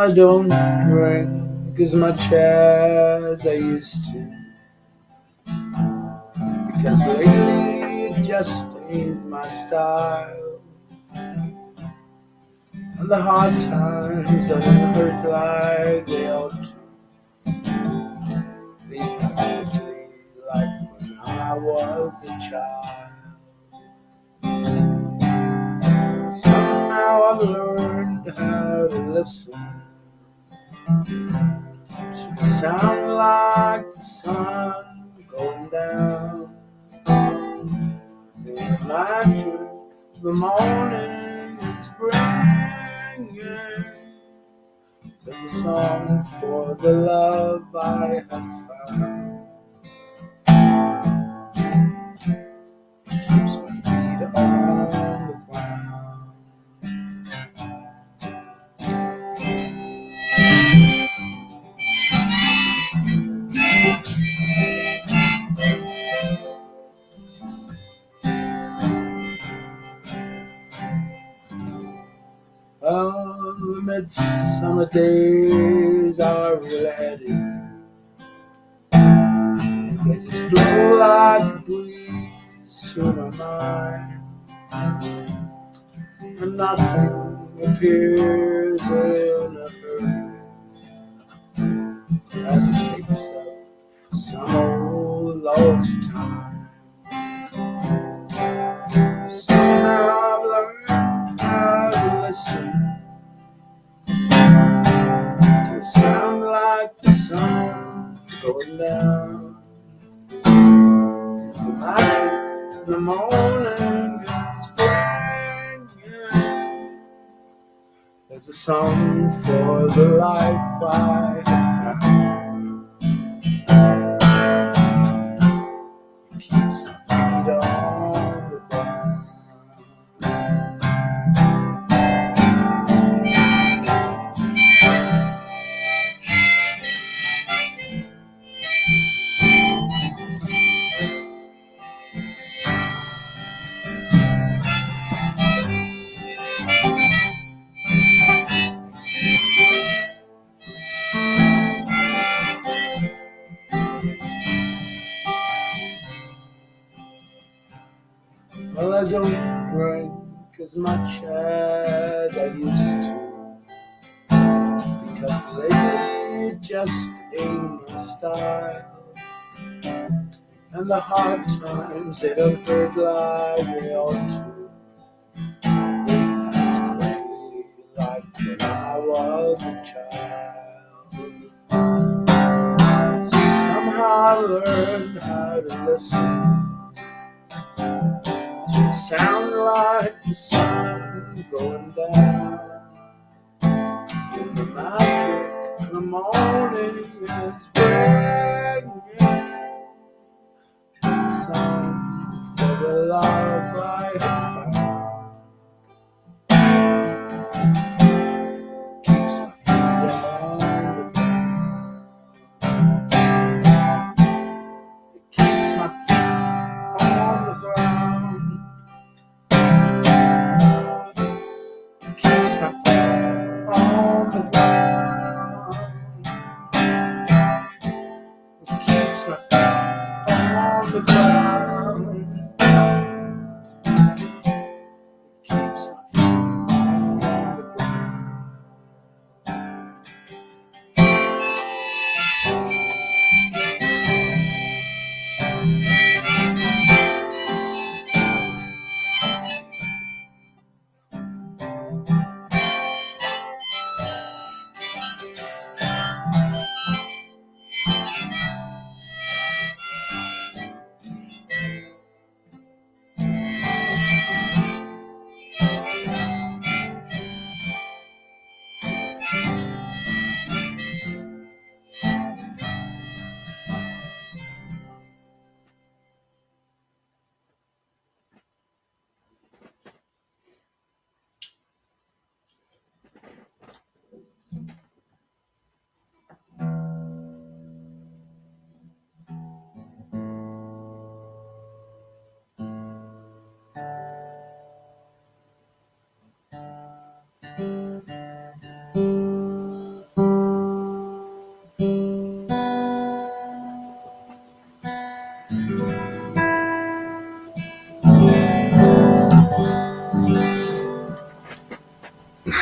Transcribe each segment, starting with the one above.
I don't drink as much as I used to, because lately it just ain't my style. And the hard times that don't hurt like they ought to leave us quickly, like when I was a child. Somehow I've learned how to listen to the sound like the sun going down. The magic the morning is bringing. There's a song for the love I have found. Keeps my feet on the ground. Oh, the midsummer days are really heady. They just blow like a breeze through my mind, and nothing appears in a hurry as it makes up for some old lost time. Somehow I've learned how to listen to a sound like the sun going down. The magic in the morning is bringing. There's a song for the life I have found. It keeps my feet on the ground. Well, I don't drink as much as I used to, because lately it just ain't my style. And the hard times, they don't hurt like they ought to. As quickly like when I was a child. So somehow I learned how to listen to sound like the sun going down. In the magic the morning is bringing. There's a song for the love I have found. Keeps my feet on the ground. It keeps my feet on the ground. Keeps my feet on the ground. It keeps my feet on the ground.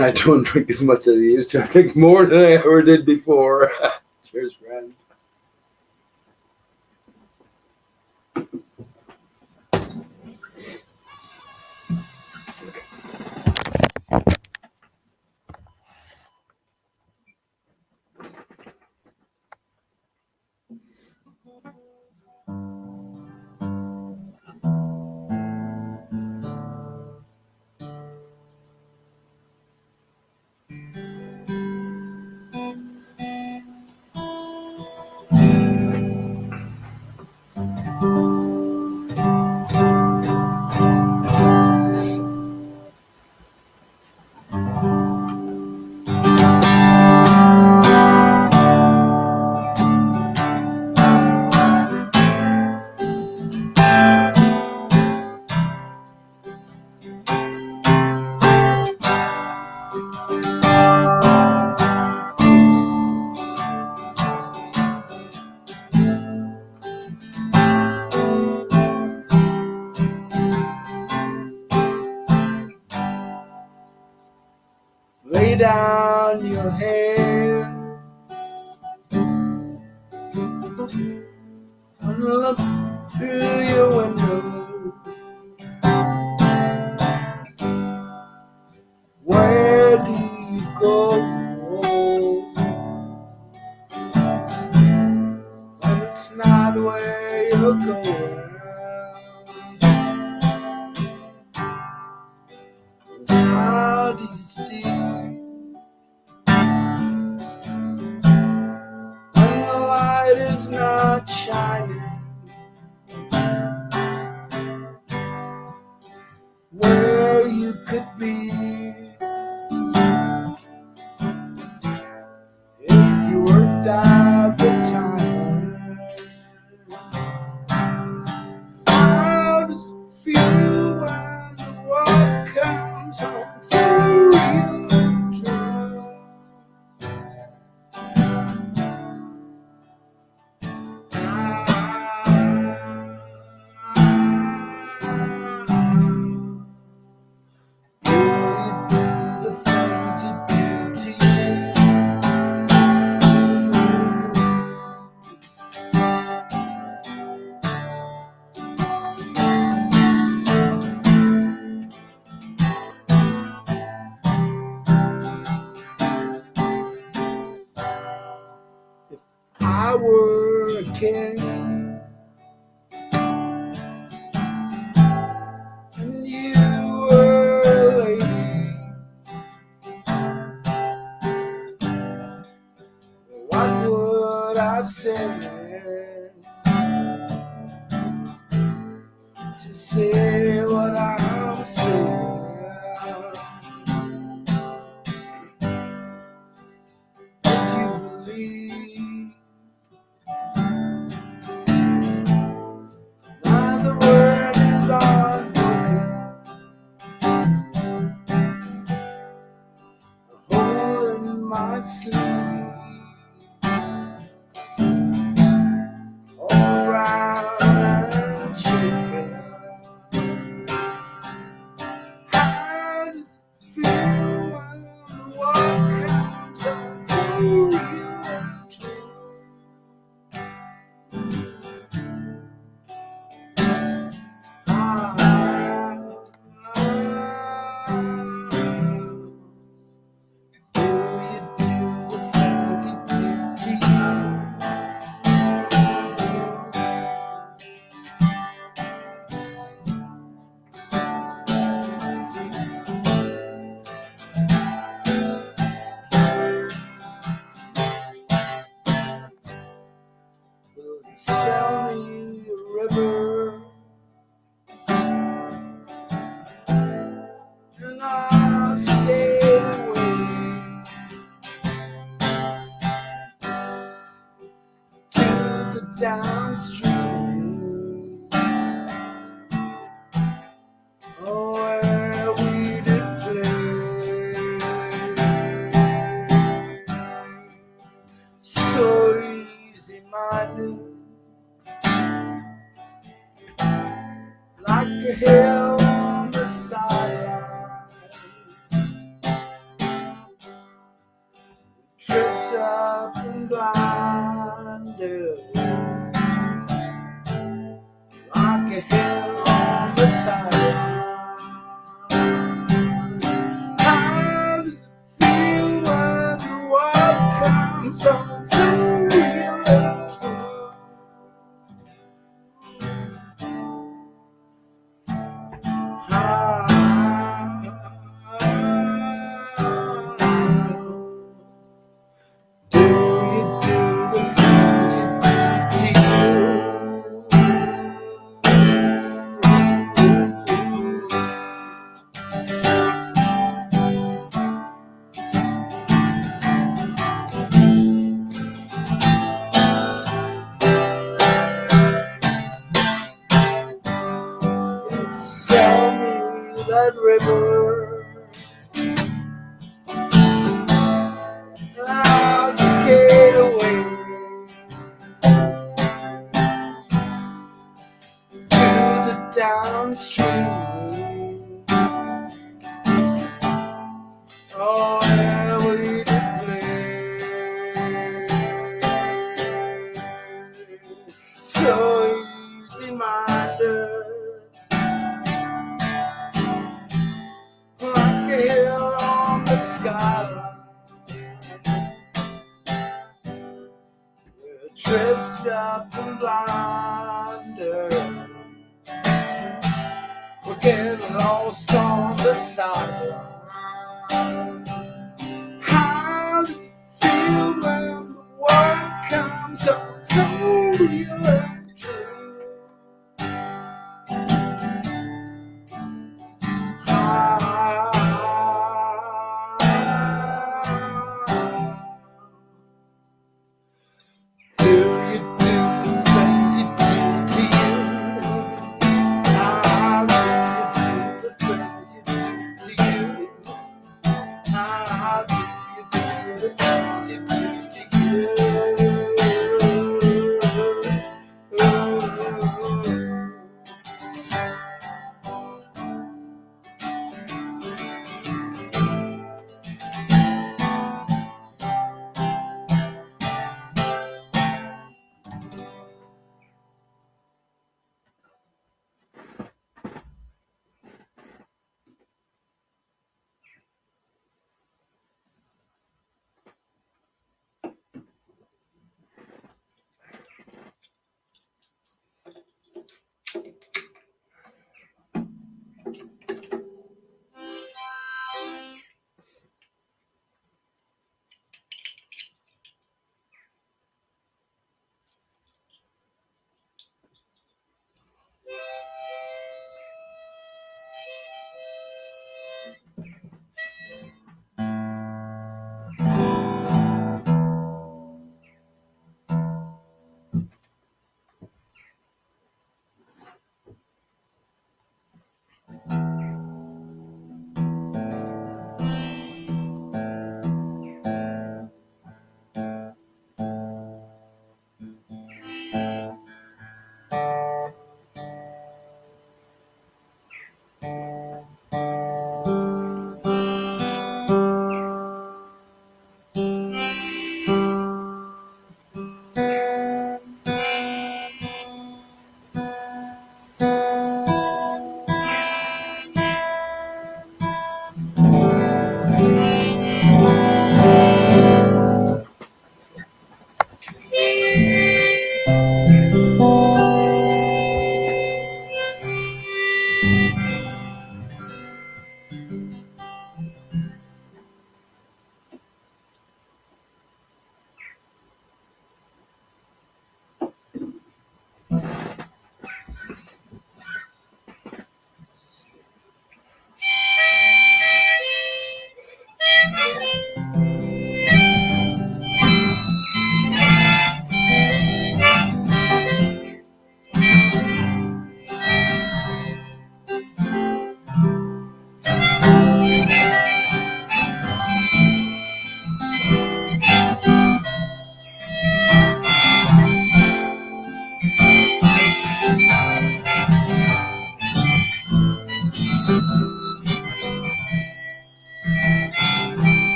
I don't drink as much as I used to. I drink more than I ever did before. Cheers, friends. Lay down your head and look through your window. Where do you go when it's not where you're going? How do you see when the light is not shining? Where you could be if you worked out the time. How does it feel when the world comes home so real and true? The things you do to you. If I were a king and you were a lady, what would I say to say what I'm saying? Would you believe now the word is unbroken? A hole in my sleeve, all around and shaking. How does it feel when the world comes out so real and true? Sell me a river and I'll stay away to the downstream, oh, where we did play. So easy minded, like a hill on the sideline, reminder, like a hill on the sidewalk. How does it feel when the world comes on so real and true? Do you do the things you do to Sell me that river, I'll skate away to the downstream. Oh, where will you play? So easy-minded, like a hill on the skyline. Trips up and blinder, we're getting lost on the sidewalk. How does it feel when the world comes up so real and true? Do you do the things you do to you? How do you do the things you do to you? How do you do the things you do to you?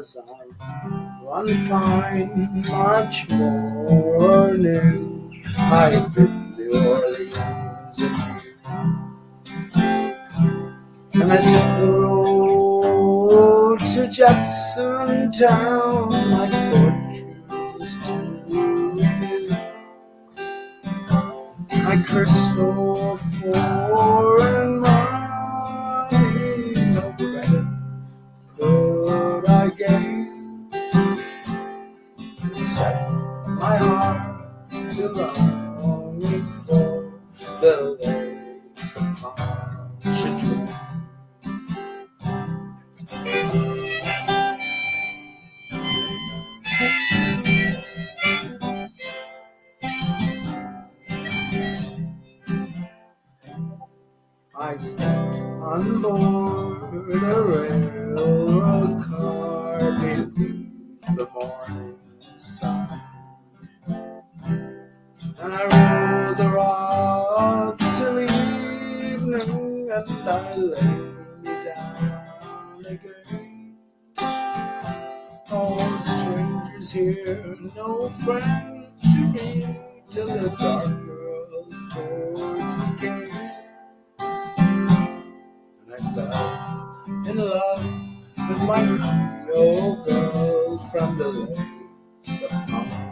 'cause on one fine March morning I've been the Orleans and I took the road to Jackson Town, my fortunes to renew. I cursed all foreign money, no credit could I gain. It set my heart to longing for the lakes of Pontchartrain. I stepped on board a railroad car beneath the morning sun, and I rode the rocks till evening, and I lay me down again. All strangers here, no friends to me, till the dark girl towards me came. I fell in love with my Creole girl from the lakes of Pontchartrain.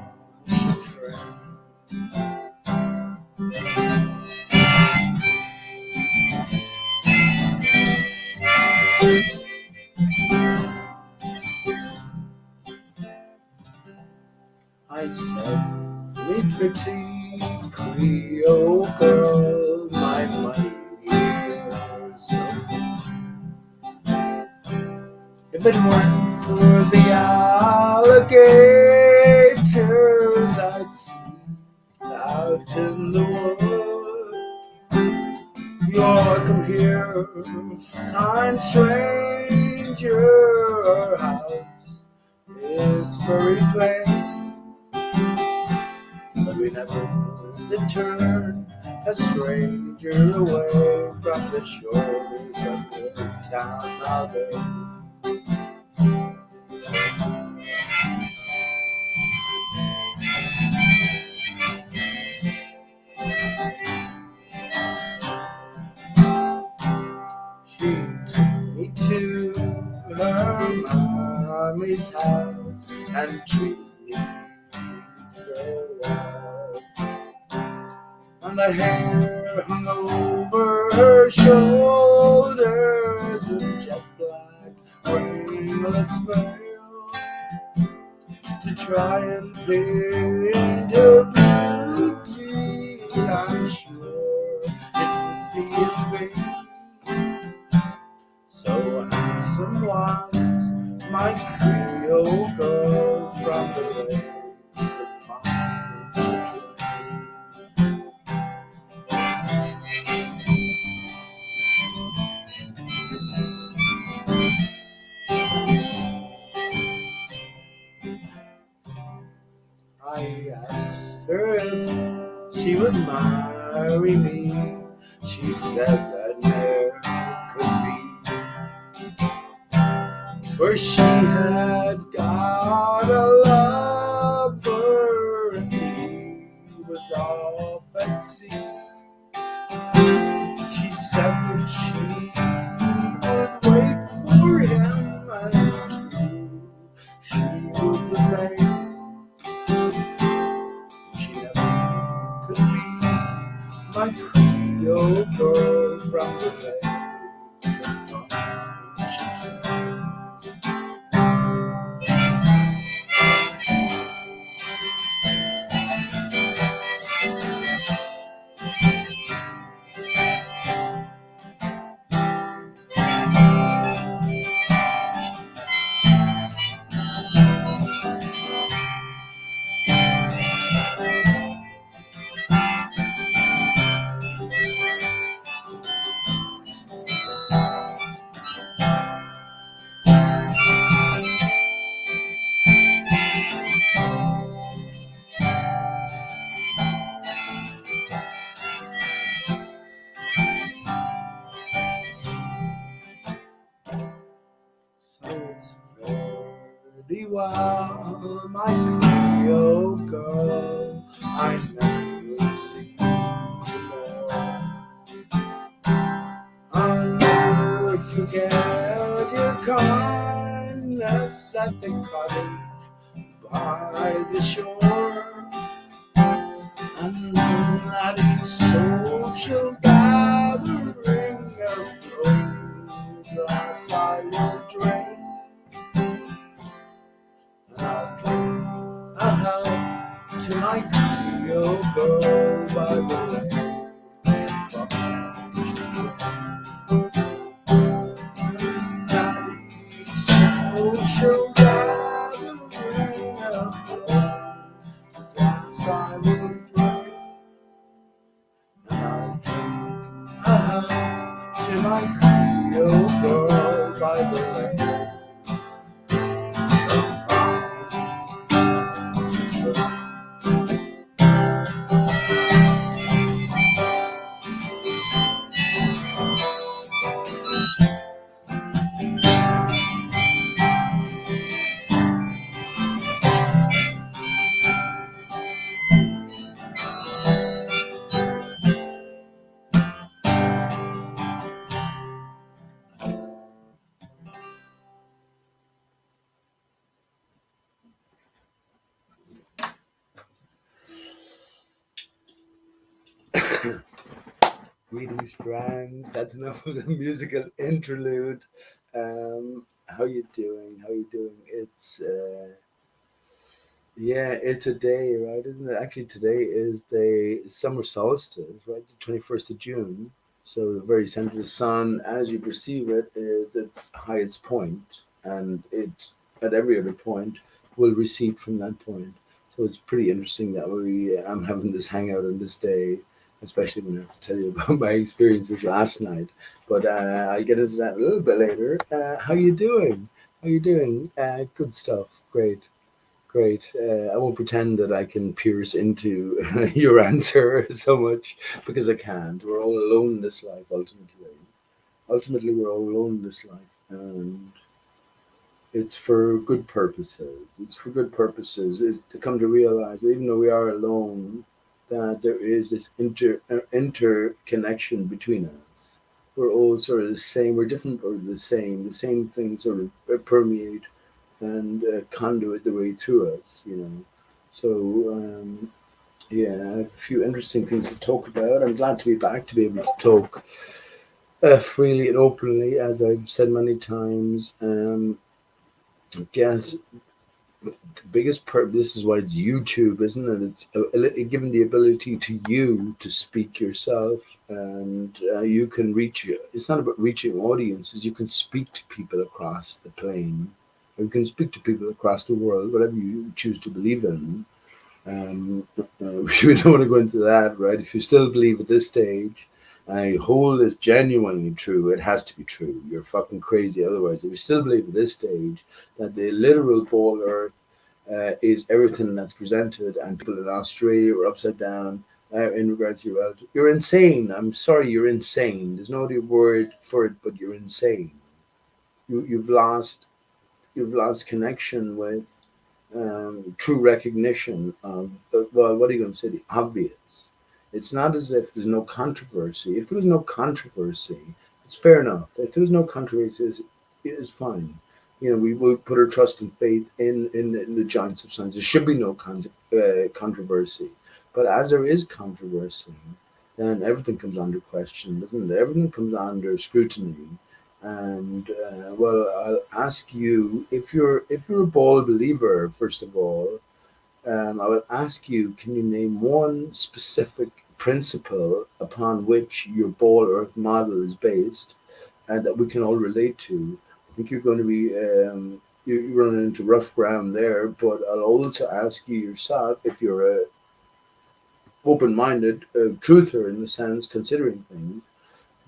I said, "Me pretty Creole girl, my money is no good. If it weren't for the alligators, I'd sleep out in the wood. Welcome here, kind stranger, our house is very plain, but we never did turn a stranger away from the shores of the town Albany." She took me to her mommy's house and treated me for a while. And the hair hung over her shoulders, and jet black ringlets fail to try and paint her beauty. I'm sure it would be in vain. So handsome was my Creole girl from the lakes of Pontchartrain. I asked her if she would marry me. She said that ne'er could be, for she had got a lover and he was off at sea. She said that she would wait for him and true she would remain. She never could be my Creole girl from the lakes of Pontchartrain. well, my Creole girl, I never see tomorrow. I'll never forget your kindness at the cottage by the shore, and at each social gathering of flowing glass I will drink, and I'll drink a health to my Creole girl by the lake. Social gathering of flowing glass I will drink, and I'll drink a health to my Creole girl by the lake. Greetings, friends. That's enough of the musical interlude. How you doing? How you doing? It's a day, right? Isn't it? Actually, today is the summer solstice, right? The 21st of June. So the very center of the sun, as you perceive it, is its highest point, and it at every other point will recede from that point. So it's pretty interesting that I'm having this hangout on this day, especially when I have to tell you about my experiences last night. But I'll get into that a little bit later. How you doing? How you doing? Good stuff. Great. Great. I won't pretend that I can pierce into your answer so much because I can't. We're all alone in this life, ultimately. Ultimately, we're all alone in this life, and it's for good purposes. It's for good purposes. It's to come to realize that even though we are alone, that there is this interconnection between us. We're all sort of the same. We're different, or the same. The same things sort of permeate and conduit the way through us, you know. So, yeah, I have a few interesting things to talk about. I'm glad to be back to be able to talk freely and openly, as I've said many times. I guess biggest purpose. This is why it's YouTube, isn't it? It's given the ability to you to speak yourself, and you can reach. It's not about reaching audiences. You can speak to people across the plane. You can speak to people across the world, whatever you choose to believe in. We don't want to go into that, right? If you still believe at this stage, I hold this genuinely true, it has to be true. You're fucking crazy otherwise. If you still believe at this stage that the literal ball earth is everything that's presented, and people in Australia were upside down in regards to your relative, you're insane. I'm sorry, you're insane. There's no other word for it, but you're insane. You've lost connection with true recognition of, well, what are you going to say? The obvious. It's not as if there's no controversy. If there was no controversy, it's fair enough. If there's no controversy, it's fine. You know, we will put our trust and faith in the giants of science. There should be no controversy. But as there is controversy, then everything comes under question, doesn't it? Everything comes under scrutiny. And well, I'll ask you, if you're a ball believer, first of all, I will ask you, can you name one specific principle upon which your ball earth model is based, and that we can all relate to? I think you're going to be you're running into rough ground there, but I'll also ask you yourself, if you're a open-minded truther in the sense considering things,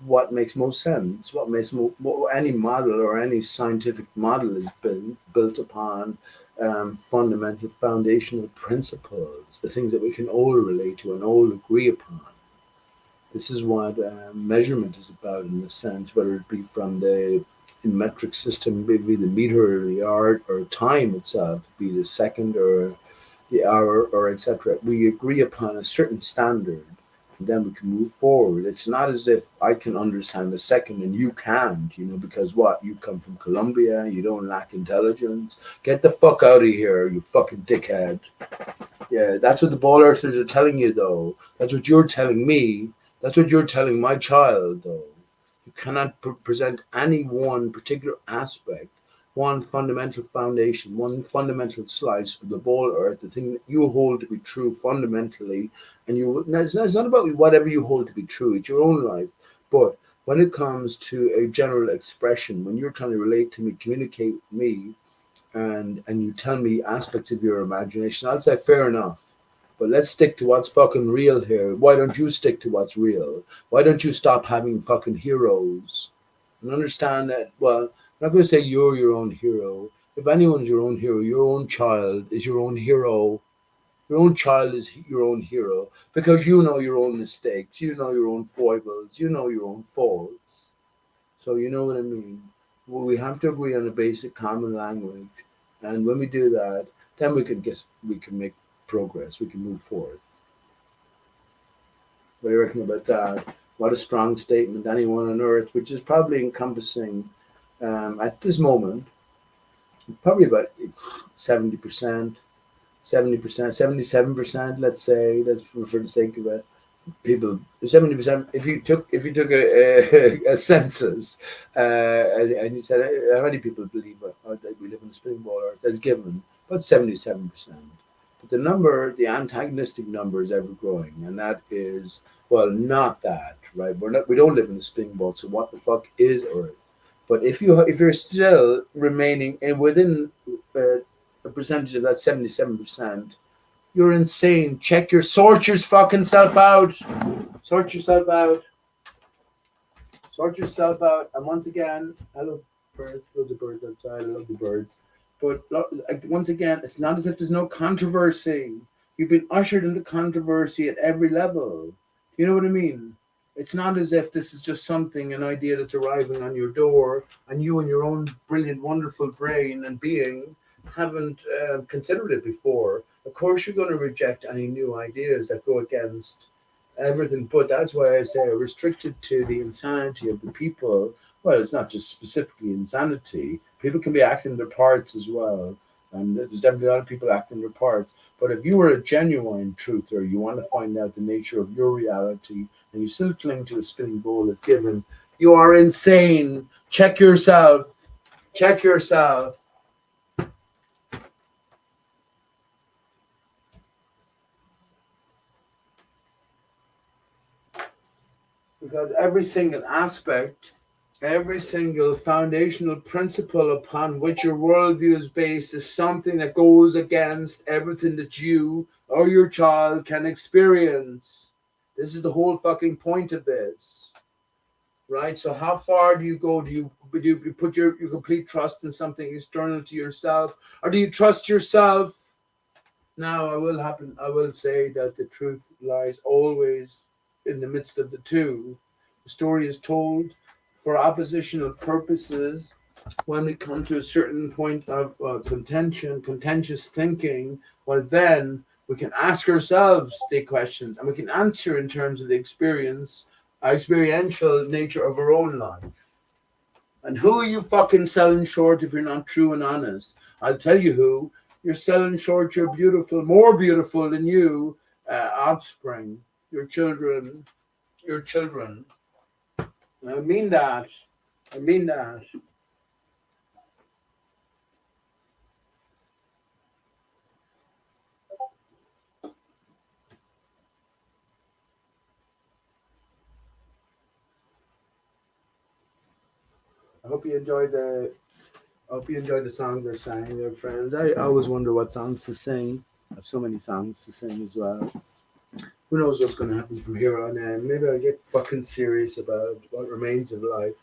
what makes most sense, any model or any scientific model is built upon fundamental foundational principles, the things that we can all relate to and all agree upon. This is what measurement is about, in the sense, whether it be from the in metric system, be the meter or the yard or time itself, be the second or the hour or etc. We agree upon a certain standard, and then we can move forward. It's not as if I can understand a second and you can't, because what? You come from Colombia, you don't lack intelligence. Get the fuck out of here, you fucking dickhead. Yeah, that's what the ball earthers are telling you, though. That's what you're telling me. That's what you're telling my child, though. You cannot present any one particular aspect, one fundamental foundation, one fundamental slice of the ball earth, the thing that you hold to be true fundamentally. And it's not about whatever you hold to be true, it's your own life. But when it comes to a general expression, when you're trying to relate to me, communicate with me, and you tell me aspects of your imagination, I'll say fair enough. But let's stick to what's fucking real here. Why don't you stick to what's real? Why don't you stop having fucking heroes? And understand that, well, I'm not going to say you're your own hero. If anyone's your own hero, your own child is your own hero. Your own child is your own hero because you know your own mistakes, you know your own foibles, you know your own faults. So you know what I mean? Well, we have to agree on a basic common language. And when we do that, then we can make progress. We can move forward. What do you reckon about that? What a strong statement. Anyone on earth, which is probably encompassing at this moment, probably about 70%, 70%, 77%. Let's say, that's for the sake of it. People 70%. If you took a census and you said how many people believe that we live in a spinning ball earth, that's given about 77%. But the antagonistic number is ever growing, and that is, well, not that, right? We don't live in a spinning ball, so what the fuck is Earth? But if you're still remaining within a percentage of that 77%, you're insane. Sort your fucking self out. Sort yourself out. Sort yourself out. And once again, I love birds. Loads of birds outside. I love the birds. But once again, it's not as if there's no controversy. You've been ushered into controversy at every level. You know what I mean? It's not as if this is just an idea that's arriving on your door, and you and your own brilliant, wonderful brain and being haven't considered it before. Of course, you're going to reject any new ideas that go against everything. But that's why I say restricted to the insanity of the people. Well, it's not just specifically insanity. People can be acting their parts as well. And there's definitely a lot of people acting their parts. But if you are a genuine truther, you want to find out the nature of your reality, and you still cling to a spinning ball that's given, you are insane. Check yourself. Check yourself. Because every single aspect, every single foundational principle upon which your worldview is based is something that goes against everything that you or your child can experience. This is the whole fucking point of this, right? So how far do you go? Do you put your complete trust in something external to yourself, or do you trust yourself? Now, I will say that the truth lies always in the midst of the two. The story is told for oppositional purposes. When we come to a certain point of contentious thinking, well, then we can ask ourselves the questions, and we can answer in terms of the experiential nature of our own life. And who are you fucking selling short if you're not true and honest? I'll tell you who. You're selling short your beautiful, more beautiful than you, offspring, your children. I mean that. I mean that. I hope you enjoyed the songs I sang there, friends. I always wonder what songs to sing. I have so many songs to sing as well. Who knows what's going to happen from here on in? Maybe I'll get fucking serious about what remains of life.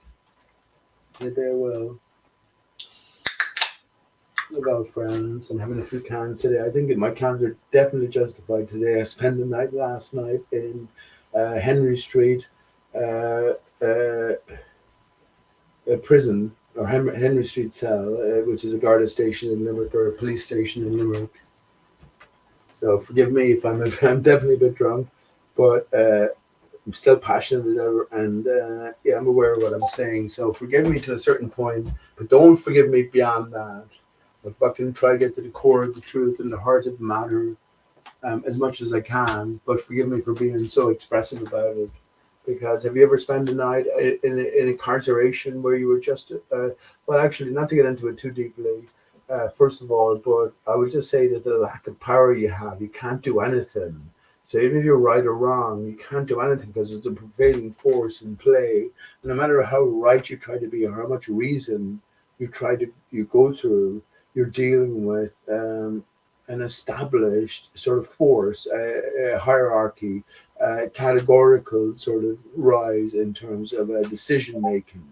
Maybe I will. About friends. I'm having a few cans today. I think my cans are definitely justified today. I spent the night last night in Henry Street prison, or Henry Street Cell, which is a Garda station in Limerick or a police station in Limerick. So forgive me if I'm definitely a bit drunk, but I'm still passionate as ever, and yeah, I'm aware of what I'm saying. So forgive me to a certain point, but don't forgive me beyond that. I'll fucking try to get to the core of the truth and the heart of the matter as much as I can. But forgive me for being so expressive about it. Because have you ever spent a night in incarceration where you were just, well, actually, not to get into it too deeply, first of all, but I would just say that the lack of power you have, you can't do anything. So even if you're right or wrong, you can't do anything because it's the prevailing force in play. And no matter how right you try to be or how much reason you go through, you're dealing with an established sort of force, a hierarchy, categorical sort of rise in terms of decision making.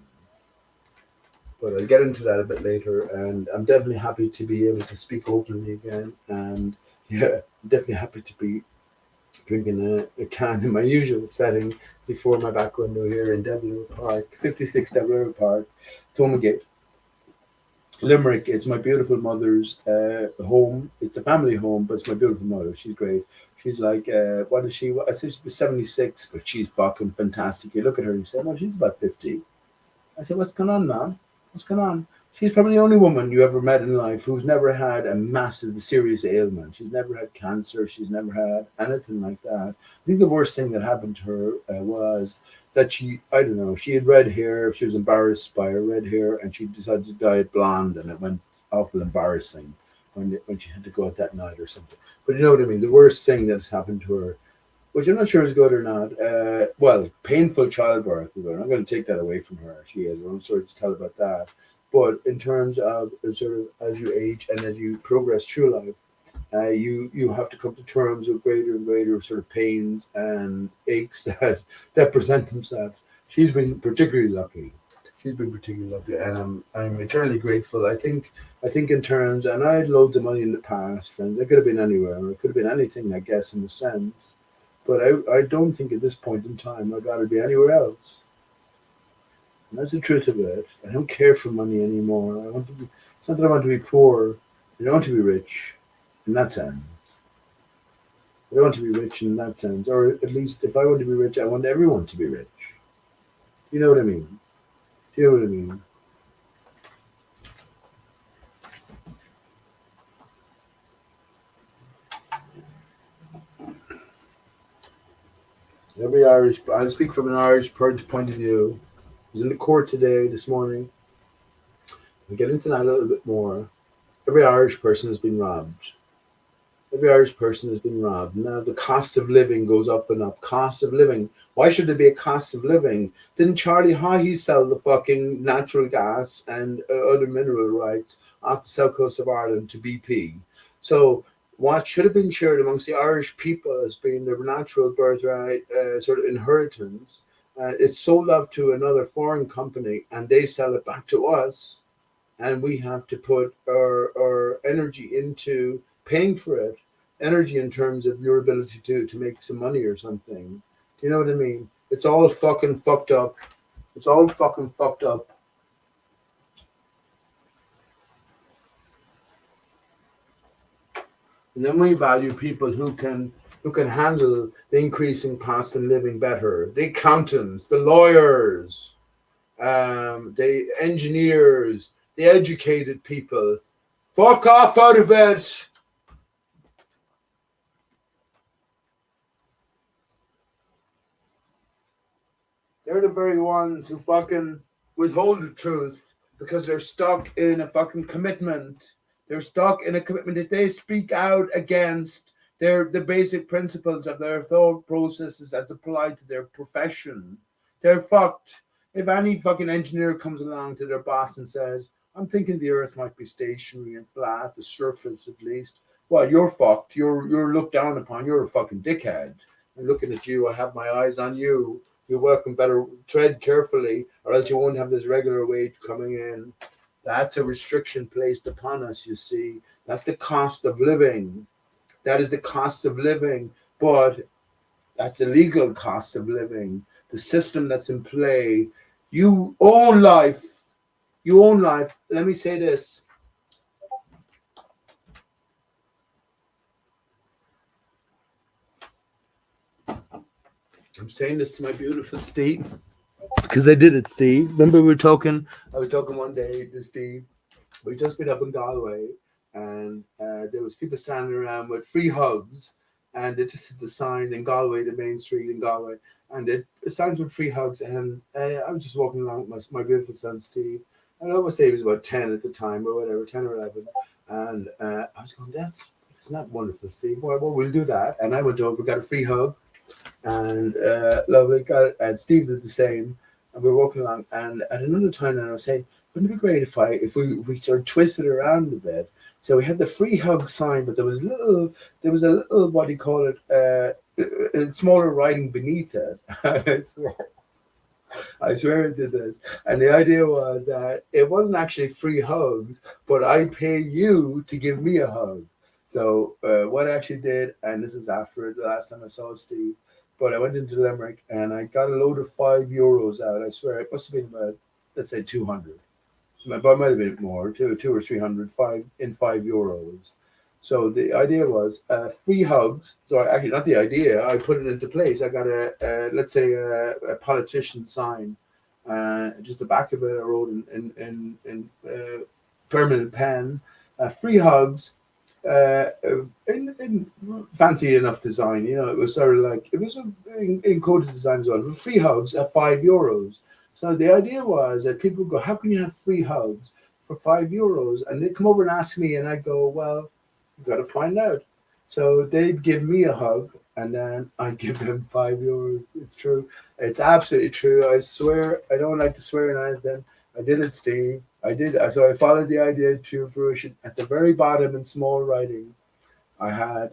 But I'll get into that a bit later, and I'm definitely happy to be able to speak openly again. And yeah, I'm definitely happy to be drinking a can in my usual setting before my back window here in Devil Park, 56 Devil Park, Thomagate. Limerick. It's my beautiful mother's home. It's the family home, but it's my beautiful mother. She's great. She's like, what is she? I said she's 76, but she's fucking fantastic. You look at her and you say, well, she's about 50. I said, what's going on, man? What's going on? She's probably the only woman you ever met in life who's never had a massive, serious ailment. She's never had cancer. She's never had anything like that. I think the worst thing that happened to her was that I don't know, she had red hair. She was embarrassed by her red hair, and she decided to dye it blonde, and it went awful embarrassing when she had to go out that night or something. But you know what I mean? The worst thing that's happened to her, which I'm not sure is good or not, well, painful childbirth. I'm not going to take that away from her. She has her own story to tell about that. But in terms of sort of as you age and as you progress through life, you have to come to terms with greater and greater sort of pains and aches that present themselves. She's been particularly lucky. And I'm eternally grateful. I think in terms, and I had loads of money in the past, friends. I could have been anywhere. It could have been anything, I guess, in a sense. But I don't think at this point in time I'd rather be anywhere else. And that's the truth of it. I don't care for money anymore. It's not that I want to be poor. I don't want to be rich in that sense. I don't want to be rich in that sense. Or at least if I want to be rich, I want everyone to be rich. You know what I mean? Do you know what I mean? I speak from an Irish point of view. I was in the court this morning. We'll get into that a little bit more. Every Irish person has been robbed. Now the cost of living goes up and up. Cost of living. Why should there be a cost of living? Didn't Charlie Haughey sell the fucking natural gas and other mineral rights off the south coast of Ireland to BP? So what should have been shared amongst the Irish people as being their natural birthright, sort of inheritance, is sold off to another foreign company, and they sell it back to us, and we have to put our energy into paying for it. Energy in terms of your ability to make some money or something. Do you know what I mean? It's all fucking fucked up. And then we value people who can handle the increasing cost of living better. The accountants, the lawyers, the engineers, the educated people. Fuck off out of it. They're the very ones who fucking withhold the truth because they're stuck in a fucking commitment. They're stuck in a commitment. If they speak out against the basic principles of their thought processes as applied to their profession, they're fucked. If any fucking engineer comes along to their boss and says, I'm thinking the earth might be stationary and flat, the surface at least, well, you're fucked. You're looked down upon. You're a fucking dickhead. I'm looking at you. I have my eyes on you. You're welcome. Better tread carefully, or else you won't have this regular wage coming in. That's a restriction placed upon us, you see. That's the cost of living. That is the cost of living. But that's the legal cost of living. The system that's in play. You own life. You own life. Let me say this. I'm saying this to my beautiful Steve because I did it, Steve. Remember we were talking? I was talking one day to Steve. We just been up in Galway, and there was people standing around with free hugs, and they just had the sign in Galway, the main street in Galway, and it signs with free hugs. And I was just walking along with my beautiful son Steve. And I would say he was about 10 at the time, or whatever, 10 or 11. And I was going, isn't that wonderful, Steve? Well, we'll do that. And I went over, got a free hug, and lovely, and Steve did the same. And we were walking along, and at another time, I was saying, wouldn't it be great if we sort of twisted around a bit? So we had the free hug sign, but there was a little what do you call it, a smaller writing beneath it. I swear it did this. And the idea was that it wasn't actually free hugs, but I pay you to give me a hug. So what I actually did, and this is after the last time I saw Steve, but I went into Limerick and I got a load of €5 out. I swear it must have been about, let's say 200. But it might have been more, two or 300, €5. So the idea was free hugs. So actually, not the idea. I put it into place. I got let's say a politician sign, just the back of it. I wrote in permanent pen, free hugs, in fancy enough design. You know, it was sort of like it was an encoded design as well. But free hugs at €5. So the idea was that people go, how can you have free hugs for €5? And they'd come over and ask me, and I'd go, well, you got to find out. So they'd give me a hug, and then I'd give them €5. It's true. It's absolutely true. I swear. I don't like to swear in anything. I did it, Steve. I did. So I followed the idea to fruition. At the very bottom in small writing, I had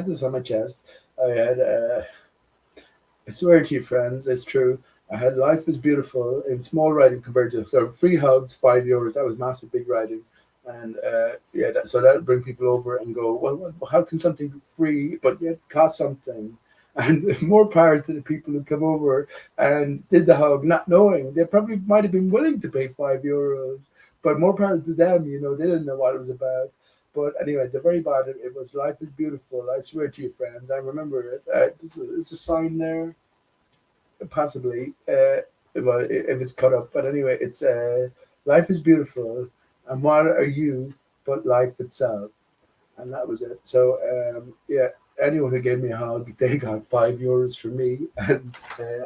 this on my chest. I had, I swear to you, friends, it's true. I had life is beautiful in small writing compared to free hugs, €5. That was massive, big writing. And so that would bring people over and go, well, how can something be free but yet cost something? And more power to the people who come over and did the hug, not knowing. They probably might have been willing to pay €5, but more power to them, you know, they didn't know what it was about. But anyway, at the very bottom, it was life is beautiful. I swear to you, friends, I remember it. There's a sign there. Possibly, well, if it's cut up, but anyway, it's life is beautiful, and what are you but life itself? And that was it. So anyone who gave me a hug, they got €5 from me, and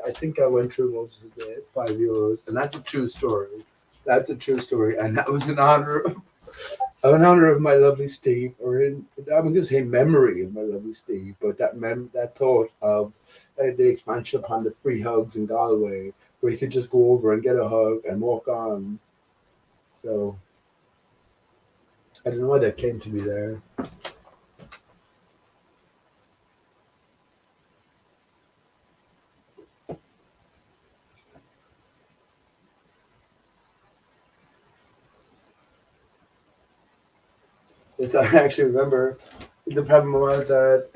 I think I went through most of the €5, and that's a true story. That's a true story, and that was in honor of my lovely Steve, I'm going to say memory of my lovely Steve, but that thought of the expansion upon the free hugs in Galway, where you could just go over and get a hug and walk on. So I don't know why that came to me there. Yes, I actually remember. The problem was that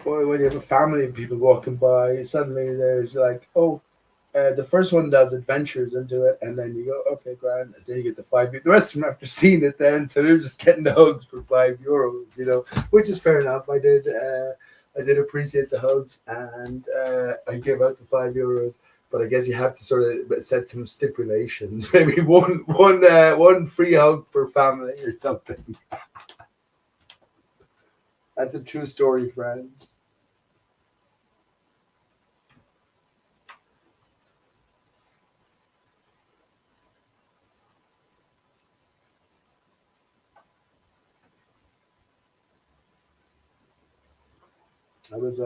when you have a family of people walking by, suddenly there's like, the first one does adventures into it, and then you go, okay, grand. And then you get the €5. The rest of them after seeing it, then so they're just getting the hugs for €5, you know, which is fair enough. I did appreciate the hugs, and I gave out the €5. But I guess you have to sort of set some stipulations. Maybe one free hug per family or something. That's a true story, friends. I was,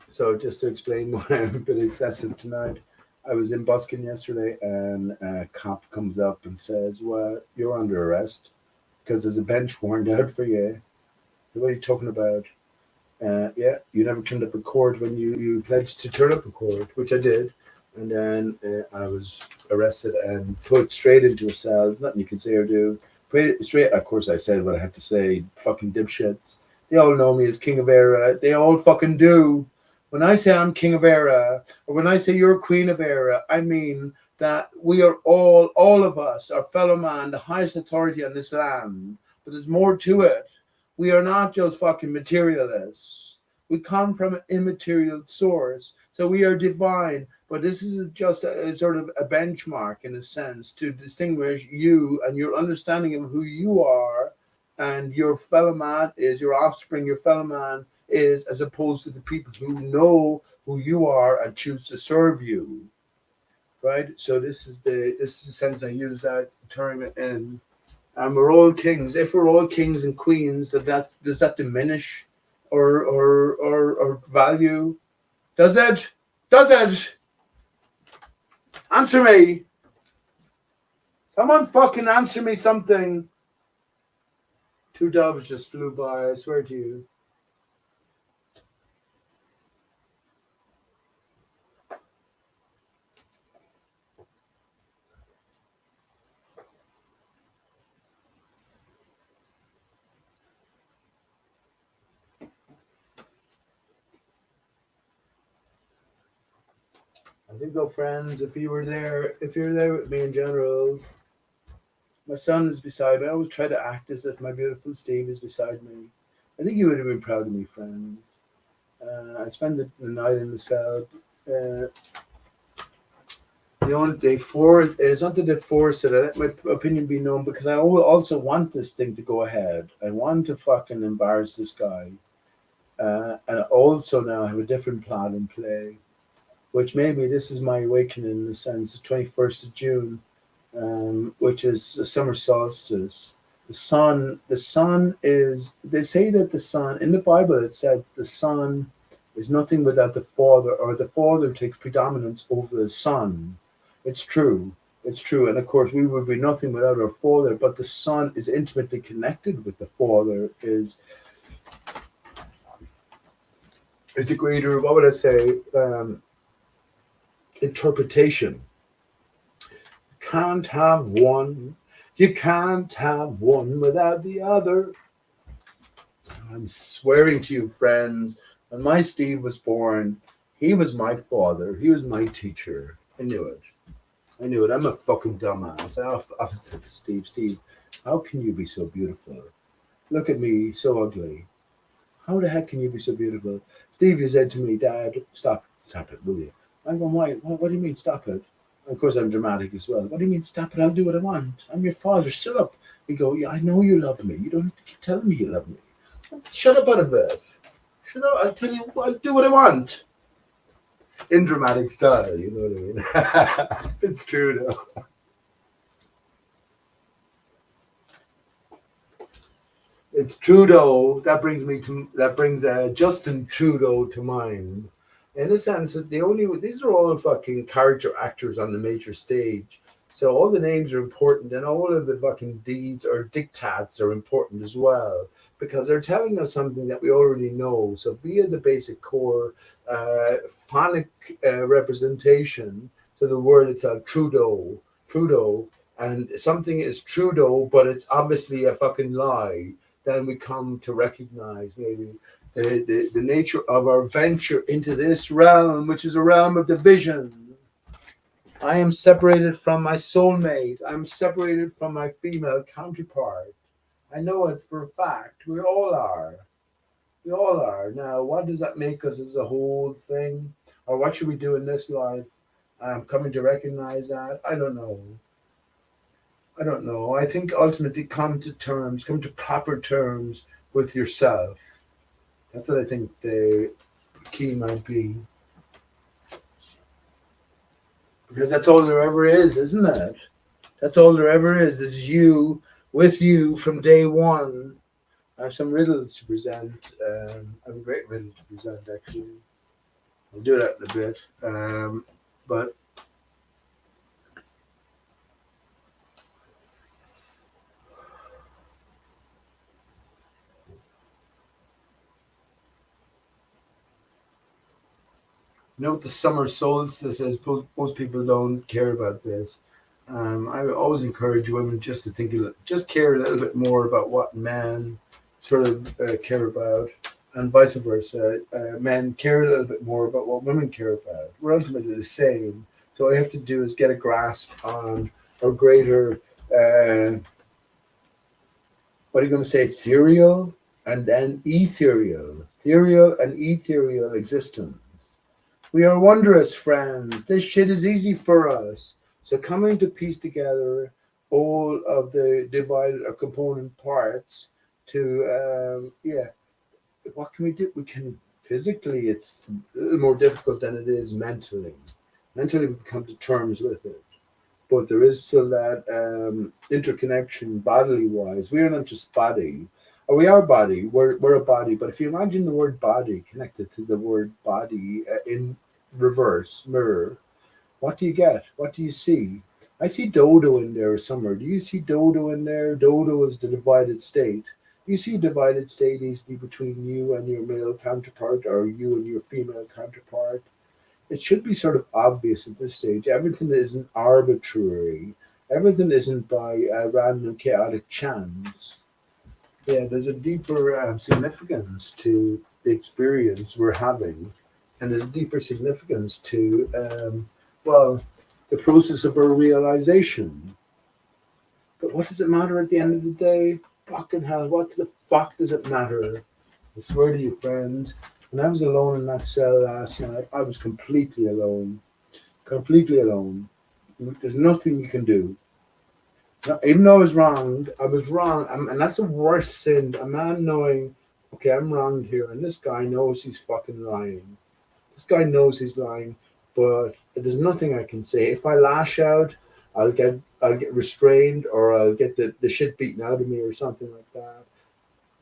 So just to explain why I'm a bit excessive tonight, I was in busking yesterday, and a cop comes up and says, well, you're under arrest because there's a bench warrant out for you. What are you talking about? You never turned up at court when you pledged to turn up at court, which I did. And then I was arrested and put straight into a cell. There's nothing you can say or do. Straight, of course, I said what I had to say. Fucking dipshits. They all know me as King of Era. They all fucking do. When I say I'm King of Era, or when I say you're Queen of Era, I mean that we are all of us, our fellow man, the highest authority on this land. But there's more to it. We are not just fucking materialists. We come from an immaterial source. So we are divine. But this is just a sort of a benchmark, in a sense, to distinguish you and your understanding of who you are and your fellow man is, your offspring, your fellow man is, as opposed to the people who know who you are and choose to serve you. Right? So this is the sense I use that term in. And we're all kings. If we're all kings and queens, does that diminish or value? Does it? Does it? Answer me. Someone fucking answer me something. 2 doves just flew by, I swear to you. I think, friends, if you're there with me in general, my son is beside me. I always try to act as if my beautiful Steve is beside me. I think you would have been proud of me, friends. I spent the night in the cell. They force. It's not that they force it. I let my opinion be known because I also want this thing to go ahead. I want to fucking embarrass this guy. And also now I have a different plan in play, which maybe this is my awakening in the sense, the 21st of June, which is the summer solstice. The sun is, they say that the sun, in the Bible it said the sun is nothing without the Father, or the Father takes predominance over the Son. It's true. It's true. And of course, we would be nothing without our Father, but the Son is intimately connected with the Father, is a greater, what would I say, interpretation. Can't have one. You can't have one without the other. I'm swearing to you, friends, when my Steve was born, he was my father. He was my teacher. I knew it. I'm a fucking dumbass. I often said to Steve, how can you be so beautiful? Look at me, so ugly. How the heck can you be so beautiful? Steve, you said to me, Dad, stop it, will you? I'm going, why? What do you mean, stop it? And of course, I'm dramatic as well. What do you mean, stop it? I'll do what I want. I'm your father. Shut up. You go, yeah, I know you love me. You don't have to keep telling me you love me. Shut up out of bed. Shut up. I'll tell you, I'll do what I want. In dramatic style, you know what I mean? It's true, though. It's Trudeau. That brings Justin Trudeau to mind. In a sense, these are all fucking character actors on the major stage. So all the names are important, and all of the fucking deeds or diktats are important as well, because they're telling us something that we already know. So via the basic core phonic representation, so the word itself, Trudeau, and something is Trudeau, but it's obviously a fucking lie. Then we come to recognize maybe the nature of our venture into this realm, which is a realm of division. I am separated from my soulmate. I'm separated from my female counterpart. I know it for a fact. We all are. We all are. Now, what does that make us as a whole thing? Or what should we do in this life? I'm coming to recognize that. I don't know. I think ultimately come to proper terms with yourself. That's what I think the key might be. Because that's all there ever is, isn't it? That's all there ever is you, with you from day one. I have some riddles to present. I have a great riddle to present, actually. I'll do that in a bit. But note the summer solstice is. Most people don't care about this. I always encourage women just to care a little bit more about what men sort of care about, and vice versa. Men care a little bit more about what women care about. We're ultimately the same. So all I have to do is get a grasp on a greater, what are you going to say, ethereal and then ethereal and ethereal existence. We are wondrous, friends. This shit is easy for us. So coming to piece together all of the divided or component parts to, what can we do? We can physically, it's a little more difficult than it is mentally. Mentally, we come to terms with it. But there is still that interconnection bodily wise. We are not just body, or we are body, we're a body. But if you imagine the word body connected to the word body in reverse, mirror, what do you get? What do you see? I see dodo in there somewhere. Do you see dodo in there? Dodo is the divided state. You see divided state easily between you and your male counterpart or you and your female counterpart. It should be sort of obvious at this stage. Everything isn't arbitrary. Everything isn't by random chaotic chance. Yeah, there's a deeper significance to the experience we're having, and there's a deeper significance to, well, the process of our realization. But what does it matter at the end of the day? Fucking hell, what the fuck does it matter? I swear to you, friends, when I was alone in that cell last night, I was completely alone. Completely alone. There's nothing you can do. Now, even though I was wronged, and that's the worst sin. A man knowing, okay, I'm wronged here, and this guy knows he's fucking lying. This guy knows he's lying, but there's nothing I can say. If I lash out, I'll get restrained, or I'll get the shit beaten out of me, or something like that.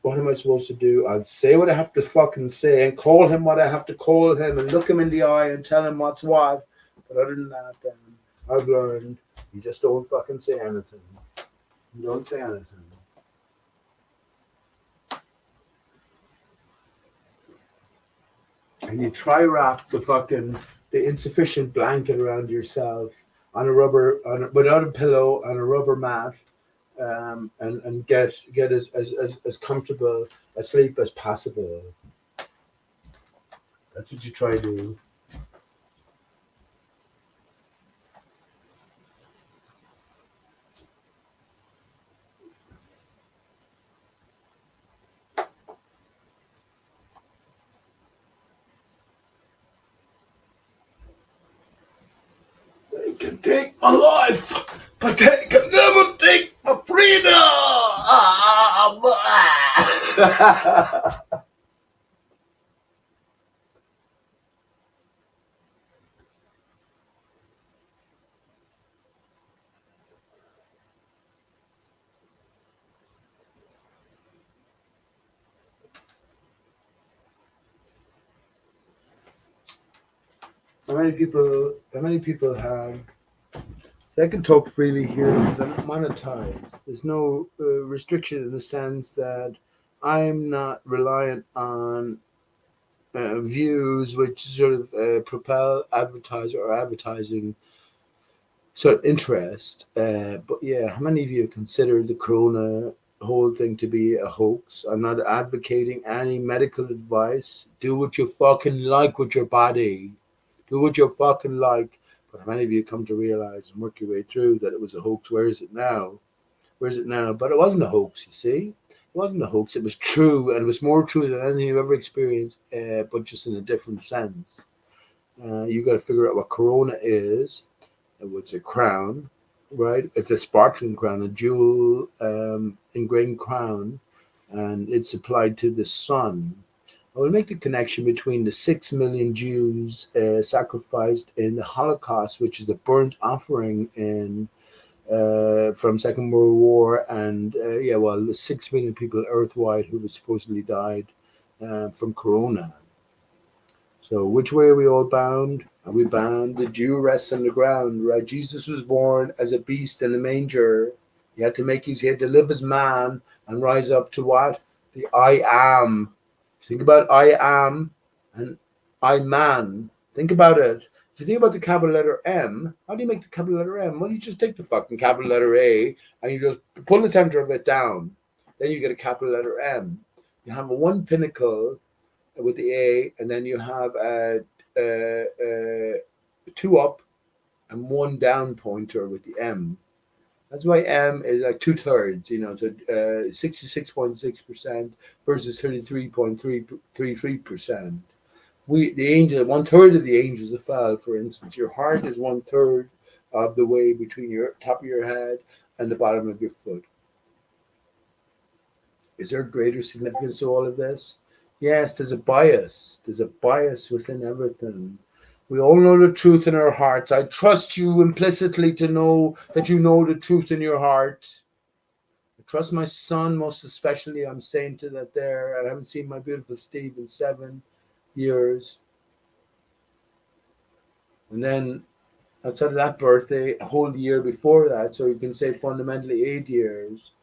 What am I supposed to do? I'll say what I have to fucking say, and call him what I have to call him, and look him in the eye and tell him what's what. But other than that, then I've learned you just don't fucking say anything. You don't say anything. And you try wrap the insufficient blanket around yourself on a rubber without a pillow on a rubber mat, and get as comfortable asleep as possible. That's what you try to do. They can take my life, but they can never take my freedom. How many people have? So I can talk freely here because I'm monetized. There's no restriction in the sense that I'm not reliant on views which sort of propel advertiser or advertising sort of interest. But yeah, how many of you consider the corona whole thing to be a hoax? I'm not advocating any medical advice. Do what you fucking like with your body. Do what you fucking like. But how many of you come to realize and work your way through that it was a hoax? Where is it now? Where is it now? But it wasn't a hoax, you see. It wasn't a hoax. It was true, and it was more true than anything you've ever experienced, but just in a different sense. You got to figure out what corona is. It's a crown, right? It's a sparkling crown, a jewel ingrained crown, and it's applied to the sun. I will make the connection between the 6 million Jews sacrificed in the Holocaust, which is the burnt offering in from Second World War, and the 6 million people earthwide who supposedly died from corona. So which way are we all bound? Are we bound? The Jew rests on the ground, right? Jesus was born as a beast in a manger. He had to live as man and rise up to what? The I am. Think about I am and I man. Think about it. If you think about the capital letter M, how do you make the capital letter M? Well, you just take the fucking capital letter A and you just pull the center of it down. Then you get a capital letter M. You have a one pinnacle with the A, and then you have a two up and and one down pointer with the M. That's why M is like 2/3, so 66.6% versus 33.33%. The angel, 1/3 of the angels of fall, for instance. Your heart is 1/3 of the way between your top of your head and the bottom of your foot. Is there greater significance to all of this? Yes, there's a bias. There's a bias within everything. We all know the truth in our hearts. I trust you implicitly to know that you know the truth in your heart. I trust my son most especially. I'm saying to that there. I haven't seen my beautiful Steve in 7 years. And then outside of that birthday, a whole year before that. So you can say fundamentally 8 years.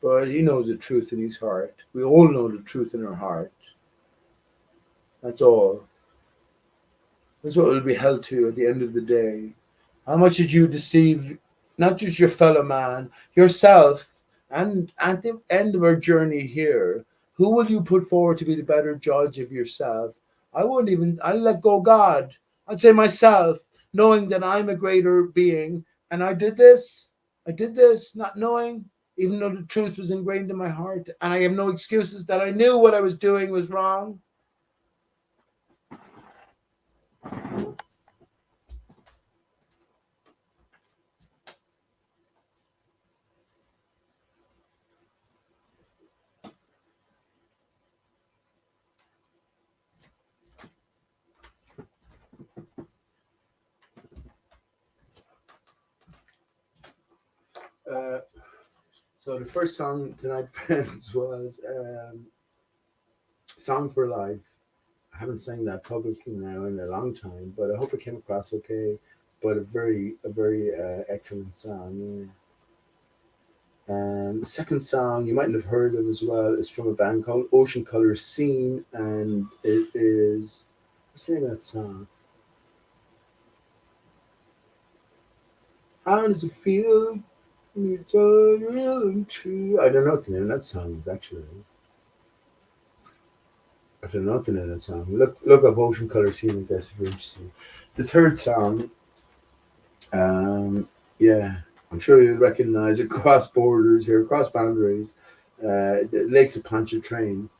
But he knows the truth in his heart. We all know the truth in our heart. That's all. That's what will be held to at the end of the day. How much did you deceive not just your fellow man, yourself? And at the end of our journey here, who will you put forward to be the better judge of yourself? I'll let go God. I'd say myself, knowing that I'm a greater being. And I did this, not knowing, even though the truth was ingrained in my heart. And I have no excuses that I knew what I was doing was wrong. So the first song tonight, friends, was "Song for Life." I haven't sang that publicly now in a long time, but I hope it came across okay. But a very excellent song. Yeah. And the second song you mightn't have heard of as well is from a band called Ocean Color Scene, and it is what's the name of that song? How does it feel? It's all real and true. I don't know what the name of that song is actually. I don't know what the name of that song. Look up Ocean Color Scene, I guess, if you're interested. The third song, yeah, I'm sure you'll recognize it. Cross borders here, cross boundaries. The Lakes of Pontchartrain,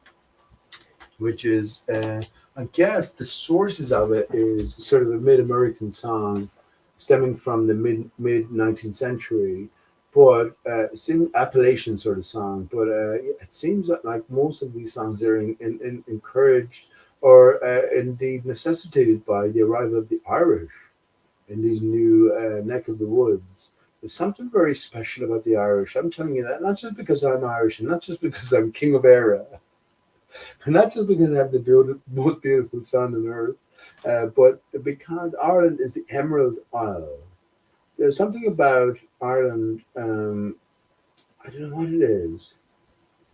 which is, I guess, the sources of it is sort of a mid-American song stemming from the mid 19th century. But it's an Appalachian sort of song. But it seems that like most of these songs are encouraged or indeed necessitated by the arrival of the Irish in these new neck of the woods. There's something very special about the Irish. I'm telling you that, not just because I'm Irish and not just because I'm king of Era, and not just because I have the most beautiful sun on earth, but because Ireland is the Emerald Isle. There's something about Ireland, I don't know what it is.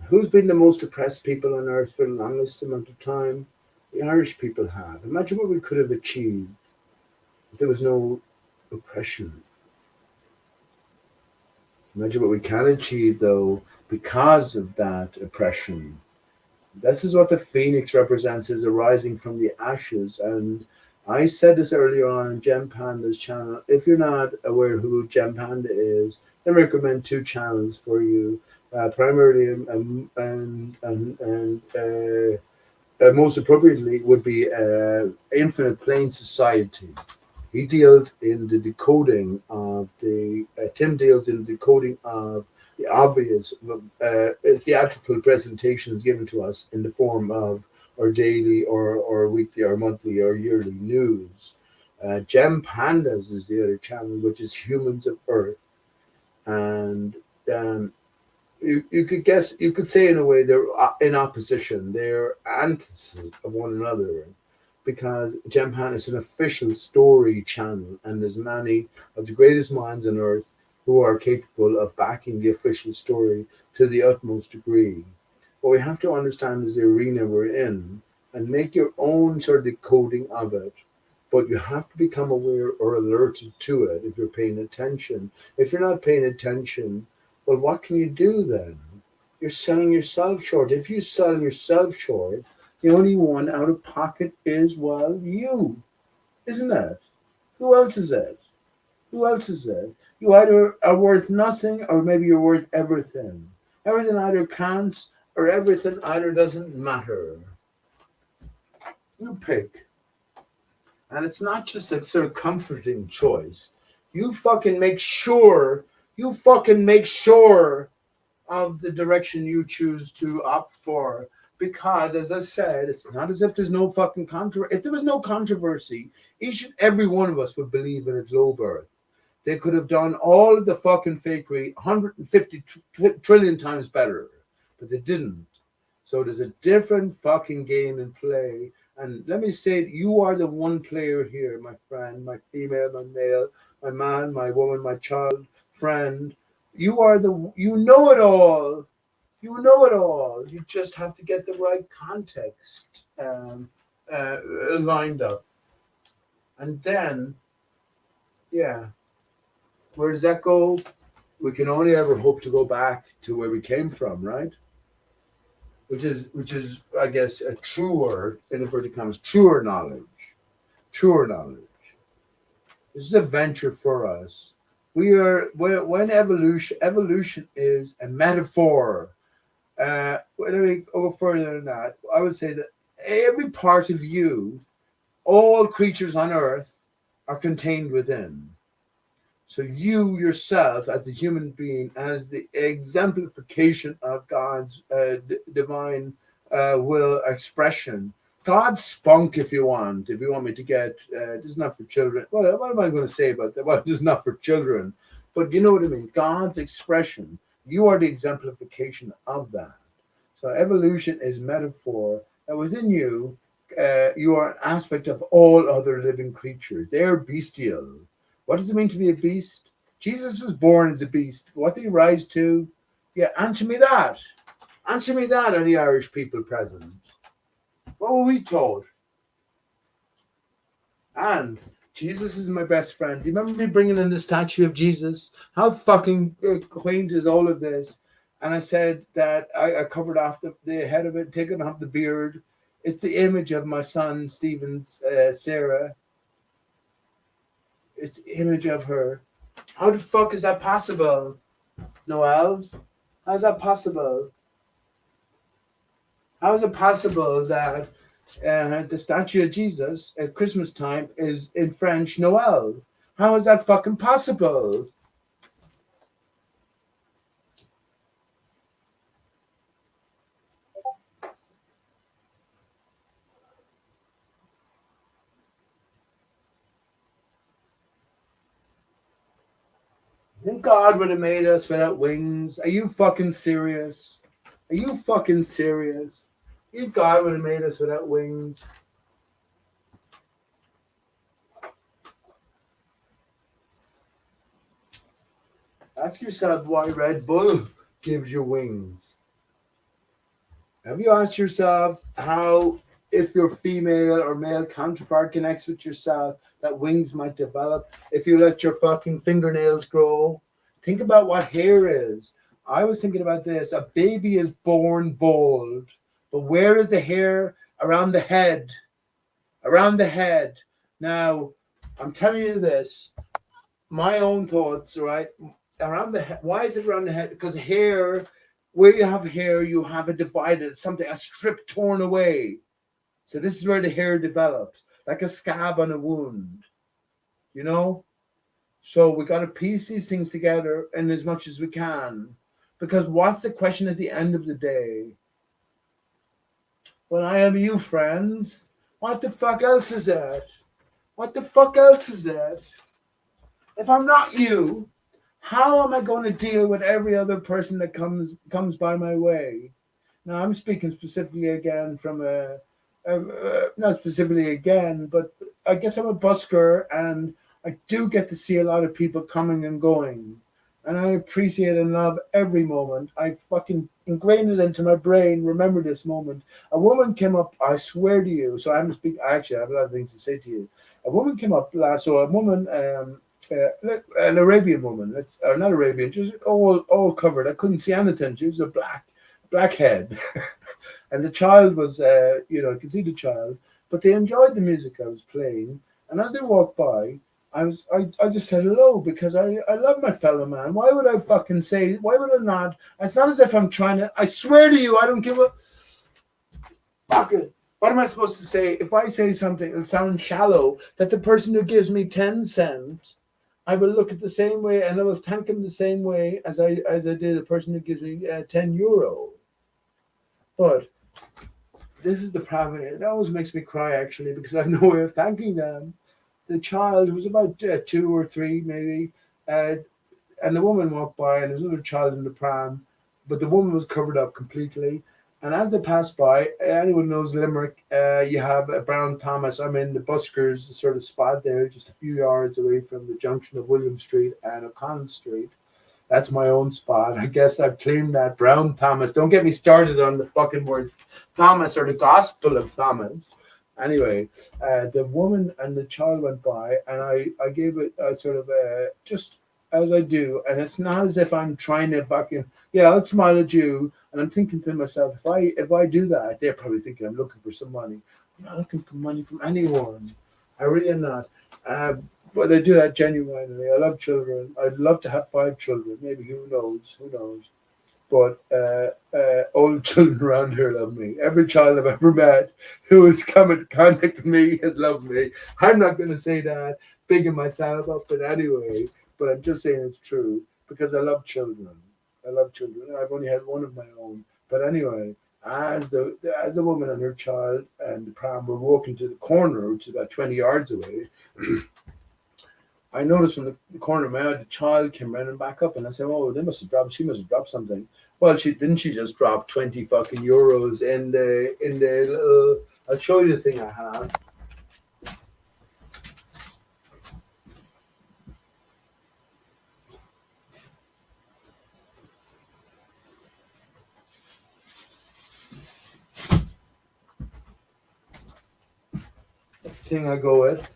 Who's been the most oppressed people on earth for the longest amount of time? The Irish people have. Imagine what we could have achieved if there was no oppression. Imagine what we can achieve, though, because of that oppression. This is what the phoenix represents, is arising from the ashes. And I said this earlier on Gem Panda's channel. If you're not aware who Gem Panda is, I recommend 2 channels for you. Primarily most appropriately would be Infinite Plane Society. He deals in the decoding of Tim deals in the decoding of the obvious theatrical presentations given to us in the form of or daily or weekly or monthly or yearly news. Gem Pandas is the other channel, which is Humans of Earth. And you could say in a way they're in opposition. They're antithesis of one another, because Gem Pan is an official story channel, and there's many of the greatest minds on earth who are capable of backing the official story to the utmost degree. What we have to understand is the arena we're in and make your own sort of decoding of it. But you have to become aware or alerted to it if you're paying attention. If you're not paying attention, well, what can you do then? You're selling yourself short. If you sell yourself short, the only one out of pocket is, well, you, isn't it? Who else is it? Who else is it? You either are worth nothing or maybe you're worth everything. Everything either counts or everything either doesn't matter. You pick. And it's not just a sort of comforting choice. You fucking make sure of the direction you choose to opt for. Because, as I said, it's not as if there's no fucking controversy. If there was no controversy, each and every one of us would believe in a globe Earth. They could have done all of the fucking fakery 150 trillion times better, but they didn't. So there's a different fucking game in play. And let me say, you are the one player here, my friend, my female, my male, my man, my woman, my child, friend. You know it all. You know it all. You just have to get the right context lined up. And then, yeah, where does that go? We can only ever hope to go back to where we came from, right? Which is, I guess, a truer, in inverted commas, truer knowledge. Truer knowledge. This is a venture for us. When evolution is a metaphor. Let me go further than that. I would say that every part of you, all creatures on earth, are contained within. So you yourself, as the human being, as the exemplification of God's divine will expression, God's spunk, if you want me to get, this is not for children. Well, what am I going to say about that? Well, this is not for children, but you know what I mean? God's expression, you are the exemplification of that. So evolution is metaphor, and within you, you are an aspect of all other living creatures. They're bestial. What does it mean to be a beast? Jesus was born as a beast. What did he rise to? Yeah, answer me that. Answer me that, any Irish people present. What were we told? And Jesus is my best friend. Do you remember me bringing in the statue of Jesus? How fucking quaint is all of this? And I said that I covered off the head of it, taken off the beard. It's the image of my son, Stephen's Sarah. It's the image of her. How the fuck is that possible, Noel? How is that possible? How is it possible that the statue of Jesus at Christmas time is in French Noel? How is that fucking possible? Think God would have made us without wings? Are you fucking serious? Are you fucking serious? You think God would have made us without wings? Ask yourself why Red Bull gives you wings. Have you asked yourself how, if your female or male counterpart connects with yourself, that wings might develop if you let your fucking fingernails grow? Think about what hair is. I was thinking about this. A baby is born bald, but where is the hair? Around the head. Around the head. Now, I'm telling you this, my own thoughts, right? Around the head. Why is it around the head? Because hair, where you have hair, you have it divided, something, a strip torn away. So this is where the hair develops, like a scab on a wound, you know? So we got to piece these things together in as much as we can. Because what's the question at the end of the day? When I am you, friends, what the fuck else is it? What the fuck else is it? If I'm not you, how am I going to deal with every other person that comes by my way? Now, I'm speaking specifically again from not specifically again, but I guess I'm a busker and I do get to see a lot of people coming and going. And I appreciate and love every moment. I fucking ingrained it into my brain. Remember this moment. A woman came up, I swear to you. So I'm speaking, I actually have a lot of things to say to you. A woman came up last, so a woman, an Arabian woman, or not Arabian, she was all covered. I couldn't see anything. She was a black head. And the child was, you could see the child, but they enjoyed the music I was playing. And as they walked by, I just said hello because I love my fellow man. Why would I fucking say, why would I not? It's not as if I'm trying to, I swear to you, I don't give a fuck it. What am I supposed to say? If I say something that sounds shallow, that the person who gives me 10 cents, I will look at the same way and I will thank him the same way as I did the person who gives me €10. But this is the problem. It always makes me cry actually because I have no way of thanking them. The child who was about 2 or 3 maybe, uh, and the woman walked by and there was another child in the pram, but the woman was covered up completely. And as they passed by, anyone knows Limerick, you have a Brown Thomas. I'm in the Buskers sort of spot there, just a few yards away from the junction of William Street and O'Connell Street. That's my own spot. I guess I've claimed that. Brown Thomas. Don't get me started on the fucking word Thomas or the Gospel of Thomas. Anyway, the woman and the child went by, and I gave it a sort of just as I do, and it's not as if I'm trying to fucking I'll smile at you, and I'm thinking to myself, if I do that, they're probably thinking I'm looking for some money. I'm not looking for money from anyone. I really am not. But I do that genuinely. I love children. I'd love to have 5 children. Maybe who knows? Who knows? But all the children around here love me. Every child I've ever met who has come in contact with me has loved me. I'm not going to say that, bigging myself up, but anyway. But I'm just saying it's true because I love children. I love children. I've only had one of my own. But anyway, as the woman and her child and the pram were walking to the corner, which is about 20 yards away, I noticed from the corner of my eye, the child came running back up, and I said, "Oh, she must have dropped something." Well, she just drop 20 fucking euros in the little. I'll show you the thing I have. That's the thing I go with.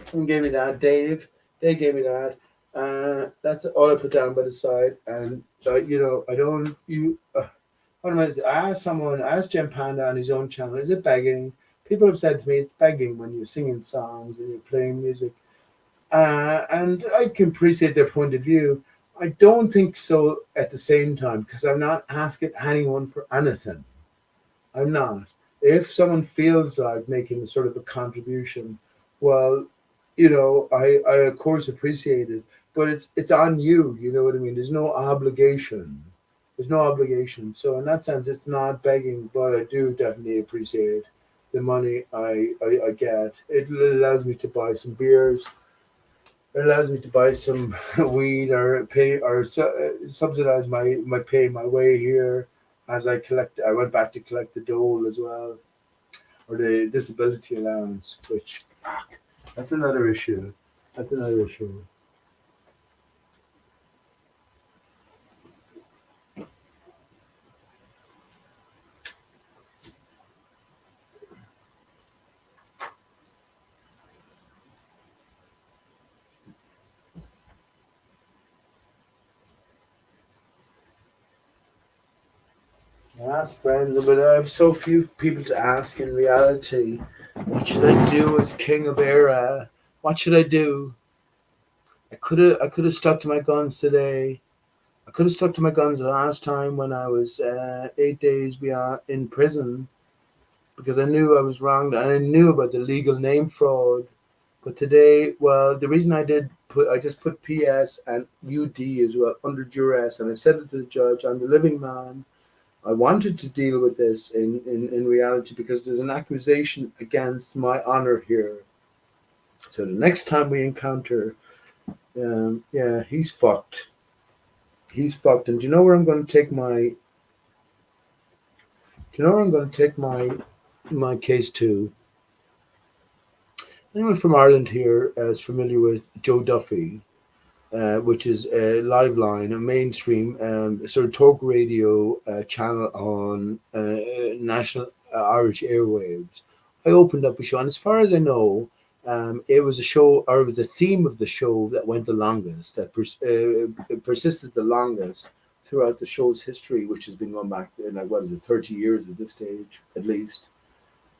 Someone gave me that, Dave. They gave me that. That's all I put down by the side. And I don't. What am I? I asked Jim Panda on his own channel, is it begging? People have said to me it's begging when you're singing songs and you're playing music. And I can appreciate their point of view. I don't think so at the same time because I'm not asking anyone for anything. I'm not. If someone feels like making sort of a contribution, well, I of course appreciate it, but it's on you. You know what I mean? There's no obligation. There's no obligation. So in that sense, it's not begging, but I do definitely appreciate the money I get. It allows me to buy some beers. It allows me to buy some weed or pay or subsidize my way here as I collect. I went back to collect the dole as well, or the disability allowance, which that's another issue. That's another issue. I ask friends, but I have so few people to ask in reality. What should I do as king of ARI? What should I do? I could have stuck to my guns today. I could have stuck to my guns the last time when I was 8 days beyond in prison because I knew I was wrong and I knew about the legal name fraud. But today, well, the reason I just put PS and UD as well under duress, and I said it to the judge. I'm the living man. I wanted to deal with this in reality because there's an accusation against my honor here. So the next time we encounter, he's fucked. He's fucked. And do you know where I'm going to take my? Do you know where I'm going to take my case to? Anyone from Ireland here is familiar with Joe Duffy, which is a live line, a mainstream sort of talk radio channel on national Irish airwaves. I opened up a show, and as far as I know, it was a show, or it was the theme of the show that went the longest, that persisted the longest throughout the show's history, which has been going back, like, what is it, 30 years at this stage, at least.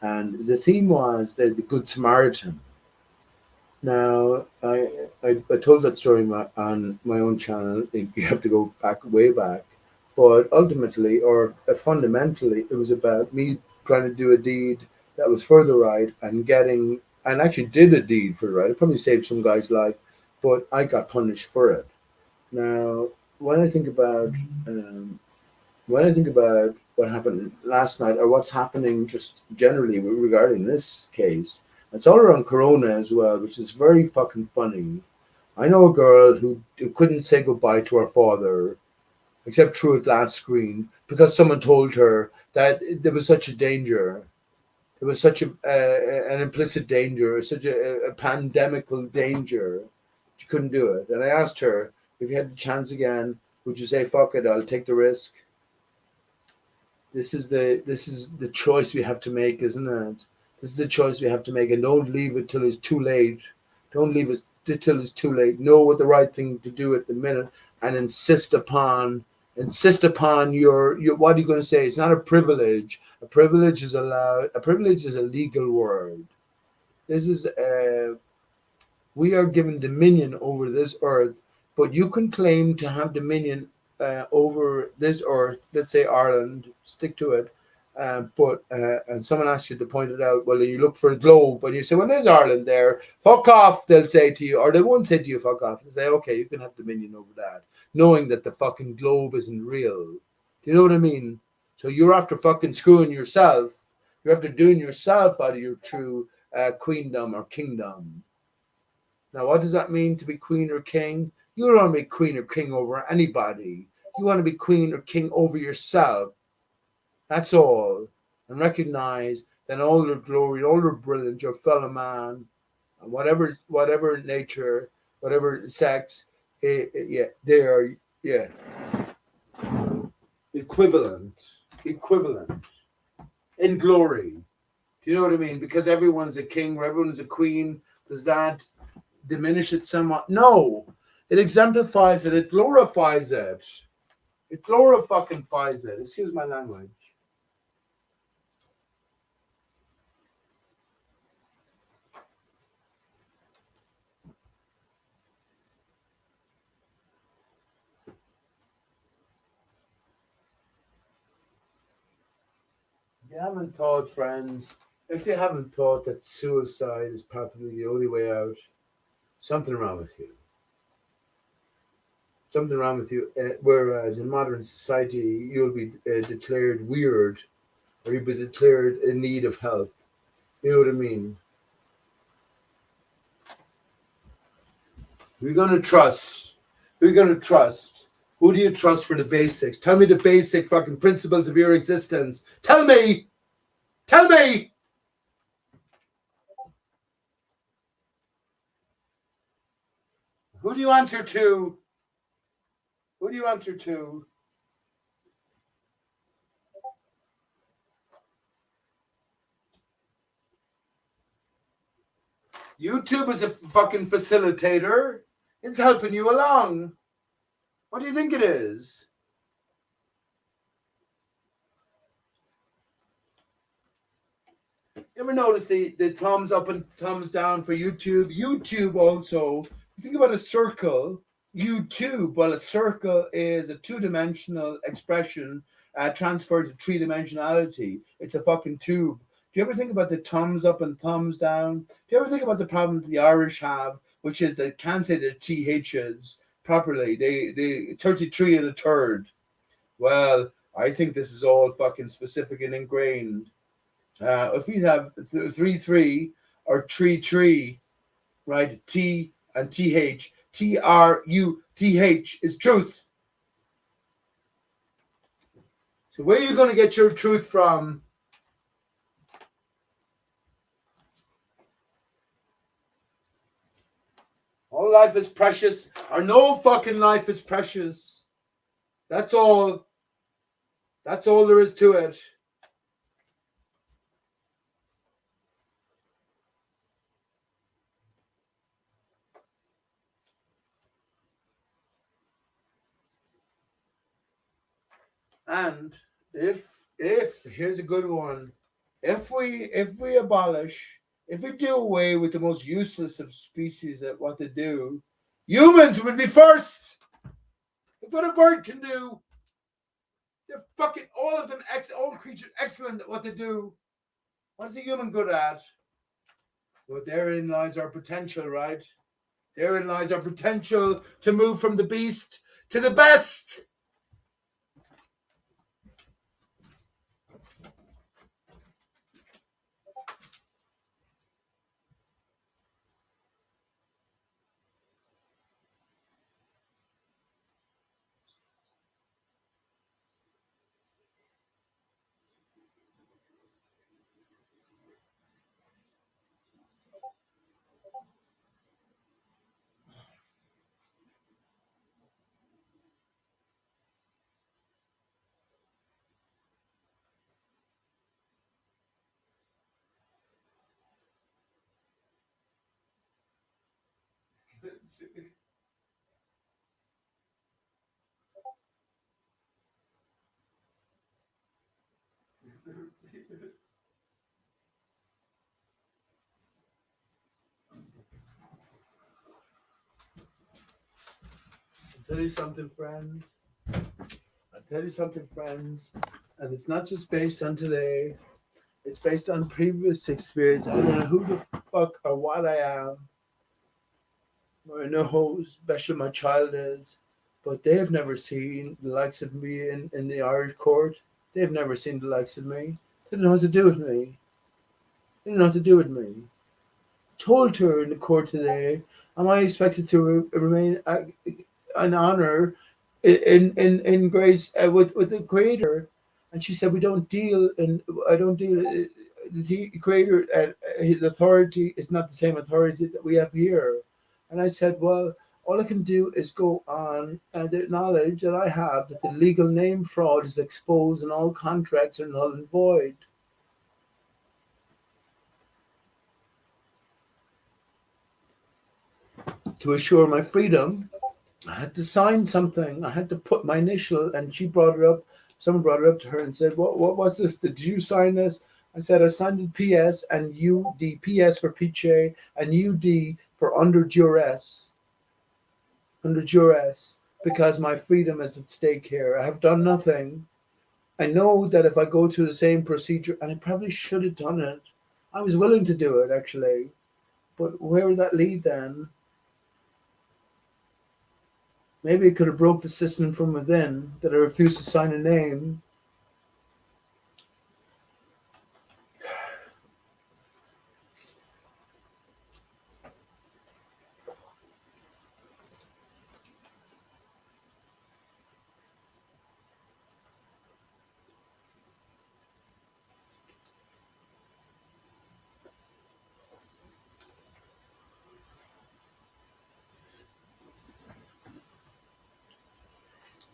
And the theme was the Good Samaritan. Now, I told that story on my own channel. You have to go back, way back. But ultimately, or fundamentally, it was about me trying to do a deed that was for the right and getting, and actually did a deed for the right. It probably saved some guy's life, but I got punished for it. Now, when I think about um, when I think about what happened last night or what's happening just generally regarding this case, it's all around Corona as well, which is very fucking funny. I know a girl who couldn't say goodbye to her father except through a glass screen because someone told her that there was such a danger. There was such an implicit danger, such a pandemical danger. She couldn't do it. And I asked her, if you had the chance again, would you say, fuck it, I'll take the risk? This is the choice we have to make, isn't it? This is the choice we have to make, and don't leave it till it's too late. Don't leave it till it's too late. Know what the right thing to do at the minute, and insist upon your what are you going to say? It's not a privilege. A privilege is allowed. A privilege is a legal word. This is we are given dominion over this earth, but you can claim to have dominion over this earth. Let's say Ireland, stick to it. But and someone asks you to point it out. Well, you look for a globe, and you say, "Well, there's Ireland there. Fuck off." They'll say to you, or they won't say to you, "Fuck off." They say, "Okay, you can have dominion over that," knowing that the fucking globe isn't real. Do you know what I mean? So you're after fucking screwing yourself. You're after doing yourself out of your true queendom or kingdom. Now, what does that mean to be queen or king? You don't want to be queen or king over anybody. You want to be queen or king over yourself. That's all. And recognize that all the glory, all the brilliance, your fellow man, and whatever nature, whatever sex, yeah, they are, yeah, equivalent in glory. Do you know what I mean? Because everyone's a king or everyone's a queen. Does that diminish it somewhat? No, it exemplifies it. It glorifies it. It glorifies it. Excuse my language. If you haven't thought, friends, if you haven't thought that suicide is probably the only way out, something wrong with you. Something wrong with you. Whereas in modern society, you'll be declared weird or you'll be declared in need of help. You know what I mean? Who are you going to trust? Who are you going to trust? Who do you trust for the basics? Tell me the basic fucking principles of your existence. Tell me! Tell me! Who do you answer to? Who do you answer to? YouTube is a fucking facilitator. It's helping you along. What do you think it is? You ever notice the thumbs up and thumbs down for YouTube? YouTube also, you think about a circle, YouTube, well, a circle is a two-dimensional expression transferred to three-dimensionality. It's a fucking tube. Do you ever think about the thumbs up and thumbs down? Do you ever think about the problem the Irish have, which is they can't say the THs properly? They 33 and a third. Well, I think this is all fucking specific and ingrained. If we have 3 3 or 3 3, right? T and TH, TRUTH is truth. So where are you going to get your truth from? All life is precious, or no fucking life is precious. That's all. That's all there is to it. And if here's a good one, if we abolish If we do away with the most useless of species at what they do, humans would be first. Look what a bird can do. They're fucking all of them, all creatures excellent at what they do. What is a human good at? Well, therein lies our potential, right? Therein lies our potential to move from the beast to the best. I'll tell you something, friends. And it's not just based on today. It's based on previous experience. I don't know who the fuck or what I am, or I know how special my child is, but they've never seen the likes of me in the Irish court. They've never seen the likes of me. They don't know what to do with me. They don't know what to do with me. Told her in the court today, am I expected to remain an honor in grace with the Creator? And she said, we don't deal, and I don't deal. The Creator, his authority is not the same authority that we have here. And I said, well, all I can do is go on and acknowledge that I have that the legal name fraud is exposed and all contracts are null and void. To assure my freedom, I had to sign something. I had to put my initial, and she brought it up. Someone brought it up to her and said, what was this? Did you sign this? I said, I signed it PS and UD, PS for Piche and UD for under duress, because my freedom is at stake here. I have done nothing. I know that if I go through the same procedure, and I probably should have done it, I was willing to do it actually, but where would that lead then? Maybe it could have broke the system from within that I refused to sign a name.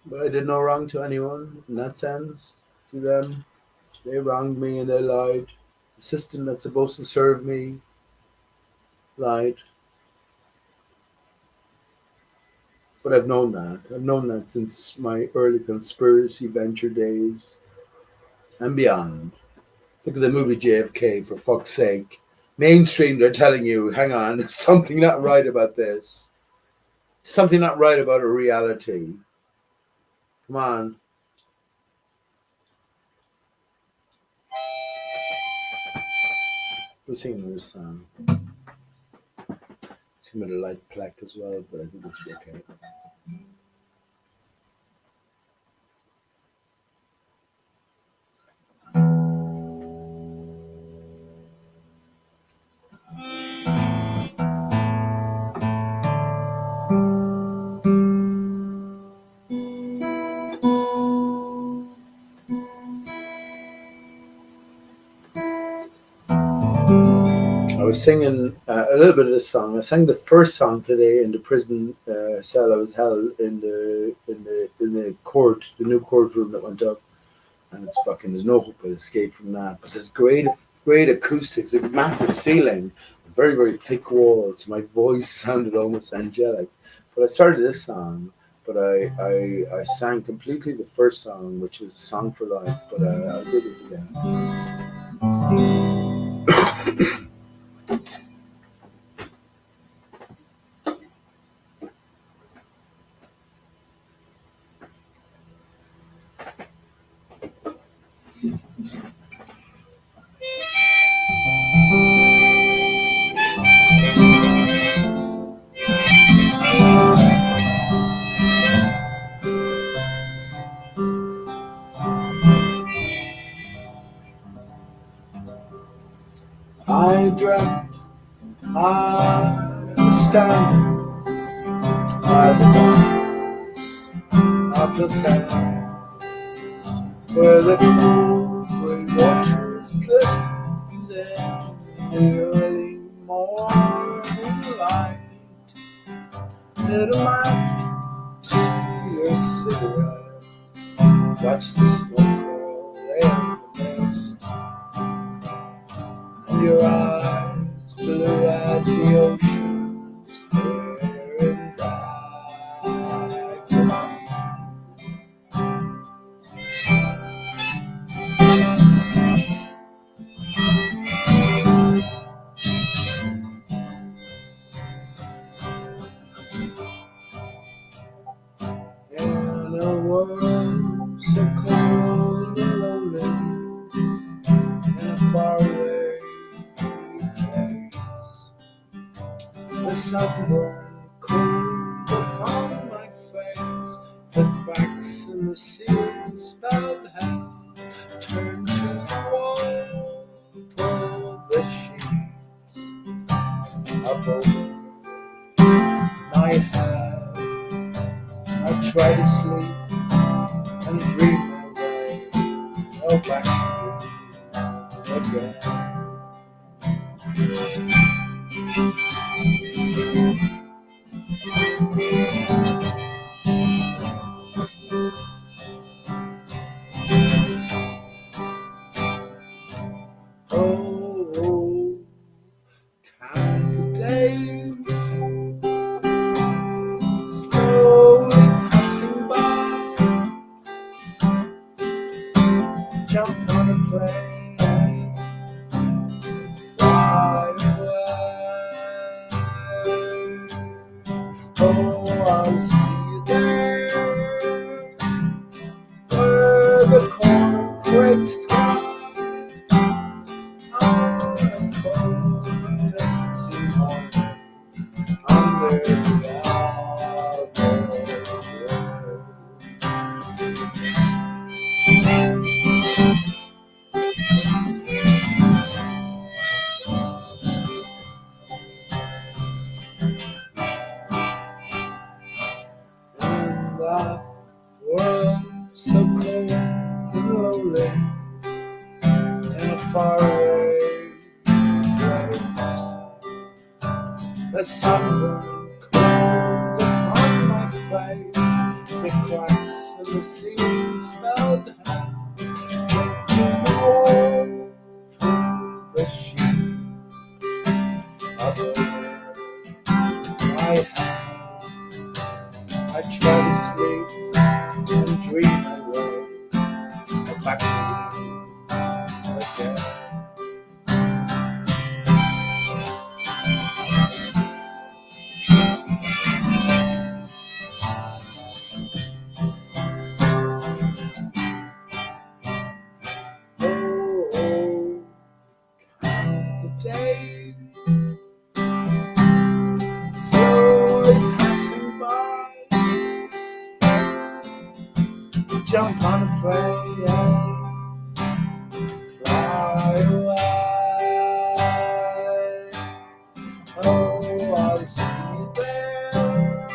But I did no wrong to anyone in that sense. To them, they wronged me and they lied. The system that's supposed to serve me lied. But I've known that. I've known that since my early conspiracy venture days and beyond. Look at the movie JFK, for fuck's sake. Mainstream, they're telling you, hang on, there's something not right about this. Something not right about a reality. Come on. We're singing this song. It's going to be a light plaque as well, but I think it's okay. I was singing a little bit of this song. I sang the first song today in the prison cell I was held in the court, the new courtroom that went up, and it's fucking. There's no hope of escape from that. But there's great acoustics, a massive ceiling, very very thick walls. My voice sounded almost angelic. But I started this song, but I sang completely the first song, which was "Song for Life." But I'll do this again. I'm standing by the doors of the fair, where the cool grey waters glisten in the early morning light. Little match to your cigarette, watch the smoke curl in the mist, and your eyes blue as the ocean staring back to me. In a world so cold and lonely, in a faraway place, the sunburn cold upon my face, the cracks in the ceiling spelled hell, turn to the wall, pull the sheets up over my head. I try to sleep and dream my way, oh back to you again. Oh, count the days slowly passing by, jump on a plane, fly away. Oh, I'll see you there, where the corn breaks cry on a cold and misty morning under the Albuquerque road. In that world so cold and lonely, in a faraway place, the sunburn cold upon my face, the cracks in the ceiling spelled hell, to the wall, through the sheets of over my head. I try to sleep and dream my way back to you again. Oh, count the days slowly passing by, jump on a plane, fly away. Oh, I'll see you there,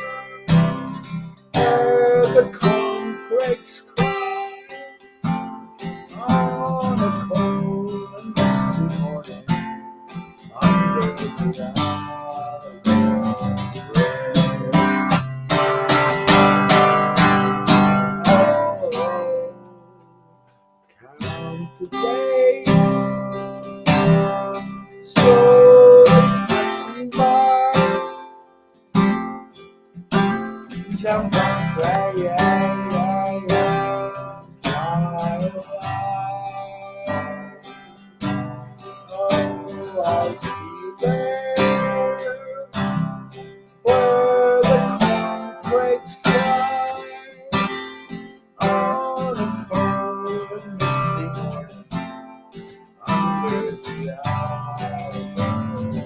where the corncrakes cry on a cold and misty morning under the count the days slowly passing by, jump on play, fly away. Oh, I'll see you there, where the corncrakes cry on a cold and misty morning under the Albuquerque.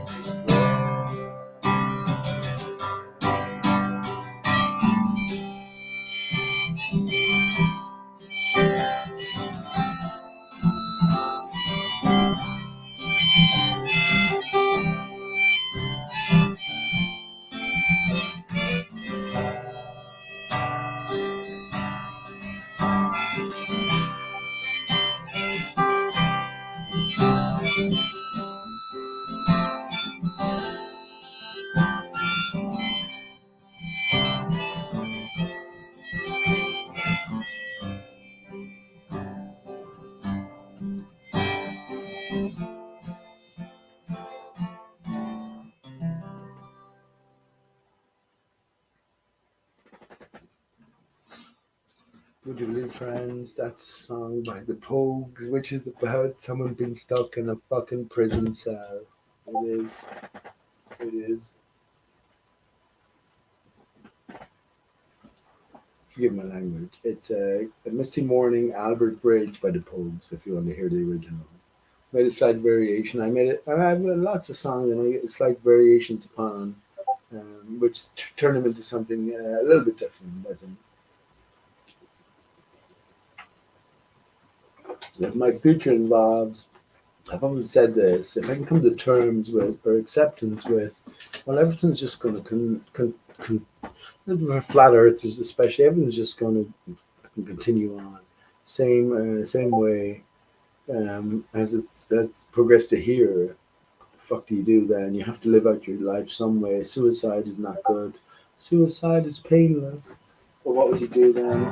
Would you believe, friends? That's a song by the Pogues, which is about someone being stuck in a fucking prison cell. It is. It is. Forgive my language. It's a Misty Morning, Albert Bridge by the Pogues, if you want to hear the original. Made a slight variation. I made it. I have lots of songs, and I get slight variations upon, which turn them into something a little bit different. I think. If my future involves, I've always said this: if I can come to terms with or acceptance with, well, everything's just going to for flat earthers, especially, everything's just going to continue on, same way as that's progressed to here. The fuck do you do then? You have to live out your life some way. Suicide is not good. Suicide is painless. But what would you do then?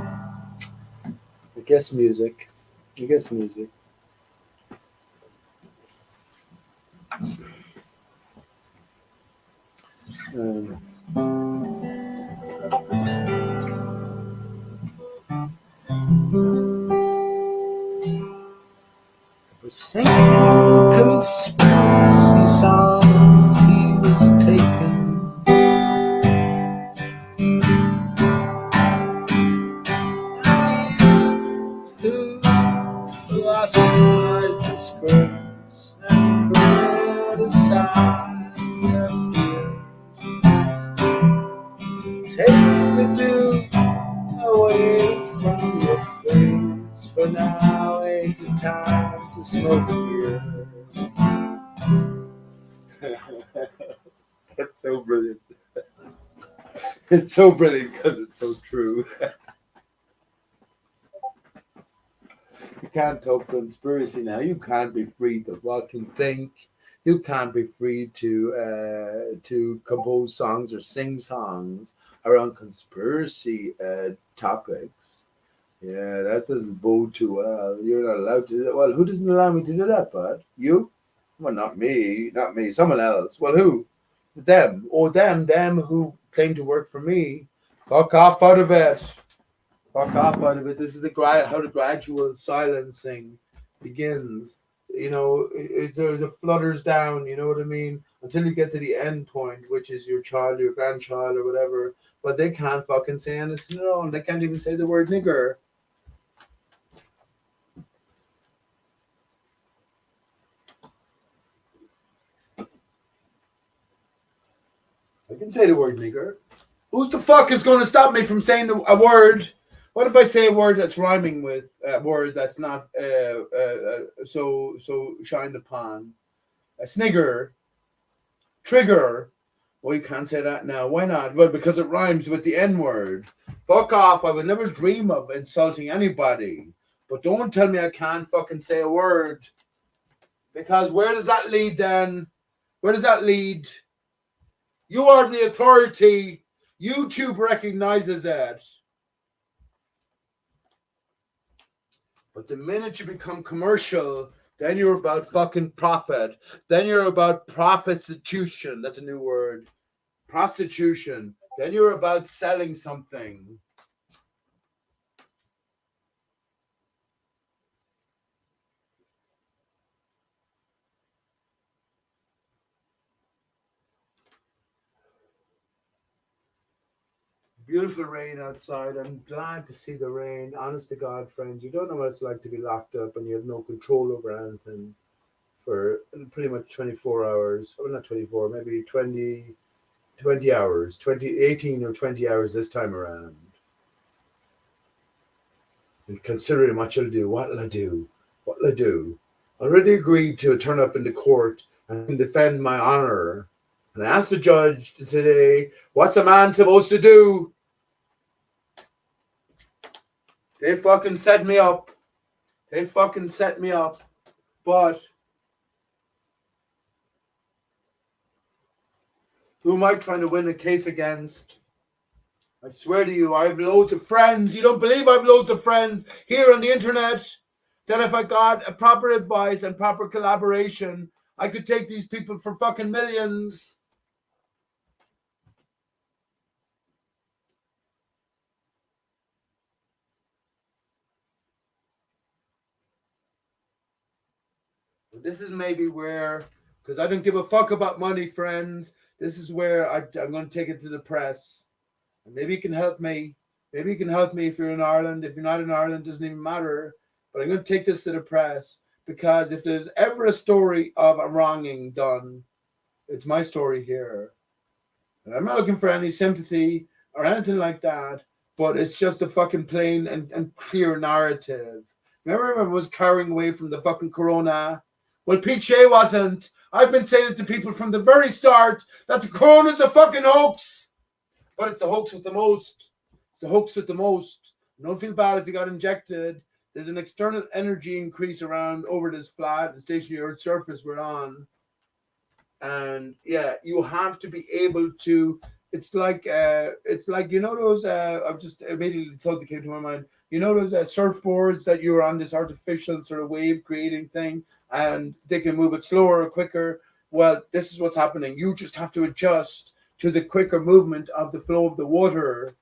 I guess music. I guess music. Um, we're singing conspiracy songs he was taking. Who philosophize the scripts and criticize their fears. Take the dew away from your face, for now ain't the time to smoke beer. That's so brilliant. It's so brilliant because it's so true. You can't talk conspiracy now. You can't be free to fucking think. You can't be free to compose songs or sing songs around conspiracy topics. Yeah, that doesn't bode too well. You're not allowed to do that. Well, who doesn't allow me to do that, bud? You? Well, not me. Not me. Someone else. Well, who? Them. Oh, them who claim to work for me. Fuck off out of it. Fuck off out of it. This is how the gradual silencing begins. You know, it flutters down. You know what I mean? Until you get to the end point, which is your child, your grandchild, or whatever. But they can't fucking say anything at all. They can't even say the word nigger. I can say the word nigger. Who the fuck is going to stop me from saying a word? What if I say a word that's rhyming with a word that's not so shined upon? A snigger, trigger. Well, you can't say that now. Why not? Well, because it rhymes with the N word. Fuck off. I would never dream of insulting anybody. But don't tell me I can't fucking say a word. Because where does that lead then? Where does that lead? You are the authority. YouTube recognizes it. But the minute you become commercial, then you're about fucking profit. Then you're about prostitution. That's a new word. Prostitution. Then you're about selling something. Beautiful rain outside. I'm glad to see the rain. Honest to God, friends, you don't know what it's like to be locked up and you have no control over anything for pretty much 24 hours. Well, not 24, maybe 20 hours, 18 or 20 hours this time around. And considering what you'll do, what'll I do? What'll I do? I already agreed to turn up in the court and defend my honor. And I asked the judge today, what's a man supposed to do? They fucking set me up. They fucking set me up. But who am I trying to win a case against? I swear to you, I have loads of friends. You don't believe I have loads of friends here on the internet that if I got a proper advice and proper collaboration, I could take these people for fucking millions. this is maybe where, because I don't give a fuck about money, friends. This is where I'm going to take it to the press. And maybe you can help me. Maybe you can help me if you're in Ireland. If you're not in Ireland, it doesn't even matter. But I'm going to take this to the press, because if there's ever a story of a wronging done, it's my story here. And I'm not looking for any sympathy or anything like that, but it's just a fucking plain and clear narrative. Remember everyone was carrying away from the fucking corona? Well, Pete Shea wasn't. I've been saying it to people from the very start that the corona's a fucking hoax. But it's the hoax with the most. It's the hoax with the most. Don't feel bad if you got injected. There's an external energy increase around over this flat, the stationary Earth surface we're on. And yeah, you have to be able to. It's like you know those. I've just immediately thought that came to my mind. You know those surfboards that you're on, this artificial sort of wave creating thing, and they can move it slower or quicker. Well, this is what's happening. You just have to adjust to the quicker movement of the flow of the water,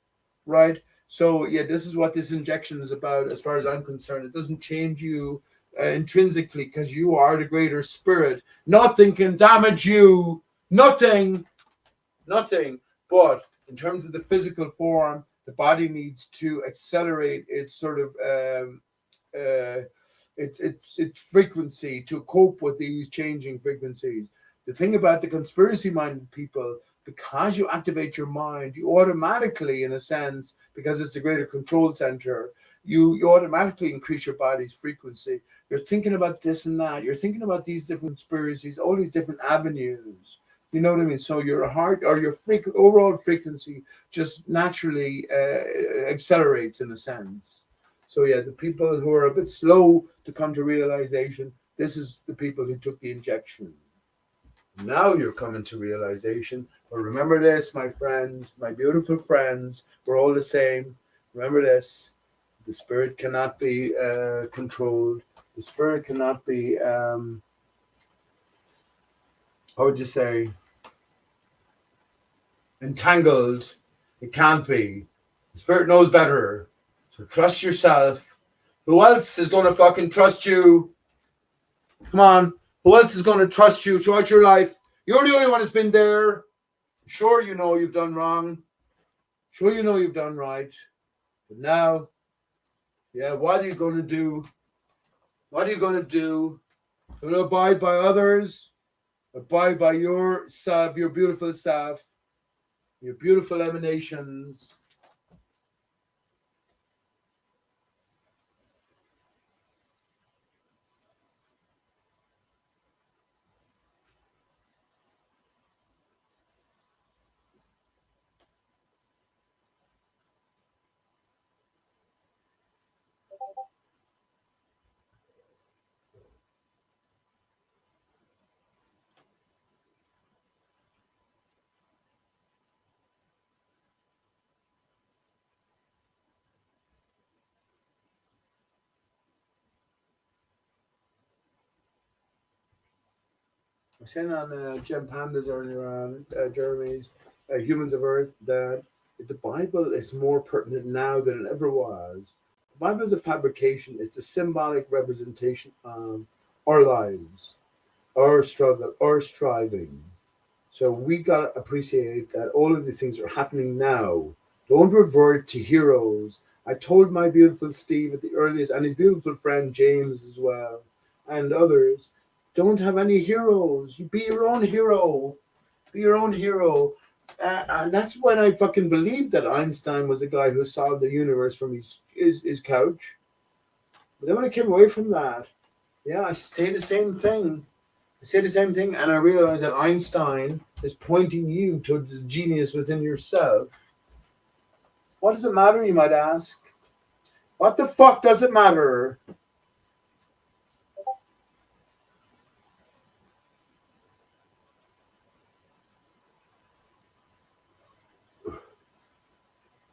right? So yeah, this is what this injection is about, as far as I'm concerned. It doesn't change you intrinsically, because you are the greater spirit. Nothing can damage you. Nothing. But in terms of the physical form, the body needs to accelerate its sort of its frequency to cope with these changing frequencies. The thing about the conspiracy-minded people, because you activate your mind, you automatically, in a sense, because it's the greater control center, you automatically increase your body's frequency. You're thinking about this and that. You're thinking about these different conspiracies, all these different avenues. You know what I mean? So your heart or your overall frequency just naturally accelerates, in a sense. So yeah, the people who are a bit slow to come to realization, this is the people who took the injection. Now you're coming to realization. But remember this, my friends, my beautiful friends, we're all the same. Remember this. The spirit cannot be controlled. The spirit cannot be, how would you say, entangled. It can't be. The spirit knows better. So trust yourself. Who else is going to fucking trust you? Come on. Who else is going to trust you throughout your life? You're the only one that's been there. Sure, you know you've done wrong. Sure, you know you've done right. But now, yeah, what are you going to do? What are you going to do? You're going to abide by others? Abide by yourself, your beautiful self, your beautiful emanations. I was saying on Jim Panda's earlier on, Jeremy's Humans of Earth, that the Bible is more pertinent now than it ever was. The Bible is a fabrication. It's a symbolic representation of our lives, our struggle, our striving. So we got to appreciate that all of these things are happening now. Don't revert to heroes. I told my beautiful Steve at the earliest, and his beautiful friend James as well, and others, don't have any heroes. You be your own hero. Be your own hero. And that's when I fucking believed that Einstein was the guy who solved the universe from his couch. But then when I came away from that, yeah, I say the same thing. And I realized that Einstein is pointing you towards the genius within yourself. What does it matter, you might ask? What the fuck does it matter?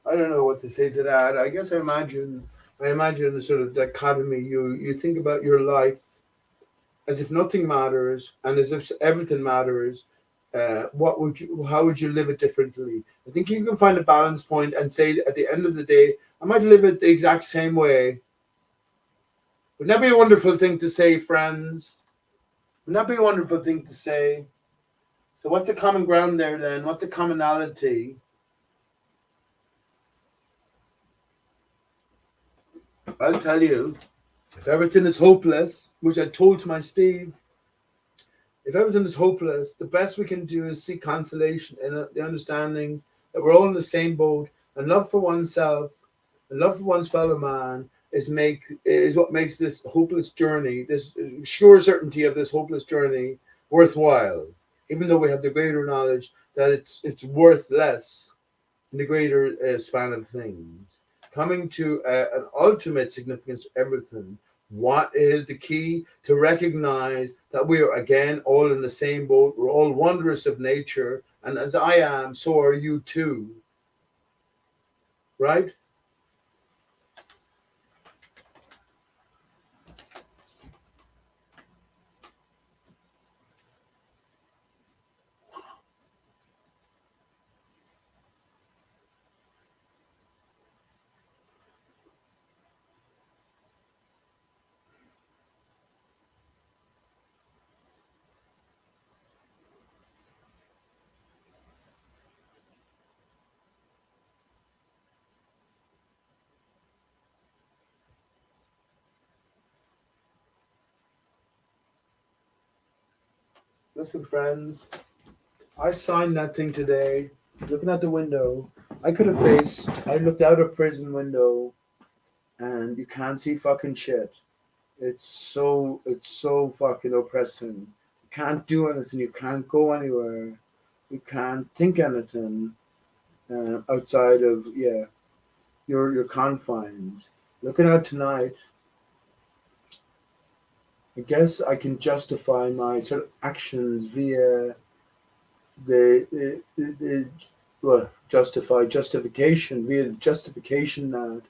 I don't know what to say to that. I guess I imagine a sort of dichotomy. You think about your life as if nothing matters and as if everything matters. How would you live it differently? I think you can find a balance point and say at the end of the day, I might live it the exact same way. Wouldn't that be a wonderful thing to say, friends? Wouldn't that be a wonderful thing to say? So what's the common ground there then? What's the commonality? I'll tell you. If everything is hopeless, which I told to my Steve, if everything is hopeless, the best we can do is seek consolation in the understanding that we're all in the same boat, and love for oneself, and love for one's fellow man is what makes this hopeless journey, this sure certainty of this hopeless journey, worthwhile. Even though we have the greater knowledge that it's worth less in the greater span of things. Coming to an ultimate significance of everything. What is the key? To recognize that we are again all in the same boat. We're all wondrous of nature, and as I am, so are you too. Right? Listen, friends, I signed that thing today. Looking out the window, I looked out a prison window, and you can't see fucking shit. It's so fucking oppressing. You can't do anything. You can't go anywhere. You can't think anything outside of You're confined. Looking out tonight, I guess I can justify my sort of actions via the well, justification via the justification that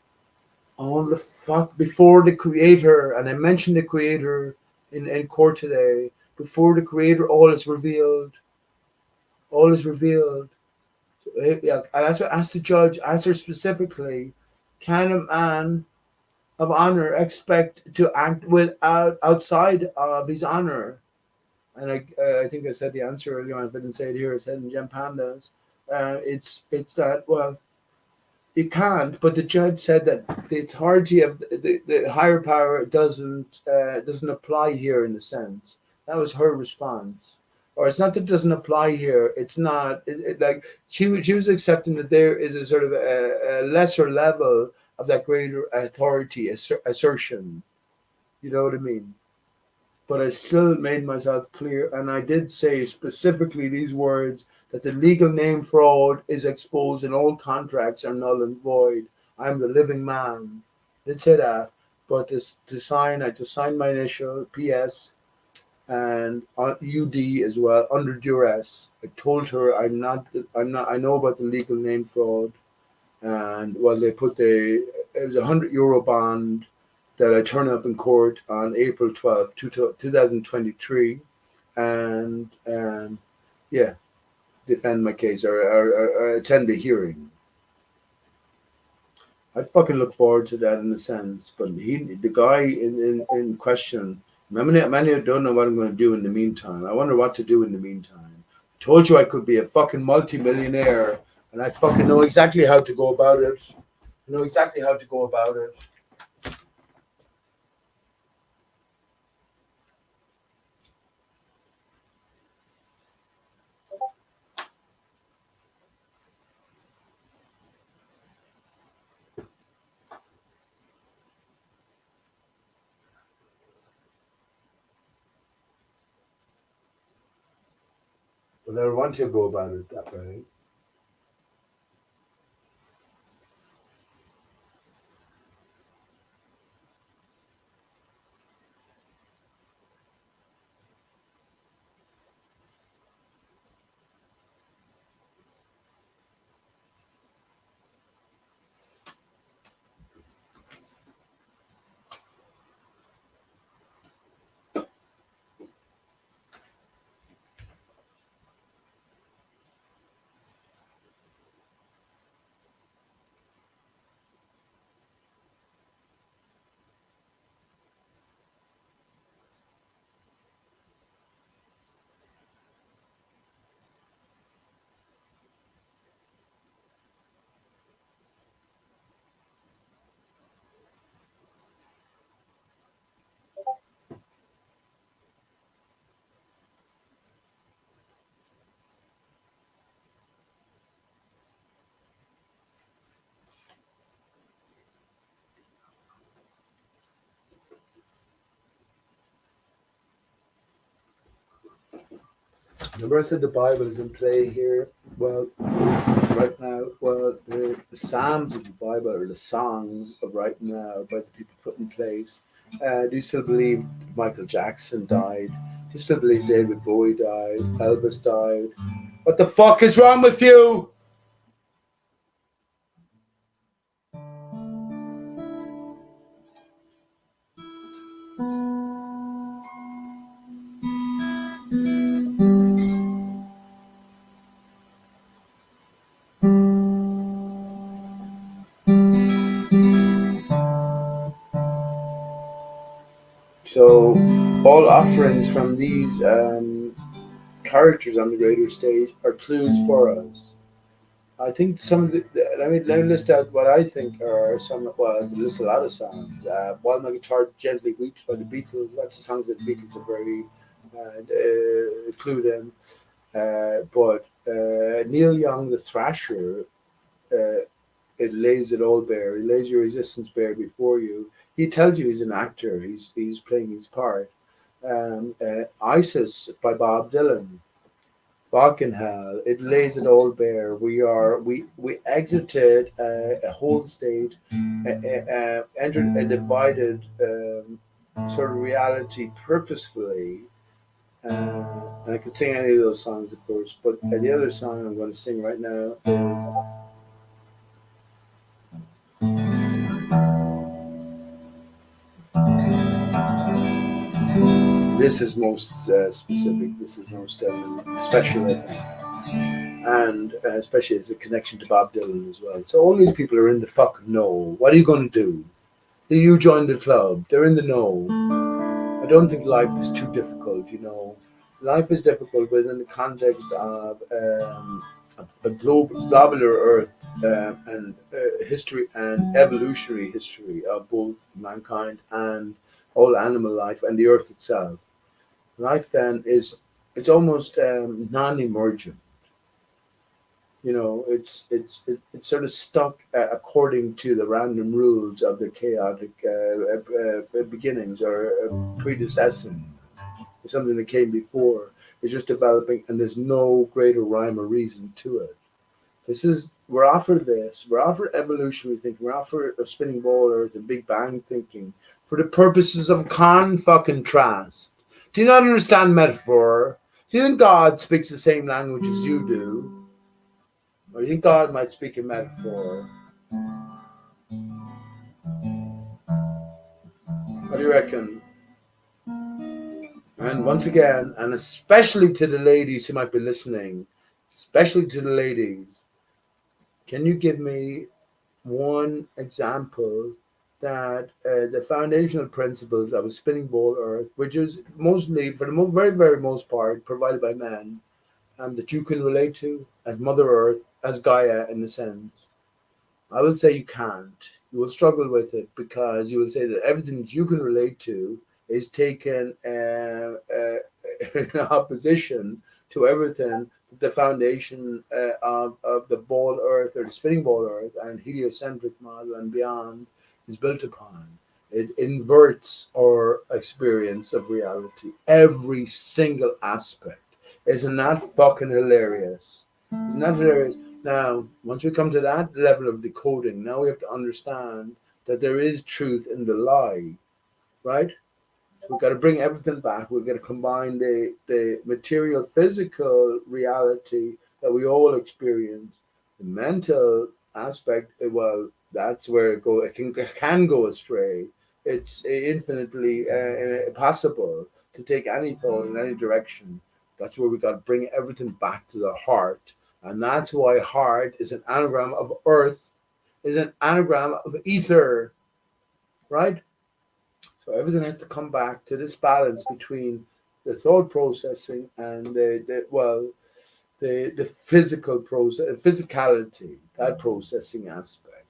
all the fuck before the creator, and I mentioned the creator in court today, before the creator all is revealed. So, yeah, and that's what asked the judge, asked her specifically, can a man of honor expect to act without outside of his honor? And I think I said the answer earlier on. If I didn't say it here, I said in Gem Pandas. It's that, well, you can't. But the judge said that the authority of the higher power doesn't apply here in a sense. That was her response. Or it's not that it doesn't apply here. It's not like she was accepting that there is a sort of a lesser level of that greater authority assertion. You know what I mean? But I still made myself clear, and I did say specifically these words, that the legal name fraud is exposed and all contracts are null and void. I'm the living man. I did say that, but I just signed my initial PS and on UD as well under duress. I told her I know about the legal name fraud, and well, it was €100 bond that I turn up in court on April 12th, 2023, and yeah, defend my case or attend the hearing. I fucking look forward to that in a sense, but the guy in question, many don't know what I'm going to do in the meantime. I wonder what to do in the meantime. I told you I could be a fucking multimillionaire, and I fucking know exactly how to go about it. I know exactly how to go about it. But I want to go about it that way. Remember I said the Bible is in play here? Well, right now, well, the Psalms of the Bible are the songs of right now by the people put in place. Do you still believe Michael Jackson died? Do you still believe David Bowie died? Elvis died? What the fuck is wrong with you? So, all offerings from these characters on the greater stage are clues for us. I think some of the let me list out what I think are some. Well, I list a lot of songs. While My Guitar Gently Weeps by the Beatles. Lots of songs by the Beatles are very clue them. But Neil Young, the Thrasher, uh, it lays it all bare. He lays your resistance bare before you. He tells you he's an actor. He's playing his part. ISIS by Bob Dylan. Fucking hell! It lays it all bare. We exited a whole state, entered a divided sort of reality purposefully. And I could sing any of those songs, of course, but the other song I'm going to sing right now is this is most specific. This is most special, I think, and especially as a connection to Bob Dylan as well. So all these people are in the fucking know. What are you going to do? Do you join the club? They're in the know. I don't think life is too difficult, you know. Life is difficult within the context of a globular Earth and history and evolutionary history of both mankind and all animal life and the Earth itself. Life then is it's almost non-emergent. You know, it's sort of stuck according to the random rules of the chaotic beginnings or predecessing something that came before. It's just developing, and there's no greater rhyme or reason to it. This is we're offered this. We're offered evolutionary thinking. We're offered a spinning ball or the Big Bang thinking for the purposes of contrast. Do you not understand metaphor? Do you think God speaks the same language as you do? Or do you think God might speak in metaphor? What do you reckon? And once again, and especially to the ladies who might be listening, especially to the ladies, can you give me one example that the foundational principles of a spinning ball earth, which is mostly, for the very, very most part, provided by men, that you can relate to as Mother Earth, as Gaia in a sense? I will say you can't. You will struggle with it because you will say that everything that you can relate to is taken in opposition to everything that the foundation of the ball earth or the spinning ball earth and heliocentric model and beyond is built upon. It inverts our experience of reality. Every single aspect. Isn't that fucking hilarious? Isn't that hilarious? Now, once we come to that level of decoding, now we have to understand that there is truth in the lie, right? So we've got to bring everything back. We've got to combine the material, physical reality that we all experience, the mental aspect. Well, that's where it can go astray. It's infinitely possible to take any thought in any direction. That's where we got to bring everything back to the heart, and that's why heart is an anagram of earth, is an anagram of ether, right? So everything has to come back to this balance between the thought processing and the physical process, physicality, that processing aspect.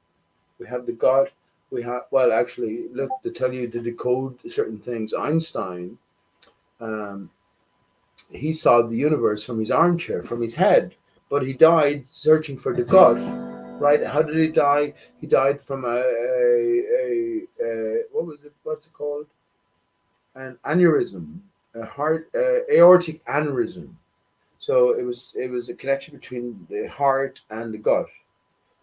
We have the God. We have actually, look, to tell you to decode certain things. Einstein, um, he saw the universe from his armchair, from his head, but he died searching for the God. Right? How did he die? He died from a what was it? What's it called? An aneurysm, a heart aortic aneurysm. So it was a connection between the heart and the gut.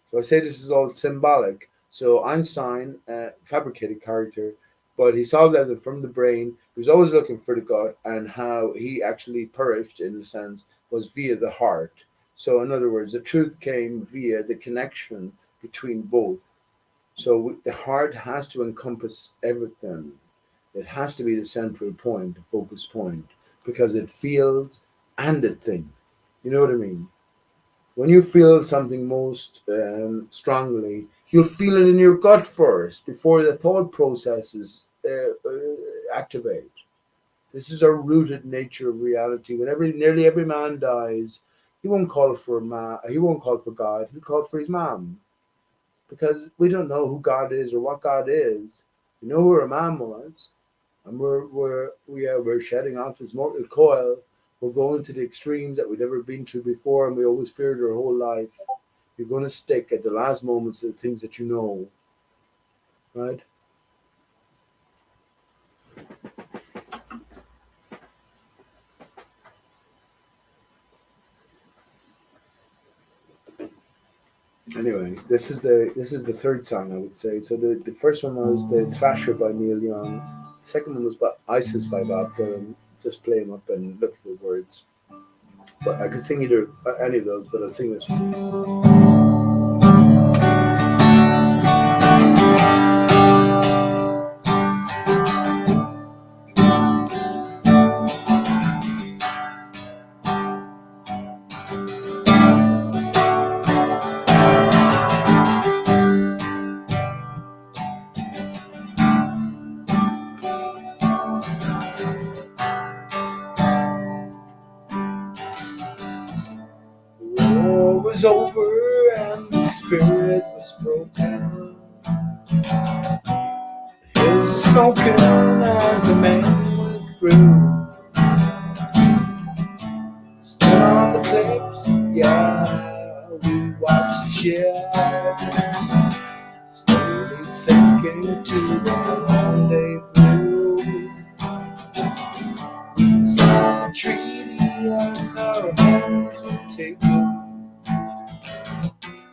So I say this is all symbolic. So Einstein fabricated character, but he solved everything from the brain. He was always looking for the gut, and how he actually perished, in a sense, was via the heart. So in other words, the truth came via the connection between both. So the heart has to encompass everything. It has to be the central point, the focus point, because it feels and it thinks. You know what I mean? When you feel something most strongly, you'll feel it in your gut first before the thought processes activate. This is our rooted nature of reality. Whenever nearly every man dies, he won't call for he won't call for God. He'll call for his mom, because we don't know who God is or what God is. We know who our mom was, and we're shedding off this mortal coil. We're going to the extremes that we've never been to before, and we always feared our whole life. You're going to stick at the last moments to the things that you know, right? Anyway, this is the third song, I would say. So the first one was the Thrasher by Neil Young. The second one was by ISIS by Bob Dylan. Just play them up and look for the words. But I could sing either any of those, but I'll sing this one. The war was over and the spirit was broken. Hills are smoking as the man withdrew. Stood on the cliffs, yeah, we watched the ship slowly sinking to the rendezvous. We signed the treaty and our hands were taken.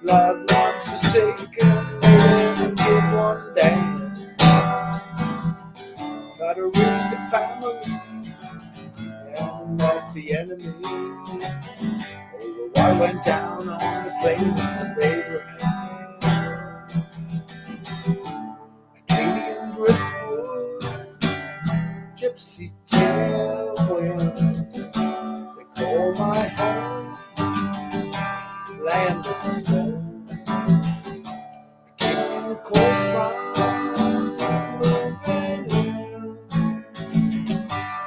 Loved ones forsaken, there's give one damn. Try to raise a family and not the enemy. Oh, the war went down on the plains of Abraham. Canadian driftwood, gypsy tailwind. They call my home land of snow. Came the cold front,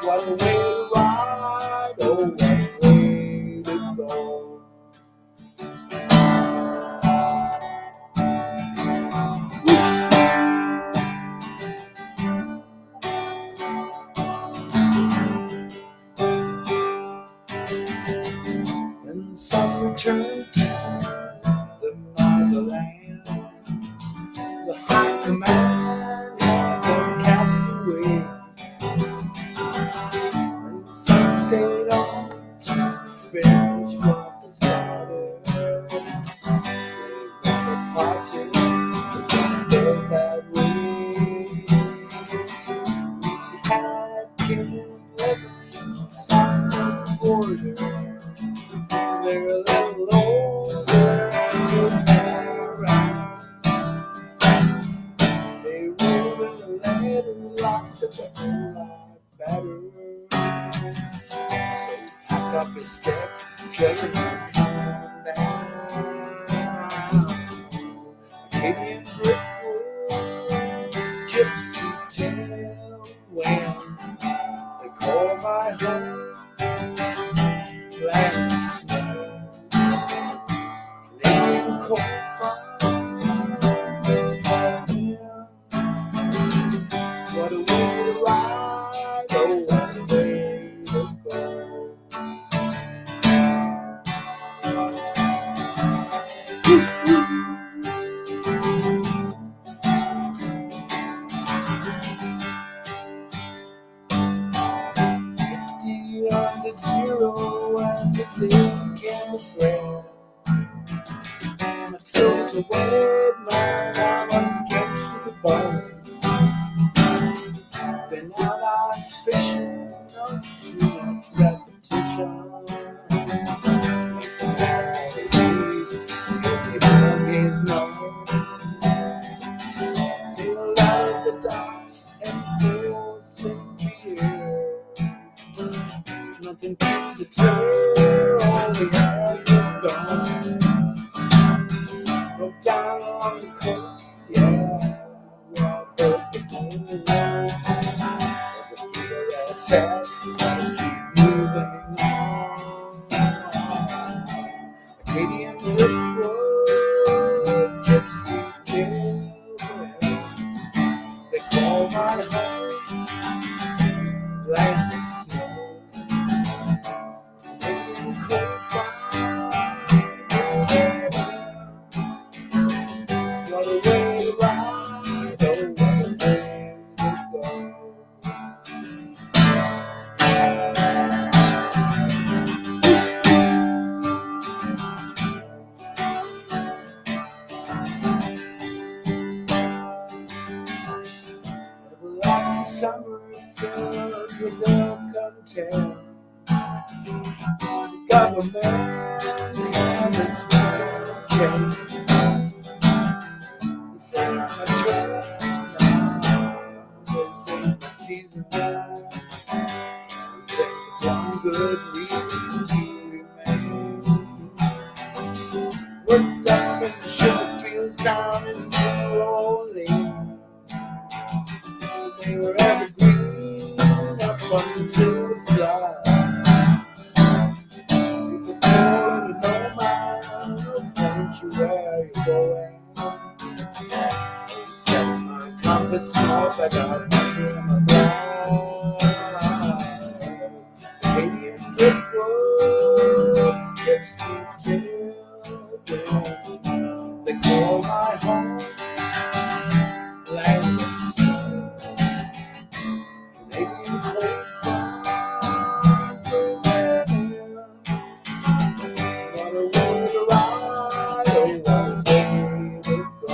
what a way to ride, oh, what a way to go. When some returned to the motherland, the high command had them cast away, and some stayed on to finish what they started. They never parted, they just felt that way. We had kin living south of the border. They're a little older and good around. They really let it lock just a whole lot better. So he packed up his steps, children were coming down. Canadian driftwood, gypsy tailwind. They call my home land of snow. Canadian cold front, what a way to ride, oh, what a way to go. Under zero and the was a weird man, I was drenched to the bone. Been out ice fishing, not too much repetition. Makes a man believe he is known. See a lot of the docks and fools in here. Nothing to declare, all we had was gone. Broke down on the coast, yeah, we all broke the moon. There's a fever that said, gotta keep moving on. Acadian driftwood, gypsy children, they call my home land of snow. Making cold fire, what a way to ride, oh, what a way to go. Never lost a summer filled with ill content. The government and its wicked change. This ain't my trip, this ain't my season. There's one good reason to remain. Worked up in the sugar fields down in New Orleans. They were evergreen up until the flood. People told me no man, no country where you're going. Set my compass north, I got thunder in my blood. Acadian driftwood, gypsy children, they call my home land of snow. Canadian cold fire, what a way to ride, oh, what a way to go.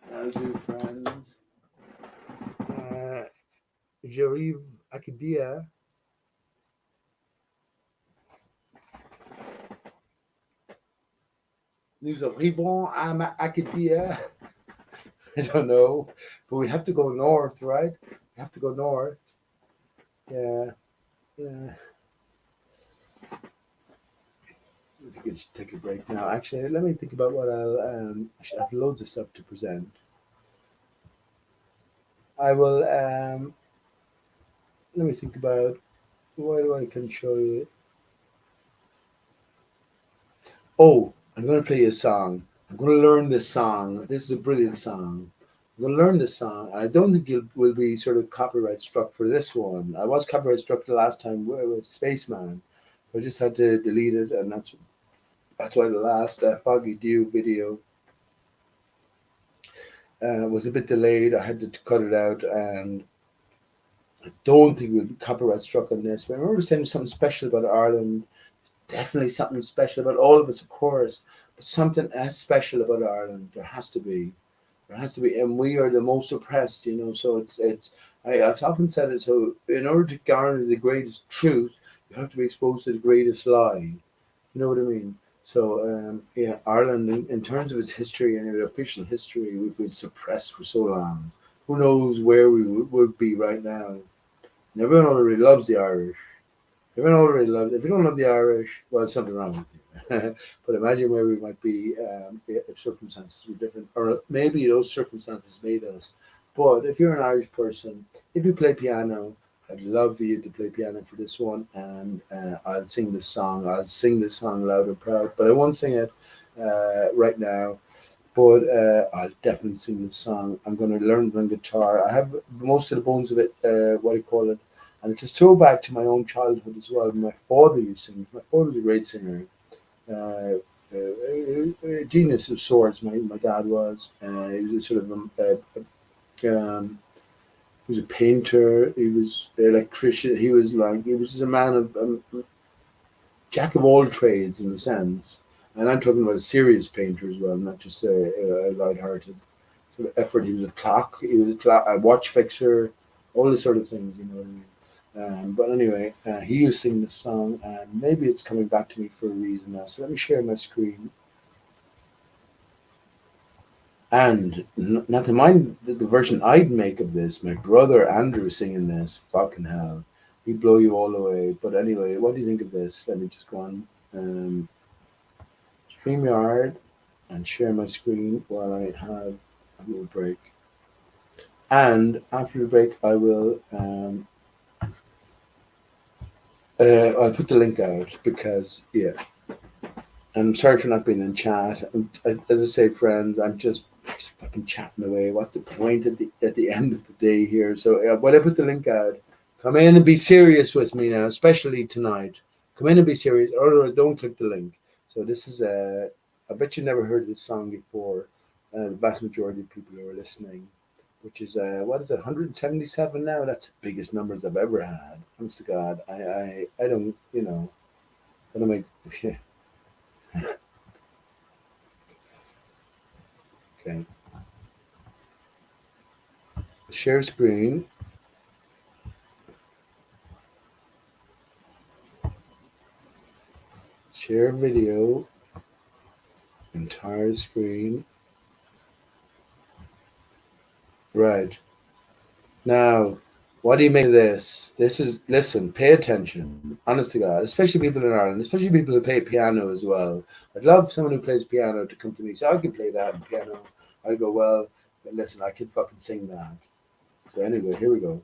That'll do, friends. j'arrive Akadia. Nous arrivons à Akadia. I don't know, but we have to go north, right? We have to go north. Yeah, yeah. I think I should take a break now. Actually, let me think about what I'll. I should have loads of stuff to present. I will. Let me think about what I can show you. Oh, I'm going to play you a song. I'm going to learn this song. This is a brilliant song. I'm going to learn this song. I don't think you will be sort of copyright struck for this one. I was copyright struck the last time with Spaceman. I just had to delete it, and that's why the last Foggy Dew video was a bit delayed. I had to cut it out, and I don't think we'll be copyright struck on this. But I remember saying something special about Ireland. Definitely something special about all of us, of course, but something as special about Ireland. There has to be. There has to be, and we are the most oppressed, you know. So I've often said it. So in order to garner the greatest truth, you have to be exposed to the greatest lie. You know what I mean? So yeah, Ireland, in terms of its history and its official history, we've been suppressed for so long. Who knows where we would be right now? And everyone already loves the Irish. Everyone already loves. If you don't love the Irish, well, there's something wrong with you. But imagine where we might be if circumstances were different, or maybe those circumstances made us. But if you're an Irish person, if you play piano, I'd love for you to play piano for this one, and I'll sing this song. I'll sing this song loud and proud, but I won't sing it right now. But I'll definitely sing this song. I'm going to learn on guitar. I have most of the bones of it. What do you call it? And it's a throwback to my own childhood as well. My father used to sing. My father was a great singer. A genius of sorts. My dad was. He was a sort of he was a painter. He was an electrician. He was just a man of jack of all trades in a sense. And I'm talking about a serious painter as well, not just a light-hearted sort of effort. He was a clock. He was a watch fixer. All this sort of things. You know what I mean? But anyway, he used to sing this song, and maybe it's coming back to me for a reason now. So let me share my screen. And not to mind the version I'd make of this, my brother Andrew singing this, fucking hell, he'd blow you all away. But anyway, what do you think of this? Let me just go on StreamYard and share my screen while I have a little break. And after the break, I will. I'll put the link out because, yeah. I'm sorry for not being in chat. As I say, friends, I'm just fucking chatting away. What's the point at the end of the day here? So when I put the link out, come in and be serious with me now, especially tonight. Come in and be serious, or don't click the link. So this is I bet you never heard this song before. The vast majority of people who are listening, which is what is it, 177 now? That's the biggest numbers I've ever had. Honest to God, I don't, you know, I don't make. Yeah. Okay. Share screen. Share video. Entire screen. Right. Now, what do you make of this? This is, listen, pay attention, honest to God, especially people in Ireland, especially people who play piano as well. I'd love someone who plays piano to come to me. So I can play that on piano. I'd go, well, listen, I can fucking sing that. So anyway, here we go.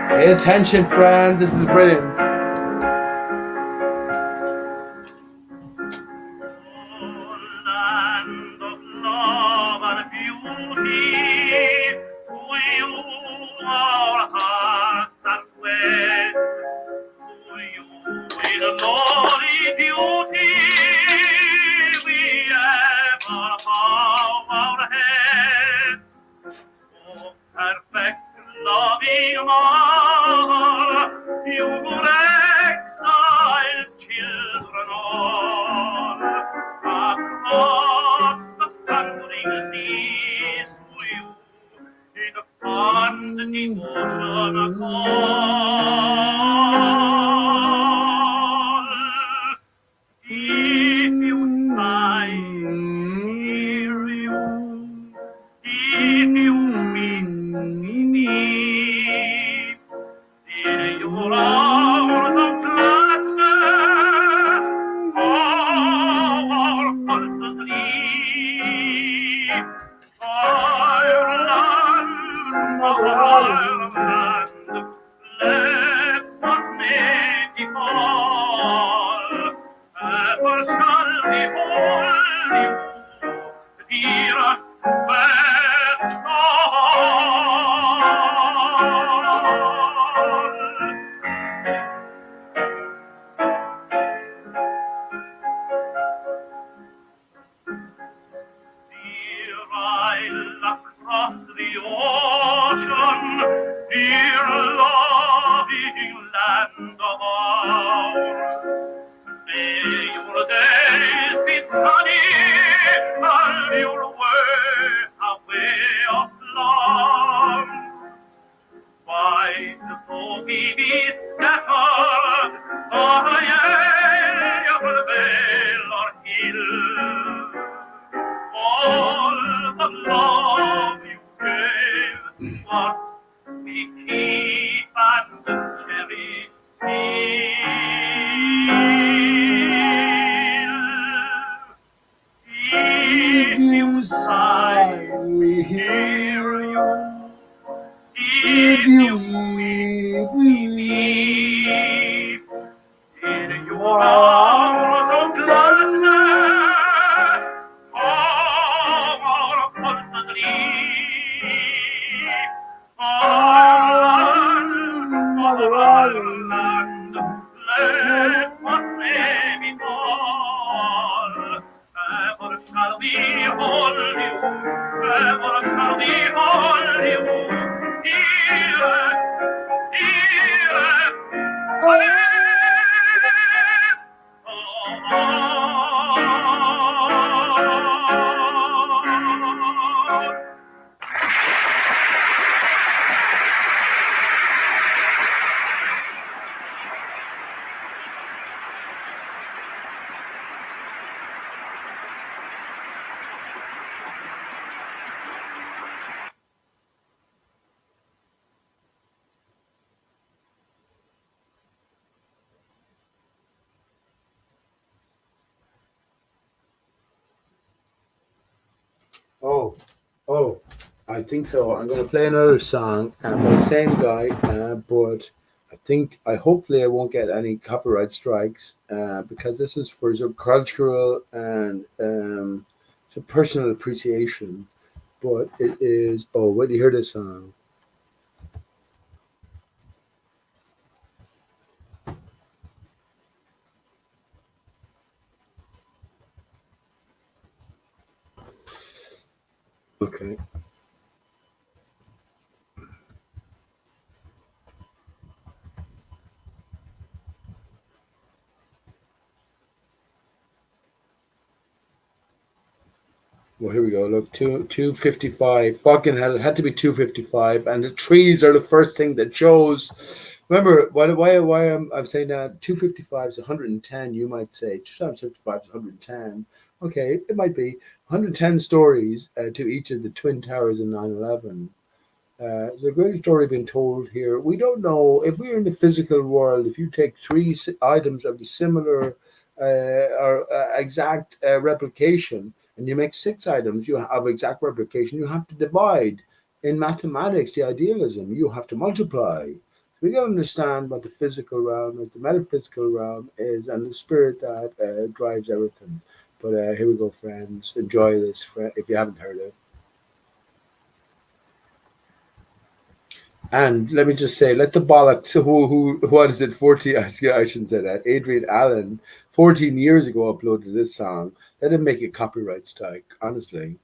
Pay attention, friends. This is brilliant. Children all across I think so. I'm going to play another song by the same guy, but hopefully I won't get any copyright strikes because this is for some cultural and some personal appreciation. But it is. Oh, when you hear this song? Okay. Well, here we go. Look, 255. Fucking hell, it had to be 255. And the trees are the first thing that shows. Remember, why I'm saying that 255 is 110, you might say. 2 times 55 is 110. Okay, it might be 110 stories to each of the Twin Towers in 9/11. There's a great story being told here. We don't know if we're in the physical world. If you take three items of the similar or exact replication, and you make six items, you have exact replication. You have to divide. In mathematics, the idealism, you have to multiply. So we got to understand what the physical realm is, the metaphysical realm is, and the spirit that drives everything. But here we go, friends. Enjoy this if you haven't heard it. And let me just say, let the bollocks who what is it, 14, I shouldn't say that, Adrian Allen, 14 years ago uploaded this song. Let him make a copyright strike, honestly.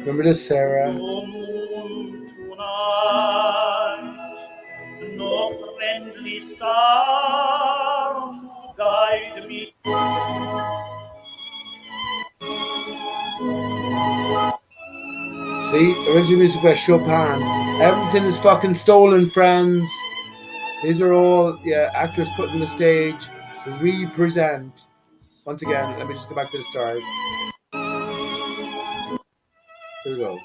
Remember this, Sarah? No friendly star to guide me. See, original music by Chopin. Everything is fucking stolen, friends. These are all actors put on the stage to represent. Once again, let me just go back to the start. Here we go.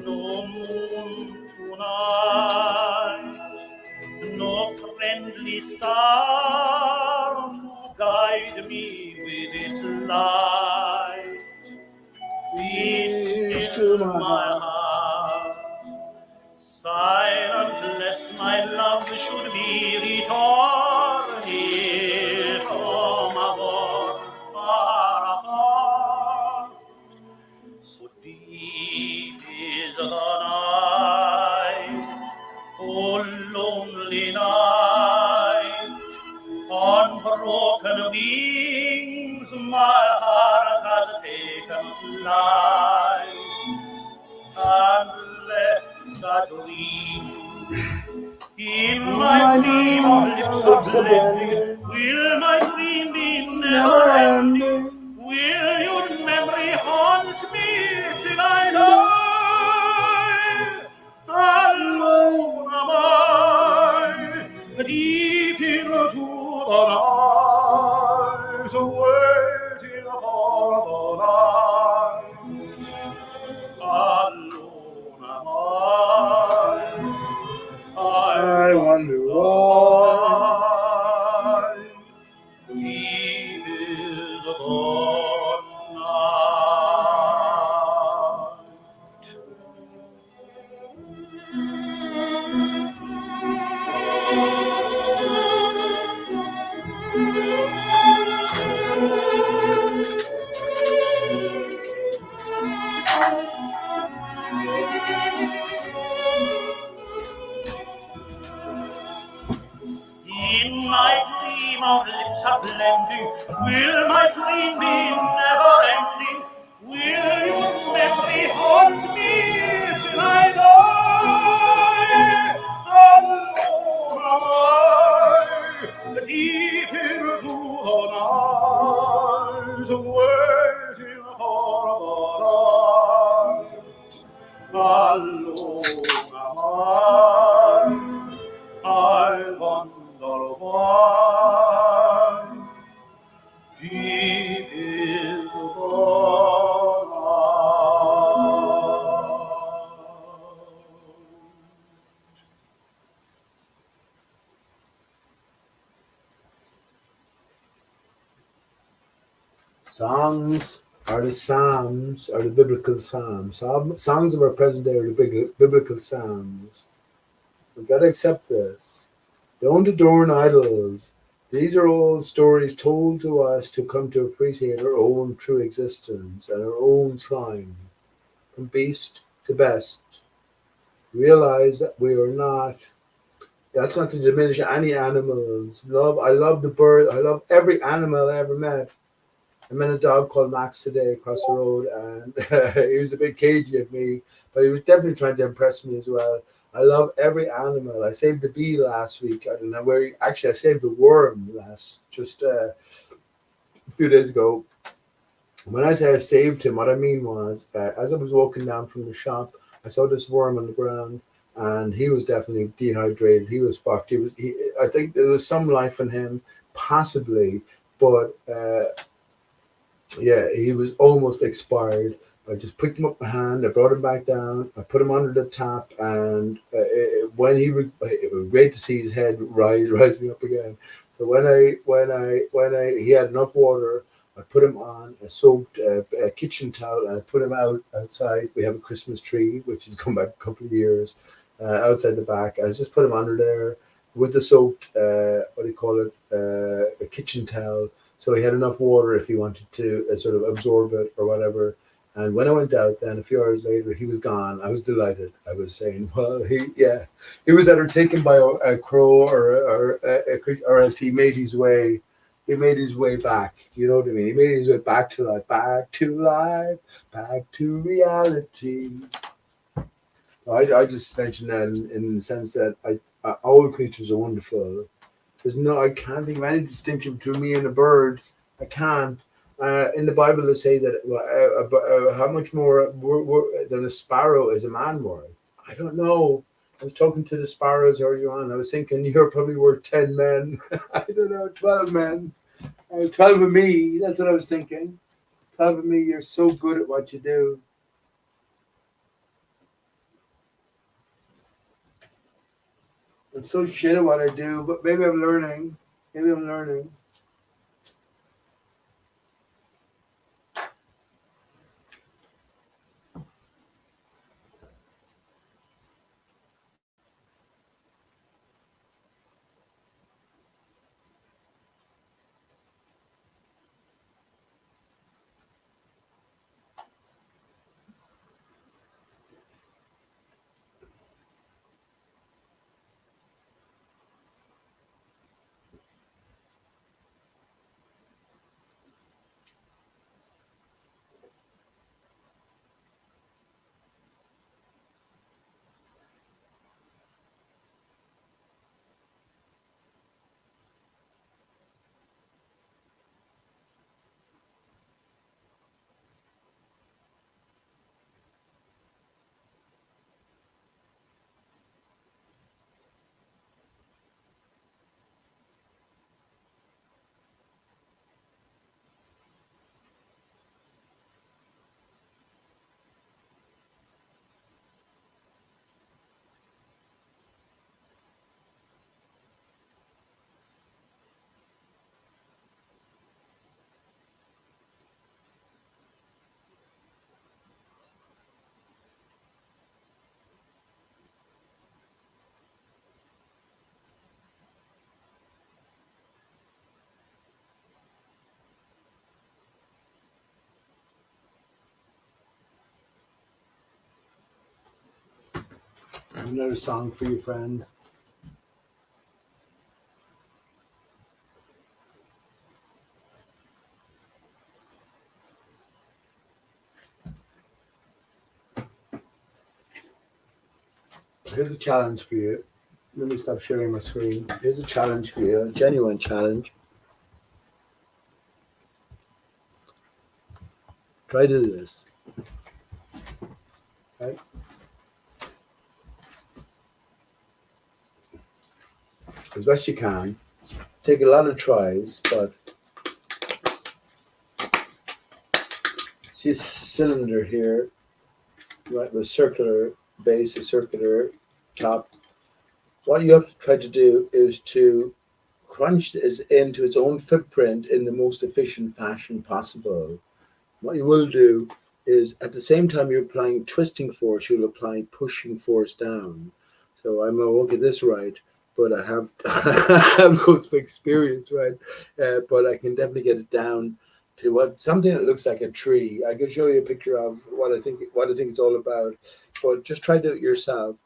No moon tonight, no friendly star to guide me with its light. Peace to my heart, silent lest my love should be retorn here from above, far apart. So deep is the night, oh lonely night. On broken wings my heart has taken flight and left a dream. In my dream of lips blending, will my dream be never ending? Will your memory haunt me till I die? Alone am I, deep into the night, waiting for the light. Alone am I wonder why. He is gone now. In my dream of lips are blending, will my dream be never ending? Will your memory haunt me till I die? Alone am I, deep into the night, waiting for wide, deep is the void. Songs are the psalms, are the biblical psalms. Songs of our present day are the biblical psalms. We've got to accept this. Don't adorn idols. These are all stories told to us to come to appreciate our own true existence and our own trying, from beast to best. Realize that we are not. That's not to diminish any animals. I love the bird. I love every animal I ever met. I met a dog called Max today across the road, and he was a bit cagey of me, but he was definitely trying to impress me as well. I love every animal. I saved the bee last week. I don't know where. Actually, I saved the worm just a few days ago. When I say I saved him, what I mean was, as I was walking down from the shop, I saw this worm on the ground, and he was definitely dehydrated. He was fucked. I think there was some life in him, possibly, but. Yeah, he was almost expired. I just picked him up my hand. I brought him back down. I put him under the tap, and it was great to see his head rising up again. So he had enough water, I put him on a soaked kitchen towel, and I put him outside. We have a Christmas tree, which has come back a couple of years, outside the back. I just put him under there with the soaked a kitchen towel. So he had enough water if he wanted to sort of absorb it or whatever. And when I went out, then a few hours later, he was gone. I was delighted. I was saying, well, he was either taken by a crow or else he made his way. He made his way back. Do you know what I mean? He made his way back to life, back to reality. I just mentioned that in the sense that all creatures are wonderful. I can't think of any distinction between me and a bird. I can't. In the Bible, they say that how much more than a sparrow is a man worth? I don't know. I was talking to the sparrows earlier on. I was thinking you're probably worth 10 men. I don't know, 12 men. 12 of me. That's what I was thinking. 12 of me. You're so good at what you do. I'm so shit at what I do, but maybe I'm learning. Another song for you, friend. Here's a challenge for you. Let me stop sharing my screen. Here's a challenge for you, a genuine challenge. Try to do this. Okay? As best you can. take a lot of tries, but see a cylinder here, right, with circular base, a circular top. What you have to try to do is to crunch this into its own footprint in the most efficient fashion possible. What you will do is at the same time you're applying twisting force, you'll apply pushing force down. So I won't get this right, but I have I have loads of experience, right? But I can definitely get it down to what something that looks like a tree. I can show you a picture of what I think it's all about, but just try to do it yourself.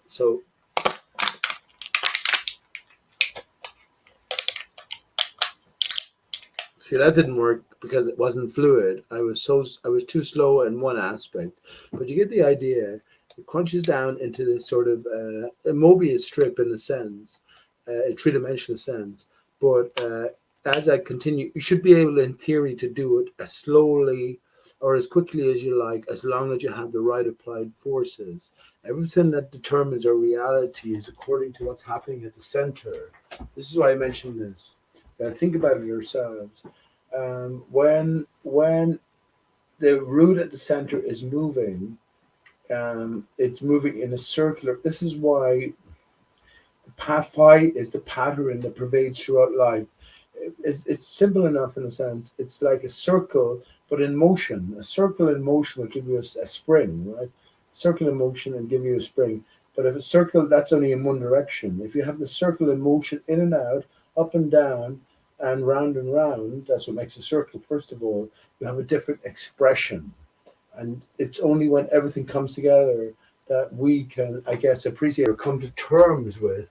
So see, that didn't work because it wasn't fluid. I was too slow in one aspect, but you get the idea. It crunches down into this sort of a Mobius strip in a sense, a three-dimensional sense. But as I continue, you should be able, in theory, to do it as slowly or as quickly as you like, as long as you have the right applied forces. Everything that determines our reality is according to what's happening at the center. This is why I mentioned this. Think about it yourselves. When the root at the center is moving, it's moving in a circular. This is why the path phi is the pattern that pervades throughout life. It's simple enough in a sense. It's like a circle, but in motion. A circle in motion will give you a spring, right? Circle in motion and give you a spring. But if a circle, that's only in one direction. If you have the circle in motion in and out, up and down, and round, that's what makes a circle. First of all, you have a different expression. And it's only when everything comes together that we can, I guess, appreciate or come to terms with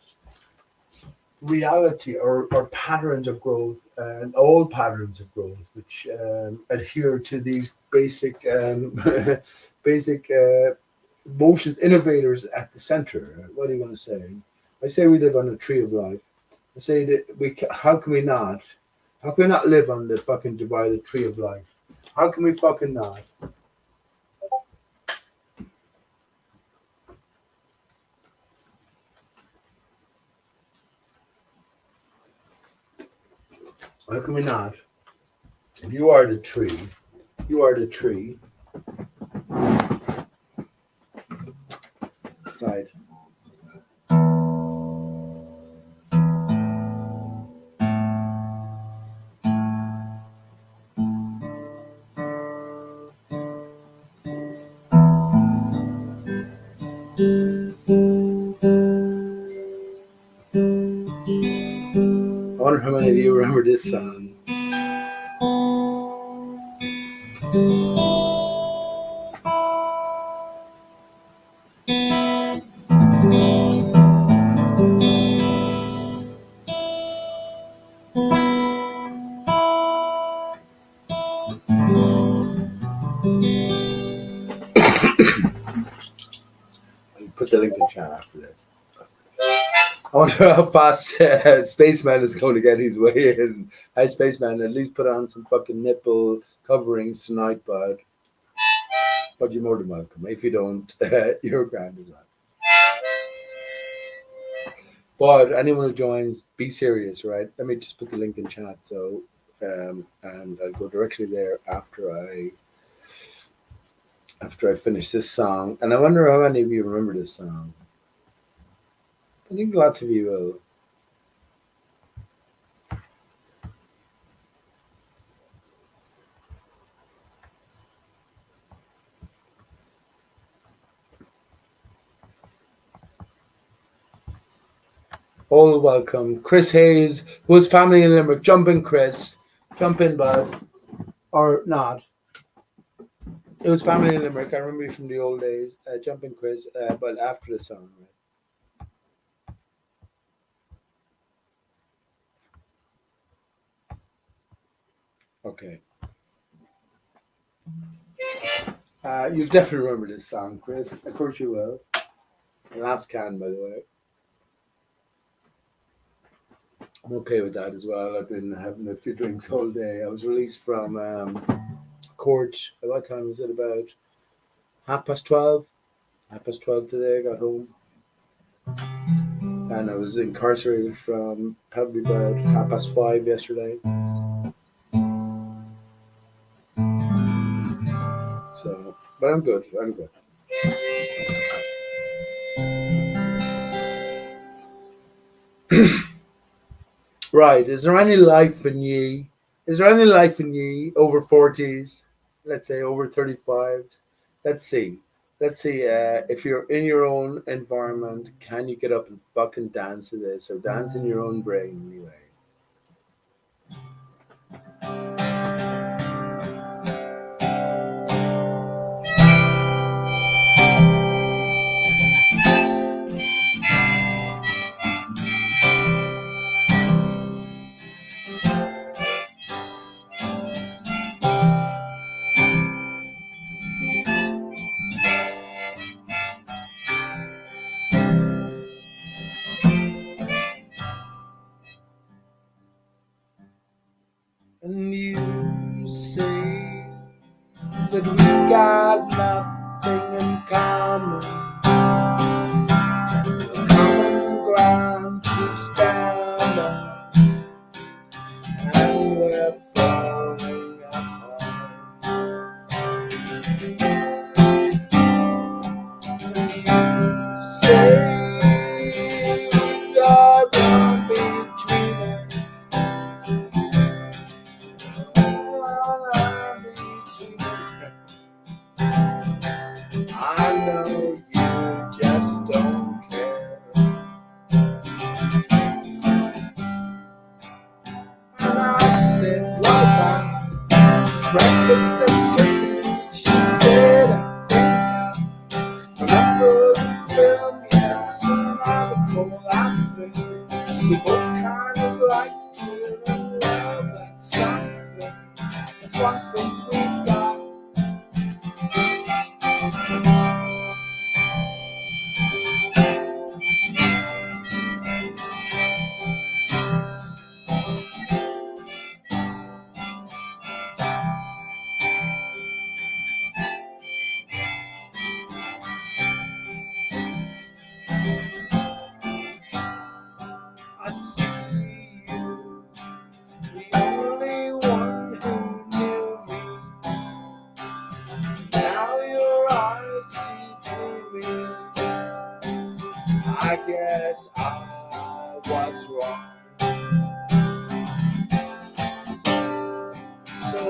reality or patterns of growth and all patterns of growth, which adhere to these basic basic motions, innovators at the center. What are you going to say? I say we live on a tree of life. I say that how can we not live on the fucking divided tree of life? How can we fucking not? How can we not? If you are the tree, you are the tree. Right. I wonder how many of you remember this song. I'll put the link in chat after this. I wonder how fast Spaceman is going to get his way in. Hey, Spaceman, at least put on some fucking nipple coverings tonight, bud. But you're more than welcome. If you don't, you're grand as well. But anyone who joins, be serious, right? Let me just put the link in chat. So, and I'll go directly there after I finish this song. And I wonder how many of you remember this song. I think lots of you will. All welcome. Chris Hayes, who's family in Limerick. Jump in, Chris. Jump in, bud. Or not. It was family in Limerick. I remember you from the old days. Jump in, Chris. But after the song, right? Okay. You'll definitely remember this song, Chris. Of course you will. The last can, by the way. I'm okay with that as well. I've been having a few drinks all day. I was released from court. At what time was it? About 12:30. 12:30 today. I got home. and I was incarcerated from probably about 5:30 yesterday. So, but I'm good. I'm good. Right. Is there any life in ye? Is there any life in ye over 40s? Let's say over 35s. Let's see. Let's see. If you're in your own environment, can you get up and fucking dance to this or dance in your own brain anyway? And you say that we got nothing in common, common ground to stand on, and we're falling apart. You say we got one between us, one between us. I know you just don't care. And I said, what about breakfast at Tiffany? She said, I think I remember the film, yes, and I recall laughing. We both kind of liked it, and well, that's something. That's one thing we've got. I see you, the only one who knew me. Now your eyes see through me. I guess I was wrong. So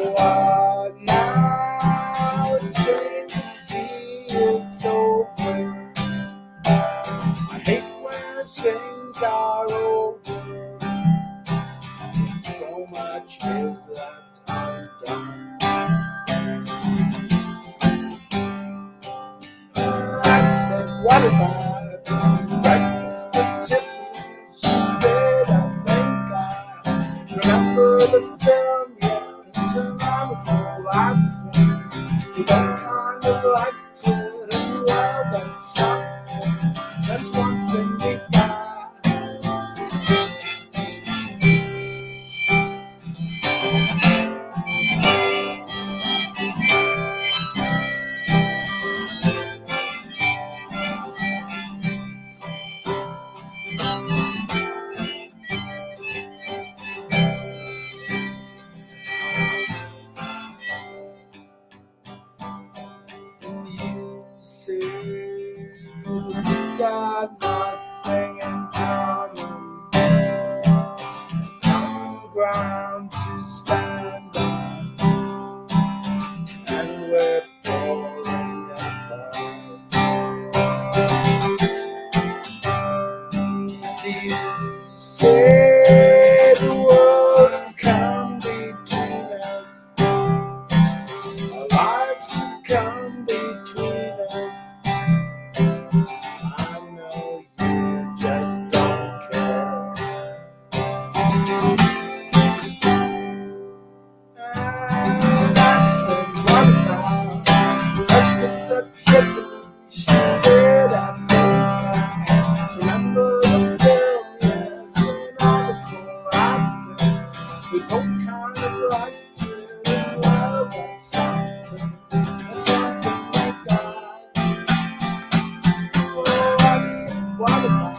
now it's great to see it's over. I hate when things are over. So much is left undone. I said, what about breakfast at Tiffany? She said, I think I remember the film, yes, and I recall I think that kind of liked it, and well, that's something. That's one thing we got. You say we got nothing in common, common ground to stand on, and we're falling apart. You say the world has come between us, our lives have come between us. I know you just don't care. And I said, what about breakfast at Tiffany? She said, I think I remember the film, yes, and I recall I think we both kind of liked it, and well, that's something we got. Oh, I said, what about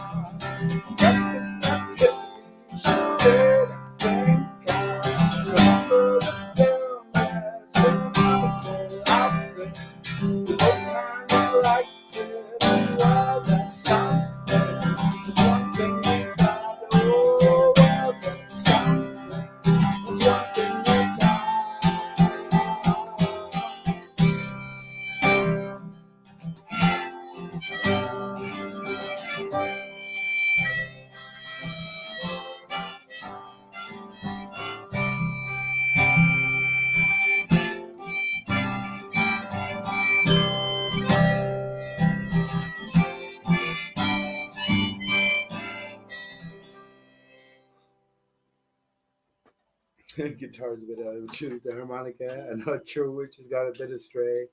Guitar's a bit out of tune with the harmonica. I'm not sure which has got a bit astray.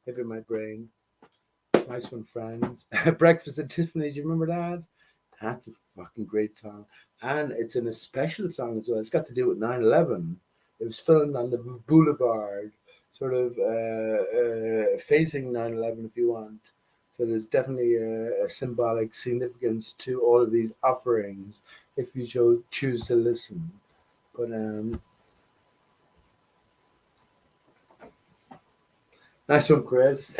Hip in my brain. Nice one, friends. Breakfast at Tiffany's. You remember that? That's a fucking great song. And it's in a special song as well. It's got to do with 9/11. It was filmed on the boulevard, sort of facing 9/11, if you want. So there's definitely a symbolic significance to all of these offerings if you choose to listen. But nice one, Chris.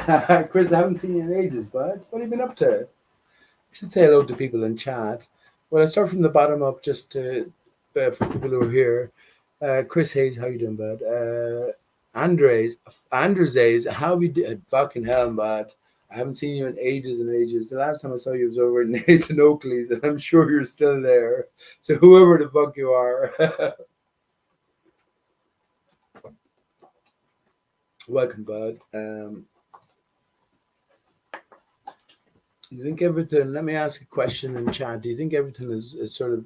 Chris, I haven't seen you in ages, bud. What have you been up to? I should say hello to people in chat. Well, I start from the bottom up just to, for people who are here. Chris Hayes, how you doing, bud? Andres, how we did? Fucking hell, bud. I haven't seen you in ages and ages. The last time I saw you was over in Nathan Oakley's, and I'm sure you're still there. So whoever the fuck you are, welcome, bud. You think everything? Let me ask a question in chat. Do you think everything is sort of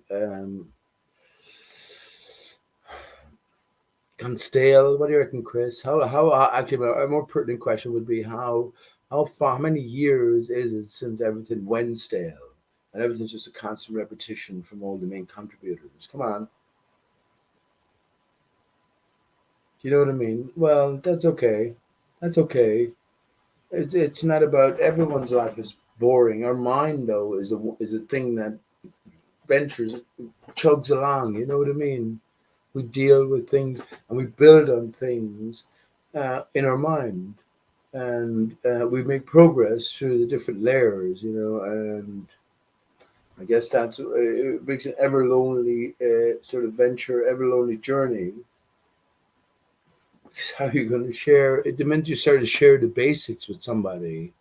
gone stale? What do you reckon, Chris? How actually a more pertinent question would be how many years is it since everything went stale and everything's just a constant repetition from all the main contributors? Come on. Do you know what I mean? Well, that's okay. That's okay. It's not about everyone's life is boring. Our mind, though, is a thing that ventures, chugs along. You know what I mean? We deal with things and we build on things in our mind, and we make progress through the different layers. And I guess that's it makes an ever lonely sort of venture, ever lonely journey. How are you going to share it? The minute you start to share the basics with somebody,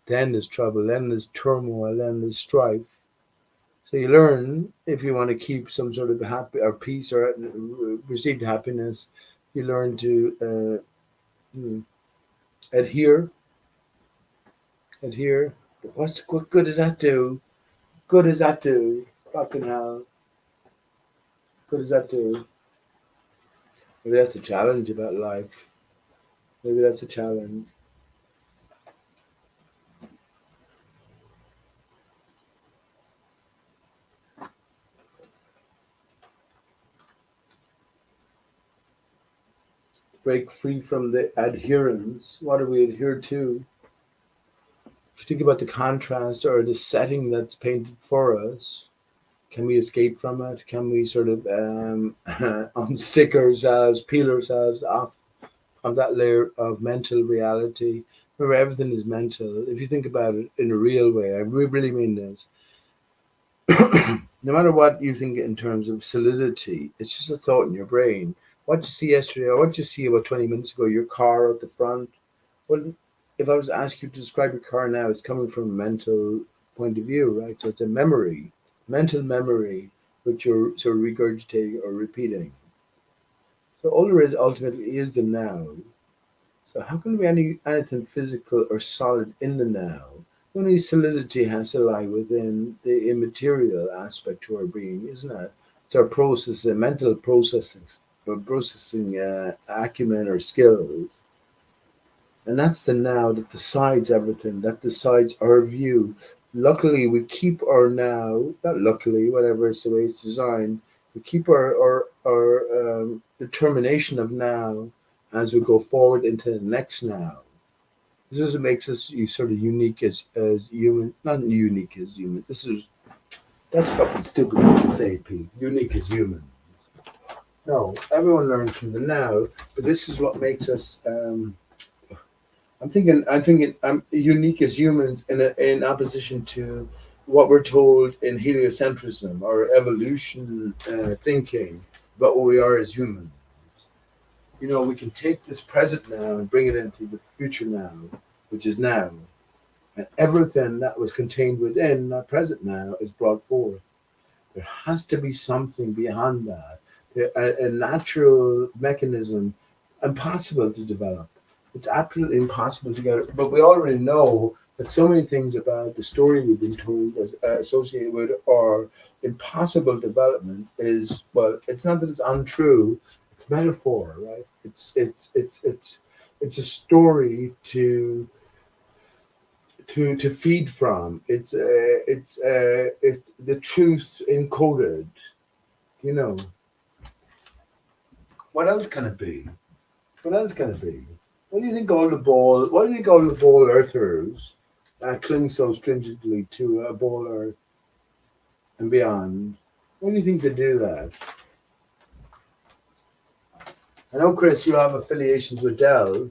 then there's trouble, then there's turmoil, then there's strife. So you learn if you want to keep some sort of happy or peace or perceived happiness, you learn to adhere. Adhere. What good does that do? Good does that do? Fucking hell. Good does that do? Maybe that's a challenge about life. Maybe that's a challenge. Break free from the adherence. What do we adhere to? If you think about the contrast or the setting that's painted for us, can we escape from it? Can we sort of unstick ourselves, peel ourselves off of that layer of mental reality? Remember, everything is mental. If you think about it in a real way, I really mean this. No matter what you think in terms of solidity, it's just a thought in your brain. What did you see yesterday, or what did you see about 20 minutes ago? Your car at the front. Well, if I was to ask you to describe your car now, it's coming from a mental point of view, right? So it's a memory, mental memory, which you're sort of regurgitating or repeating. So all there is ultimately is the now. So how can there be anything physical or solid in the now? Only solidity has to lie within the immaterial aspect to our being, isn't it? It's our process, mental processing acumen or skills. And that's the now that decides everything, that decides our view. Luckily, we keep our now, not luckily, whatever it's the way it's designed, we keep our determination of now as we go forward into the next now. This is what makes us sort of unique as human, not unique as human. That's fucking stupid to say, Pete. Unique as human. No, everyone learns from the now, but this is what makes us. I'm thinking. Unique as humans in opposition to what we're told in heliocentrism or evolution thinking about what we are as humans. We can take this present now and bring it into the future now, which is now, and everything that was contained within that present now is brought forth. There has to be something beyond that. A natural mechanism impossible to develop. It's absolutely impossible to get it. But we already know that so many things about the story we've been told associated with our impossible development is, well, it's not that it's untrue, It's metaphor, right? It's a story to feed from. It's the truth encoded. You know, what else can it be? What else can it be? What do you think all the ball? Why do you think all the ball earthers cling so stringently to a ball earth and beyond? Why do you think they do that? I know, Chris, you have affiliations with Dell.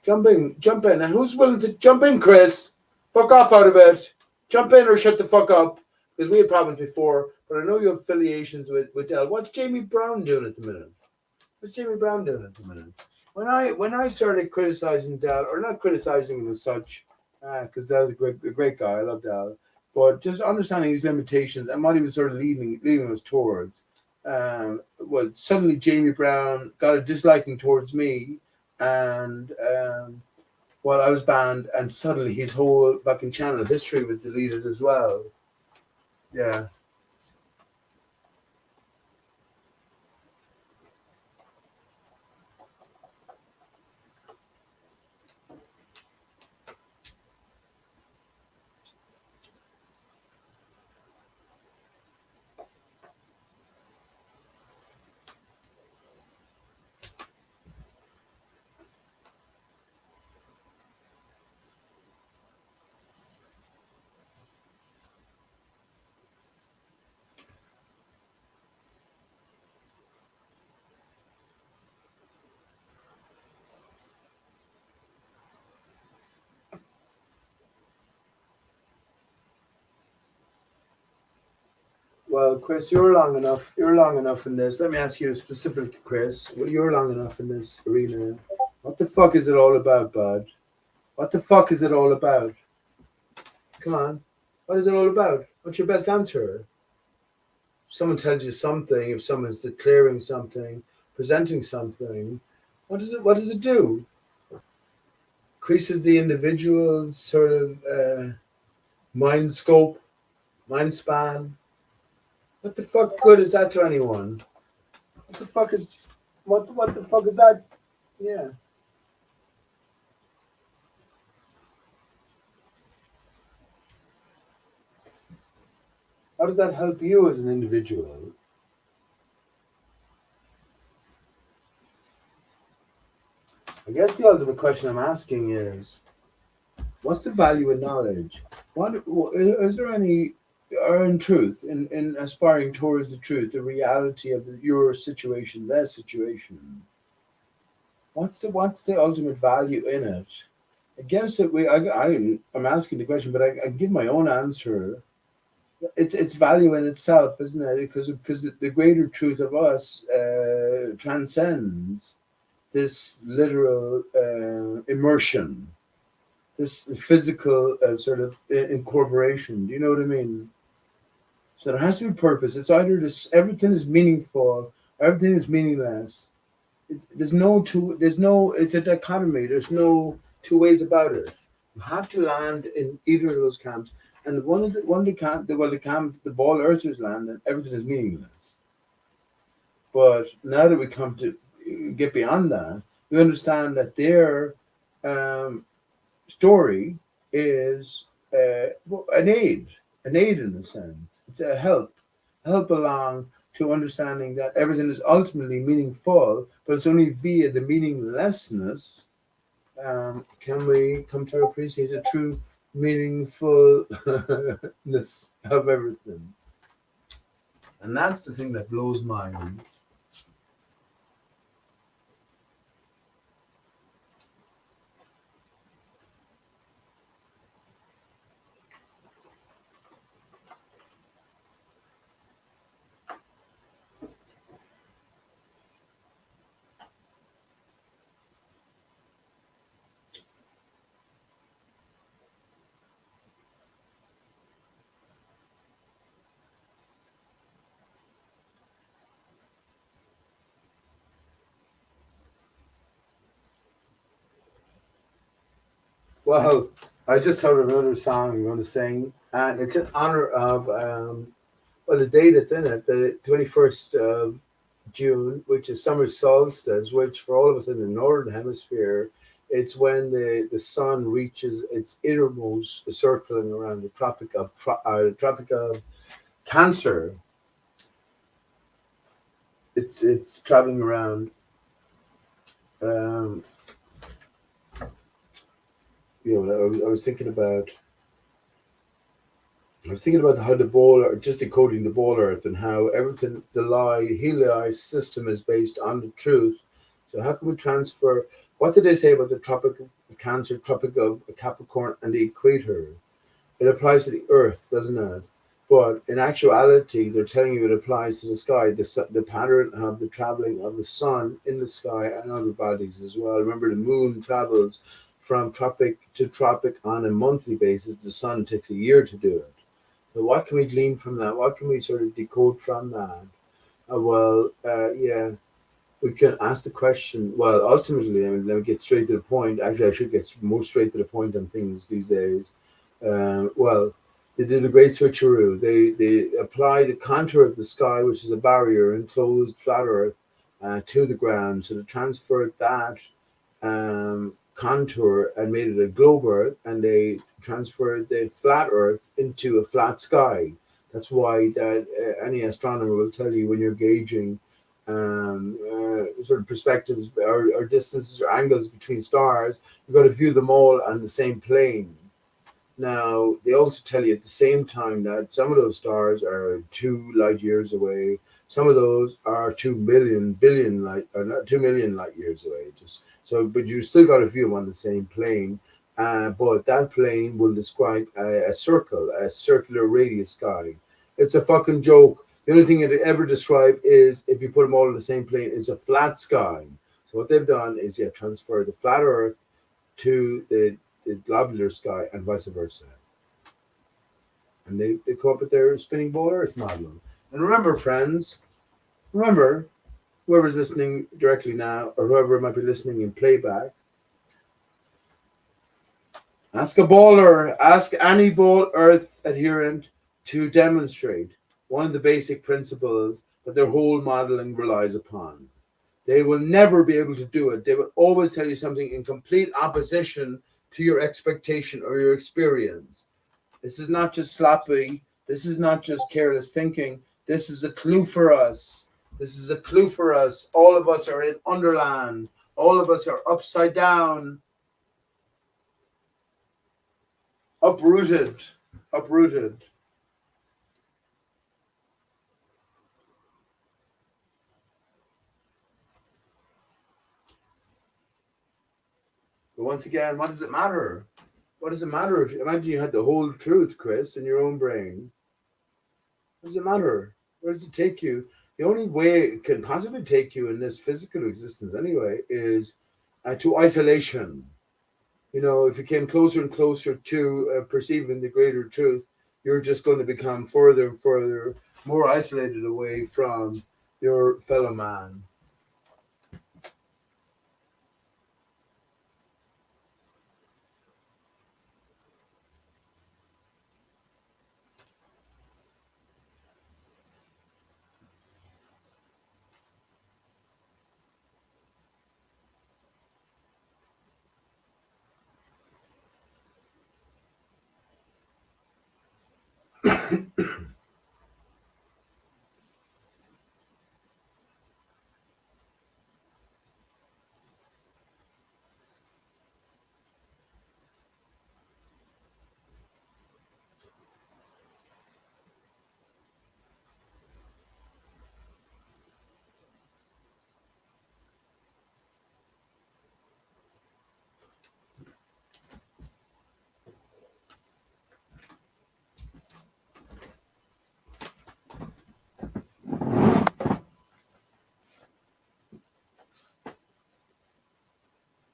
Jump in, jump in. And who's willing to jump in, Chris? Fuck off out of it. Jump in or shut the fuck up. Because we had problems before, but I know you have affiliations with Dell. What's Jamie Brown doing at the minute? What's Jamie Brown doing at the minute? When I started criticizing Dell, or not criticizing him as such, because Dell's a great guy, I love Dell, but just understanding his limitations and what he was sort of leading us towards. Well, suddenly Jamie Brown got a disliking towards me, and well, I was banned, and suddenly his whole fucking channel history was deleted as well. Yeah. Well, Chris, you're long enough. You're long enough in this. Let me ask you a specific, Chris. Well, you're long enough in this arena. What the fuck is it all about, bud? What the fuck is it all about? Come on. What is it all about? What's your best answer? If someone tells you something, if someone's declaring something, presenting something, what does it do? Increases the individual's sort of mind scope, mind span. What the fuck good is that to anyone? What the fuck is that? Yeah. How does that help you as an individual? I guess the ultimate question I'm asking is, what's the value in knowledge? What is there any, or in truth, in aspiring towards the truth, the reality of your situation, their situation? What's the ultimate value in it? I guess that I'm asking the question, but I give my own answer. It's value in itself, isn't it? Because the greater truth of us transcends this literal immersion, this physical sort of incorporation. Do you know what I mean? So there has to be purpose. It's either this everything is meaningful, or everything is meaningless. There's no two. There's no. It's a dichotomy. There's no two ways about it. You have to land in either of those camps. And the ball earthers land, and everything is meaningless. But now that we come to get beyond that, we understand that their story is an aid in a sense. It's a help along to understanding that everything is ultimately meaningful, but it's only via the meaninglessness can we come to appreciate the true meaningfulness of everything. And that's the thing that blows minds. Well, I just heard another song I'm going to sing, and it's in honor of the day that's in it, the 21st of June, which is summer solstice, which for all of us in the northern hemisphere, it's when the sun reaches its innermost, circling around the Tropic of Cancer. It's traveling around. Um, I was thinking about. I was thinking about how the ball, or just decoding the ball earth, and how everything, the Helii system is based on the truth. So how can we transfer? What did they say about the Tropic of Cancer, Tropic of Capricorn, and the equator? It applies to the Earth, doesn't it? But in actuality, they're telling you it applies to the sky, the pattern of the traveling of the sun in the sky and other bodies as well. Remember, the moon travels from tropic to tropic on a monthly basis. The sun takes a year to do it. So, what can we glean from that? What can we sort of decode from that? Yeah, we can ask the question. Well, ultimately, I mean, let me get straight to the point. Actually, I should get more straight to the point on things these days. Well, they did a great switcheroo. They applied the contour of the sky, which is a barrier, enclosed flat Earth, to the ground. So they transferred that contour and made it a globe Earth, and they transferred the flat Earth into a flat sky. That's why that any astronomer will tell you when you're gauging sort of perspectives or distances or angles between stars, you've got to view them all on the same plane. Now, they also tell you at the same time that some of those stars are 2 light years away. Some of those are 2 million light, or not 2 million light years away. Just so, but you still got to view them on the same plane. But that plane will describe a circle, a circular radius sky. It's a fucking joke. The only thing it ever describe is if you put them all on the same plane is a flat sky. So what they've done is transfer the flat Earth to the globular sky and vice versa. And they come up with their spinning ball Earth model. And remember, friends, remember, whoever's listening directly now or whoever might be listening in playback, ask any ball Earth adherent to demonstrate one of the basic principles that their whole modeling relies upon. They will never be able to do it. They will always tell you something in complete opposition to your expectation or your experience. This is not just sloppy. This is not just careless thinking. This is a clue for us. This is a clue for us. All of us are in Underland. All of us are upside down. Uprooted. Uprooted. But once again, what does it matter? What does it matter if imagine you had the whole truth, Chris, in your own brain? What does it matter? Where does it take you? The only way it can possibly take you in this physical existence, anyway, is to isolation. You know, if you came closer and closer to perceiving the greater truth, you're just going to become further and further, more isolated away from your fellow man.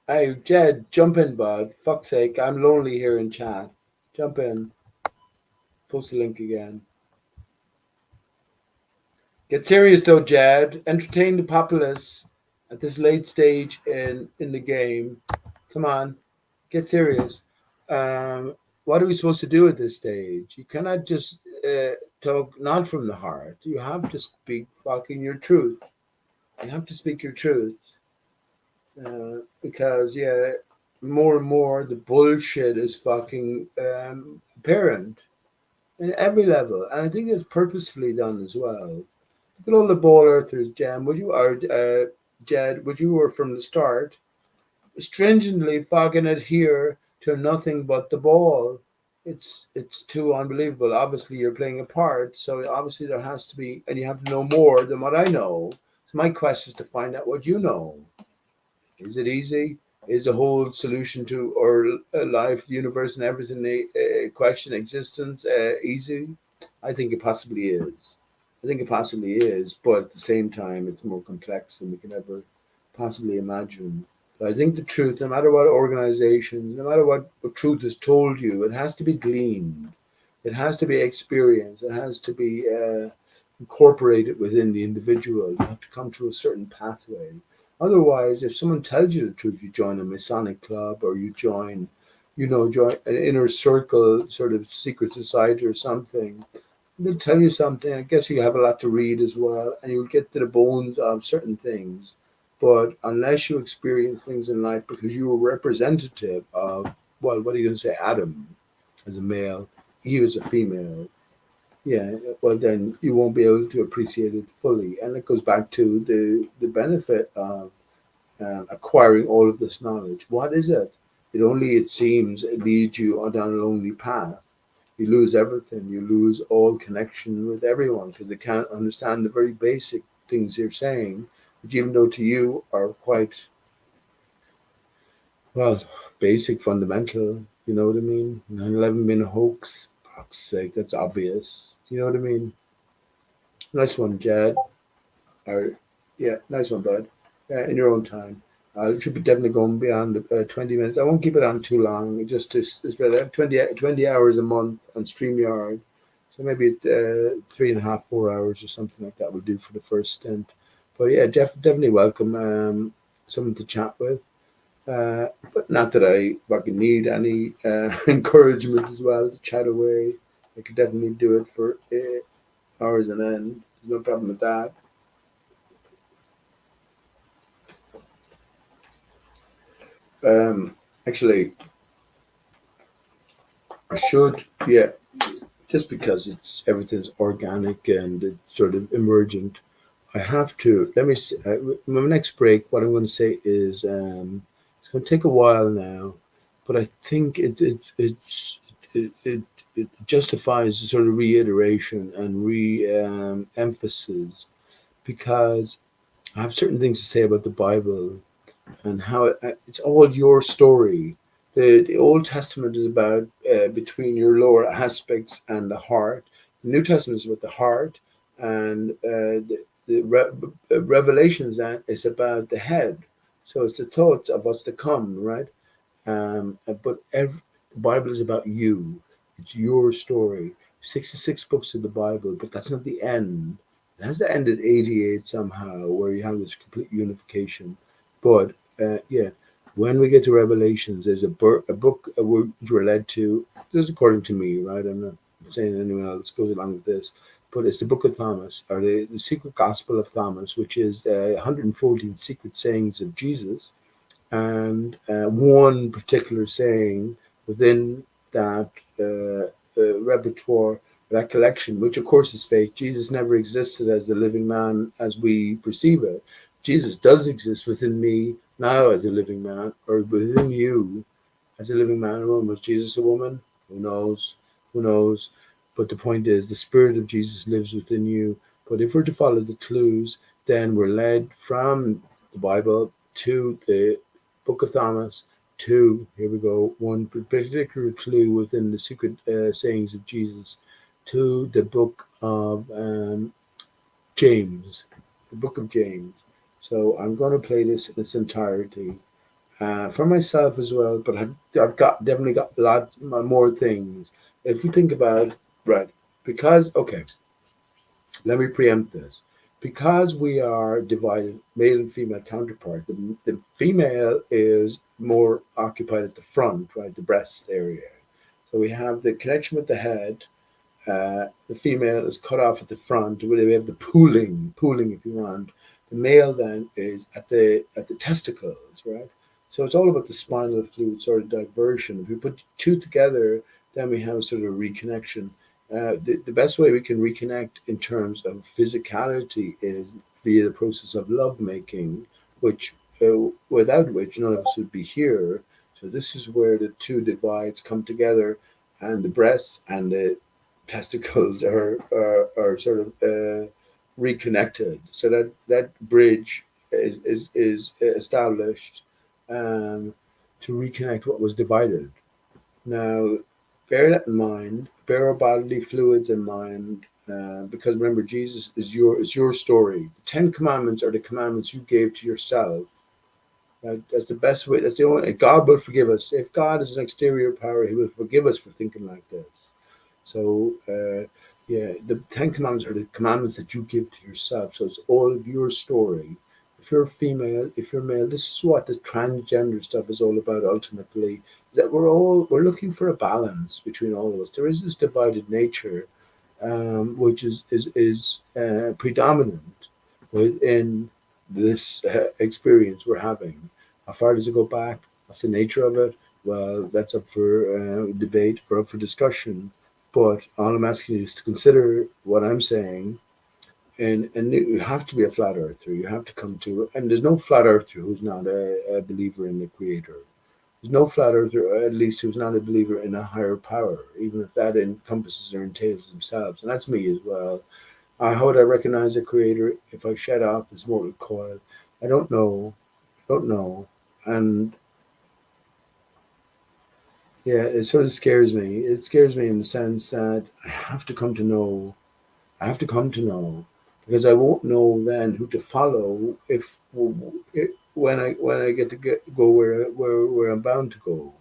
Hey, Jed, jump in, bud. Fuck's sake, I'm lonely here in chat. Jump in. Post the link again. Get serious though, Jed. Entertain the populace at this late stage in the game. Come on, get serious. What are we supposed to do at this stage? You cannot just talk not from the heart. You have to speak fucking your truth. You have to speak your truth, because yeah, more and more the bullshit is fucking apparent in every level, and I think it's purposefully done as well. Look at all the ball earthers, Jam. Would you or Jed? Would you were from the start stringently fucking adhere to nothing but the ball? It's too unbelievable. Obviously, you're playing a part, so obviously there has to be, and you have to know more than what I know. So my quest is to find out what you know. Is it easy? Is the whole solution to our life, the universe, and everything question existence easy? I think it possibly is. I think it possibly is, but at the same time, it's more complex than we can ever possibly imagine. But I think the truth, no matter what organizations, no matter what truth is told you, it has to be gleaned. It has to be experienced. It has to be incorporated within the individual. You have to come to a certain pathway. Otherwise, if someone tells you the truth, you join a Masonic club or you join, join an inner circle, sort of secret society or something. They'll tell you something. I guess you have a lot to read as well, and you'll get to the bones of certain things. But unless you experience things in life because you were representative of, well, what are you going to say, Adam as a male, Eve as a female, yeah, well, then you won't be able to appreciate it fully. And it goes back to the benefit of acquiring all of this knowledge. What is it? It seems, it leads you on down a lonely path. You lose everything. You lose all connection with everyone because they can't understand the very basic things you're saying, which even though to you are quite, well, basic, fundamental. You know what I mean? 9/11 being a hoax. Fuck's sake, that's obvious. You know what I mean? Nice one, Jed. Or, yeah, nice one, bud. In your own time. It should be definitely going beyond 20 minutes. I won't keep it on too long. Just to spread out 20 hours a month on StreamYard. So maybe 3.5, 4 hours or something like that will do for the first stint. But yeah, definitely welcome someone to chat with. But not that I fucking need any encouragement as well to chat away. I could definitely do it for hours on end. There's no problem with that. Actually, I should, yeah, just because it's everything's organic and it's sort of emergent. I have to let me. My next break. What I'm going to say is, it's going to take a while now, but I think it justifies the sort of reiteration and emphasis because I have certain things to say about the Bible and how it's all your story. The Old Testament is about between your lower aspects and the heart. The New Testament is about the heart, and the Revelations is about the head. So it's the thoughts of what's to come, right? But the Bible is about you. It's your story. 66 books of the Bible, but that's not the end. It has to end at 88 somehow, where you have this complete unification. But yeah, when we get to Revelations, there's a book which we're led to. This is according to me, right? I'm not saying anyone else goes along with this, but it's the Book of Thomas, or the Secret Gospel of Thomas, which is 114 secret sayings of Jesus, and one particular saying within that repertoire, that collection, which of course is fake. Jesus never existed as the living man as we perceive it. Jesus does exist within me now as a living man, or within you as a living man or woman. Was Jesus a woman? Who knows? Who knows? But the point is, the Spirit of Jesus lives within you. But if we're to follow the clues, then we're led from the Bible to the Book of Thomas to, here we go, one particular clue within the secret sayings of Jesus to the book of James, the book of James. So I'm going to play this in its entirety for myself as well, but I've got definitely got lots more things. If you think about, right, because, okay, let me preempt this. Because we are divided, male and female counterpart, the female is more occupied at the front, right, the breast area. So we have the connection with the head, The female is cut off at the front. We have the pooling if you want. The male then is at the testicles, right? So it's all about the spinal fluid sort of diversion. If we put two together, then we have sort of reconnection. The best way we can reconnect in terms of physicality is via the process of lovemaking, which without which none of us would be here. So this is where the two divides come together, and the breasts and the testicles are sort of reconnected. So that bridge is established to reconnect what was divided. Now, bear that in mind. Bear our bodily fluids in mind, because remember, Jesus is your story. The Ten Commandments are the commandments you gave to yourself. That's the best way. That's the only. God will forgive us. If God is an exterior power, He will forgive us for thinking like this. So, yeah, the Ten Commandments are the commandments that you give to yourself. So it's all of your story. If you're female, if you're male, this is what the transgender stuff is all about. Ultimately, that we're looking for a balance between all of us. There is this divided nature, which is predominant within this experience we're having. How far does it go back? What's the nature of it? Well, that's up for debate or up for discussion. But all I'm asking you is to consider what I'm saying, and you have to be a flat earther. You have to come to, and there's no flat earther who's not a believer in the Creator. There's no flat earther, at least, who's not a believer in a higher power, even if that encompasses or entails themselves. And that's me as well. How would I recognize a Creator if I shed off this mortal coil? I don't know. Don't know. And yeah, it sort of scares me. It scares me in the sense that I have to come to know. I have to come to know, because I won't know then who to follow if when I get to go where I'm bound to go.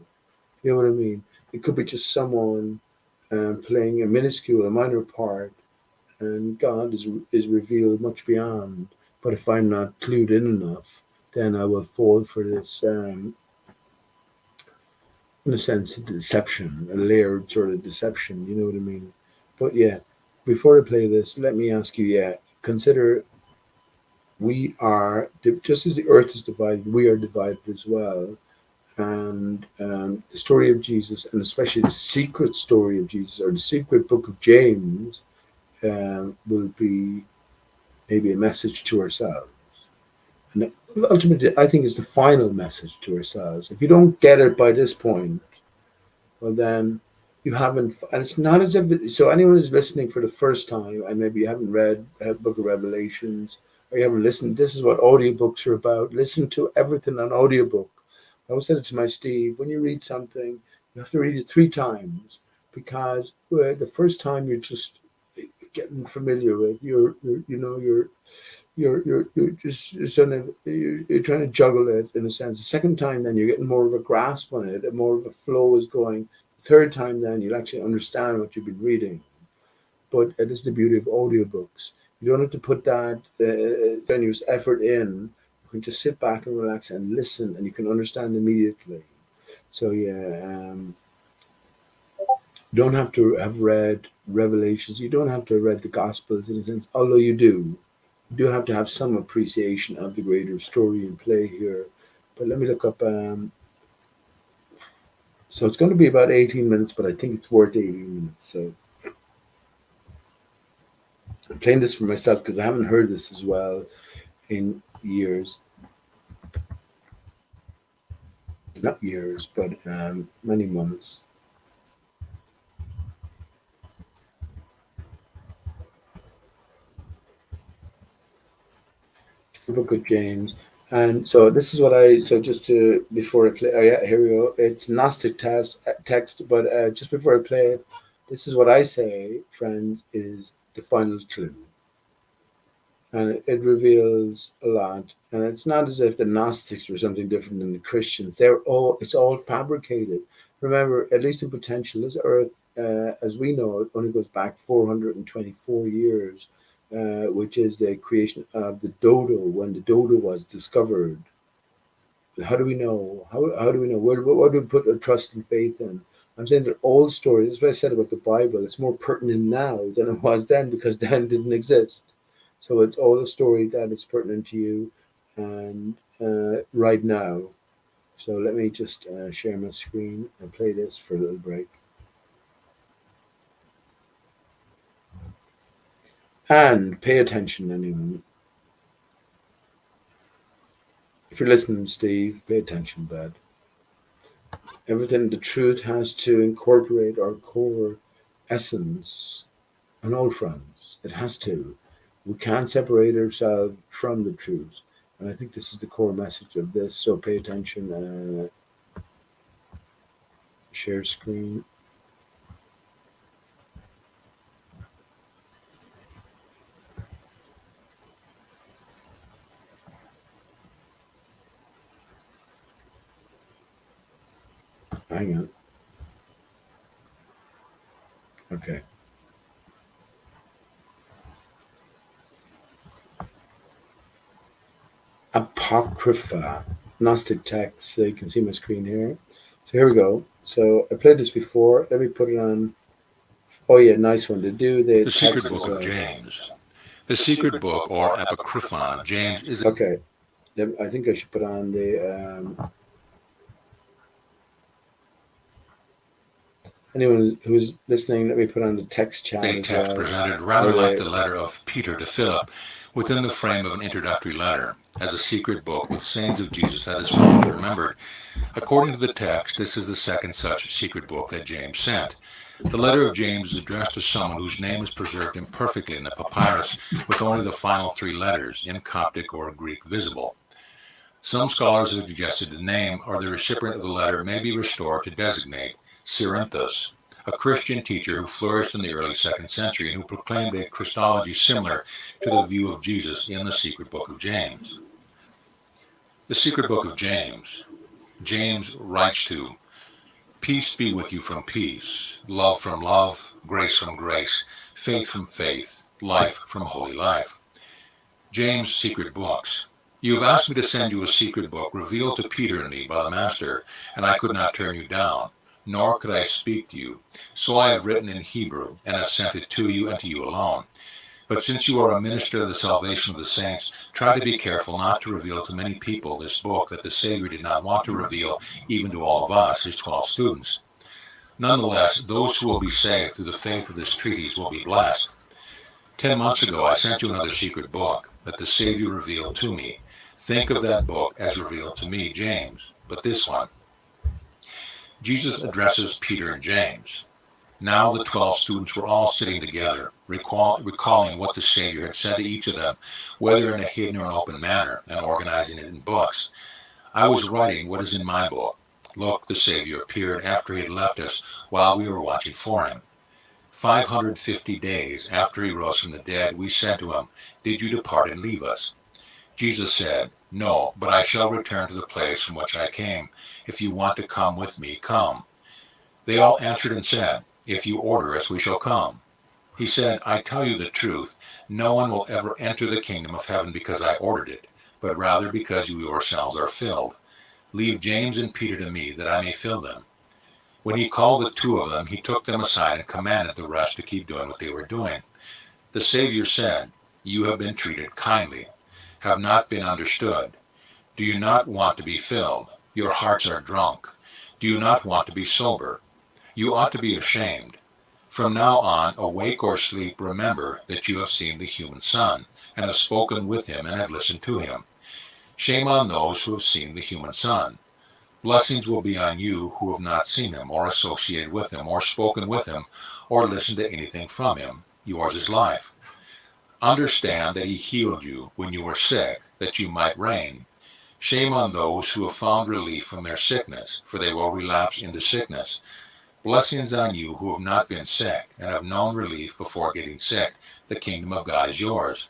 You know what I mean? It could be just someone playing a minuscule, a minor part, and God is revealed much beyond. But if I'm not clued in enough, then I will fall for this, in a sense, deception, a layered sort of deception. You know what I mean? But yeah, before I play this, let me ask you. Yeah, consider we are just as the earth is divided, we are divided as well. And the story of Jesus, and especially the secret story of Jesus, or the secret book of James, will be maybe a message to ourselves. And ultimately, I think it's the final message to ourselves. If you don't get it by this point, well, then you haven't. And it's not as if. So anyone who's listening for the first time, and maybe you haven't read the Book of Revelations, or you haven't listened, this is what audiobooks are about. Listen to everything on audiobook. I always said it to my Steve, when you read something, you have to read it 3 times, because the first time you're just getting familiar with, you're just you're trying to juggle it in a sense. The second time, then you're getting more of a grasp on it, and more of a flow is going. The third time, then you'll actually understand what you've been reading. But it is the beauty of audiobooks. You don't have to put that strenuous effort in. You can just sit back and relax and listen, and you can understand immediately. So yeah, you don't have to have read Revelations. You don't have to have read the Gospels in a sense, although you do. You do have to have some appreciation of the greater story in play here. But let me look up. So it's going to be about 18 minutes, but I think it's worth 18 minutes. So I'm playing this for myself because I haven't heard this as well in years. Not years, but many months. The Book of James. And so this is what so just to, before I play, oh yeah, here we go. It's Gnostic text, but just before I play it, this is what I say, friends, is the final clue. And it reveals a lot. And it's not as if the Gnostics were something different than the Christians. It's all fabricated. Remember, at least in potential, this earth, as we know it, only goes back 424 years, which is the creation of the dodo, when the dodo was discovered. How do we know? How do we know? What do we put our trust and faith in? I'm saying that old stories, this is what I said about the Bible, it's more pertinent now than it was then because then didn't exist. So it's all a story that is pertinent to you and right now. So let me just share my screen and play this for a little break. And pay attention, anyone. If you're listening, Steve, pay attention, bud. Everything, the truth has to incorporate our core essence on all fronts. It has to. We can't separate ourselves from the truth. And I think this is the core message of this. So pay attention. Share screen. Hang on. Okay. Apocrypha, Gnostic texts. So you can see my screen here. So here we go. So I played this before. Let me put it on. Oh yeah, nice one to do. The Secret Book of James. The Secret Book, or Apocryphon of James, is... Okay. I think I should put on the... anyone who's listening, let me put on the text chat. A text presented rather like the letter of Peter to Philip, within the frame of an introductory letter, as a secret book with sayings of Jesus that is found and remembered. According to the text, this is the second such secret book that James sent. The letter of James is addressed to someone whose name is preserved imperfectly in the papyrus, with only the final three letters, in Coptic or Greek, visible. Some scholars have suggested the name or the recipient of the letter may be restored to designate Cerinthus, a Christian teacher who flourished in the early 2nd century and who proclaimed a Christology similar to the view of Jesus in the Secret Book of James. The Secret Book of James. James writes to, "Peace be with you from peace, love from love, grace from grace, faith from faith, life from holy life." James' Secret Books. "You have asked me to send you a secret book revealed to Peter and me by the Master, and I could not turn you down, nor could I speak to you. So I have written in Hebrew, and have sent it to you and to you alone. But since you are a minister of the salvation of the saints, try to be careful not to reveal to many people this book that the Savior did not want to reveal even to all of us, his 12 students. Nonetheless, those who will be saved through the faith of this treatise will be blessed. 10 months ago, I sent you another secret book that the Savior revealed to me. Think of that book as revealed to me, James, but this one." Jesus addresses Peter and James. Now the 12 students were all sitting together, recalling what the Savior had said to each of them, whether in a hidden or an open manner, and organizing it in books. "I was writing what is in my book. Look, the Savior appeared after he had left us while we were watching for him. 550 days after he rose from the dead, we said to him, 'Did you depart and leave us?' Jesus said, 'No, but I shall return to the place from which I came. If you want to come with me, come.' They all answered and said, 'If you order us, we shall come.' He said, 'I tell you the truth, no one will ever enter the kingdom of heaven because I ordered it, but rather because you yourselves are filled. Leave James and Peter to me, that I may fill them.' When he called the two of them, he took them aside and commanded the rest to keep doing what they were doing. The Savior said, 'You have been treated kindly, have not been understood. Do you not want to be filled? Your hearts are drunk. Do you not want to be sober? You ought to be ashamed. From now on, awake or sleep, remember that you have seen the human Son, and have spoken with him and have listened to him. Shame on those who have seen the human Son. Blessings will be on you who have not seen him, or associated with him, or spoken with him, or listened to anything from him. Yours is life. Understand that he healed you when you were sick, that you might reign. Shame on those who have found relief from their sickness, for they will relapse into sickness. Blessings on you who have not been sick, and have known relief before getting sick. The kingdom of God is yours.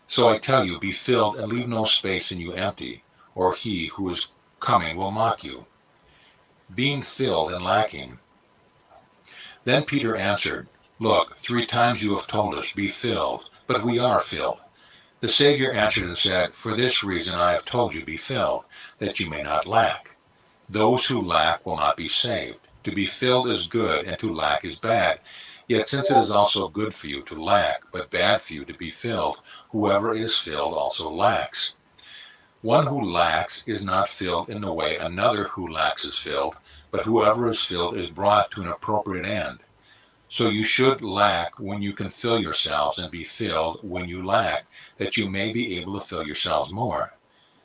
So I tell you, be filled and leave no space in you empty, or he who is coming will mock you. Being filled and lacking." Then Peter answered, "Look, 3 times you have told us, 'Be filled,' but we are filled." The Savior answered and said, "For this reason I have told you, be filled, that you may not lack. Those who lack will not be saved. To be filled is good, and to lack is bad. Yet since it is also good for you to lack, but bad for you to be filled, whoever is filled also lacks. One who lacks is not filled in the way another who lacks is filled, but whoever is filled is brought to an appropriate end. So you should lack when you can fill yourselves, and be filled when you lack, that you may be able to fill yourselves more.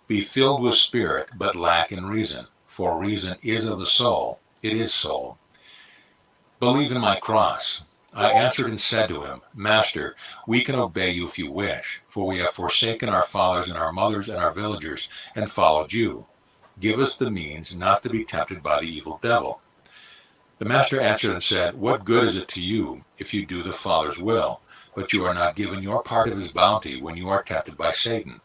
Be filled with spirit, but lack in reason, for reason is of the soul. It is soul. Believe in my cross. I answered and said to him, Master, we can obey you if you wish, for we have forsaken our fathers and our mothers and our villagers, and followed you. Give us the means not to be tempted by the evil devil. The master answered and said, What good is it to you if you do the Father's will? But you are not given your part of his bounty when you are tempted by Satan.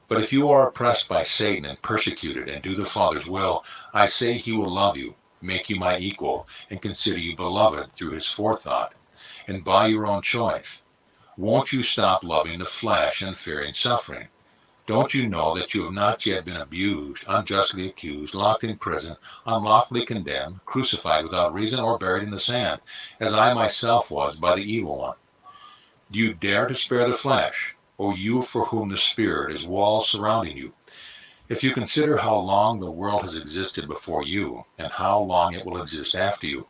But if you are oppressed by Satan and persecuted and do the Father's will, I say he will love you, make you my equal, and consider you beloved through his forethought, and by your own choice. Won't you stop loving the flesh and fearing suffering? Don't you know that you have not yet been abused, unjustly accused, locked in prison, unlawfully condemned, crucified without reason, or buried in the sand, as I myself was by the evil one? Do you dare to spare the flesh, O you for whom the Spirit is walls surrounding you? If you consider how long the world has existed before you, and how long it will exist after you,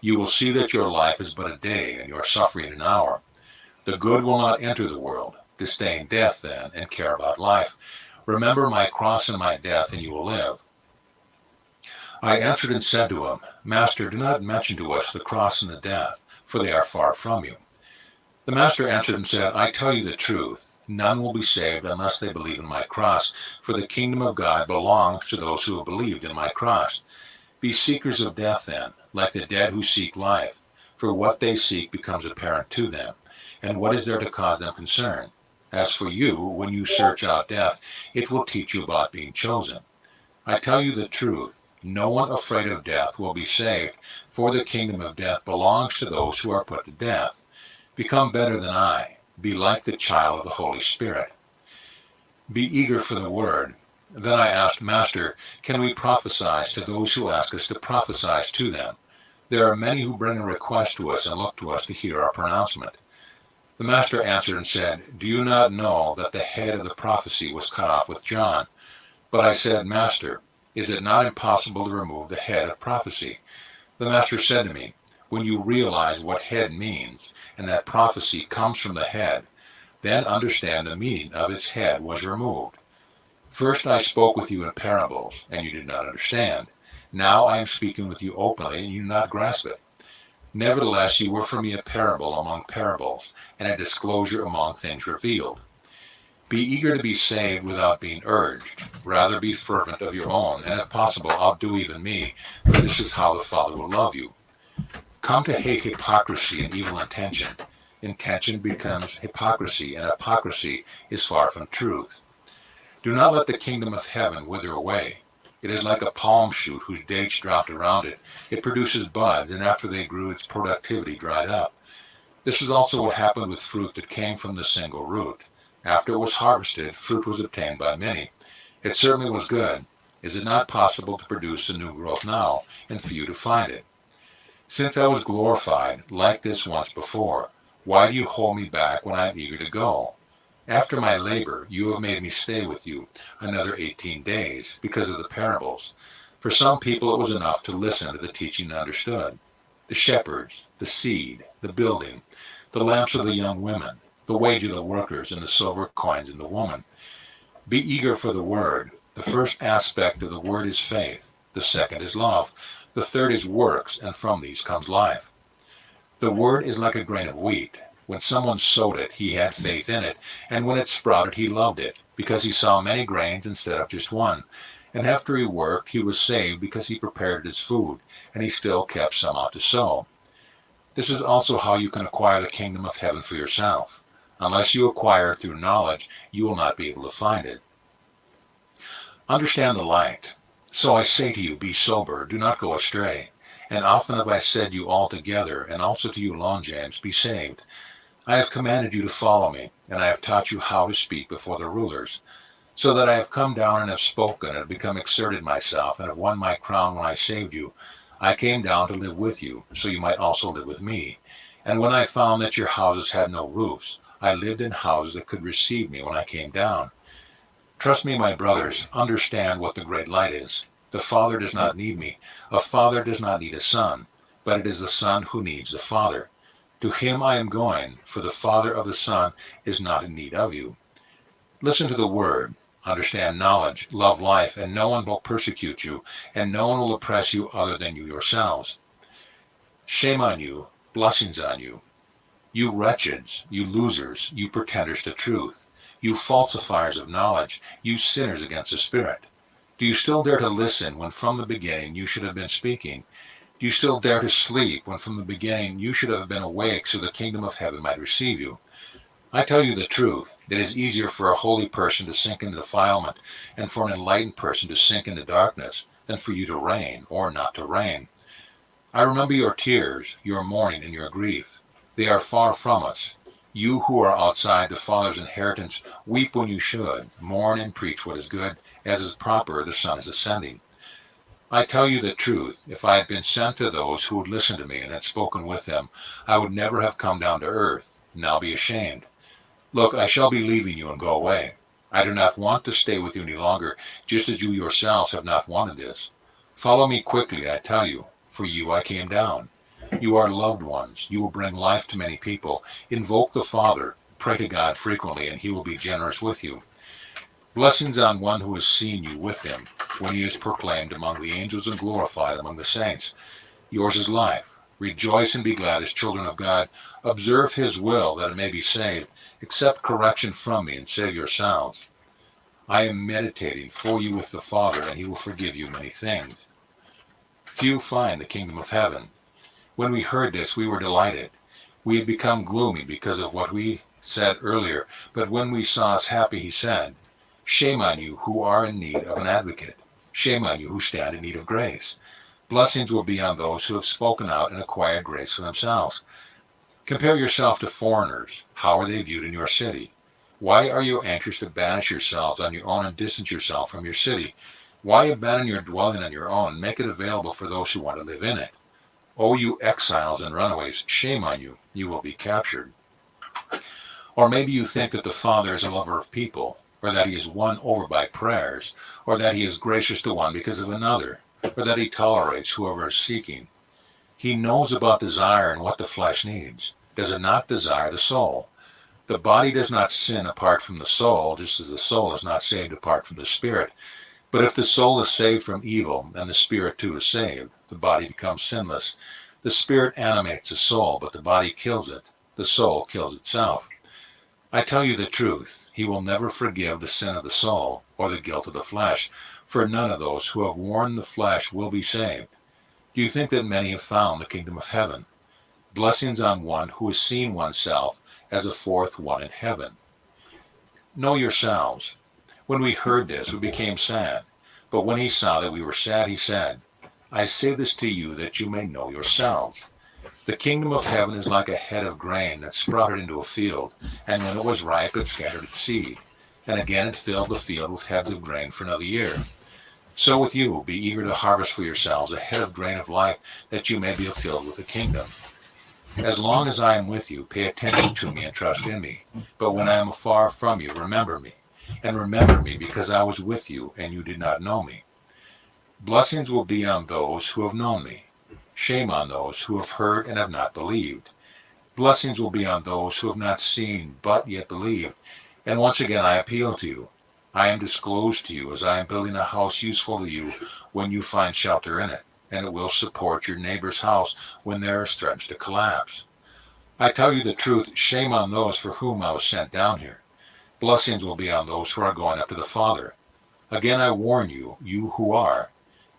you will see that your life is but a day, and your suffering an hour. The good will not enter the world. Disdain death, then, and care about life. Remember my cross and my death, and you will live. I answered and said to him, Master, do not mention to us the cross and the death, for they are far from you. The master answered and said, I tell you the truth. None will be saved unless they believe in my cross, for the kingdom of God belongs to those who have believed in my cross. Be seekers of death, then, like the dead who seek life, for what they seek becomes apparent to them, and what is there to cause them concern? As for you, when you search out death, it will teach you about being chosen. I tell you the truth, no one afraid of death will be saved, for the kingdom of death belongs to those who are put to death. Become better than I. Be like the child of the Holy Spirit. Be eager for the word. Then I asked, Master, can we prophesy to those who ask us to prophesy to them? There are many who bring a request to us and look to us to hear our pronouncement. The master answered and said, Do you not know that the head of the prophecy was cut off with John? But I said, Master, is it not impossible to remove the head of prophecy? The master said to me, When you realize what head means, and that prophecy comes from the head, then understand the meaning of its head was removed. First I spoke with you in parables, and you did not understand. Now I am speaking with you openly, and you do not grasp it. Nevertheless, you were for me a parable among parables, and a disclosure among things revealed. Be eager to be saved without being urged. Rather be fervent of your own, and if possible, outdo even me, for this is how the Father will love you. Come to hate hypocrisy and evil intention. Intention becomes hypocrisy, and hypocrisy is far from truth. Do not let the kingdom of heaven wither away. It is like a palm shoot whose dates dropped around it. It produces buds, and after they grew, its productivity dried up. This is also what happened with fruit that came from the single root. After it was harvested, fruit was obtained by many. It certainly was good. Is it not possible to produce a new growth now, and for you to find it? Since I was glorified, like this once before, why do you hold me back when I am eager to go? After my labor, you have made me stay with you another 18 days because of the parables. For some people it was enough to listen to the teaching understood. The shepherds, the seed, the building, the lamps of the young women, the wage of the workers, and the silver coins in the woman. Be eager for the word. The first aspect of the word is faith. The second is love. The third is works, and from these comes life. The word is like a grain of wheat. When someone sowed it, he had faith in it, and when it sprouted, he loved it, because he saw many grains instead of just one. And after he worked, he was saved because he prepared his food, and he still kept some out to sow. This is also how you can acquire the kingdom of heaven for yourself. Unless you acquire it through knowledge, you will not be able to find it. Understand the light. So I say to you, be sober, do not go astray. And often have I said you all together, and also to you alone, James, be saved. I have commanded you to follow me, and I have taught you how to speak before the rulers, so that I have come down and have spoken, and have become exerted myself, and have won my crown when I saved you. I came down to live with you, so you might also live with me. And when I found that your houses had no roofs, I lived in houses that could receive me when I came down. Trust me, my brothers, understand what the great light is. The Father does not need me. A father does not need a son, but it is the Son who needs the Father. To him I am going, for the Father of the Son is not in need of you. Listen to the word, understand knowledge, love life, and no one will persecute you, and no one will oppress you other than you yourselves. Shame on you, blessings on you. You wretches, you losers, you pretenders to truth, you falsifiers of knowledge, you sinners against the Spirit. Do you still dare to listen when from the beginning you should have been speaking? Do you still dare to sleep when from the beginning you should have been awake so the kingdom of heaven might receive you? I tell you the truth, it is easier for a holy person to sink into defilement and for an enlightened person to sink into darkness than for you to reign or not to reign. I remember your tears, your mourning, and your grief. They are far from us. You who are outside the Father's inheritance, weep when you should, mourn and preach what is good, as is proper, the Son is ascending. I tell you the truth, if I had been sent to those who would listen to me and had spoken with them, I would never have come down to earth. Now be ashamed. Look, I shall be leaving you and go away. I do not want to stay with you any longer, just as you yourselves have not wanted this. Follow me quickly, I tell you. For you I came down. You are loved ones. You will bring life to many people. Invoke the Father. Pray to God frequently, and he will be generous with you. Blessings on one who has seen you with him, when he is proclaimed among the angels and glorified among the saints. Yours is life. Rejoice and be glad as children of God. Observe his will, that it may be saved. Accept correction from me and save yourselves. I am meditating for you with the Father, and he will forgive you many things. Few find the kingdom of heaven. When we heard this, we were delighted. We had become gloomy because of what we said earlier, but when we saw us happy, he said, Shame on you who are in need of an advocate. Shame on you who stand in need of grace. Blessings will be on those who have spoken out and acquired grace for themselves. Compare yourself to foreigners. How are they viewed in your city? Why are you anxious to banish yourselves on your own and distance yourself from your city? Why abandon your dwelling on your own and make it available for those who want to live in it? O you exiles and runaways, shame on you. You will be captured. Or maybe you think that the Father is a lover of people, or that he is won over by prayers, or that he is gracious to one because of another, or that he tolerates whoever is seeking. He knows about desire and what the flesh needs. Does it not desire the soul? The body does not sin apart from the soul, just as the soul is not saved apart from the spirit. But if the soul is saved from evil, then the spirit too is saved. The body becomes sinless. The spirit animates the soul, but the body kills it. The soul kills itself. I tell you the truth, he will never forgive the sin of the soul or the guilt of the flesh, for none of those who have worn the flesh will be saved. Do you think that many have found the kingdom of heaven? Blessings on one who has seen oneself as a fourth one in heaven. Know yourselves. When we heard this, we became sad. But when he saw that we were sad, he said, I say this to you that you may know yourselves. The kingdom of heaven is like a head of grain that sprouted into a field, and when it was ripe, it scattered its seed. And again it filled the field with heads of grain for another year. So with you, be eager to harvest for yourselves a head of grain of life, that you may be filled with the kingdom. As long as I am with you, pay attention to me and trust in me. But when I am afar from you, remember me. And remember me because I was with you and you did not know me. Blessings will be on those who have known me. Shame on those who have heard and have not believed. Blessings will be on those who have not seen but yet believed. And once again I appeal to you. I am disclosed to you as I am building a house useful to you when you find shelter in it, and it will support your neighbor's house when theirs threatens to collapse. I tell you the truth, shame on those for whom I was sent down here. Blessings will be on those who are going up to the Father. Again I warn you, you who are,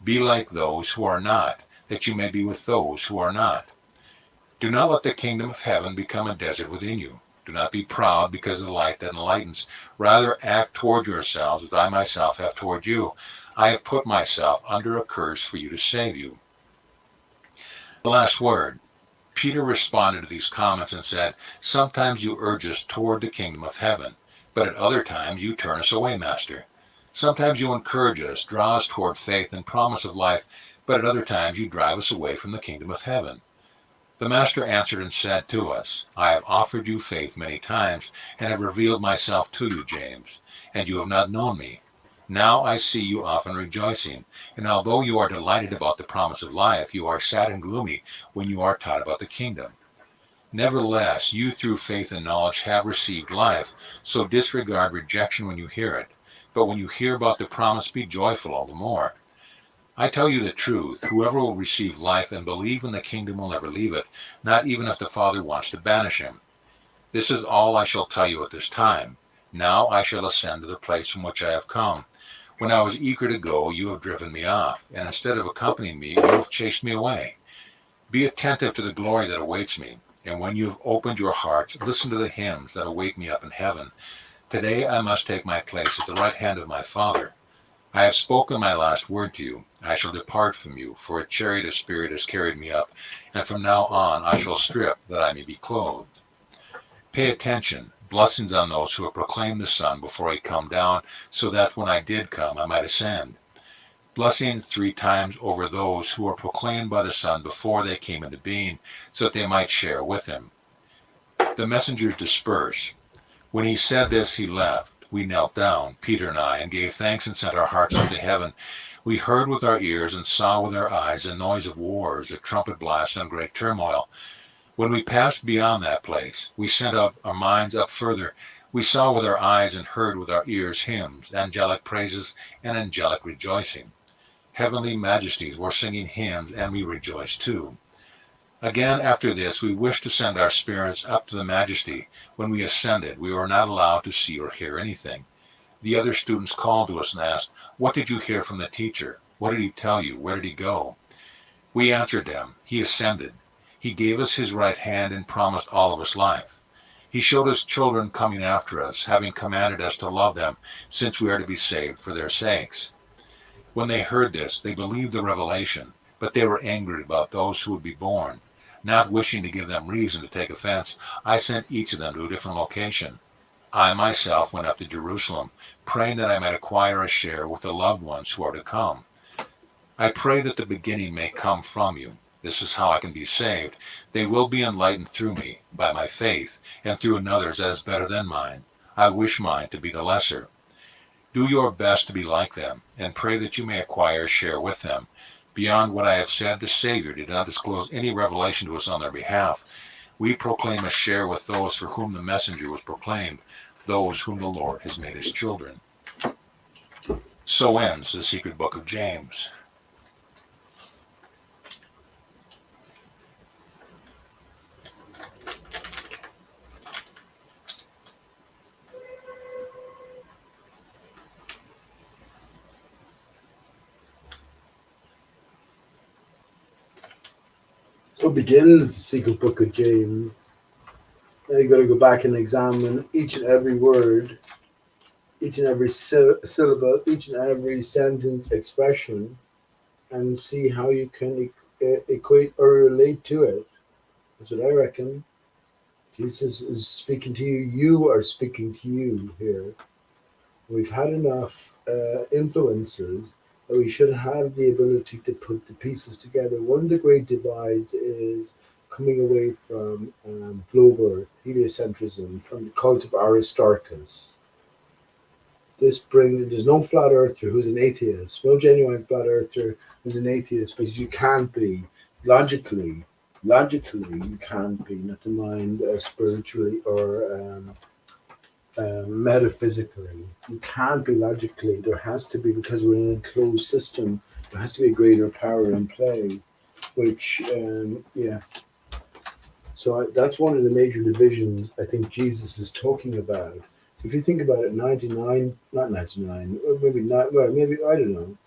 be like those who are not, that you may be with those who are not. Do not let the kingdom of heaven become a desert within you. Do not be proud because of the light that enlightens. Rather act toward yourselves as I myself have toward you. I have put myself under a curse for you to save you. The last word. Peter responded to these comments and said, Sometimes you urge us toward the kingdom of heaven, but at other times you turn us away, Master. Sometimes you encourage us, draw us toward faith and promise of life, but at other times you drive us away from the kingdom of heaven. The Master answered and said to us, I have offered you faith many times, and have revealed myself to you, James, and you have not known me. Now I see you often rejoicing, and although you are delighted about the promise of life, you are sad and gloomy when you are taught about the kingdom. Nevertheless, you through faith and knowledge have received life, so disregard rejection when you hear it. But when you hear about the promise, be joyful all the more. I tell you the truth, whoever will receive life and believe in the kingdom will never leave it, not even if the Father wants to banish him. This is all I shall tell you at this time. Now I shall ascend to the place from which I have come. When I was eager to go, you have driven me off, and instead of accompanying me, you have chased me away. Be attentive to the glory that awaits me, and when you have opened your hearts, listen to the hymns that await me up in heaven. Today I must take my place at the right hand of my Father. I have spoken my last word to you. I shall depart from you, for a chariot of spirit has carried me up, and from now on I shall strip, that I may be clothed. Pay attention. Blessings on those who have proclaimed the Son before he come down, so that when I did come I might ascend. Blessing 3 times over those who were proclaimed by the Son before they came into being, so that they might share with him. The messengers dispersed. When he said this, he left. We knelt down, Peter and I, and gave thanks and sent our hearts up to heaven. We heard with our ears and saw with our eyes a noise of wars, a trumpet blast, and great turmoil. When we passed beyond that place, we sent up our minds up further. We saw with our eyes and heard with our ears hymns, angelic praises, and angelic rejoicing. Heavenly majesties were singing hymns, and we rejoiced too. Again, after this, we wished to send our spirits up to the majesty. When we ascended, we were not allowed to see or hear anything. The other students called to us and asked, What did you hear from the teacher? What did he tell you? Where did he go? We answered them, He ascended. He gave us his right hand and promised all of us life. He showed us children coming after us, having commanded us to love them, since we are to be saved for their sakes. When they heard this, they believed the revelation, but they were angry about those who would be born. Not wishing to give them reason to take offense, I sent each of them to a different location. I myself went up to Jerusalem, praying that I might acquire a share with the loved ones who are to come. I pray that the beginning may come from you. This is how I can be saved. They will be enlightened through me, by my faith, and through another's that is better than mine. I wish mine to be the lesser. Do your best to be like them, and pray that you may acquire a share with them. Beyond what I have said, the Savior did not disclose any revelation to us on their behalf. We proclaim a share with those for whom the messenger was proclaimed, those whom the Lord has made his children. So ends the secret book of James. So begins the secret book of James. Now you got to go back and examine each and every word, each and every syllable, each and every sentence expression, and see how you can equate or relate to it. That's what I reckon. Jesus is speaking to you. You are speaking to you here. We've had enough influences that we should have the ability to put the pieces together. One of the great divides is coming away from globe earth, heliocentrism, from the cult of ARI-STAR-CHUS. There's no flat earther who's an atheist, no genuine flat earther who's an atheist, because you can't be. Logically, you can't be, not to mind spiritually or metaphysically. You can't be logically. There has to be, because we're in a closed system, there has to be a greater power in play, which, So that's one of the major divisions I think Jesus is talking about. If you think about it, 99, not 99, maybe not, well, maybe, I don't know,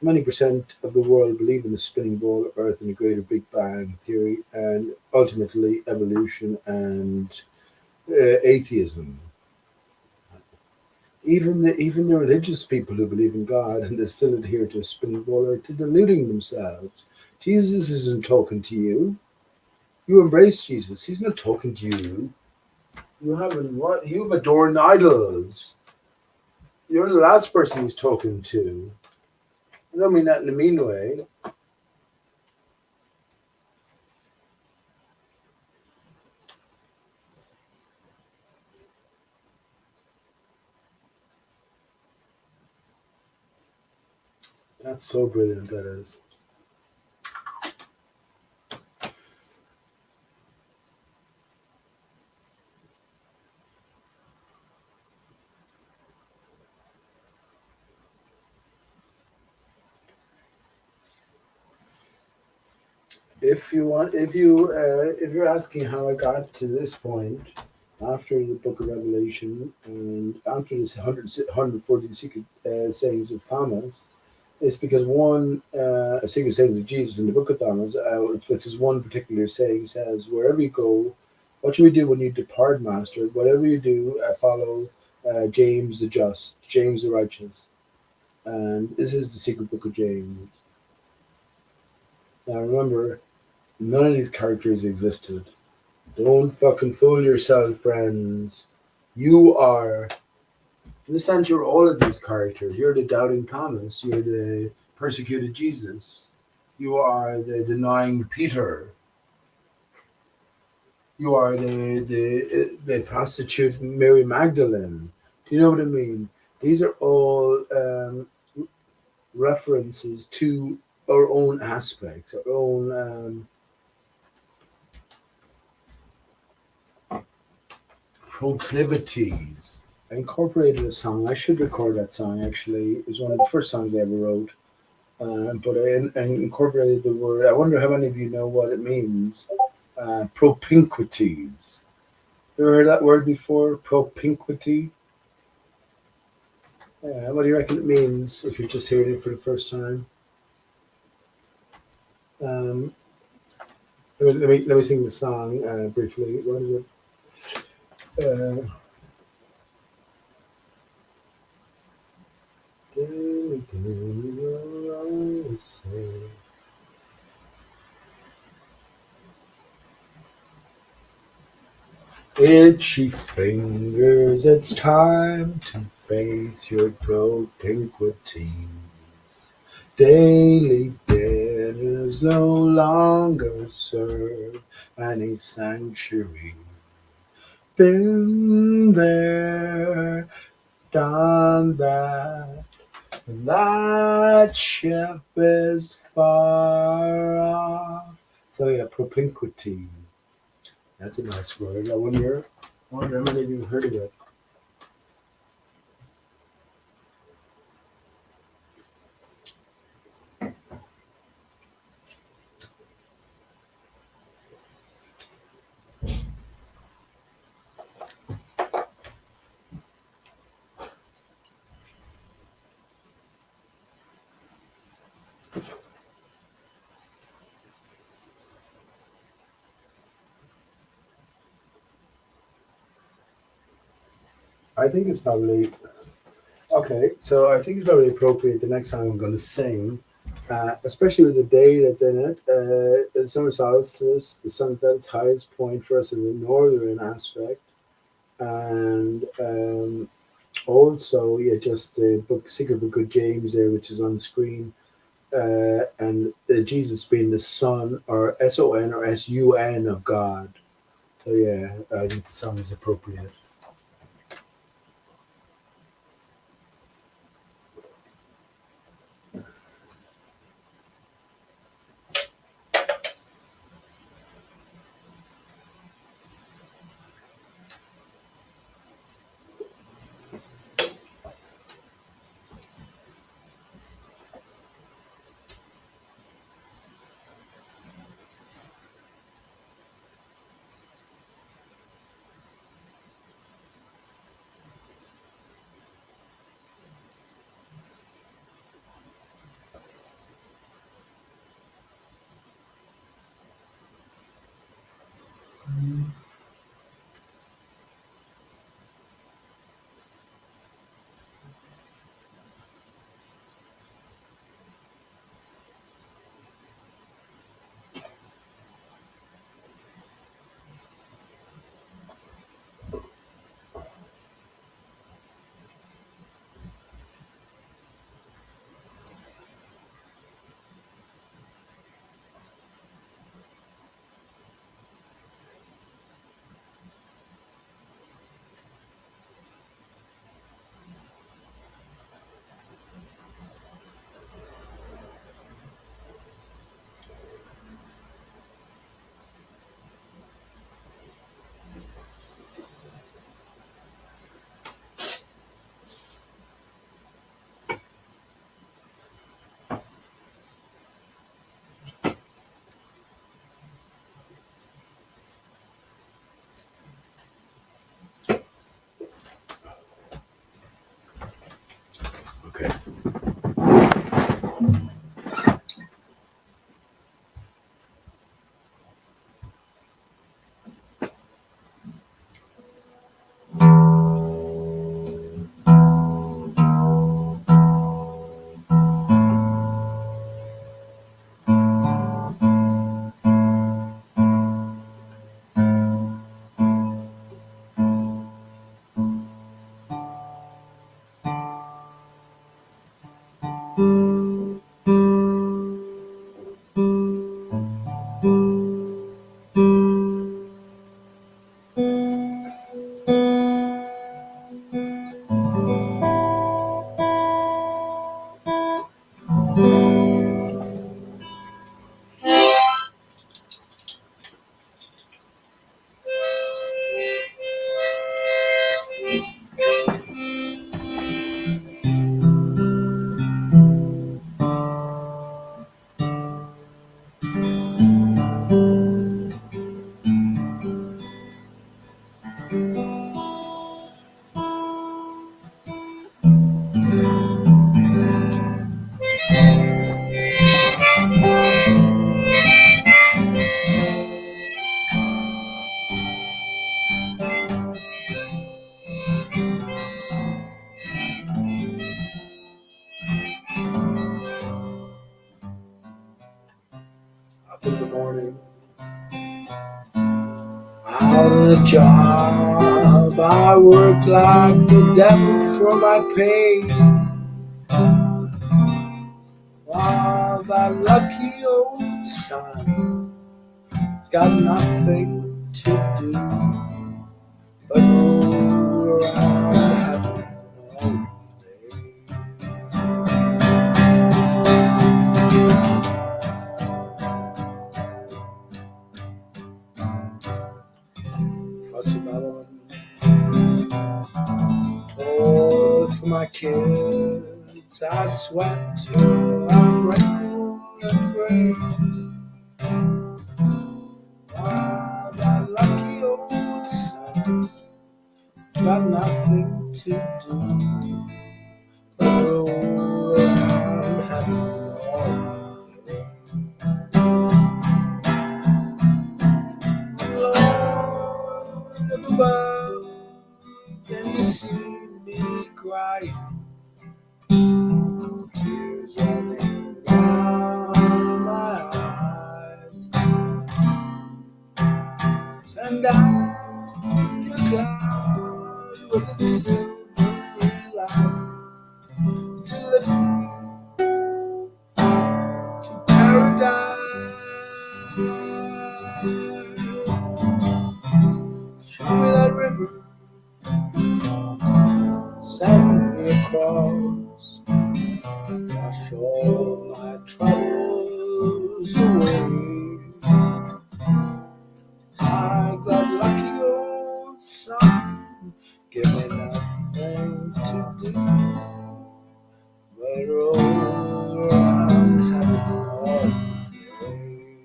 many percent of the world believe in the spinning ball of Earth and the greater Big Bang theory, and ultimately evolution and atheism. Even the religious people who believe in God and they still adhere to a spinning ball are deluding themselves. Jesus isn't talking to you. You embrace Jesus. He's not talking to you. You have adorned idols. You're the last person he's talking to. I don't mean that in a mean way. That's so brilliant, that is. If you're asking how I got to this point after the Book of Revelation and after this 140 secret sayings of Thomas, it's because one a secret sayings of Jesus in the Book of Thomas, which is one particular saying, says, "Wherever you go, what should we do when you depart, Master? Whatever you do, follow James the just, James the righteous." And this is the secret book of James. Now remember, none of these characters existed. Don't fucking fool yourself, friends. You are, in a sense, you're all of these characters. You're the doubting Thomas. You're the persecuted Jesus. You are the denying Peter. You are the prostitute Mary Magdalene. Do you know what I mean? These are all references to our own aspects, our own proclivities. I incorporated a song. I should record that song actually. It was one of the first songs I ever wrote. But I incorporated the word. I wonder how many of you know what it means. Propinquities. You ever heard that word before? Propinquity? What do you reckon it means if you're just hearing it for the first time? Um, let me sing the song briefly. What is it? Itchy fingers, it's time to face your propinquities. Daily dinners no longer serve any sanctuary. Been there, done that, and that ship is far off. So yeah, propinquity. That's a nice word. I wonder how many of you have heard of it. I think it's probably okay. So I think it's probably appropriate. The next song I'm going to sing, especially with the day that's in it, the summer solstice, the sun's at its highest point for us in the northern aspect, and also yeah, just the secret book of James there, which is on screen, and Jesus being the Son or Son or Sun of God. So yeah, I think the song is appropriate. Up in the morning, out on a job, I work like the devil for my pay. While that lucky old son has got nothing to do but roll around heaven all day. Fussy babbling, toil for my kids, I sweat till I'm wrinkled and gray. While that lucky old son got nothing to do but roll around heaven all day. Lord above, can you see me cry? Tears running down my eyes. Send down your cloud with its silver light to lift me to paradise. Show me that river, send me across, wash all my troubles away. My God, lucky old son, give me nothing to do but roll around heaven all day.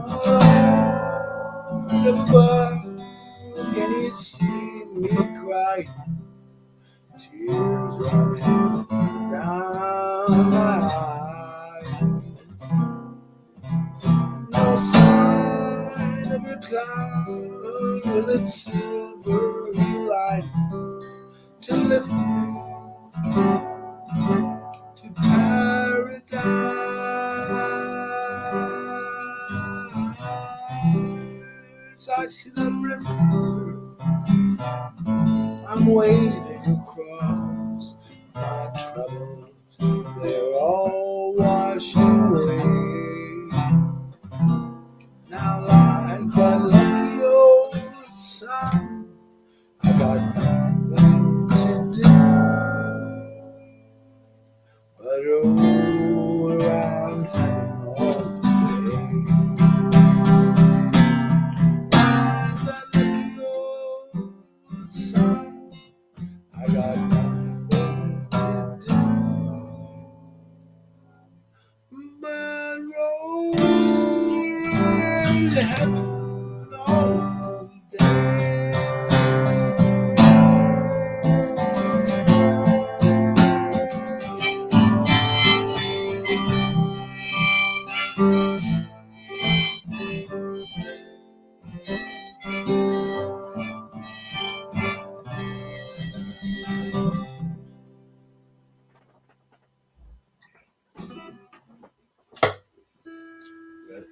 Oh, little boy, can you see me cry? Tears running down my eyes. No sign of your cloud with its silvery light to lift me to paradise. I see that river, I'm wading across. My troubles, they're all washed away. Now like that lucky old son, I got nothing to do but roll around heaven all day. Like that lucky old son, I got nothing to do but roll to heaven all day.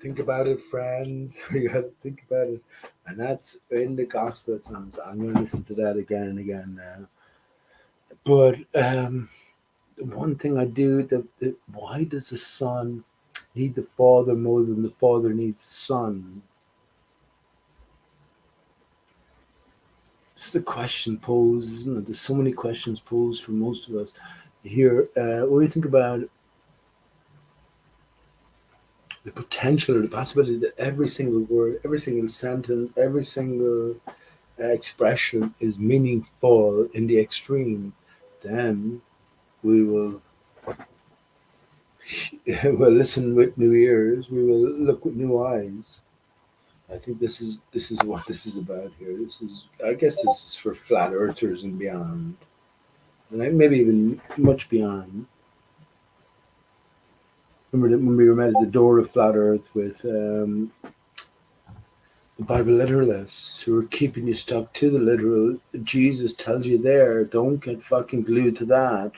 Think about it, friends. We got to think about it. And that's in the gospel songs. I'm going to listen to that again and again now. But the one thing I do, why does the son need the father more than the father needs the son? It's the question posed, isn't it? There's so many questions posed for most of us here. When we think about the potential or the possibility that every single word, every single sentence, every single expression is meaningful in the extreme, then we will will listen with new ears. We will look with new eyes. I think this is what this is about here. I guess this is for flat earthers and beyond, and maybe even much beyond. Remember when we met at the door of flat Earth with the Bible literalists who are keeping you stuck to the literal. Jesus tells you there, don't get fucking glued to that.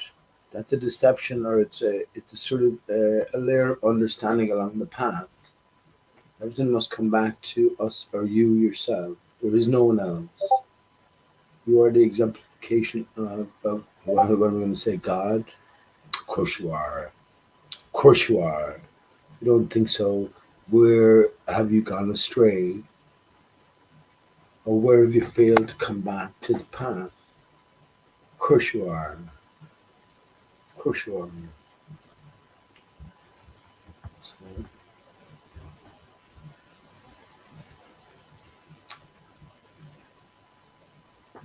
That's a deception, or it's a sort of a layer of understanding along the path. Everything must come back to us or you yourself. There is no one else. You are the exemplification of what am I going to say, God? Of course you are. Of course you are. You don't think so. Where have you gone astray? Or where have you failed to come back to the path? Of course you are. Of course you are. So,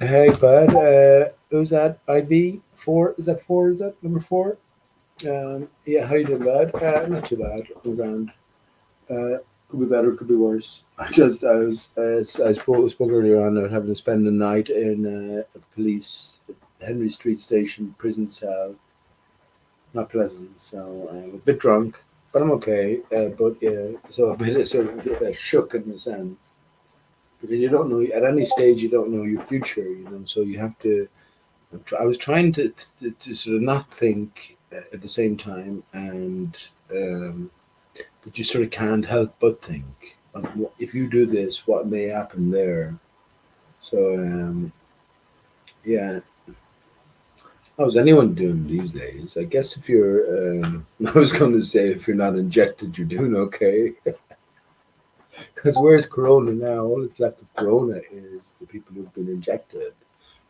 hey, bud. Who's that? IB? 4? Is that 4? Is that number 4? Yeah, how you doing, bud? Not too bad. I'm grand. Could be better, could be worse. I spoke earlier on about having to spend the night in a police Henry Street Station prison cell. Not pleasant. So I'm a bit drunk, but I'm okay. But yeah, so a bit sort of shook in the sense because you don't know at any stage you don't know your future. So you have to. I was trying to sort of not think at the same time, and but you sort of can't help but think. If you do this, what may happen there? So yeah, how's anyone doing these days? I guess if you're, I was going to say if you're not injected, you're doing okay. Because where's Corona now? All that's left of Corona is the people who've been injected.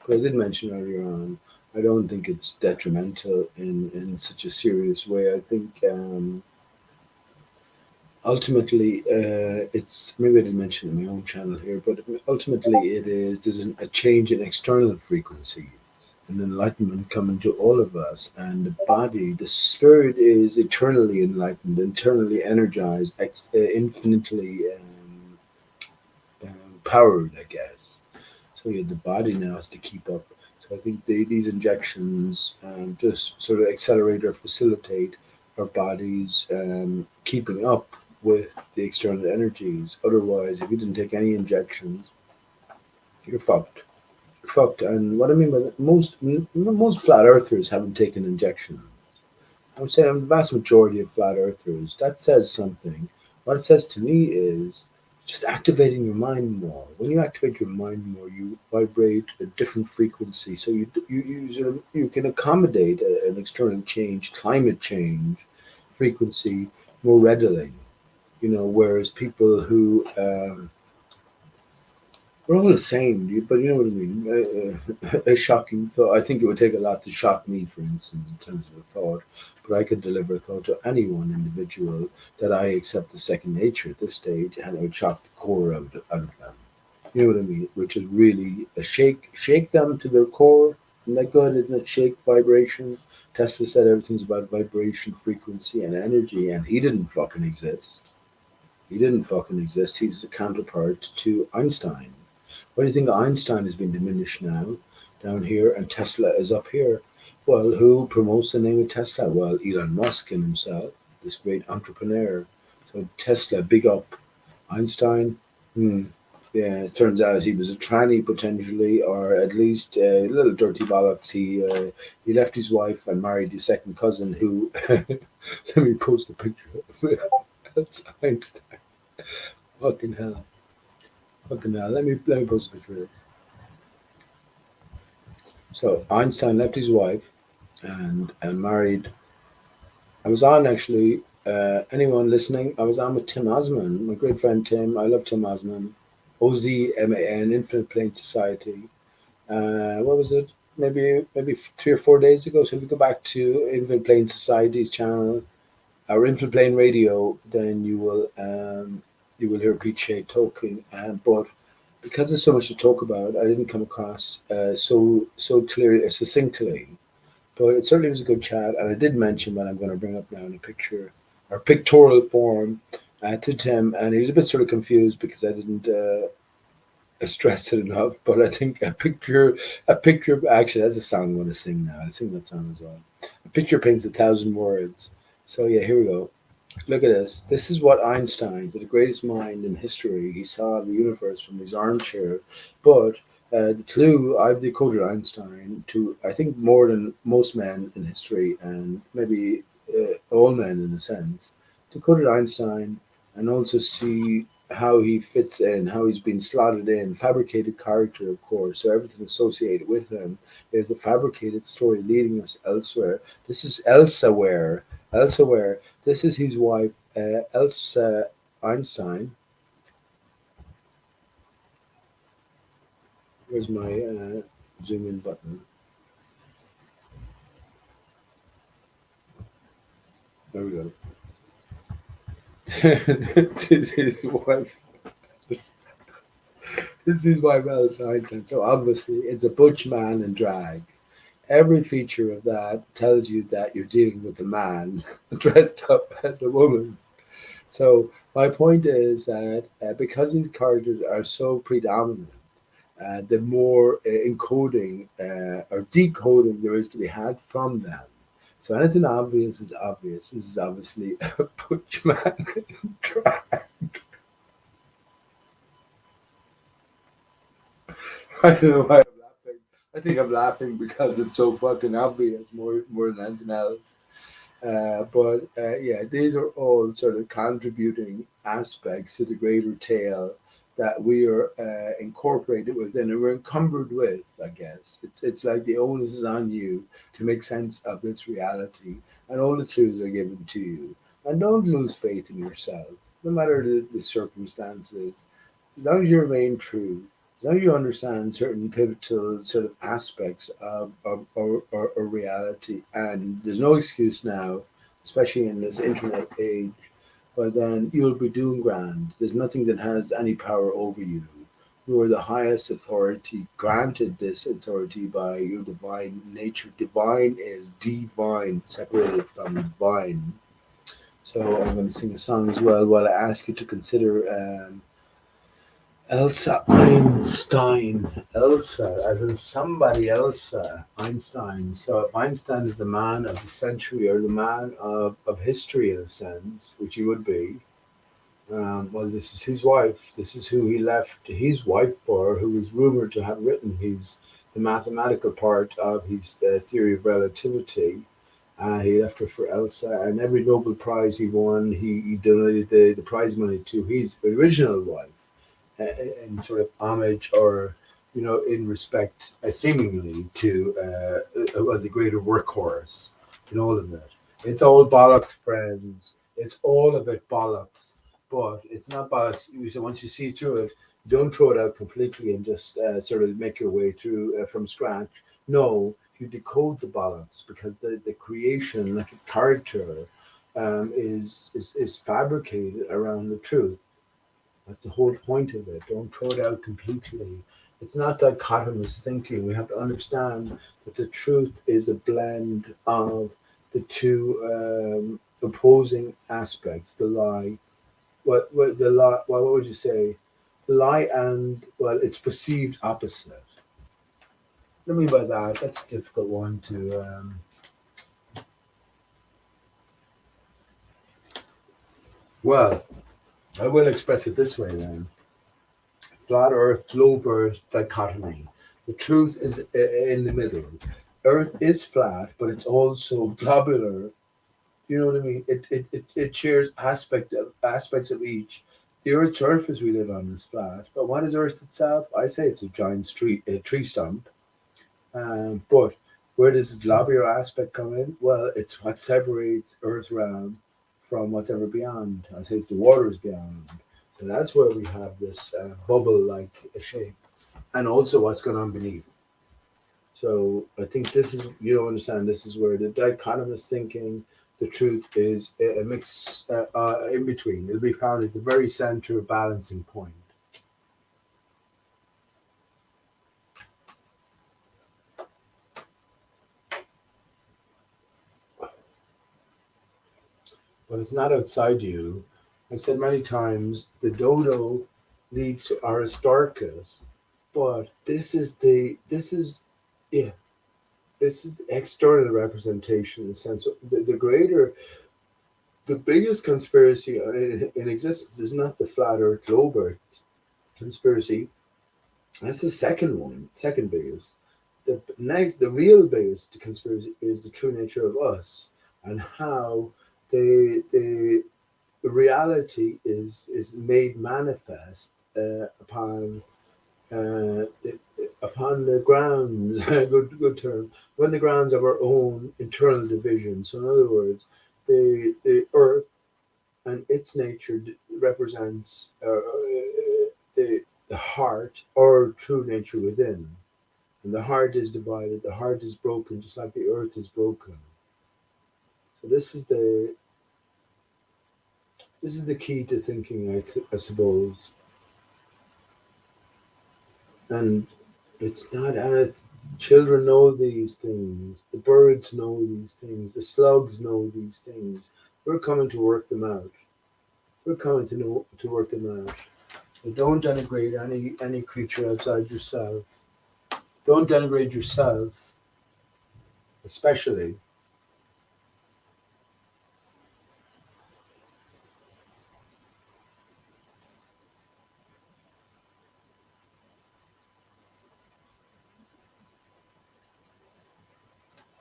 But I did mention earlier on, I don't think it's detrimental in such a serious way. I think ultimately it's maybe I didn't mention it in my own channel here, but ultimately there's a change in external frequencies, an enlightenment coming to all of us, and the body, the spirit is eternally enlightened, internally energized, infinitely powered, I guess. So yeah, the body now has to keep up. So I think these injections just sort of accelerate or facilitate our bodies keeping up with the external energies. Otherwise, if you didn't take any injections, you're fucked. You're fucked. And what I mean by that, most flat earthers haven't taken injections. I would say the vast majority of flat earthers. That says something. What it says to me is just activating your mind more. When you activate your mind more, you vibrate a different frequency. So you can accommodate an external change, climate change, frequency more readily. Whereas people who we're all the same, but you know what I mean. A shocking thought. I think it would take a lot to shock me, for instance, in terms of a thought. But I could deliver a thought to any one individual that I accept as second nature at this stage, and it would shock the core out of them. You know what I mean? Which is really a shake them to their core. Isn't that good? Isn't it? Shake vibration. Tesla said everything's about vibration, frequency, and energy, and he didn't fucking exist. He didn't fucking exist. He's the counterpart to Einstein. Why do you think Einstein has been diminished now down here and Tesla is up here? Well, who promotes the name of Tesla? Well, Elon Musk and himself, this great entrepreneur. So Tesla, big up. Einstein, yeah, it turns out he was a tranny potentially, or at least a little dirty bollocks. He left his wife and married his second cousin who, let me post a picture of it. That's Einstein. Fucking hell. Fucking hell. Let me post a picture of it. So Einstein left his wife and married. I was on actually. Anyone listening? I was on with Tim Osman, my great friend Tim. I love Tim Osman. OZMAN, Infinite Plane Society. What was it? Maybe 3 or 4 days ago. So if you go back to Infinite Plane Society's channel or Infinite Plane Radio, then you will hear Pete Shea talking. But because there's so much to talk about, I didn't come across so clearly or succinctly. But it certainly was a good chat, and I did mention what I'm going to bring up now in a picture or pictorial form to Tim, and he was a bit sort of confused because I didn't stress it enough. But I think a picture. Actually, that's a song I want to sing now. I'll sing that song as well. A picture paints 1,000 words. So yeah, here we go. Look at this. This is what Einstein, the greatest mind in history, he saw the universe from his armchair. But the clue, I've decoded Einstein to, I think, more than most men in history, and maybe all men in a sense. Decoded Einstein and also see how he fits in, how he's been slotted in, fabricated character, of course. So everything associated with him is a fabricated story leading us elsewhere. This is elsewhere. Elsewhere. This is his wife, Elsa Einstein. Where's my zoom in button? There we go. This is his wife. This is his wife, Elsa Einstein. So obviously, it's a butch man in drag. Every feature of that tells you that you're dealing with a man dressed up as a woman. So my point is that because these characters are so predominant, the more encoding or decoding there is to be had from them. So anything obvious is obvious. This is obviously a butch man in drag. I don't know why I'm laughing. I think I'm laughing because it's so fucking obvious more than anything else. But yeah, these are all sort of contributing aspects to the greater tale that we are incorporated within and we're encumbered with, I guess. It's like the onus is on you to make sense of this reality, and all the clues are given to you. And don't lose faith in yourself, no matter the circumstances. As long as you remain true, as long as you understand certain pivotal sort of aspects of reality, and there's no excuse now, especially in this internet age, but then you'll be doing grand. There's nothing that has any power over you. You are the highest authority, granted this authority by your divine nature. Divine is divine, separated from divine. So I'm going to sing a song as well while I ask you to consider Elsa Einstein. Elsa, as in somebody Elsa Einstein. So if Einstein is the man of the century or the man of history in a sense, which he would be, well, this is his wife. This is who he left his wife for, who is rumored to have written the mathematical part of his theory of relativity. He left her for Elsa, and every Nobel Prize he won, he donated the prize money to his original wife in sort of homage or in respect seemingly to the greater workhorse in all of it. It's all bollocks, friends. It's all of it bollocks, but it's not bollocks. So once you see through it, don't throw it out completely and just sort of make your way through from scratch. No, you decode the bollocks because the creation, like a character, is fabricated around the truth. That's the whole point of it. Don't throw it out completely. It's not dichotomous thinking. We have to understand that the truth is a blend of the two opposing aspects. The lie, what the lie? Well, what would you say? The lie and well, its perceived opposite. What do I mean by that? That's a difficult one to. Well, I will express it this way then. Flat Earth, globe Earth dichotomy. The truth is in the middle. Earth is flat, but it's also globular. You know what I mean? It shares aspects of each. The Earth's surface we live on is flat, but what is Earth itself? I say it's a giant tree stump. But where does the globular aspect come in? Well, it's what separates Earth realm from what's ever beyond. I say it's the waters beyond. So that's where we have this bubble-like shape, and also what's going on beneath. So I think this is, you don't understand, this is where the dichotomous thinking, the truth is a mix in between. It'll be found at the very center balancing point. But it's not outside you. I've said many times the dodo leads to ARI-STAR-CHUS, but yeah, this is the external representation in the sense of the biggest conspiracy in existence is not the flat earth globe earth conspiracy. That's the second biggest. The real biggest conspiracy is the true nature of us, and how the reality is made manifest uh, upon the grounds, good term, when the grounds of our own internal division. So in other words, the earth and its nature represents the heart or true nature within. And the heart is divided, the heart is broken, just like the earth is broken. So this is the key to thinking, I suppose. And it's not anything. Children know these things. The birds know these things. The slugs know these things. We're coming to work them out. We're coming to work them out. So don't denigrate any creature outside yourself. Don't denigrate yourself, especially.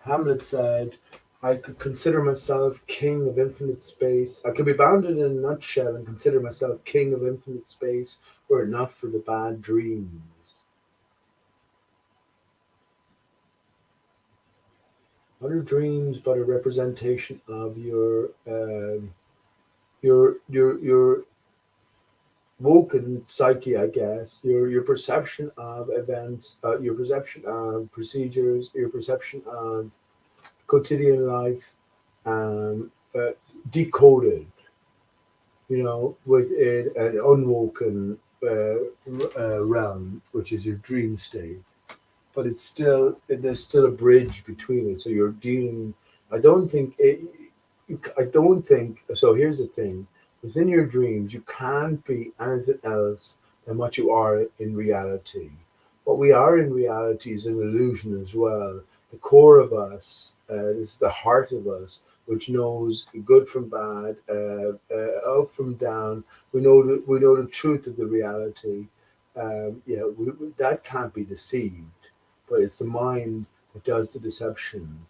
Hamlet said, I could consider myself king of infinite space. I could be bounded in a nutshell and consider myself king of infinite space were it not for the bad dreams. What are dreams but a representation of your woken psyche, I guess, your perception of events, your perception of procedures, your perception of quotidian life, decoded, with an unwoken realm, which is your dream state. But there's still a bridge between it. So you're dealing. I don't think it. I don't think so. Here's the thing: within your dreams, you can't be anything else than what you are in reality. What we are in reality is an illusion as well. The core of us, is the heart of us, which knows good from bad, up from down. We know the truth of the reality. That can't be deceived, but it's the mind that does the deception.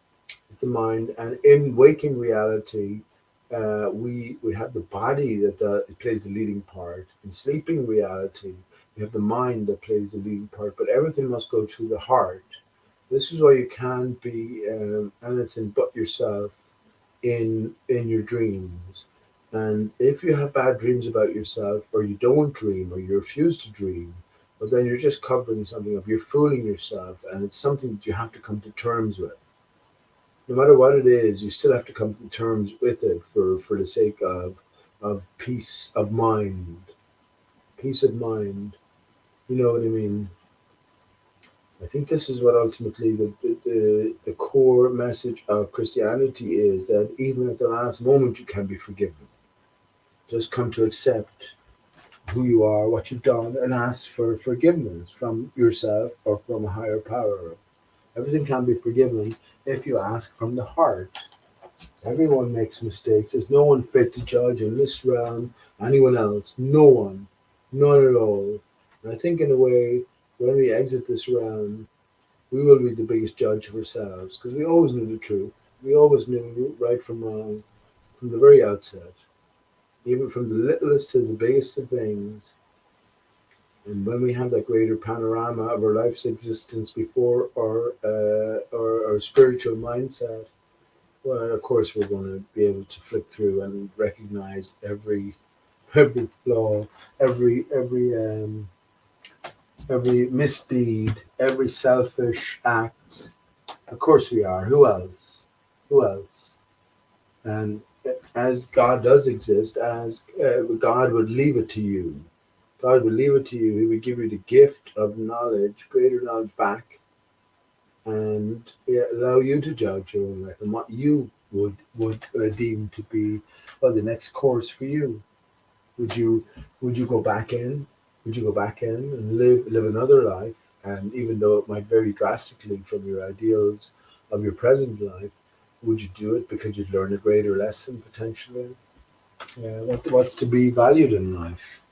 It's the mind, and in waking reality, we have the body that it plays the leading part. In sleeping reality, we have the mind that plays the leading part. But everything must go through the heart. This is why you can't be anything but yourself in your dreams. And if you have bad dreams about yourself, or you don't dream, or you refuse to dream, well, then you're just covering something up. You're fooling yourself, and it's something that you have to come to terms with. No matter what it is, you still have to come to terms with it for the sake of peace of mind. Peace of mind. You know what I mean? I think this is what ultimately the core message of Christianity is, that even at the last moment you can be forgiven. Just come to accept who you are, what you've done, and ask for forgiveness from yourself or from a higher power. Everything can be forgiven if you ask from the heart. Everyone makes mistakes. There's no one fit to judge in this realm, anyone else. No one. None at all. And I think in a way, when we exit this realm, we will be the biggest judge of ourselves, because we always knew the truth. We always knew right from wrong from the very outset, even from the littlest to the biggest of things. And when we have that greater panorama of our life's existence before our spiritual mindset, well, of course, we're going to be able to flick through and recognize every flaw, every misdeed, every selfish act. Of course, we are. Who else? Who else? And as God does exist, as God would leave it to you. God would leave it to you. He would give you the gift of knowledge, greater knowledge back, and allow you to judge your own life and what you would deem to be the next course for you. Would you would you go back in? Would you go back in and live another life? And even though it might vary drastically from your ideals of your present life, would you do it because you'd learn a greater lesson potentially? Yeah, what's to be valued in life?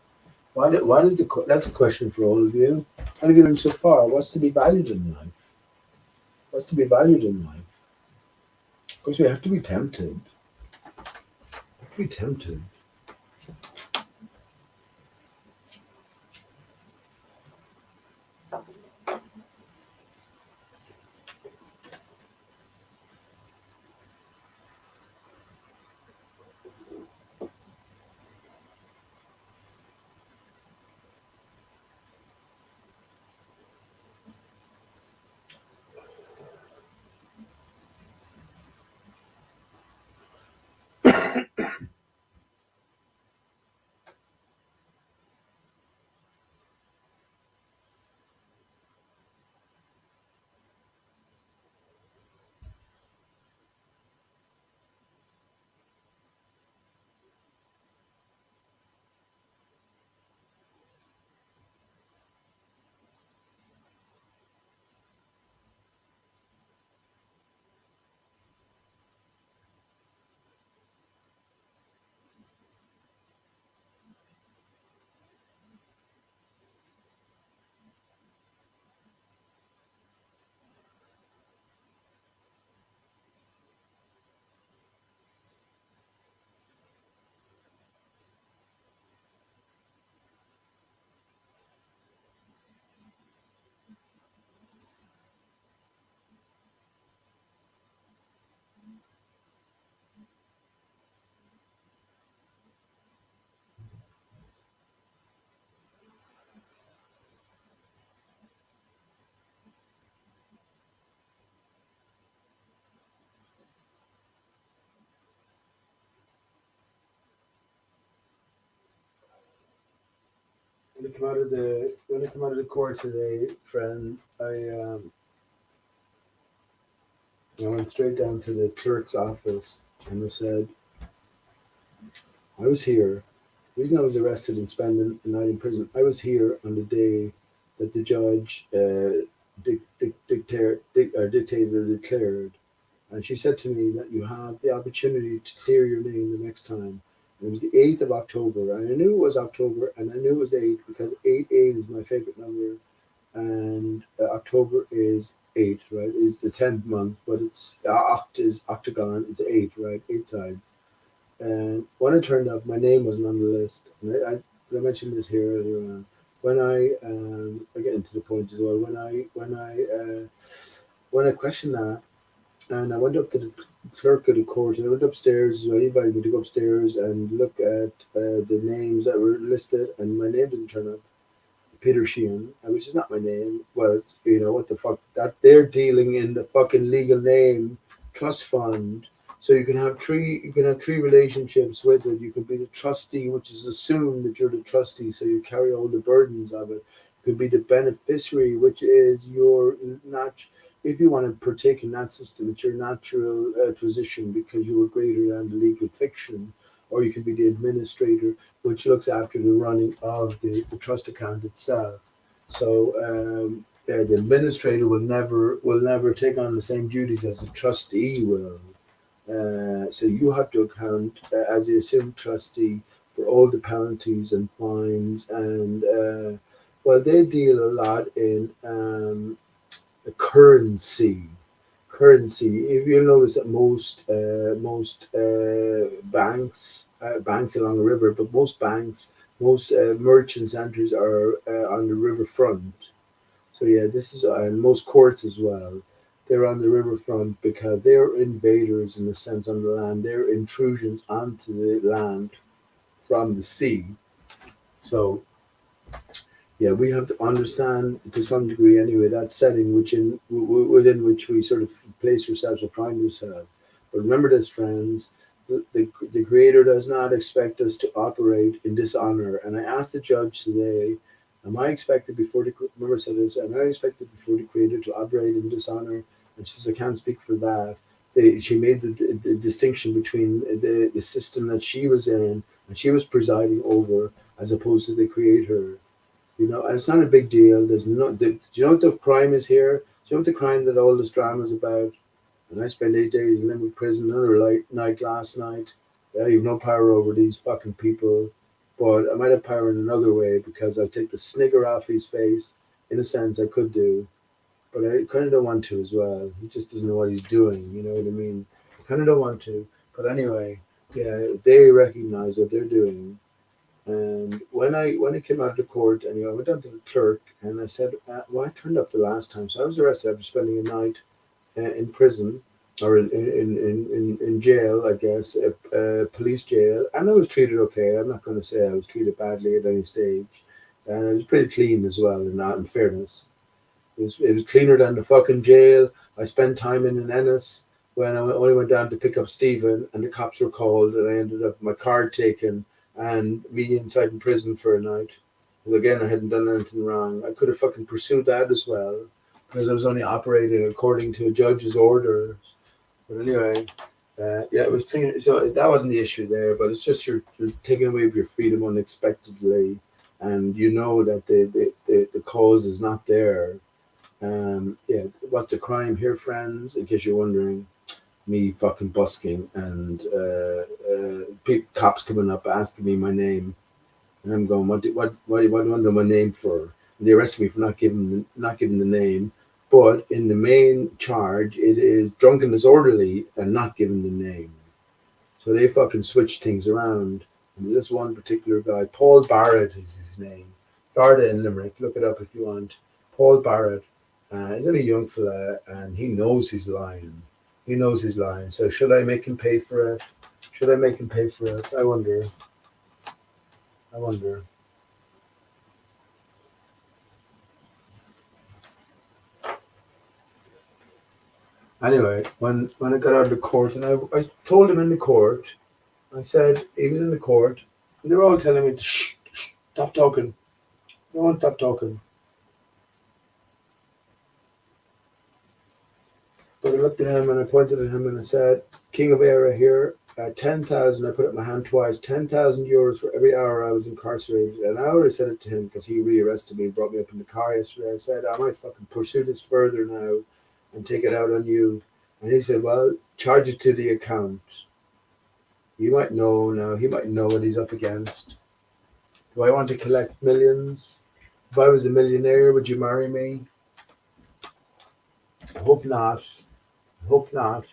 What is that's a question for all of you. How have you learned so far? What's to be valued in life? What's to be valued in life? Of course, we have to be tempted. Have to be tempted. When I come out of the court today, friend, I went straight down to the clerk's office and I said, I was here. The reason I was arrested and spending a night in prison, I was here on the day that the judge dictated or declared. And she said to me that you have the opportunity to clear your name the next time. And it was the 8th of October. And I knew it was October and I knew it was 8 because 8 is my favorite number. And October is 8, right? It's the 10th month, but it's octagon is 8, right? 8 sides. And when I turned up, my name wasn't on the list. And I mentioned this here earlier on. When I get into the point as well. When I questioned that, and I went up to the clerk of the court, and I went upstairs. So he invited me to go upstairs and look at the names that were listed, and my name didn't turn up. Peter Sheehan, which is not my name. Well, it's what the fuck that they're dealing in the fucking legal name trust fund. So you can have three relationships with it. You can be the trustee, which is assumed that you're the trustee, so you carry all the burdens of it. You could be the beneficiary, which is your not if you want to partake in that system, it's your natural position because you were greater than the legal fiction, or you can be the administrator, which looks after the running of the trust account itself. So the administrator will never take on the same duties as the trustee will. So you have to account as the assumed trustee for all the penalties and fines, and well, they deal a lot in the currency. Currency. If you notice that most banks along the river, but most banks Most merchant centers are on the riverfront. So yeah, this is and most courts as well. They're on the riverfront because they're invaders in a sense on the land. They're intrusions onto the land from the sea. So yeah, we have to understand to some degree anyway that setting within which we sort of place ourselves or find ourselves. But remember this, friends. The Creator does not expect us to operate in dishonor. And I asked the judge today, am I expected before the remember I said this? Am I expected before the Creator to operate in dishonor? And she says I can't speak for that. She made the distinction between the system that she was in and she was presiding over, as opposed to the Creator. And it's not a big deal. Do you know what the crime is here? Do you know what the crime that all this drama is about? And I spent 8 days in Limerick prison, another night last night. Yeah, you've no power over these fucking people. But I might have power in another way because I take the snigger off his face. In a sense, I could do. But I kind of don't want to as well. He just doesn't know what he's doing. You know what I mean? I kind of don't want to. But anyway, yeah, they recognize what they're doing. And when I came out of the court, anyway, I went down to the clerk and I said, well, I turned up the last time. So I was arrested after spending a night in prison or in jail, I guess, police jail. And I was treated okay. I'm not going to say I was treated badly at any stage. And it was pretty clean as well, in fairness. It was cleaner than the fucking jail. I spent time in Ennis when I only went down to pick up Stephen, and the cops were called, and I ended up my card taken and me inside in prison for a night. Well, again, I hadn't done anything wrong. I could have fucking pursued that as well because I was only operating according to a judge's orders. But anyway, yeah, it was clean. So that wasn't the issue there, but it's just you're taking away of your freedom unexpectedly, and you know that the cause is not there. Yeah, what's the crime here, friends? In case you're wondering, me fucking busking and big cops coming up asking me my name, and I'm going, what do you want to know my name for? And they arrested me for not giving the name, but in the main charge, it is drunk and disorderly and not giving the name. So they fucking switched things around. And this one particular guy, Paul Barrett is his name. Garda in Limerick. Look it up if you want. Paul Barrett. He's only a young fella, and he knows he's lying. He knows he's lying. So should I make him pay for it? Should I make him pay for it? I wonder. I wonder. Anyway, when I got out of the court, and I told him in the court, I said he was in the court, and they were all telling me, shh, stop talking. They won't stop talking. But I looked at him and I pointed at him and I said, King of Era here, 10,000, I put up my hand twice, 10,000 euros for every hour I was incarcerated. And I already said it to him because he rearrested me and brought me up in the car yesterday. I said, I might fucking pursue this further now and take it out on you. And he said, well, charge it to the account. You might know now, he might know what he's up against. Do I want to collect millions? If I was a millionaire, would you marry me? I hope not. I hope not.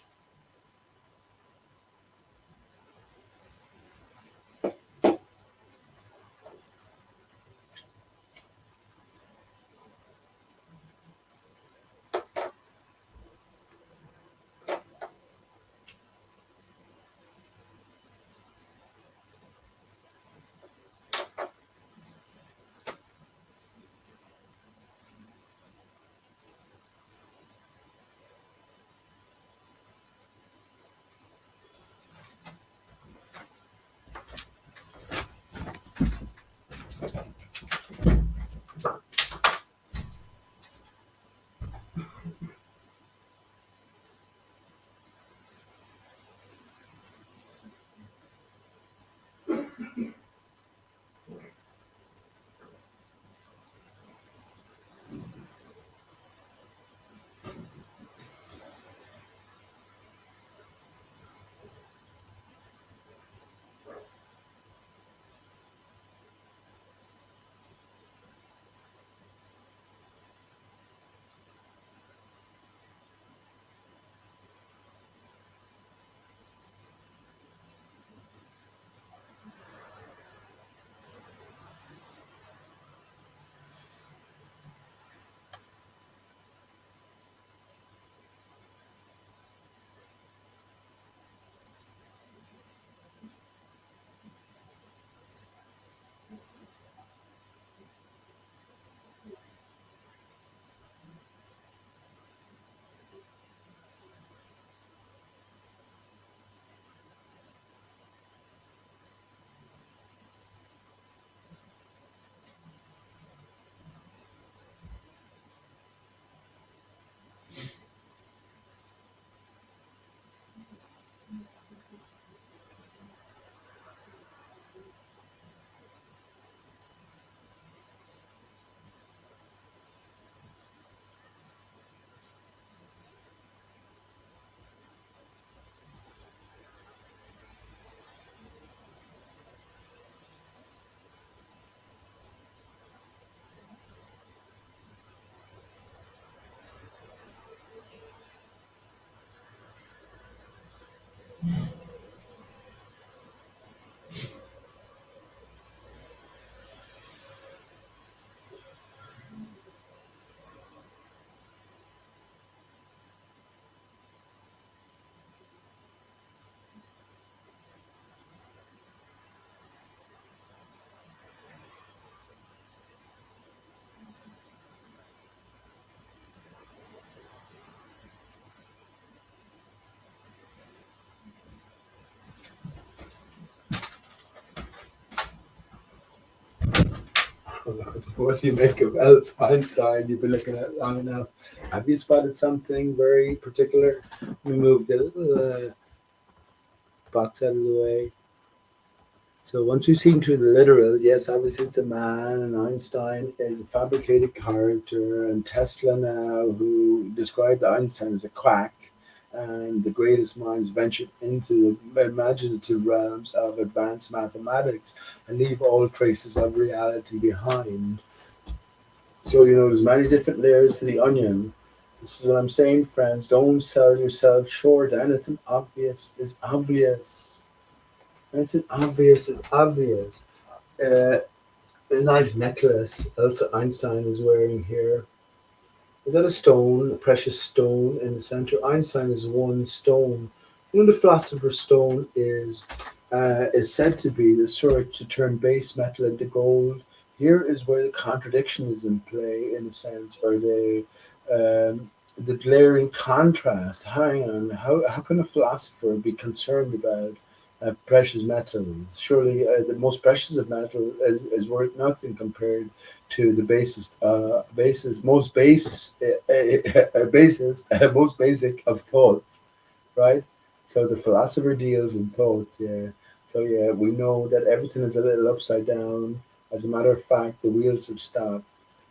What do you make of Einstein? You've been looking at it long enough. Have you spotted something very particular? We moved the little box out of the way. So once we've seen through the literal, yes, obviously it's a man, and Einstein is a fabricated character, and Tesla now, who described Einstein as a quack, and the greatest minds ventured into the imaginative realms of advanced mathematics and leave all traces of reality behind. So, there's many different layers to the onion. This is what I'm saying, friends. Don't sell yourself short. Anything obvious is obvious. Anything obvious is obvious. A nice necklace Elsa Einstein is wearing here. Is that a stone, a precious stone in the center? Einstein is one stone. The philosopher's stone is said to be the sort to turn base metal into gold. Here is where the contradiction is in play, in a sense, or the glaring contrast. Hang on, how can a philosopher be concerned about precious metals? Surely the most precious of metal is worth nothing compared to the most basic of thoughts, right? So the philosopher deals in thoughts, yeah. So yeah, we know that everything is a little upside down. As a matter of fact, the wheels have stopped.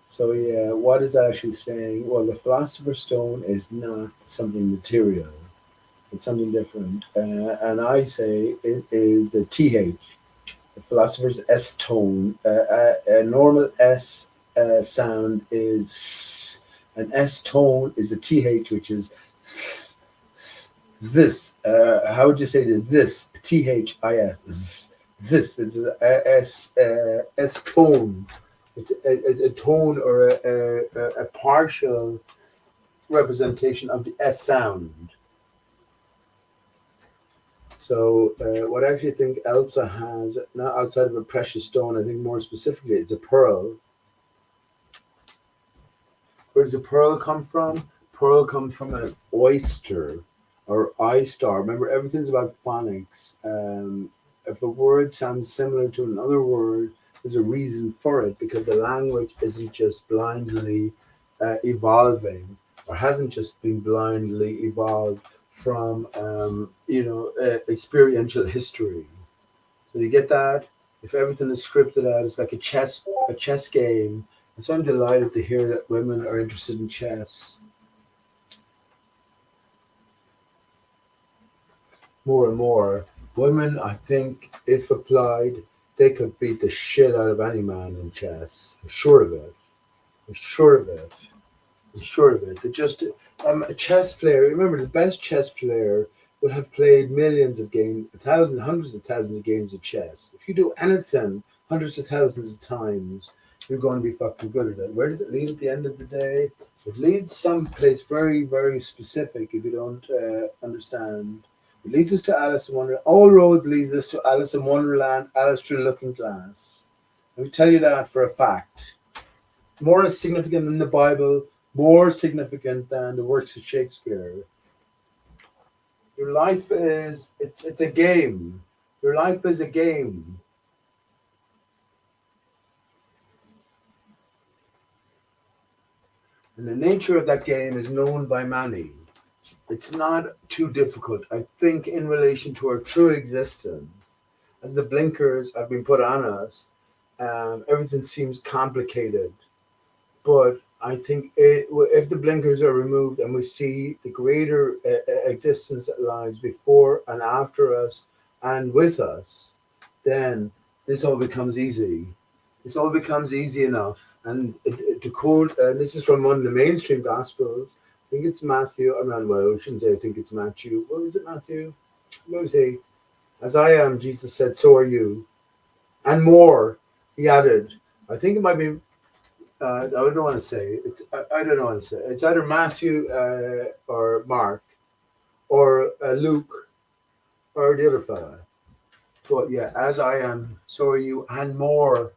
So yeah, what is that actually saying? Well, the philosopher's stone is not something material. It's something different. And I say it is the TH, the philosopher's S tone. A normal S sound is S. An S tone is the TH, which is S, S, this. How would you say this? THIS. This. It's a S tone. It's a tone or a partial representation of the S sound. So what I actually think Elsa has, not outside of a precious stone, I think more specifically it's a pearl. Where does a pearl come from? Pearl comes from an oyster or I-star. Remember, everything's about phonics. If a word sounds similar to another word, there's a reason for it, because the language isn't just blindly evolving, or hasn't just been blindly evolved from experiential history. So you get that? If everything is scripted out, it's like a chess game. And so I'm delighted to hear that women are interested in chess more and more. Women, I think, if applied, they could beat the shit out of any man in chess. I'm sure of it. I'm sure of it. I'm sure of it. They're just a chess player. Remember, the best chess player would have played millions of games, hundreds of thousands of games of chess. If you do anything hundreds of thousands of times, you're going to be fucking good at it. Where does it lead at the end of the day? It leads someplace very, very specific. If you don't understand, it leads us to Alice in Wonderland. All roads leads us to Alice in Wonderland. Alice through the Looking Glass. Let me tell you that for a fact. More significant than the Bible. More significant than the works of Shakespeare. Your life is, it's a game. Your life is a game. And the nature of that game is known by many. It's not too difficult. I think in relation to our true existence, as the blinkers have been put on us, everything seems complicated. But I think if the blinkers are removed and we see the greater existence that lies before and after us and with us, then this all becomes easy. This all becomes easy enough. And to quote, this is from one of the mainstream Gospels. I think it's Matthew. I shouldn't say I think it's Matthew. What was it, Matthew? What was he? As I am, Jesus said, so are you. And more, he added. I think it might be, I don't want to say. I don't know what to say. It's either Matthew or Mark or Luke or the other fella. But yeah, as I am, so are you, and more.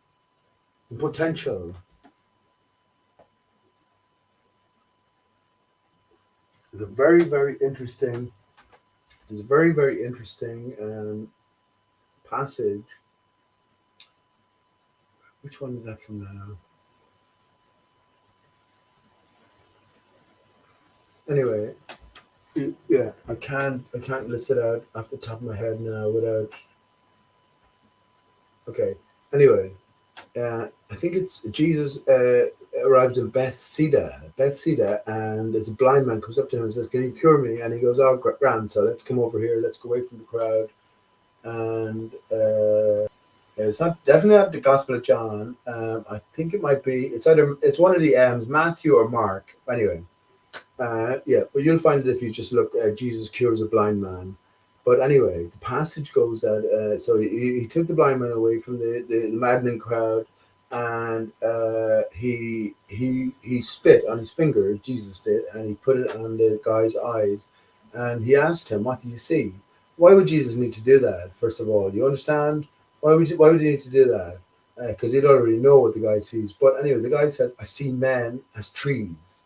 The potential. It's a very, very interesting. It's a very, very interesting passage Which one is that from now? Anyway, yeah, I can't list it out off the top of my head now without. Okay. Anyway, I think it's Jesus arrives in Bethsaida, and there's a blind man comes up to him and says, "Can you cure me?" And he goes, "Oh, grand, so let's come over here. Let's go away from the crowd." And it's not definitely not the Gospel of John. I think it might be. It's one of the M's, Matthew or Mark. Anyway, yeah, but you'll find it if you just look at Jesus cures a blind man. But anyway, the passage goes that so he took the blind man away from the maddening crowd, and he spit on his finger, Jesus did, and he put it on the guy's eyes, and he asked him, "What do you see?" Why would Jesus need to do that? First of all, you understand why would he need to do that? Because he'd already know what the guy sees. But anyway, the guy says, "I see men as trees."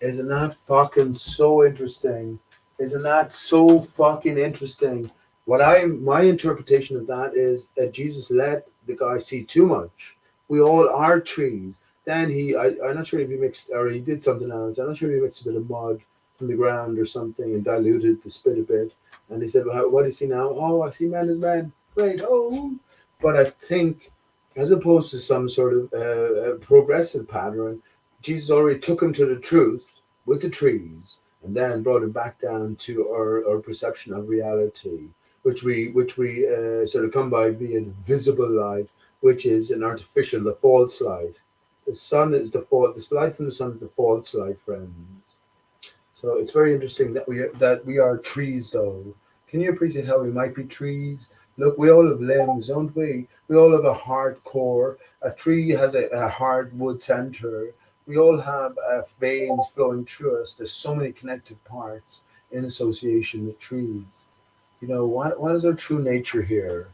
Isn't that fucking so interesting? Isn't that so fucking interesting? My interpretation of that is that Jesus let the guy see too much. We all are trees. Then I'm not sure if he mixed or he did something else. I'm not sure if he mixed a bit of mud from the ground or something and diluted the spit a bit. And he said, "Well, what do you see now?" "Oh, I see men as men." Great. Oh, but I think as opposed to some sort of progressive pattern, Jesus already took him to the truth with the trees, and then brought him back down to our perception of reality, which we sort of come by via the visible light, which is an artificial, the false light. The sun is the light from the sun is the false light, friends. So it's very interesting that we are trees, though. Can you appreciate how we might be trees? Look, we all have limbs, don't we? We all have a hard core. A tree has a hard wood center. We all have veins flowing through us. There's so many connected parts in association with trees. You know, what is our true nature here?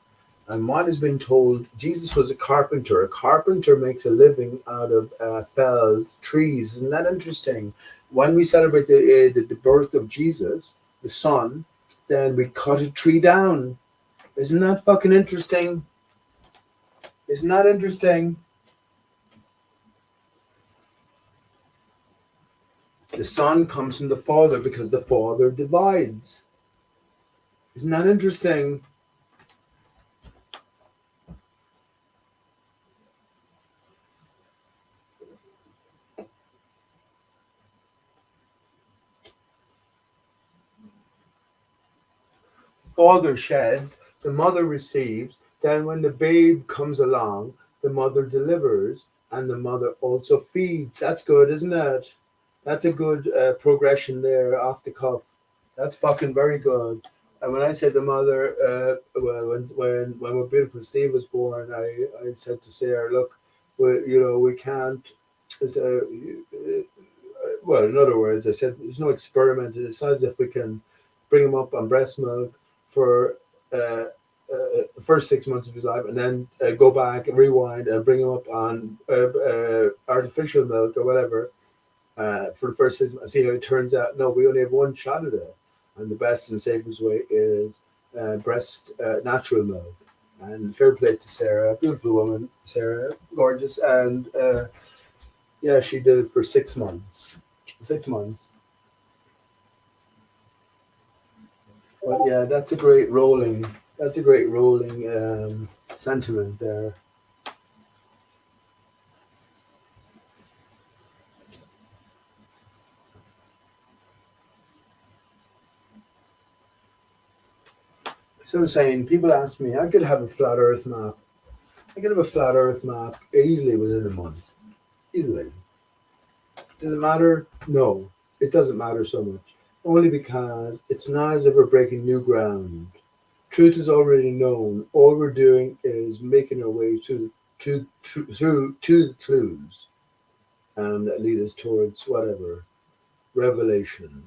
And what has been told, Jesus was a carpenter. A carpenter makes a living out of felled trees. Isn't that interesting? When we celebrate the birth of Jesus, the Son, then we cut a tree down. Isn't that fucking interesting? Isn't that interesting? The Son comes from the Father because the Father divides. Isn't that interesting? Father sheds, the mother receives. Then when the babe comes along, the mother delivers, and the mother also feeds. That's good, isn't it? That's a good progression there off the cuff. That's fucking very good. And when I said the mother, well, when my beautiful Steve was born, I said to Sarah, "Look, we can't." Well, in other words, I said there's no experiment. It's not as if we can bring him up on breast milk for the first 6 months of his life, and then go back and rewind and bring him up on artificial milk or whatever for the first 6 months. See how it turns out. No, we only have one shot at it, and the best and safest way is breast natural milk. And fair play to Sarah, beautiful woman, Sarah, gorgeous, and yeah, she did it for 6 months. 6 months. But yeah, that's a great rolling. That's a great rolling sentiment there. So I'm saying, people ask me, I could have a flat Earth map. I could have a flat Earth map easily within a month. Easily. Does it matter? No, it doesn't matter so much. Only because it's not as if we're breaking new ground. Truth is already known. All we're doing is making our way to the clues that lead us towards whatever revelation.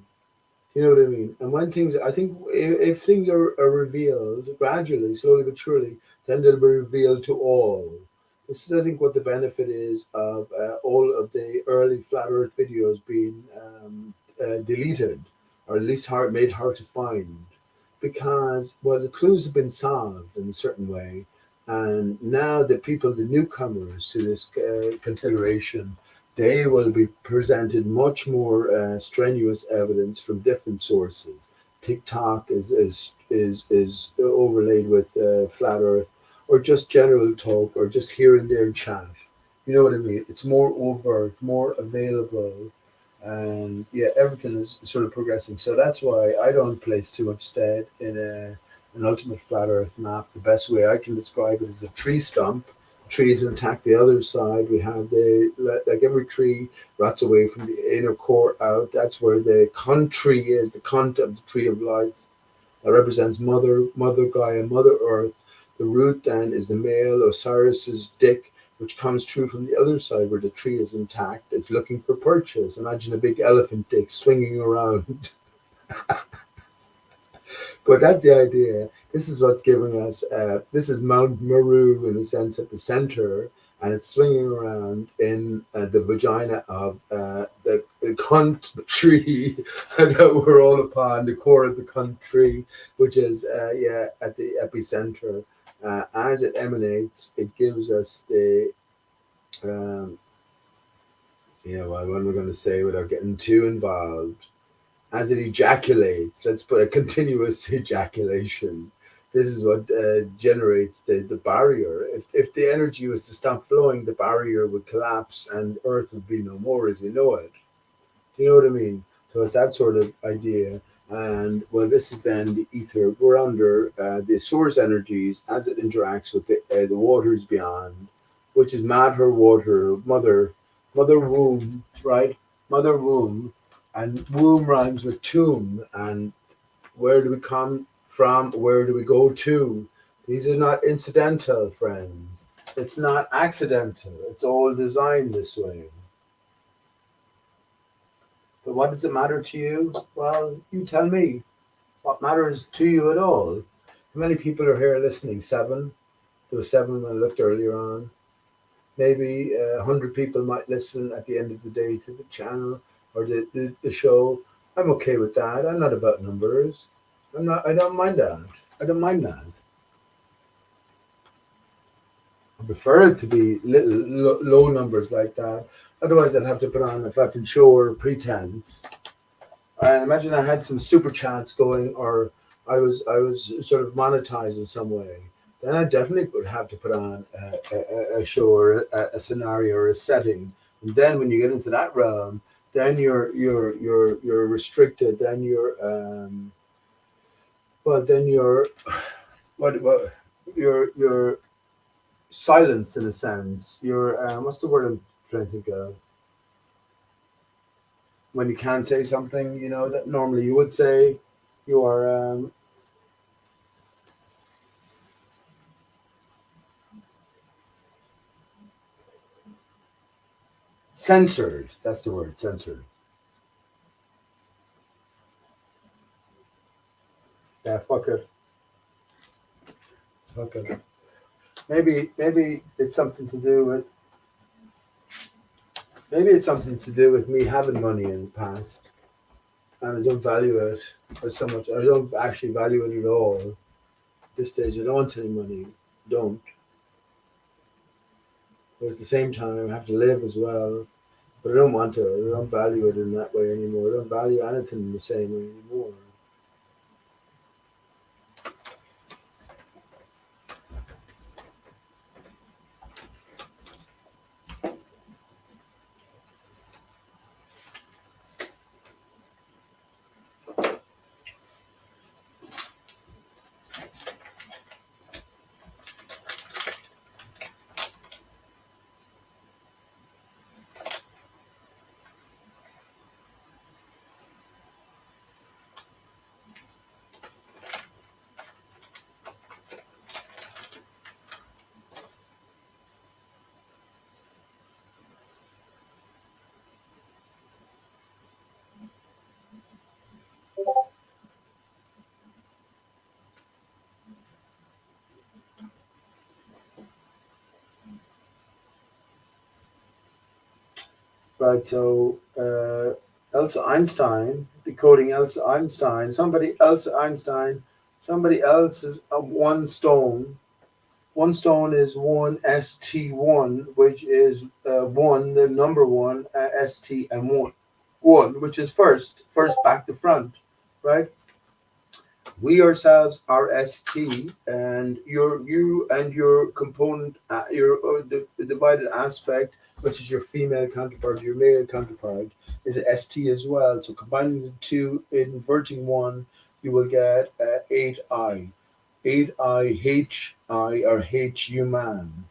You know what I mean? And when things, I think, if things are revealed gradually, slowly but surely, then they'll be revealed to all. This is, I think, what the benefit is of all of the early flat Earth videos being deleted, or at least made hard to find, because well, the clues have been solved in a certain way. And now the people, the newcomers to this consideration, they will be presented much more strenuous evidence from different sources. TikTok is overlaid with flat Earth, or just general talk, or just here and there chat. You know what I mean? It's more overt, more available, and yeah, everything is sort of progressing. So that's why I don't place too much stead in an ultimate flat Earth map. The best way I can describe it is a tree stump. The tree is intact. The other side, we have like every tree rots away from the inner core out. That's where the country is, the cunt of the tree of life. That represents Mother Gaia, Mother Earth. The root then is the male Osiris's dick, which comes through from the other side where the tree is intact. It's looking for purchase. Imagine a big elephant dick swinging around. But that's the idea. This is what's giving us, this is Mount Meru in a sense at the center, and it's swinging around in the vagina of the cunt tree that we're all upon, the core of the cunt tree, which is, at the epicenter. As it emanates, it gives us the, what am I going to say without getting too involved? As it ejaculates, let's put a continuous ejaculation. This is what generates the barrier. If the energy was to stop flowing, the barrier would collapse and Earth would be no more as we know it. Do you know what I mean? So it's that sort of idea. And well, this is then the ether. We're under the source energies as it interacts with the waters beyond, which is matter, water, mother womb, right? Mother womb. And womb rhymes with tomb. And where do we come from? Where do we go to? These are not incidental, friends. It's not accidental. It's all designed this way. But what does it matter to you? Well, you tell me. What matters to you at all? How many people are here listening? 7? There were 7 when I looked earlier on. Maybe 100 people might listen at the end of the day to the channel or the show. I'm okay with that. I'm not about numbers. I don't mind that. I don't mind that. I prefer it to be low numbers like that. Otherwise, I'd have to put on a fucking show or pretense. And imagine I had some super chats going, or I was sort of monetized in some way. Then I definitely would have to put on a show or a scenario or a setting. And then when you get into that realm, then you're restricted. Then you're you're silenced in a sense. You're what's the word I'm trying to think of? When you can't say something, that normally you would say. You are censored. That's the word, censored. Yeah, fuck it. Maybe it's something to do with. Maybe it's something to do with me having money in the past, and I don't value it so much. I don't actually value it at all. At this stage, I don't want any money. Don't. But at the same time, I have to live as well. But I don't want to. I don't value it in that way anymore. I don't value anything in the same way anymore. Right, so Elsa Einstein, decoding Elsa Einstein, somebody else is one stone, One stone is one ST1, which is one, the number one, ST and one, which is first back to front, right? We ourselves are ST, and you and your component, the divided aspect, which is your female counterpart, your male counterpart, is ST as well. So combining the two, inverting one, you will get 8I. 8I, HI, or H human.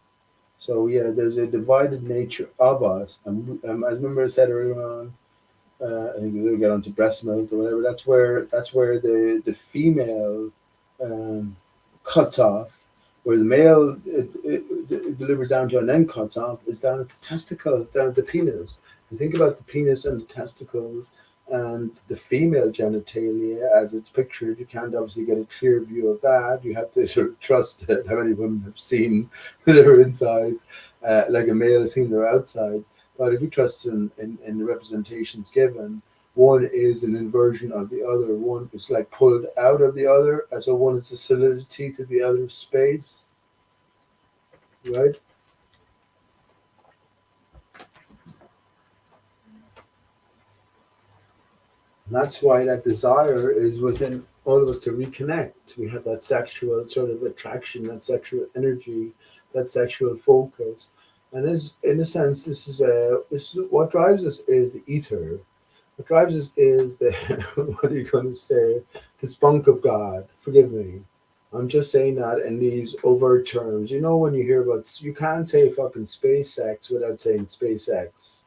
So yeah, there's a divided nature of us, and I remember I said earlier on, I think we'll get onto breast milk or whatever. That's where the female um, cuts off, where the male it delivers down to and then cuts off is down at the testicles, down at the penis. You think about the penis and the testicles and the female genitalia as it's pictured. You can't obviously get a clear view of that. You have to sort of trust that how many women have seen their insides, like a male has seen their outsides. But if you trust in the representations given, one is an inversion of the other. One is like pulled out of the other, and so one is the solidity to the other space, right? And that's why that desire is within all of us to reconnect. We have that sexual sort of attraction, that sexual energy, that sexual focus. And as in a sense, this is what drives us is the ether. What drives us is the what are you going to say? The spunk of God. Forgive me. I'm just saying that in these overt terms. You know, when you hear about, you can't say fucking SpaceX without saying SpaceX.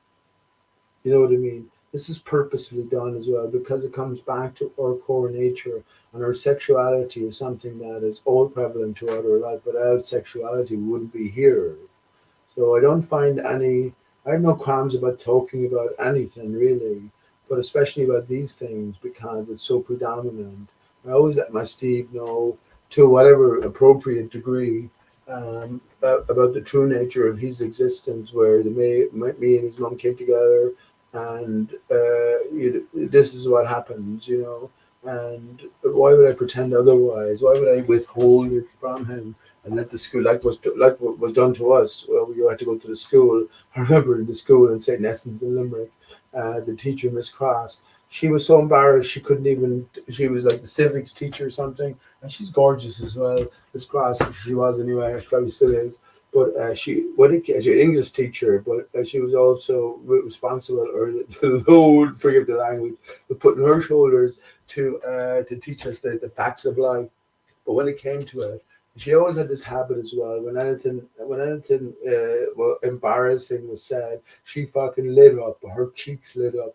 You know what I mean? This is purposefully done as well because it comes back to our core nature, and our sexuality is something that is all prevalent throughout our life. Without sexuality, we wouldn't be here. So I don't find any, I have no qualms about talking about anything really, but especially about these things because it's so predominant. I always let my Steve know to whatever appropriate degree about the true nature of his existence, where me and his mom came together, and this is what happens, and why would I pretend otherwise? Why would I withhold it from him? And let the school like what was done to us. Well, we had to go to the school. I remember in the school in St. Nestons in Limerick, the teacher, Miss Cross, she was so embarrassed she couldn't even. She was like the civics teacher or something, and she's gorgeous as well. Miss Cross, she was anyway. She probably still is. But she's an English teacher, but she was also responsible, or the load, forgive the language, but put on her shoulders to teach us the facts of life. But when it came to it, she always had this habit as well. When anything embarrassing was said, she fucking lit up. Her cheeks lit up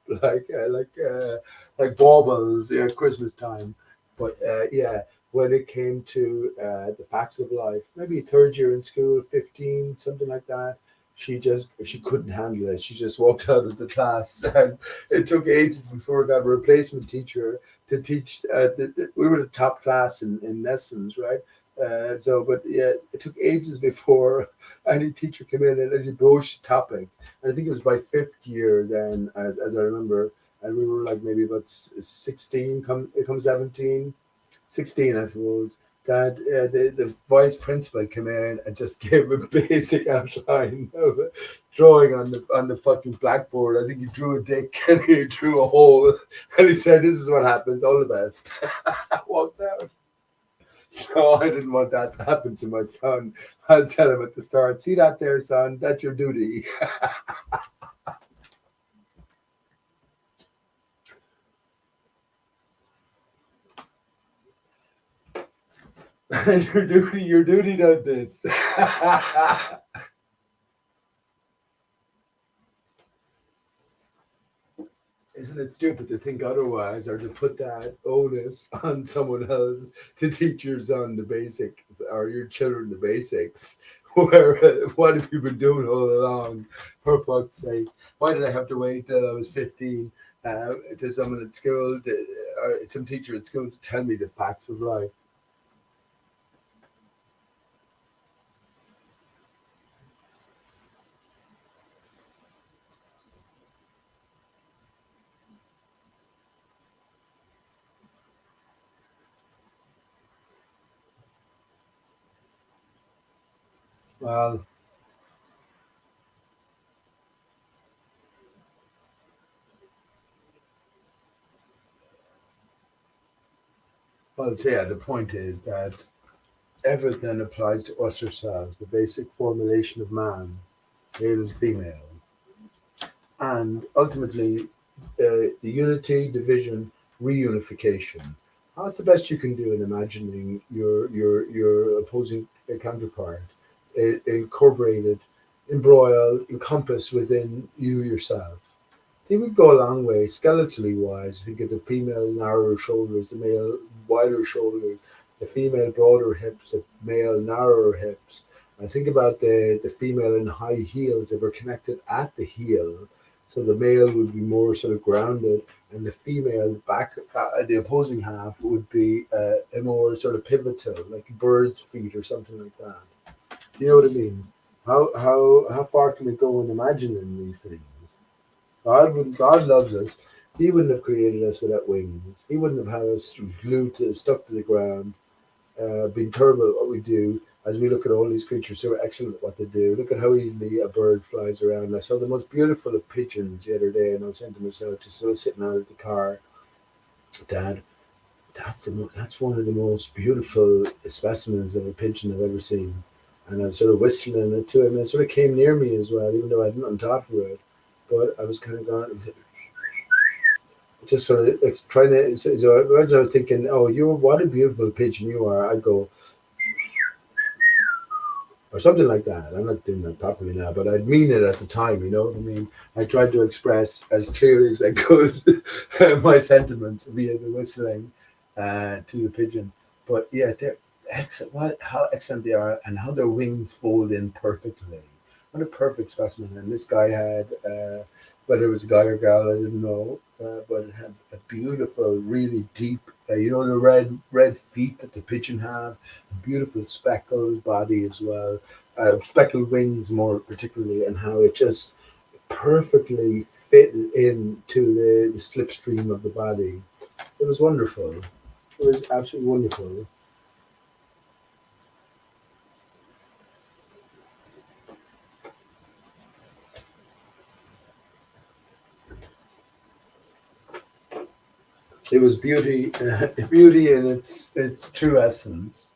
like baubles at Christmas time. But yeah, when it came to the facts of life, maybe third year in school, 15, something like that. She couldn't handle it. She just walked out of the class, and it took ages before I got a replacement teacher to teach. We were the top class in lessons, right? But yeah, it took ages before any teacher came in and actually broached the topic. And I think it was by fifth year then, as I remember, and we were like maybe about 16, come 17, 16, I suppose. That the vice principal came in and just gave a basic outline of it, drawing on the fucking blackboard. I think he drew a dick and he drew a hole, and he said, "This is what happens. All the best." Walked out. No, I didn't want that to happen to my son. I'll tell him at the start, see that there, son? That's your duty. Your duty does this. Isn't it stupid to think otherwise, or to put that onus on someone else to teach your son the basics or your children the basics? Where what have you been doing all along? For fuck's sake, why did I have to wait till I was 15 to someone at school, or some teacher at school, to tell me the facts of life? Well, so yeah, the point is that everything applies to us ourselves, the basic formulation of man, male and female, and ultimately the unity, division, reunification. That's the best you can do in imagining your opposing counterpart incorporated, embroiled, encompassed within you yourself. I think we go a long way, skeletally wise. I think of the female narrower shoulders, the male wider shoulders, the female broader hips, the male narrower hips. I think about the female in high heels that were connected at the heel. So the male would be more sort of grounded, and the female back, the opposing half, would be a more sort of pivotal, like bird's feet or something like that. You know what I mean? How far can we go in imagining these things? God loves us. He wouldn't have created us without wings. He wouldn't have had us stuck to the ground, been terrible at what we do. As we look at all these creatures who are excellent at what they do, look at how easily a bird flies around. I saw the most beautiful of pigeons the other day, and I was saying to myself, just still sitting out of the car, Dad, that's one of the most beautiful specimens of a pigeon I've ever seen. And I was sort of whistling it to him, and it sort of came near me as well, even though I didn't on top of it. But I was kind of going, just sort of like trying to. So I was thinking, oh, what a beautiful pigeon you are. I'd go, or something like that. I'm not doing that properly now, but I'd mean it at the time, you know what I mean? I tried to express as clearly as I could my sentiments via the whistling to the pigeon. But yeah, they're excellent. How excellent they are, and how their wings fold in perfectly. What a perfect specimen. And this guy had, whether it was a guy or girl, I didn't know, but it had a beautiful, really deep, the red feet that the pigeon have, a beautiful speckled body as well, speckled wings more particularly, and how it just perfectly fit into the slipstream of the body. It was wonderful. It was absolutely wonderful. It was beauty, beauty in its true essence.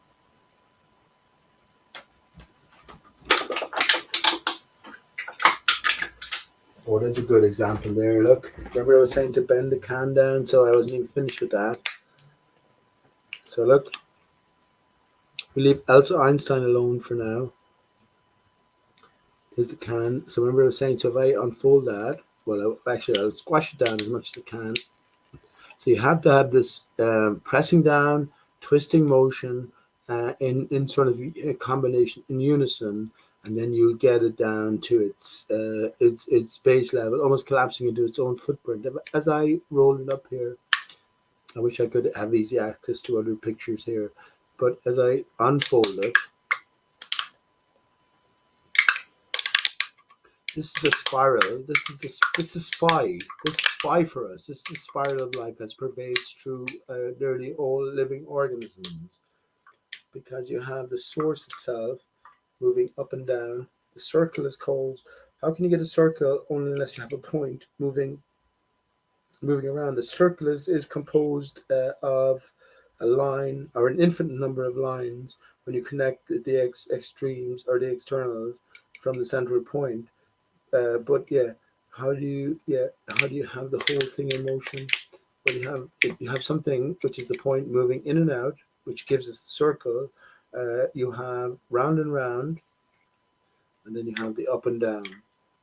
Oh, there's a good example there. Look, remember I was saying to bend the can down, so I wasn't even finished with that. So look, we leave Elsa Einstein alone for now. Here's the can. So remember I was saying, so if I unfold that, well, I'll squash it down as much as I can. So you have to have this pressing down, twisting motion in sort of a combination, in unison, and then you'll get it down to its base level, almost collapsing into its own footprint. As I roll it up here, I wish I could have easy access to other pictures here, but as I unfold it, this is the spiral. This is phi. This is phi for us. This is the spiral of life that pervades through nearly all living organisms, because you have the source itself moving up and down. The circle is called. How can you get a circle only unless you have a point moving around? The circle is composed of a line or an infinite number of lines when you connect the extremes or the externals from the central point. But yeah, how do you have the whole thing in motion? Well, you have something which is the point moving in and out, which gives us the circle. You have round and round, and then you have the up and down.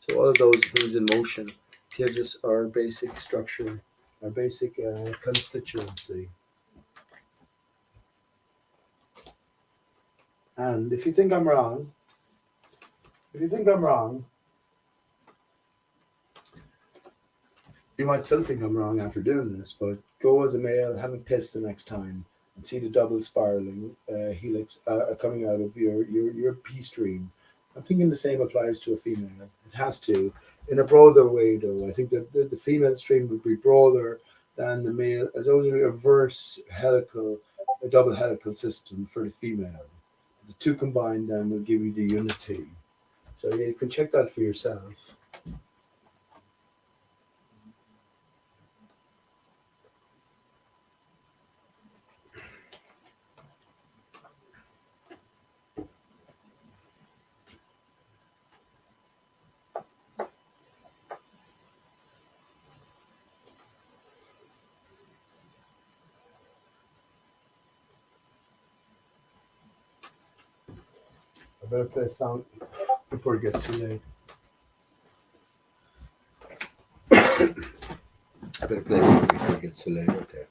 So all of those things in motion gives us our basic structure, our basic constituency. And if you think I'm wrong, you might still think I'm wrong after doing this, but go as a male, have a piss the next time, and see the double spiraling helix coming out of your pee stream. I'm thinking the same applies to a female. It has to, in a broader way, though. I think that the female stream would be broader than the male. It's only a double helical system for the female. The two combined then will give you the unity. So yeah, you can check that for yourself. I better play a song before it gets too late. I better play a song before it gets too late. Okay.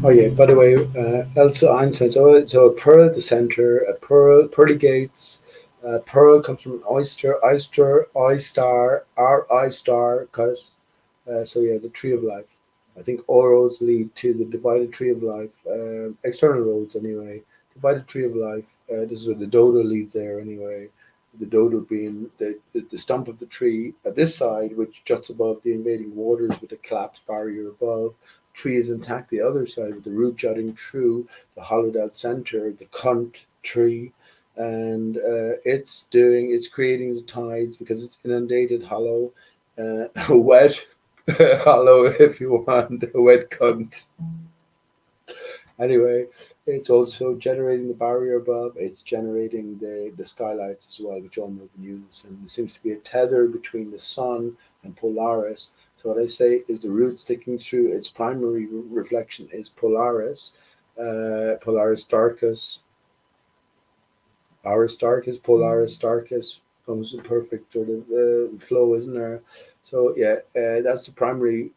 Oh yeah. By the way, also Einstein. So a pearl at the center, a pearly gates. Pearl comes from an oyster, I-star, ARI-STAR-CHUS. So yeah, the tree of life. I think all roads lead to the divided tree of life. External roads anyway. Divided tree of life. This is where the dodo leads there anyway. The dodo being the stump of the tree at this side, which juts above the invading waters with a collapsed barrier above. Tree is intact the other side with the root jutting through the hollowed out center, the cunt tree, and it's creating the tides because it's inundated, hollow, wet, hollow if you want, a wet cunt. Anyway, it's also generating the barrier above. It's generating the skylights as well, which all move in unison. There seems to be a tether between the sun and Polaris. So what I say is the root sticking through its primary reflection is Polaris, Polaris-STAR-CHUS. ARI-STAR-CHUS, Polaris-STAR-CHUS comes in perfect sort of flow, isn't there? So yeah, that's the primary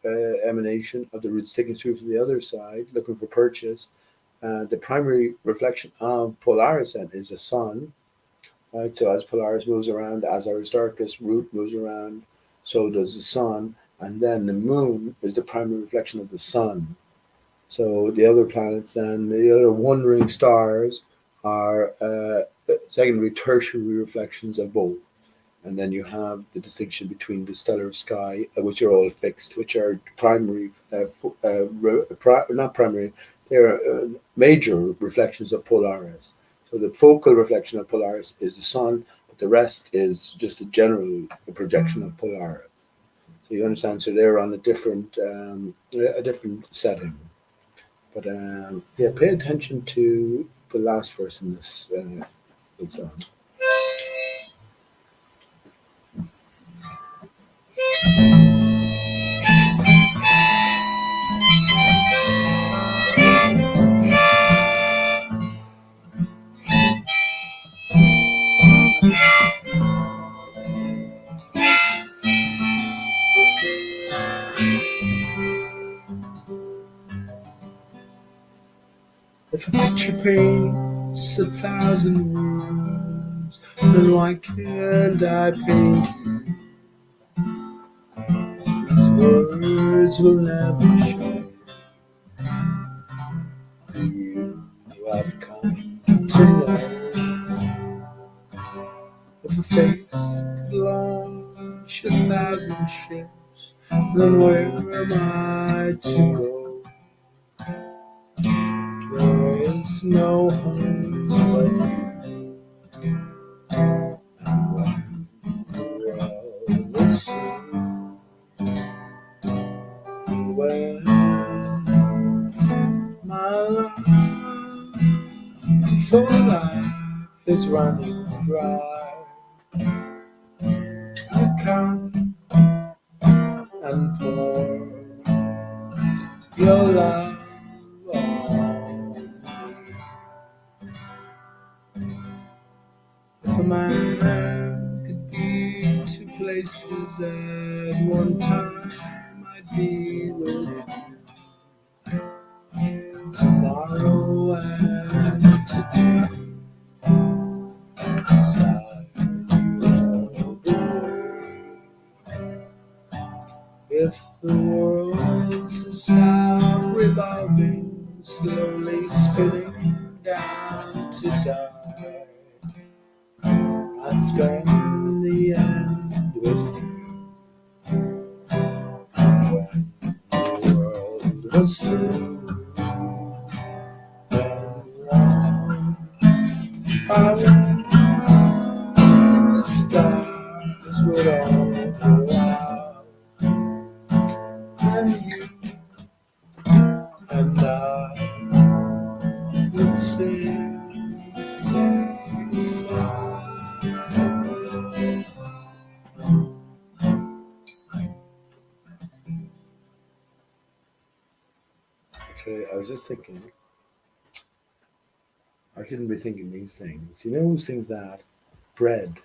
emanation of the root sticking through from the other side, looking for purchase. The primary reflection of Polaris then is the sun, right? So as Polaris moves around, as Aristarchus root moves around, so does the sun, and then the moon is the primary reflection of the sun. So the other planets, then the other wandering stars, are secondary, tertiary reflections of both. And then you have the distinction between the stellar sky, which are all fixed, which are primary, not primary, they're major reflections of Polaris. So the focal reflection of Polaris is the sun, but the rest is just a general projection of Polaris. So you understand? So they're on a different setting. But yeah, pay attention to the last verse in this song. If a picture paints 1,000 words, then why can't I paint you? These words will never show you who I've come to know. If a face could launch 1,000 ships, then where am I to go? There is no home but you, and when the world is through, and when my love for life is running dry, I come and pour your love on me. If a man could be two places, that one time I'd be with you tomorrow and today. Beside you all the way. If the world's now revolving, slowly spinning down to die, I'd spend the end with you. When the world was through and round, I went, the stars would all go out, and you and I would sing. Actually, I was just thinking, I shouldn't be thinking these things. You know who sings that? Bread.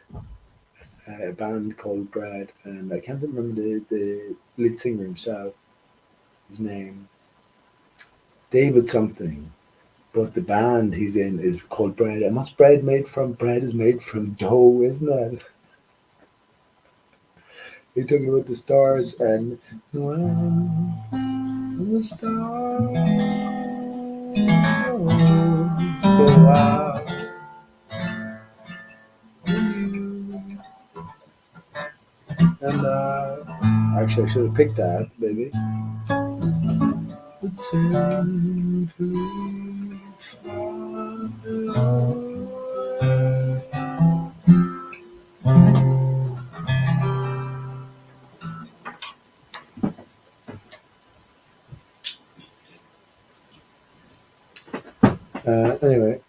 A band called Bread, and I can't remember the lead singer himself, his name. David something. But the band he's in is called Bread. And what's bread made from? Bread is made from dough, isn't it? You're talking about the stars and when the stars go out, you and actually I should have picked that, baby. But simply far away. Anyway,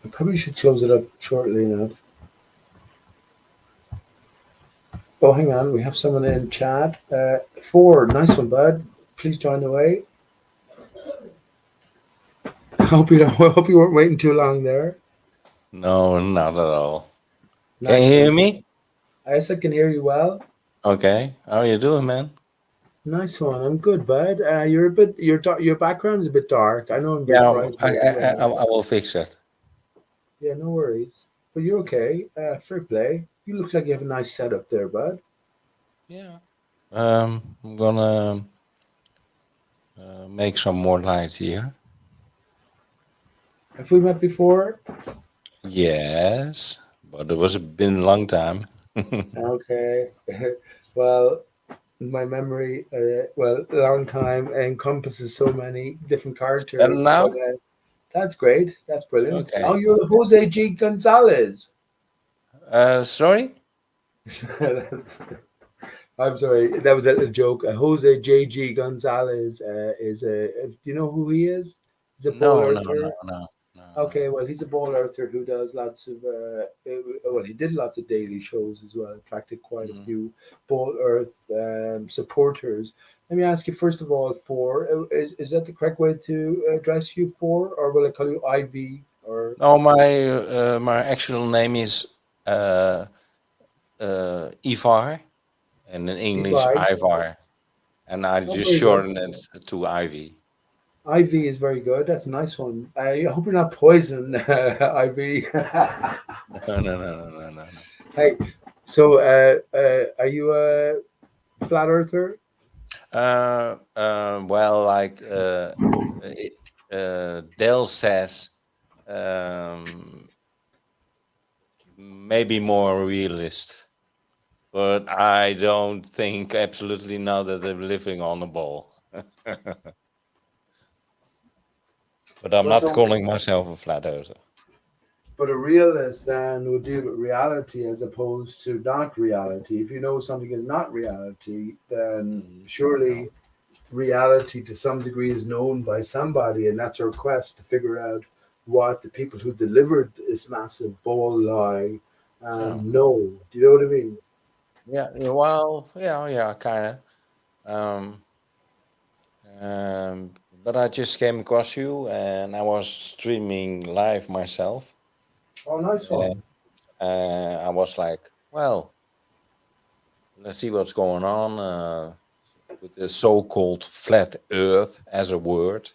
I probably should close it up shortly enough. Oh, hang on. We have someone in chat. Four. Nice one, bud. Please join the way. I hope you weren't waiting too long there. No, not at all. Nice Can you hear one. me? Yes, I can hear you well. Okay. How are you doing, man? Nice one. I'm good, bud. You're a bit. Your background is a bit dark. I know I'm a bit Yeah, bright. I will fix it. Yeah, no worries. But you're okay. Fair play. You look like you have a nice setup there, bud. Yeah. I'm gonna make some more light here. Have we met before? Yes, but it been a long time. Okay. Well, my memory, a long time encompasses so many different Better characters. But now? that's great. That's brilliant. Okay. Oh, you're Jose G. Gonzalez. Sorry? I'm sorry. That was a joke. Jose J. G. Gonzalez is a. Do you know who he is? He's a ball No, no, earther. no. Okay, well, he's a ball earther who does lots of. Well, he did lots of daily shows as well. Attracted quite a few ball earth supporters. Let me ask you first of all, is that the correct way to address you for, or will I call you IV or? No, my actual name is Ivar, and in English Levi? Ivar, and I Oh, just very good. shorten it to Ivy. IV is very good. That's a nice one. I hope you're not poison, IV. No. Hey, so are you a flat earther? Well, like Dale says, maybe more realist, but I don't think absolutely now that they're living on a ball. But I'm not calling myself a flat earther. But a realist then would deal with reality as opposed to not reality. If you know something is not reality, then surely reality to some degree is known by somebody, and that's our quest to figure out what the people who delivered this massive ball lie know. Do you know what I mean? Yeah, well, yeah, kind of. But I just came across you, and I was streaming live myself. Oh, nice one. I was like, well, let's see what's going on with the so-called flat Earth as a word.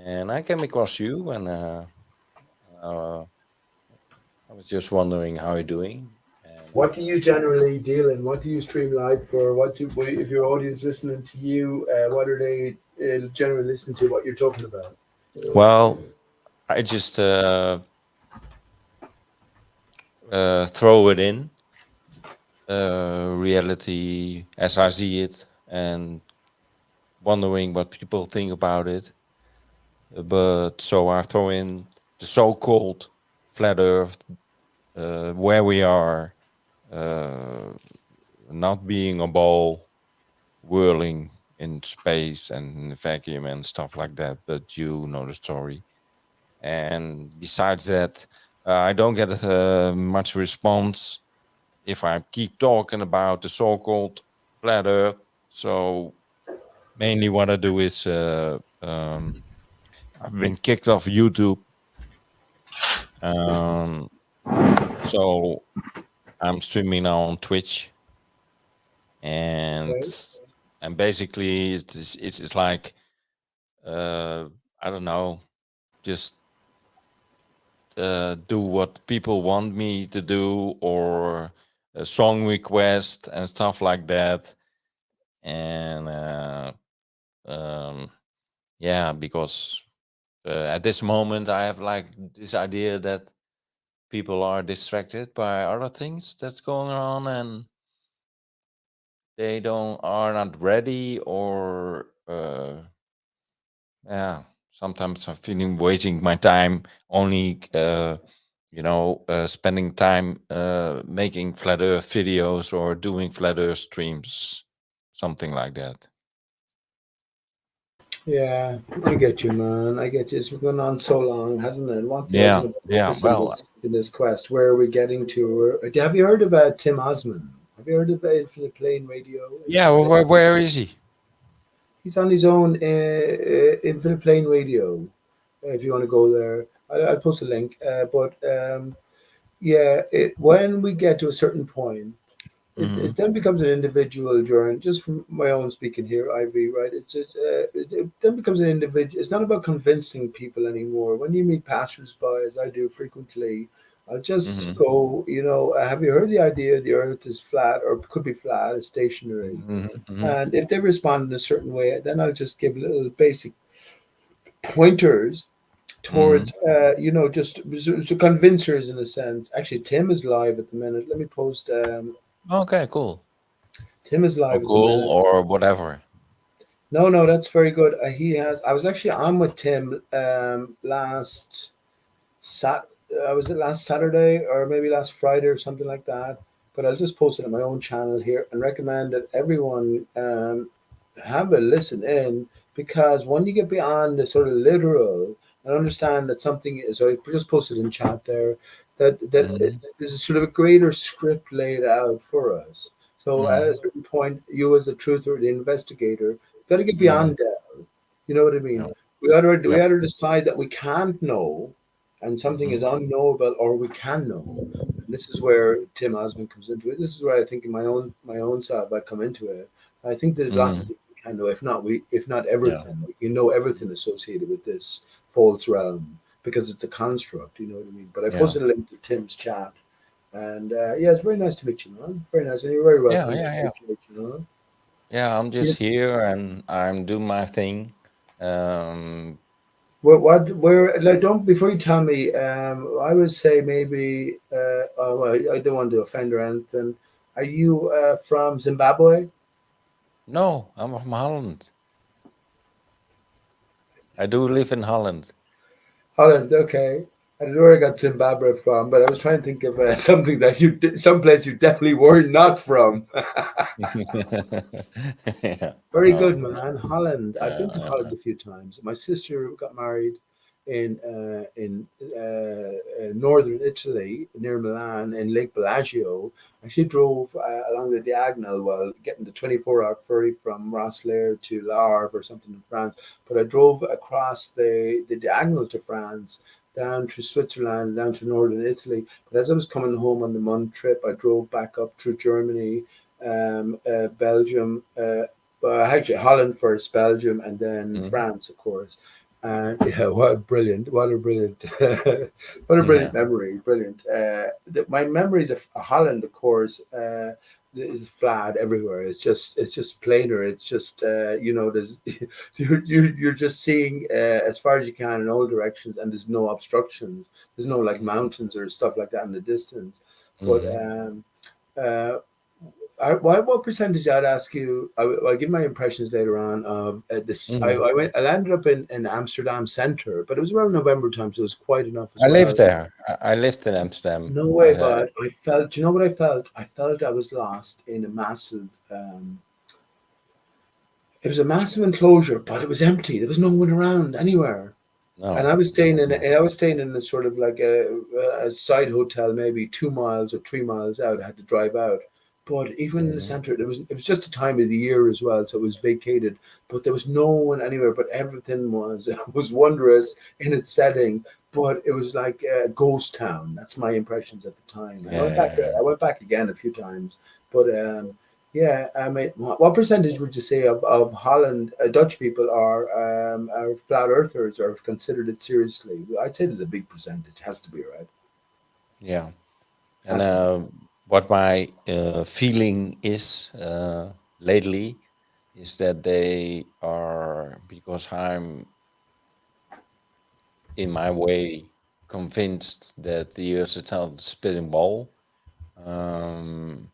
And I came across you, and I was just wondering how you're doing. And What do you generally deal in? What do you stream live for? If your audience listening to you, what are they generally listening to? What you're talking about? well, I just throw it in reality as I see it, and wondering what people think about it. But so I throw in the so-called flat Earth, where we are, uh, not being a ball whirling in space and in the vacuum and stuff like that. But you know the story. And besides that, I don't get much response if I keep talking about the so-called flat Earth. So mainly what I do is I've been kicked off YouTube. Um, so I'm streaming now on Twitch, and Okay. basically it's like uh, I don't know, just do what people want me to do, or a song request and stuff like that. And um, yeah, because at this moment I have like this idea that people are distracted by other things that's going on, and they don't are not ready, or yeah, sometimes I'm feeling wasting my time only spending time making flat earth videos or doing flat earth streams, something like that. Yeah, I get you, man. I get you. It's been going on so long, hasn't it? What's the Yeah, ultimate yeah, purpose well, in this quest? Where are we getting to? Have you heard about Tim Osman? Have you heard about Infinite Plane Radio? yeah, where is he? He's on his own Infinite Plane Radio. If you want to go there, I'll post a link. But yeah, when we get to a certain point, it Hmm. then becomes an individual journey. Just from my own speaking here, Ivy, right? It then becomes an individual. It's not about convincing people anymore. When you meet passersby, as I do frequently, I'll just Hmm. go, have you heard the idea the Earth is flat or could be flat, is stationary? Hmm. Hmm. And if they respond in a certain way, then I'll just give little basic pointers Hmm. towards, just to convincers in a sense. Actually, Tim is live at the minute. Let me post. Okay, cool. Tim is Or live at the cool minute. or whatever. No, no, that's very good. He has. I was actually on with Tim last sat. Was it last Saturday or maybe last Friday or something like that? But I'll just post it on my own channel here and recommend that everyone have a listen in, because when you get beyond the sort of literal and understand that something is, so I just posted in chat there Hmm. there's a sort of a greater script laid out for us. So at a Hmm. certain point, you as a truther, the investigator, got to get Hmm. beyond that. You know what I mean? Yeah. We Yep. either decide that we can't know and something is Hmm. unknowable, or we can know. And this is where Tim Osmond comes into it. This is where I think in my own self I come into it. I think there's lots of Hmm. things we can know, if not Yeah. everything. We can know everything associated with this false realm because it's a construct. You know what I mean? But I Yeah. posted a link to Tim's chat, and yeah, it's very nice to meet you, man. Very nice, and you're very Yeah. welcome to Yeah. Yeah. Twitch. Yeah, I'm Yeah. just here and I'm doing my thing. Um, Where, like, don't, before you tell me, I would say maybe, oh, well, I don't want to offend or anything. Are you from Zimbabwe? no, I'm from Holland. I do live in Holland. Holland, okay. I don't know where I got Zimbabwe from, but I was trying to think of something that someplace you definitely were not from. Yeah. Very No. good, man. Holland. I've been to Uh, Holland a few times. My sister got married in northern Italy, near Milan, in Lake Bellagio, and she drove along the diagonal while getting the 24-hour ferry from Rosslare to Le Havre or something in France. But I drove across the diagonal to France, down to Switzerland, down to northern Italy. But as I was coming home on the month trip, I drove back up through Germany, Belgium, actually Holland first, Belgium, and then Mm. France, of course. And yeah, what brilliant, what a brilliant, what a brilliant Yeah. memory, brilliant. My memories of Holland, of course, is flat everywhere. It's just plainer. It's just there's you're just seeing as far as you can in all directions, and there's no obstructions. There's no like mountains or stuff like that in the distance. But Mm-hmm. uh, what percentage? I'd ask you. I'll give my impressions later on of this. Mm-hmm. I landed up in Amsterdam center, but it was around November time, so it was quite enough as I lived well. there. I lived in Amsterdam. No I way, had. but I felt. Do you know what I felt? I felt I was lost in a massive. It was a massive enclosure, but it was empty. There was no one around anywhere. And No. I was staying No. in, No. and I was staying in a sort of like a side hotel, maybe 2 miles or 3 miles out. I had to drive out, but even in the Mm-hmm. center, it was just the time of the year as well, so it was vacated. But there was no one anywhere. But everything was was wondrous in its setting. But it was like a ghost town. That's my impressions at the time. And I went back. Yeah. I went back again a few times, but yeah, I mean, what percentage would you say of Holland Dutch people are flat earthers or have considered it seriously? I'd say there's a big percentage. Has to be, right? Yeah. And Has to be. what my feeling is lately is that they are, because I'm in my way convinced that the US is not the spitting ball, um,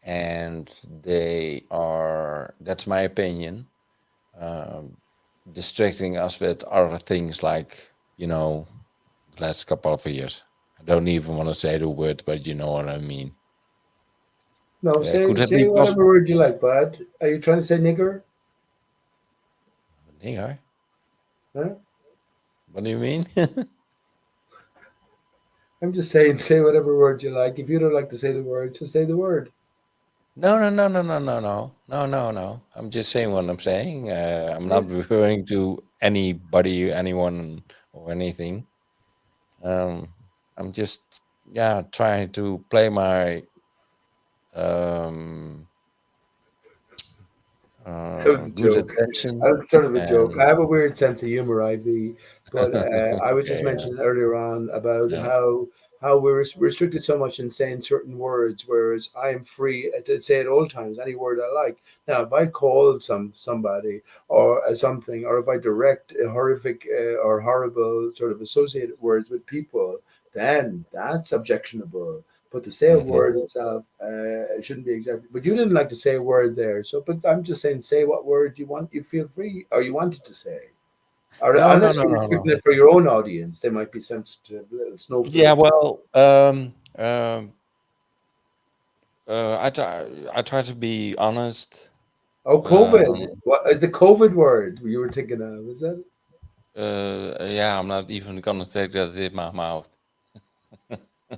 and they are. That's my opinion. Um, Distracting us with other things like the last couple of years. I don't even want to say the word, but you know what I mean. No, Could that say be whatever possible? word you like, bud. Are you trying to say nigger? Yeah. Huh? What do you mean? I'm just saying, say whatever word you like. If you don't like to say the word, just say the word. No, no, no, no, no, no, no, no, no, no. I'm just saying what I'm saying. I'm Yeah. not referring to anybody, anyone, or anything. Um, I'm just, yeah, trying to play my um, That was a good joke. attention. That was sort of a joke. I And have a weird sense of humor, IB, but I was just okay, yeah, mentioning earlier on about yeah, how we're restricted so much in saying certain words, whereas I am free to say at all times any word I like. Now, if I call somebody or something, or if I direct horrific or horrible sort of associated words with people, then that's objectionable. But to say a hmm word itself shouldn't be exactly. But you didn't like to say a word there, so. But I'm just saying, say what word you want. You feel free, or you wanted to say, or no, no, unless no, you're no, restricting no. it for your own audience, they might be sensitive little Yeah, snowflakes. well, I try to be honest. Oh, COVID! Um, What is the COVID word you were thinking of? Is that yeah, I'm not even gonna take that in my mouth.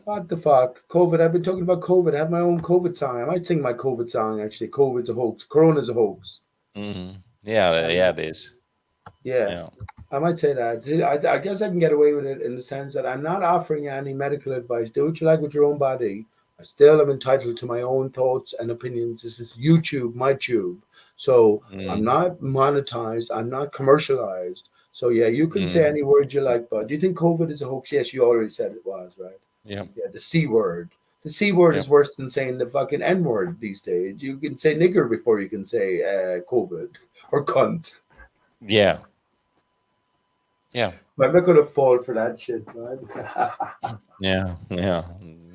what the fuck? COVID. I've been talking about COVID. I have my own COVID song. I might sing my COVID song actually. COVID's a hoax. Corona's a hoax. Yeah, yeah, Um, it is. yeah. Yeah. I might say that. I guess I can get away with it in the sense that I'm not offering you any medical advice. Do what you like with your own body. I still am entitled to my own thoughts and opinions. This is YouTube, my tube. So I'm Mm, not monetized. I'm not commercialized. So yeah, you can say mm, any word you like, but do you think COVID is a hoax? Yes, you already said it was, right? yeah, Yeah, the C word. The C word yeah, is worse than saying the fucking N word these days. You can say nigger before you can say COVID or cunt. yeah, yeah, I'm not gonna fall for that shit, man. yeah, yeah.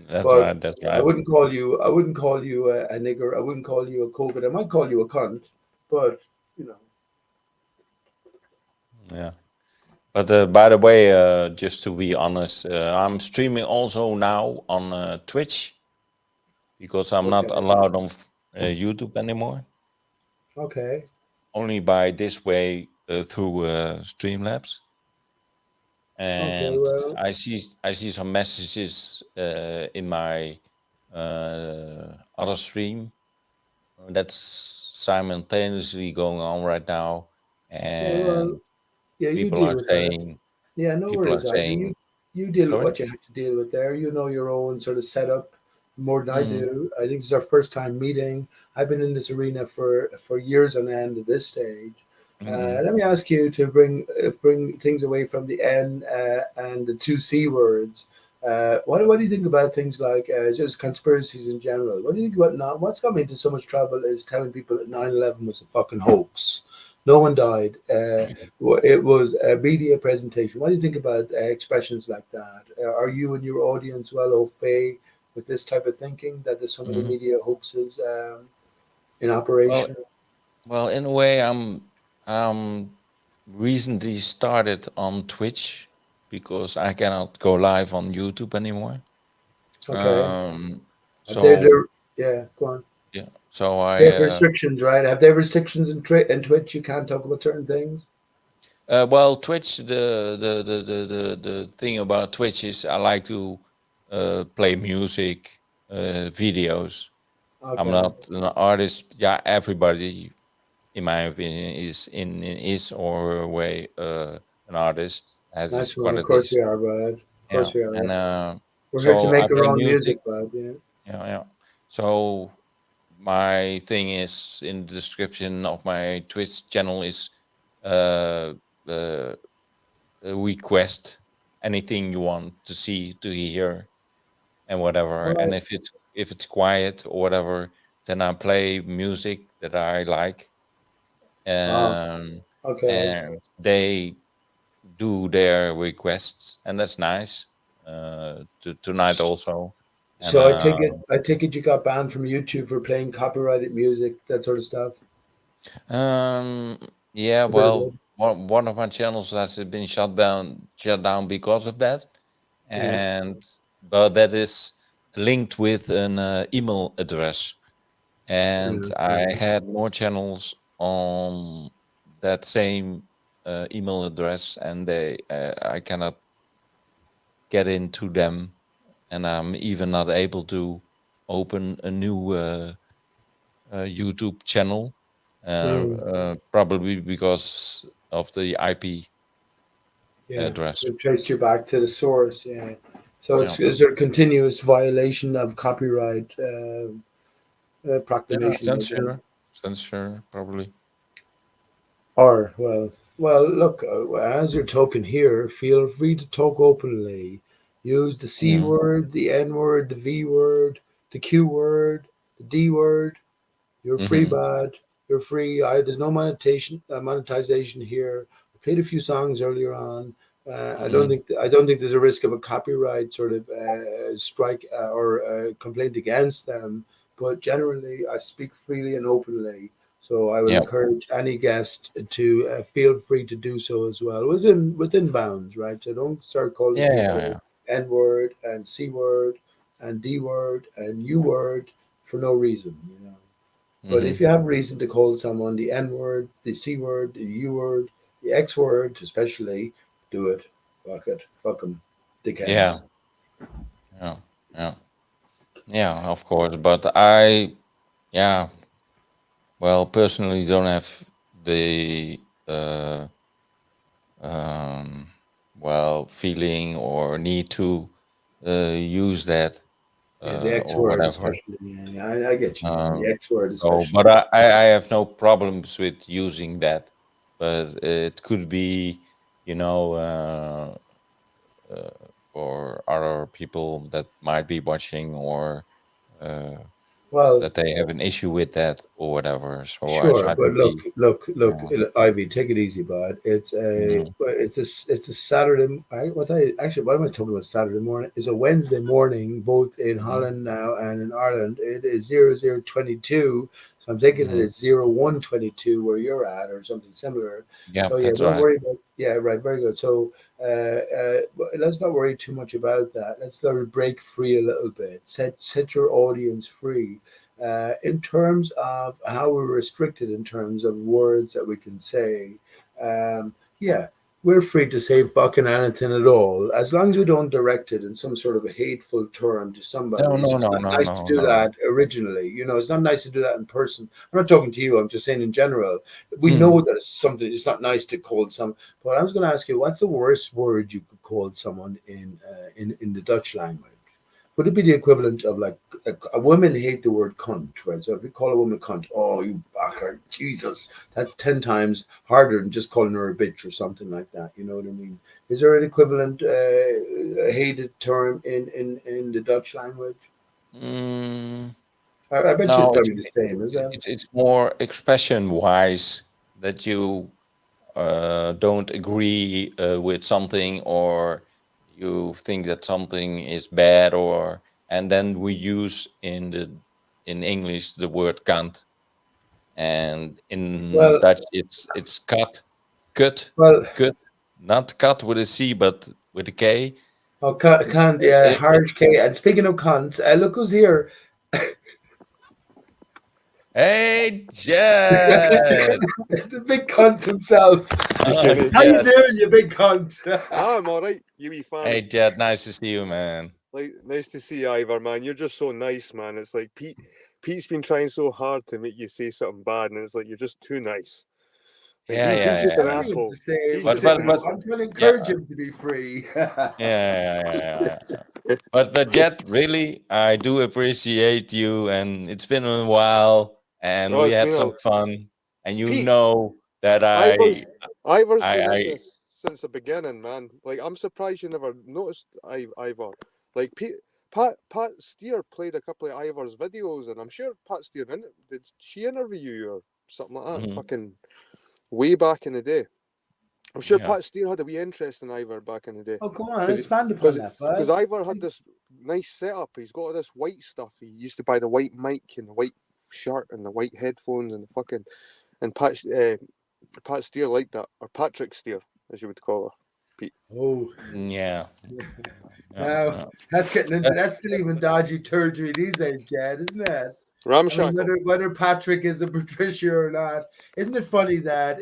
That's But right. That's I right. wouldn't call you. I wouldn't call you a nigger. I wouldn't call you a COVID. I might call you a cunt. But you know, Yeah. But by the way, just to be honest, I'm streaming also now on Twitch because I'm not okay, allowed on YouTube anymore. okay, Only by this way through Streamlabs. okay. And Well, I see some messages in my other stream that's simultaneously going on right now, yeah. Well, and yeah. You people deal are with that. saying Yeah, no people are worries, Ivy. You saying you deal with sorry. what you have to deal with there. You know your own sort of setup. more than I Mm, do. I think this is our first time meeting. I've been in this arena for years on end at this stage. mm. Let me ask you to bring things away from the N and the two C words. What do you think about things like just conspiracies in general? What do you think about now? What's got me into so much trouble is telling people that 9/11 was a fucking hoax. No one died. It was a media presentation. What do you think about expressions like that? Are you and your audience well au fait with this type of thinking that there's so many Mhm. media hoaxes in Well, operation? well, in a way, I'm recently started on Twitch because I cannot go live on YouTube anymore. Okay. Um, Have they, so yeah, go on. yeah, so They have restrictions, right? Have they restrictions in Twitch? You can't talk about certain things. well, Twitch, the thing about Twitch is I like to play music, videos. I'm Okay. not an artist. Yeah, everybody, in my opinion, is in his or her way an artist, as Nice is one. what Of it course is. we are, bud. Of Yeah, course we are. and We're here to so I make our play own music. music, bud. Yeah. Yeah, yeah. So my thing is in the description of my Twitch channel is uh, uh, request anything you want to see, to hear, and whatever. All And right. if it's quiet or whatever, then I play music that I like, Ah, um, okay. and they do their requests, and that's nice. Tonight also, and So I take it you got banned from YouTube for playing copyrighted music, that sort of stuff. um, yeah, A bit of well, it. one of my channels has been shut down because of that, Yeah. and but that is linked with an email address, and Yeah. I Right. had more channels on that same email address, and I cannot get into them, and I'm even not able to open a new YouTube channel, Mm. probably because of the IP Yeah. address. It traced you back to the source. Yeah. So Yeah, it's is there a continuous violation of copyright yeah, proclamation by them? censure, probably. Or, look, as you're talking here, feel free to talk openly. Use the C Mm, word, the N word, the V word, the Q word, the D word. You're free, mm-hmm. bud. You're free. There's no monetization here. I played a few songs earlier on. Mm, I don't think there's a risk of a copyright sort of strike or complaint against them. But generally, I speak freely and openly. So I would yeah, encourage any guest to feel free to do so as well within bounds, right? So don't start calling yeah, yeah, people yeah. N word and C word and D word and U word for no reason, you know. But Mm-hmm. if you have reason to call someone the N word, the C word, the U word, the X word, especially, do it. Fuck it. Fuck them. Yeah, Dickheads. yeah, yeah, yeah. Of course, but yeah, well, personally, don't have the uh, um, feeling or need to use that Yeah, the X or word, whatever. especially. Yeah, yeah, I get you, man. The Um, X word, so, especially. but I have no problems with using that, but it could be, you know, for other people that might be watching, or uh, Well, that they have an issue with that or whatever. So I sure, try to but be, look, uh, Ivy, take it easy, bud. mm, It's a Saturday. What am I talking about? Saturday morning. It's a Wednesday morning, both in mhm, Holland now and in Ireland. It is 0022, so I'm thinking it mhm. is 0122 where you're at, or something similar. Yeah, So yeah, that's don't right. worry about. Yeah, right, very good. So let's not worry too much about that. Let's let it break free a little bit. Set your audience free in terms of how we're restricted in terms of words that we can say, yeah, we're free to say fucking anything at all, as long as we don't direct it in some sort of a hateful term to somebody. No, It's no, just no, not no, nice to no, do no. that originally. You know, it's not nice to do that in person. I'm not talking to you. I'm just saying in general. We know Mm. that it's something. It's not nice to call some. But I was going to ask you, what's the worst word you could call someone in the Dutch language? would it be the equivalent of like women hate the word cunt, right? So if we call a woman a cunt, oh, you bastard, Jesus, that's 10 times harder than just calling her a bitch or something like that. You know what I mean? Is there an equivalent hated term in the Dutch language? Mm, I bet you it's no, probably the same, is that? it's more expression wise that you don't agree with something, or you think that something is bad, or and then we use in English the word kant, and in Well, Dutch it's kat, kut, well, kut, not kat with a C but with a K. oh, cunt, yeah, harsh K. And speaking of cunts, look who's here. Hey, Jed. The big cunt himself. Oh, How you Jed. doing, you big cunt? I'm all right, you wee fan. Hey, Jed. Nice to see you, man. Like, nice to see you, Ivor, man. You're just so nice, man. It's like Pete's been trying so hard to make you say something bad, and it's like you're just too nice. Like, Yeah, he's just yeah, an yeah. asshole. To say, He's But just but an but asshole. I'm trying to yeah, encourage him to be free. yeah. But Jed, really, I do appreciate you, and it's been a while, and Oh, we it's had been some a fun, and you Pete. know that Ivor's been in I this since the beginning, man. Like, I'm surprised you never noticed Ivor. Like, Pat Steer played a couple of Ivor's videos, and I'm sure Pat Steer did she interview you or something like that? Mhm. Fucking way back in the day. I'm sure Yeah. Pat Steer had a wee interest in Ivor back in the day. Oh, come on, Because expand upon that, because bud. Ivor had this nice setup. He's got all this white stuff. He used to buy the white mic and the white shirt and the white headphones and the fucking and Pat Steer liked that, or Patrick Steer as you would call her, Pete. Oh, Yeah. now Yeah. that's getting into that's still even dodgy territory these days, Jed, isn't it? I mean, Ramshackle. whether Patrick is a Patricia or not, isn't it funny that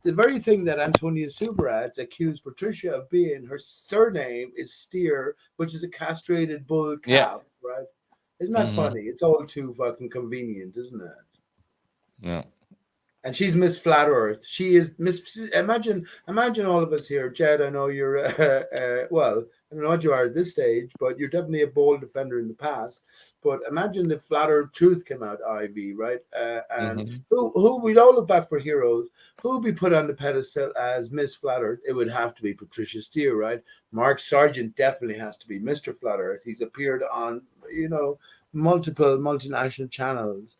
the very thing that Antonia Subarad's accused Patricia of being, her surname is Steer, which is a castrated bull Yeah. calf, right? Isn't that Mhm. funny? It's all too fucking convenient, isn't it? Yeah. And she's Miss Flat Earth. She is Miss. Imagine all of us here, Jed. I know you're well. I don't know what you are at this stage, but you're definitely a bold defender in the past. But imagine if Flat Earth Truth came out, IV, right? And Mhm. who we'd all look back for heroes. Who would be put on the pedestal as Miss Flat Earth? It would have to be Patricia Steer, right? Mark Sargent definitely has to be Mr. Flat Earth. He's appeared on multiple multinational channels.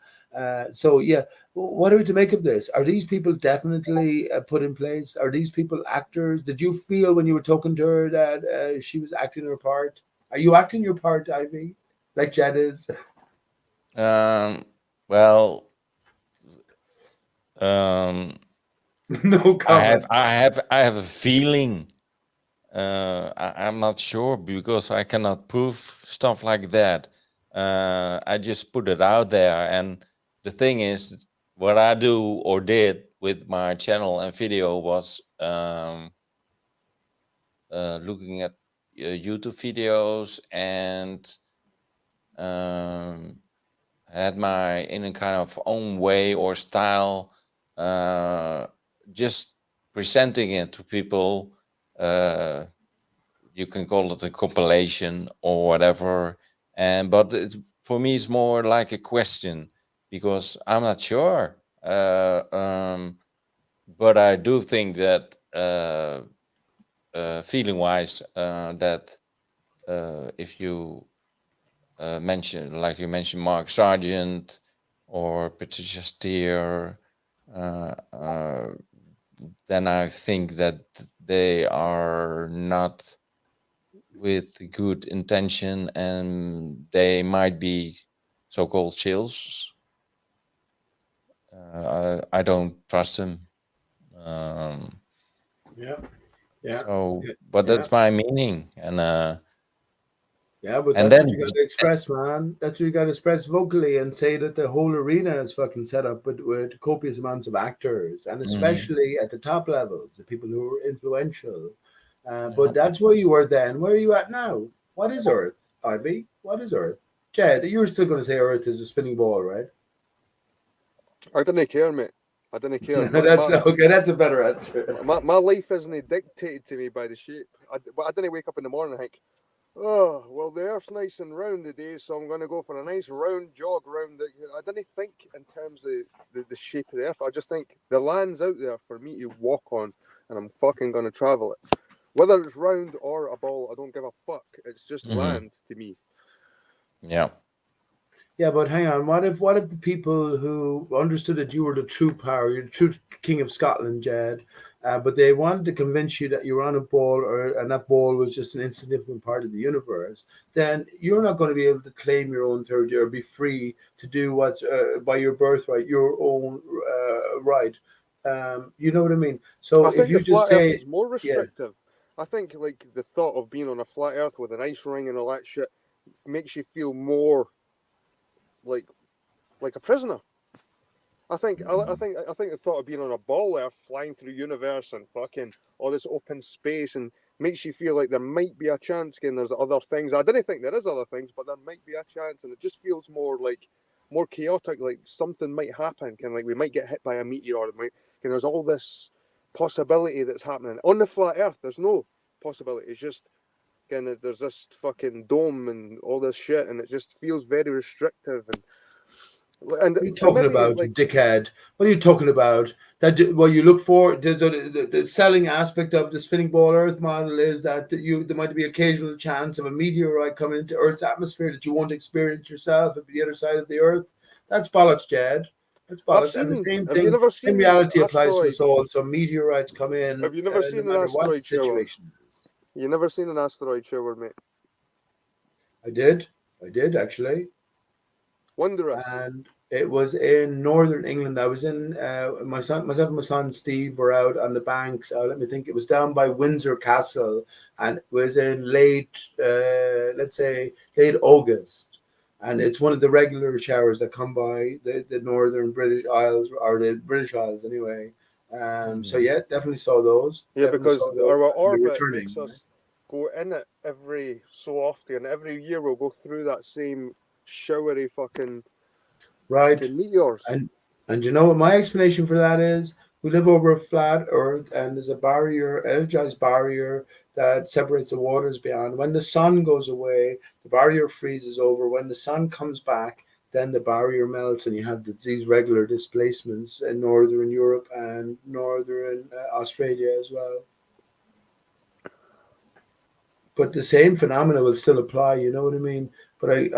So yeah, what are we to make of this? Are these people definitely put in place? Are these people actors? Did you feel when you were talking to her that she was acting her part? Are you acting your part, Ivy, like Jed is? Well, No comment. I have a feeling. I'm not sure because I cannot prove stuff like that. I just put it out there, and the thing is, what I do or did with my channel and video was looking at YouTube videos and had my in a kind of own way or style, just presenting it to people. You can call it a compilation or whatever, but for me it's more like a question because I'm not sure. But I do think that feeling wise, that if you mention, like you mentioned, Mark Sargent or Patricia Steer, then I think that they are not with good intention and they might be so-called shills. I don't trust them. Yeah, yeah, So, but yeah. that's my meaning, Yeah, but and that's then what you got to express, man. That's what you got to express vocally and say that the whole arena is fucking set up with copious amounts of actors, and Mhm. especially at the top levels, the people who are influential. Yeah. But that's where you were then. Where are you at now? What is Earth, Ivy? What is Earth? Jed, you were still going to say Earth is a spinning ball, right? I didn't care, mate. I didn't care. That's okay. That's a better answer. My life isn't dictated to me by the shape. I didn't wake up in the morning and think, Oh, well, the Earth's nice and round today, so I'm going to go for a nice round jog round it. I didn't think in terms of the shape of the Earth. I just think the land's out there for me to walk on, and I'm fucking going to travel it. Whether it's round or a ball, I don't give a fuck. It's just land to me. Yeah. Yeah, but hang on. What if the people who understood that you were the true power, you're the true king of Scotland, Jed, but they wanted to convince you that you were on a ball, and that ball was just an insignificant part of the universe? Then you're not going to be able to claim your own third or be free to do what's by your birthright, your own right. You know what I mean? So I if think the you just flat Earth say, is more yeah, restrictive. I think like the thought of being on a flat Earth with an ice ring and all that shit makes you feel more like a prisoner. I think the thought of being on a ball Earth, flying through universe and fucking all this open space, and makes you feel like there might be a chance. Again, there's other things. I didn't think there is other things, but there might be a chance, and it just feels more chaotic. Like something might happen. Kind of like we might get hit by a meteor. There's all this possibility that's happening on the flat Earth. There's no possibility. It's just there's this fucking dome and all this shit, and it just feels very restrictive and. what are you talking about, you dickhead? What are you talking about? That what you look for the selling aspect of the spinning ball Earth model is that there might be occasional chance of a meteorite coming into Earth's atmosphere that you won't experience yourself at the other side of the Earth. That's bollocks, Jed. That's bollocks. And the same Have you thing never in seen reality applies to asteroid? us all. So meteorites come in Have you never seen no an matter what the asteroid shower? situation. You never seen an asteroid shower, mate? I did actually. Wondrous. And it was in northern England. I was in myself and my son Steve were out on the banks. Let me think. It was down by Windsor Castle, and it was in let's say late August. And it's one of the regular showers that come by the northern British Isles, or the British Isles anyway. So yeah, definitely saw those. Yeah, Definitely because saw those. our We're orbit returning, makes us go in it every so often. And every year we'll go through that same showery fucking right. meteors. And you know what my explanation for that is? We live over a flat Earth, and there's a barrier, energized barrier that separates the waters beyond. When the sun goes away, the barrier freezes over. When the sun comes back, then the barrier melts, and you have these regular displacements in northern Europe and northern Australia as well. But the same phenomena will still apply. You know what I mean? But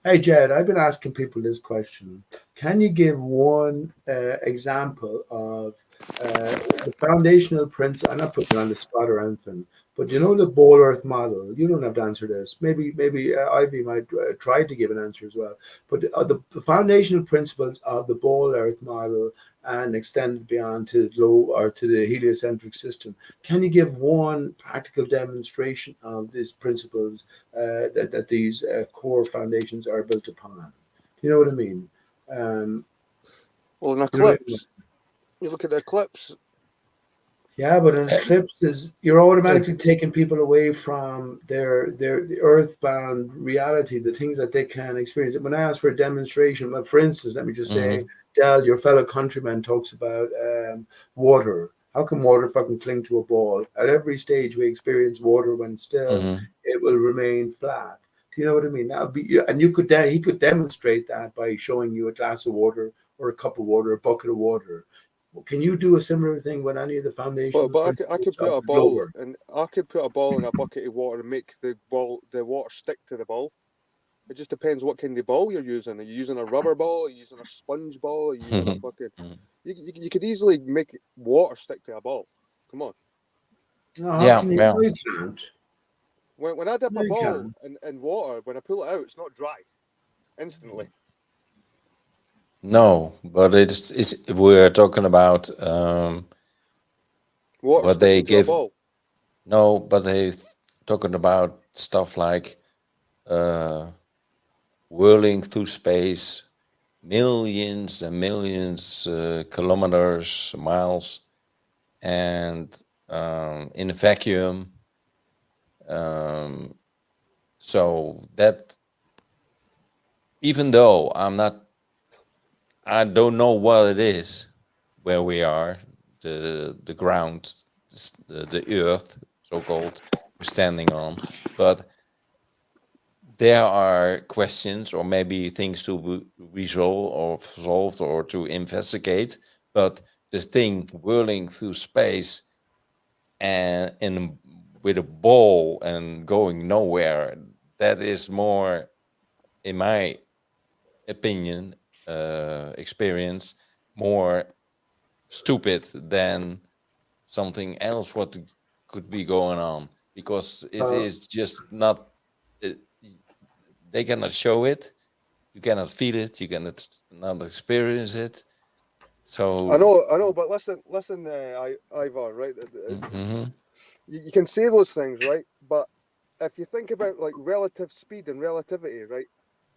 hey Jed, I've been asking people this question: can you give one example of the foundational principle? I'm not putting you on the spot or anything, but you know the ball Earth model. You don't have to answer this. Maybe Ivy might try to give an answer as well. But the foundational principles of the ball Earth model and extended beyond to the heliocentric system. Can you give one practical demonstration of these principles that these core foundations are built upon? Do you know what I mean? Well, an eclipse. You look at the eclipse. Yeah, but an eclipse is you're automatically taking people away from their earthbound reality, the things that they can experience. When I ask for a demonstration, well, for instance, let me just say, Del, your fellow countryman talks about water. How can water fucking cling to a ball? At every stage we experience water when still it will remain flat. Do you know what I mean? That would be, and he could demonstrate that by showing you a glass of water or a cup of water, a bucket of water. Can you do a similar thing with any of the foundations? But I could put a ball and I could put a ball in a bucket of water and make the water stick to the ball. It just depends what kind of ball you're using. Are you using a rubber ball? Are you using a sponge ball? Are you using a fucking? You could easily make water stick to a ball. Come on. No, you can't. When I dip a ball in water, when I pull it out, it's not dry instantly. No, but we're talking about what they give. No, but they talking about stuff like whirling through space, millions and millions kilometers, miles, and in a vacuum. So that even though I don't know what it is where we are, the ground, the earth, so called. standing on, but there are questions or maybe things to resolve or solved or to investigate. But the thing whirling through space and with a ball and going nowhere, that is more, in my opinion, experience, more stupid than something else what could be going on, because it is just not it, they cannot show it, you cannot feel it, you cannot not experience it. So I know, but listen, Ivar, right? mhm, You can say those things, right? But if you think about like relative speed and relativity, right?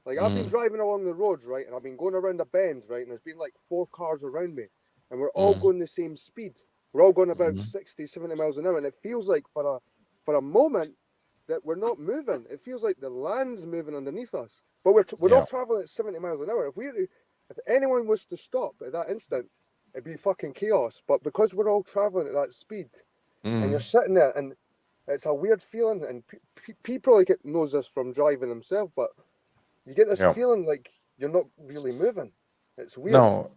Like I've been mhm, driving along the road, right, and I've been going around a bend, right, and there's been like 4 cars around me, and we're all mhm, going the same speed. We're all going about mhm. 60, 70 miles an hour, and it feels like for a moment that we're not moving. It feels like the land's moving underneath us, but we're all Yeah. traveling at 70 miles an hour. If anyone was to stop at that instant, it'd be fucking chaos. But because we're all traveling at that speed, and you're Mhm. sitting there, and it's a weird feeling, and people like it knows this from driving himself, but you get this Yeah. feeling like you're not really moving. It's weird. No,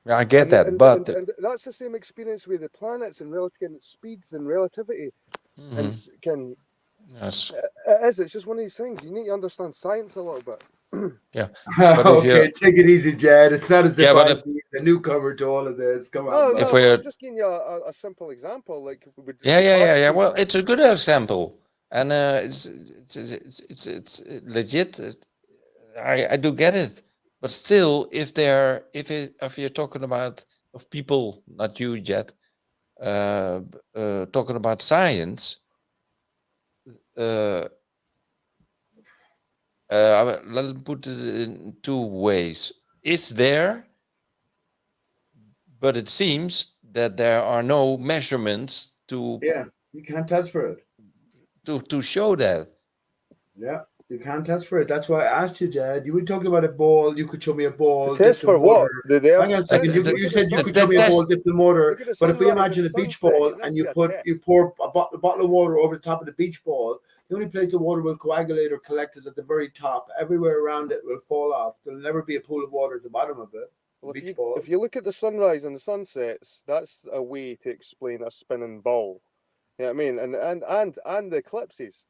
I get And, that, and, but and, and that's the same experience with the planets and relative speeds and relativity. And mhm, can yes, it is. It's just one of these things. You need to understand science a little bit. yeah. But if Okay, you, take it easy, Jed. It's not as yeah, if but I'm the newcomer to all of this. Come on, No, if no, man. but we're, I'm just giving you a simple example. Like with yeah. capacity. Well, it's a good example, and it's legit. I do get it, but still, if you're talking about of people, not you yet, talking about science, uh, let's put it in two ways. It's there, but it seems that there are no measurements Yeah, you can't test for it. to show that. Yeah, you can't test for it. That's why I asked you, Jed. You were talking about a ball. You could show me a To ball test dipped in for what? water. The Hang on a Earth's Uh, second. the, You, the, you look at the said you the, could sun. show the me a ball test, dipped in water. Look at the But if we sunrise and imagine the a beach sunset. ball You'd and never get a test. you pour a bottle of water over the top of the beach ball, the only place the water will coagulate or collect is at the very top. Everywhere around it will fall off. There'll never be a pool of water at the bottom of it. The Well, beach ball. if you look at the sunrise and the sunsets, that's a way to explain a spinning ball. You know what I mean? And the eclipses,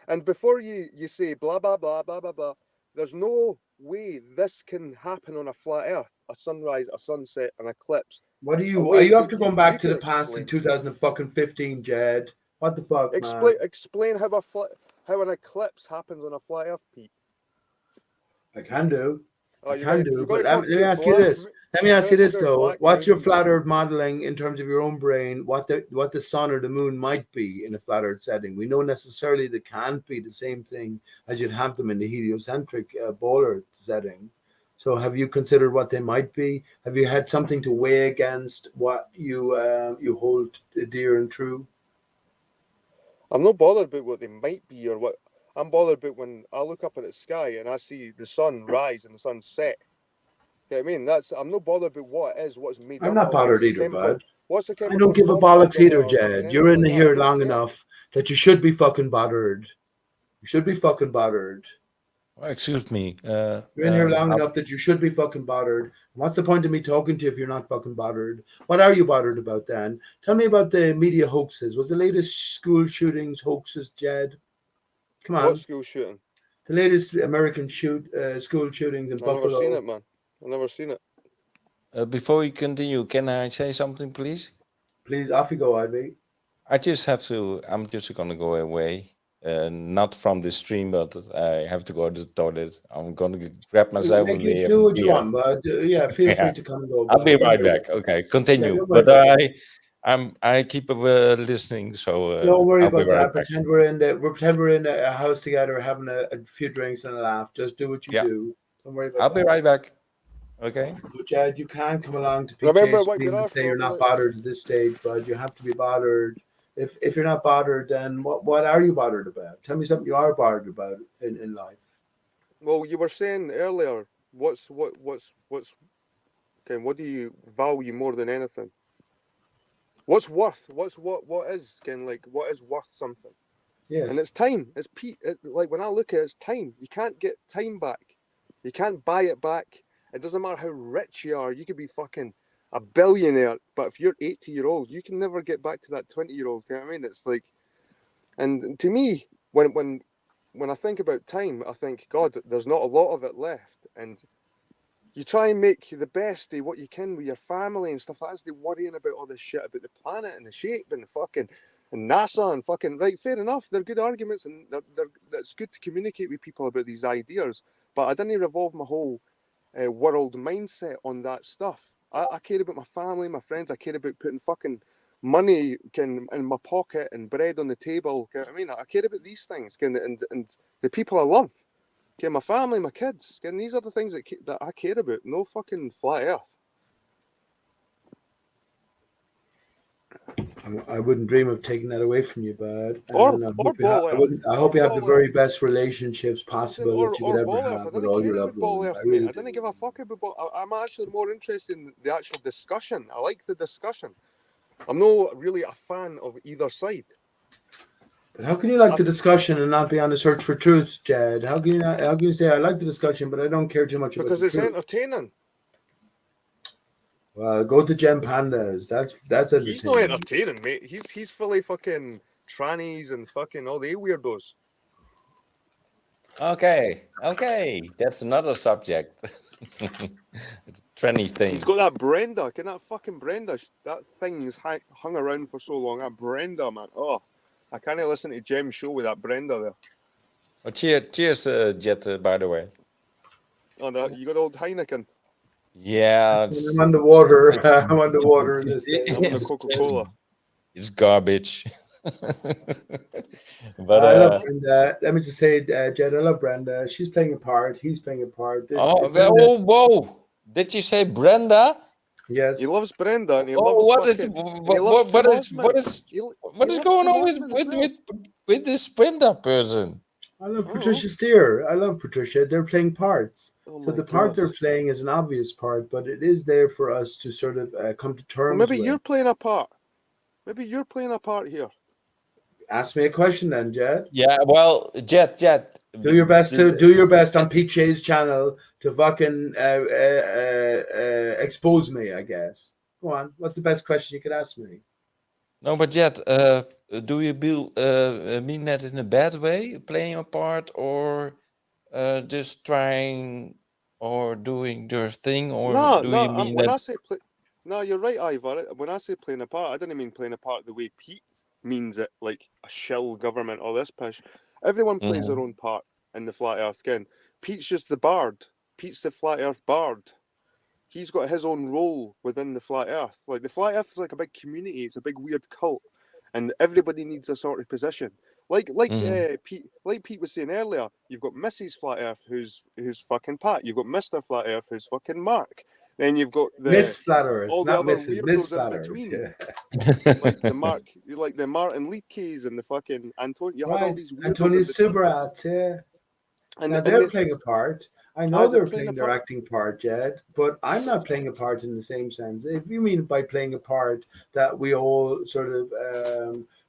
and before you say blah blah blah blah blah blah, there's no way this can happen on a flat Earth. A sunrise, a sunset, an eclipse. What are A you? Are way you that after going you back to can the past in explain. 2015, Jed? What the fuck, man? Explain how an eclipse happens on a flat Earth, Pete. I can do. Oh, I can do. you got But to let talk me to ask you this. Let me ask you this America's got though. black What's your moons. flat Earth modeling in terms of your own brain? What the sun or the moon might be in a flat Earth setting? We know necessarily they can't be the same thing as you'd have them in the heliocentric ball Earth setting. So have you considered what they might be? Have you had something to weigh against what you hold dear and true? I'm not bothered about what they might be or what. I'm bothered about when I look up at the sky and I see the sun rise and the sun set. You know what I mean? I'm not bothered about what it is, what's made I'm up not of, what's bothered the either, chemical, bud. what's the I don't chemical give a compound bollocks of it, either, or Jed. You're anything in like that. I here don't long care. enough that you should be fucking bothered. You should be fucking bothered. excuse me. You're in here long I, enough that you should be fucking bothered. What's the point of me talking to you if you're not fucking bothered? What are you bothered about then? Tell me about the media hoaxes. Was the latest school shootings hoaxes, Jed? Come What on. school shooting? The latest American school shootings in I never seen Buffalo. it, man. I never seen it. before we continue, can I say something, please? Please, off you go, Ivy. I just have to. I'm just gonna go away. Not from the stream, but I have to go to the toilet. I'm gonna grab myself a Make you do what you beer. want, bud. Yeah, feel free Yeah, to come and go, I'll bud. be Don't right worry back. about that. Okay, Yeah, continue. don't worry But about that. I keep listening, so Don't worry I'll be about right that. back. Pretend we're in a house together, having a few drinks and a laugh. Just do what you Yeah, do. Don't worry about I'll be that. right back. Okay. But Jed, you can't come along to Remember, PJ wipe stream your and arse say you're off. not bothered at this stage, bud. You have to be bothered. If you're not bothered, then what are you bothered about? Tell me something you are bothered about in life. Well, you were saying earlier, what's okay? What do you value more than anything? What's worth? What is kind of like what is worth something? Yes. And it's time. It's like when I look at it, it's time. You can't get time back. You can't buy it back. It doesn't matter how rich you are. You could be fucking a billionaire, but if you're 80-year-old, you can never get back to that 20-year-old. You know what I mean? It's like, and to me, when I think about time, I think, God, there's not a lot of it left, and you try and make the best of what you can with your family and stuff like that. Instead of worrying about all this shit about the planet and the shape and the fucking and NASA and fucking right. Fair enough, they're good arguments and it's good to communicate with people about these ideas. But I didn't revolve my whole world mindset on that stuff. I care about my family, my friends. I care about putting fucking money in my pocket and bread on the table. You know what I mean? I care about these things and the people I love. Okay, my family, my kids. And these are the things that I care about. No fucking flat Earth. I wouldn't dream of taking that away from you, bud. Or And ball Earth. I hope you have the very best relationships possible that you could ever ball Earth. have I with didn't all care your about loved ball ones. Earth, mate. I didn't give a fuck about ball. I'm actually more interested in the actual discussion. I like the discussion. I'm not really a fan of either side. But how can you like the discussion and not be on the search for truth, Jed? How can you not, how can you say I like the discussion, but I don't care too much about Because the it's truth? entertaining. Well, go to Gem Pandas. That's entertaining. He's not entertaining, mate. He's fully fucking trannies and fucking all the weirdos. Okay, that's another subject. Tranny thing. He's got that Brenda. Can that fucking Brenda? That thing's hung around for so long. That Brenda, man. Oh, I can't listen to Jem's show with that Brenda there. Oh, cheers, Jet. By the way. Oh, no, you got old Heineken. Yeah, I'm underwater. I'm underwater in this thing. I'm on the Coca-Cola. It's garbage. But I love Brenda. Let me just say, Jed, I love Brenda. She's playing a part. He's playing a part. Whoa! Did you say Brenda? Yes. He loves Brenda and he Oh, loves what is going on with this Brenda person? I love Patricia Steer. I love Patricia. They're playing parts. Oh So the part they're playing is an obvious part, but it is there for us to sort of come to terms well, maybe with. you're playing a part. Maybe you're playing a part here. Ask me a question then, Jed. Yeah, well, Jet. Do your best on Pete Shay's channel to fucking expose me, I guess. Go on. What's the best question you could ask me? No, but Jet, do you mean that in a bad way, playing a part, or just trying or doing their thing, or do you mean when that? I say play, no, you're right, Ivor. When I say playing a part, I didn't mean playing a part the way Pete means it, like a shill government or this pish. Everyone plays their own part in the Flat Earth game. Pete's just the bard. Pete's the Flat Earth bard. He's got his own role within the Flat Earth. Like the Flat Earth is like a big community. It's a big weird cult, and everybody needs a sort of position. Like Pete was saying earlier, you've got Mrs. Flat Earth, who's fucking Pat. You've got Mr. Flat Earth, who's fucking Mark. Then you've got the Miss Flat Earth, all the not other Mrs. weirdos Miss in Flat Earth, between, yeah. like the Martin Leakes and the fucking Antonio. You had all these weirdos. Antonio Subarats, yeah. And now they're playing a part. I know they're playing their acting part, Jed, but I'm not playing a part in the same sense. If you mean by playing a part that we all sort of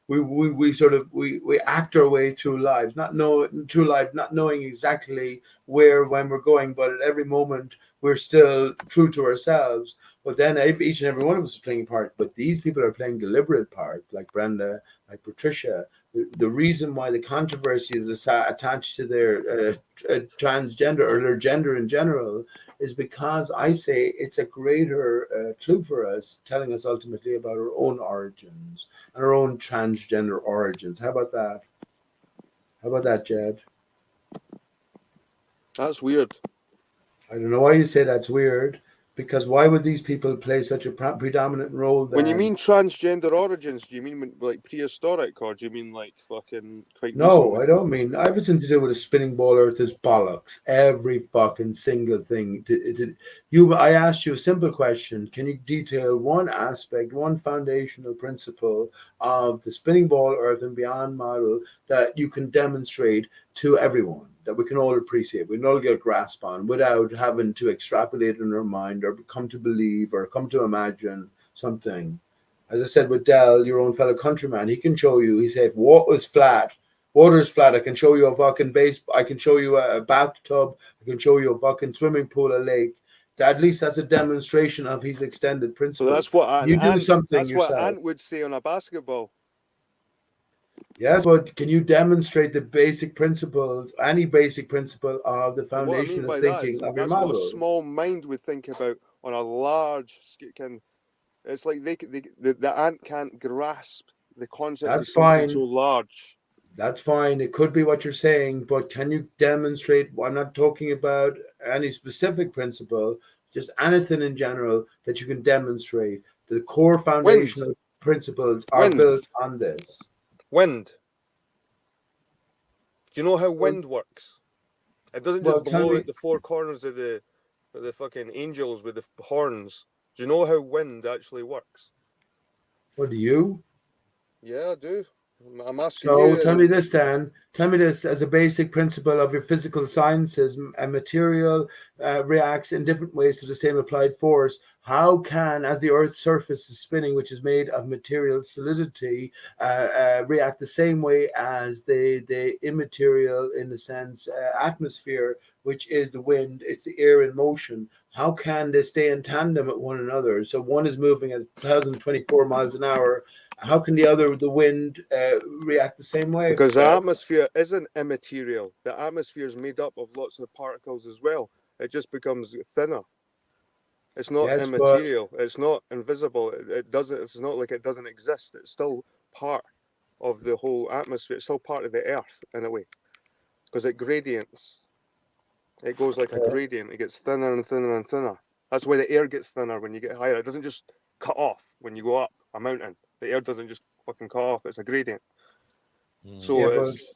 we act our way through life, not knowing exactly when we're going, but at every moment we're still true to ourselves. But then each and every one of us is playing a part. But these people are playing deliberate parts, like Brenda, like Patricia. The reason why the controversy is attached to their transgender or their gender in general is because I say it's a greater clue for us, telling us ultimately about our own origins and our own transgender origins. How about that? How about that, Jed? That's weird. I don't know why you say that's weird. Because why would these people play such a predominant role then? When you mean transgender origins, do you mean like prehistoric, or do you mean like fucking quite No, recently? I don't mean everything to do with a spinning ball Earth is bollocks. Every fucking single thing. I asked you a simple question. Can you detail one aspect, one foundational principle of the spinning ball Earth and beyond model that you can demonstrate to everyone, that we can all appreciate, we can all get a grasp on without having to extrapolate in our mind or come to believe or come to imagine something? as I said with Dell, your own fellow countryman, he can show you. He said, water is flat. Water is flat. I can show you a fucking base. I can show you a bathtub. I can show you a fucking swimming pool, a lake. At least that's a demonstration of his extended So principle. that's what You do something that's yourself. what Ant would say on a basketball. Yes, but can you demonstrate the basic principles, any basic principle of the What I foundation mean of by that thinking is of your that's what a model? small mind would think about on a large scale. It's like the ant can't grasp the concept That's of something fine. so large. That's fine. It could be what you're saying, but can you demonstrate? I'm not talking about any specific principle, just anything in general that you can demonstrate. The core foundational principles are Wind. built on this. Wind. Do you know how Well- wind works? It doesn't well, just tell blow me- at the four corners of the fucking angels with the horns. Do you know how wind actually works? What do you? Yeah, I do. I'm asking So you. tell me this, Dan. Tell me this as a basic principle of your physical sciences. A material reacts in different ways to the same applied force. How can, as the Earth's surface is spinning, which is made of material solidity, react the same way as the immaterial, in a sense, atmosphere, which is the wind? It's the air in motion. How can they stay in tandem with one another? So one is moving at 1,024 miles an hour. How can the wind, react the same way? Because the atmosphere isn't immaterial. The atmosphere is made up of lots of particles as well. It just becomes thinner. It's not Yes, immaterial. It's not invisible. It doesn't. It's not like it doesn't exist. It's still part of the whole atmosphere. It's still part of the Earth in a way, because it gradients. It goes like a gradient. It gets thinner and thinner and thinner. That's why the air gets thinner when you get higher. It doesn't just cut off when you go up a mountain. The air doesn't just fucking cut off. It's a gradient. So Yeah, it's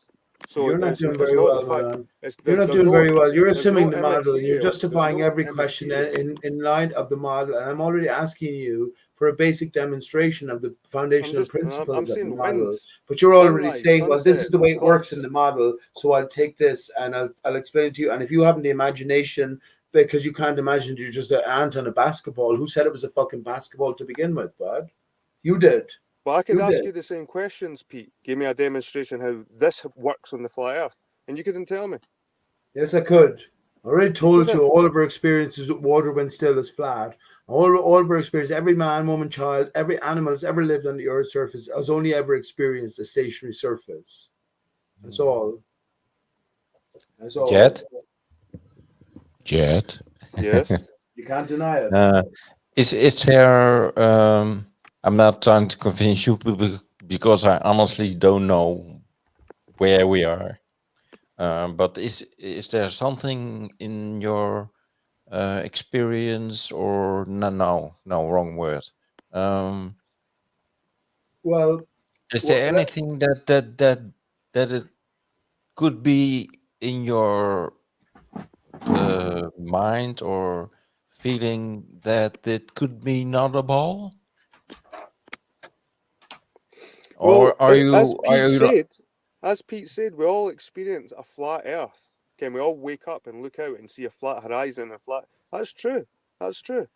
so you're not it's, doing it's very not well, the fact. man. It's, You're not there's doing no, very well. You're there's assuming no the model, and you're immaterial. justifying There's no every question immaterial. in light of the model. And I'm already asking you for a basic demonstration of the foundational principles I'm of the saying model. wind, But you're already sunrise, saying, well, this is sunset, the way it works in clouds. the model. So I'll take this and I'll explain it to you. And if you haven't the imagination, because you can't imagine you're just an ant on a basketball, who said it was a fucking basketball to begin with, bud? You did. But I could You ask did. you the same questions, Pete. Give me a demonstration how this works on the flat Earth, and you couldn't tell me. Yes, I could. I already told you couldn't. all of our experiences with water when still is flat. All of our experience, every man, woman, child, every animal that's ever lived on the Earth's surface has only ever experienced a stationary surface. That's all. That's all. Jet. Yes. You can't deny it. Is there? I'm not trying to convince you because I honestly don't know where we are. But is there something in your experience, or no, wrong word? Well, Is there anything that it could be in your mind or feeling that it could be not a ball? Or are you? As Pete said, we all experience a flat Earth. Can we all wake up and look out and see a flat horizon, a flat? That's true. That's true.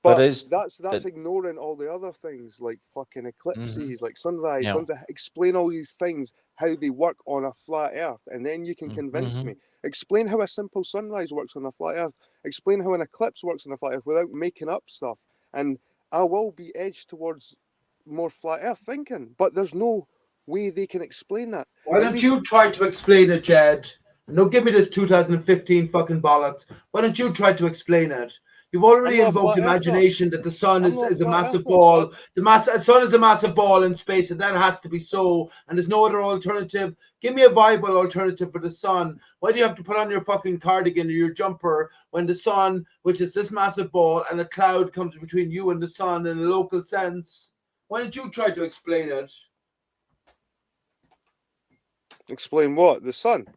But that's ignoring all the other things like fucking eclipses, like sunrise, sunset. Explain all these things, how they work on a flat Earth, and then you can convince me. Explain how a simple sunrise works on a flat Earth. Explain how an eclipse works on a flat Earth without making up stuff. And I will be edged towards more flat Earth thinking, but there's no way they can explain that. Why don't you try to explain it, Jed? No, give me this 2015 fucking bollocks. Why don't you try to explain it? You've already invoked imagination that the sun is a massive ball. The sun is a massive ball in space, and that has to be so. And there's no other alternative. Give me a viable alternative for the sun. Why do you have to put on your fucking cardigan or your jumper when the sun, which is this massive ball, and a cloud comes between you and the sun in a local sense? Why don't you try to explain it? Explain what? The sun?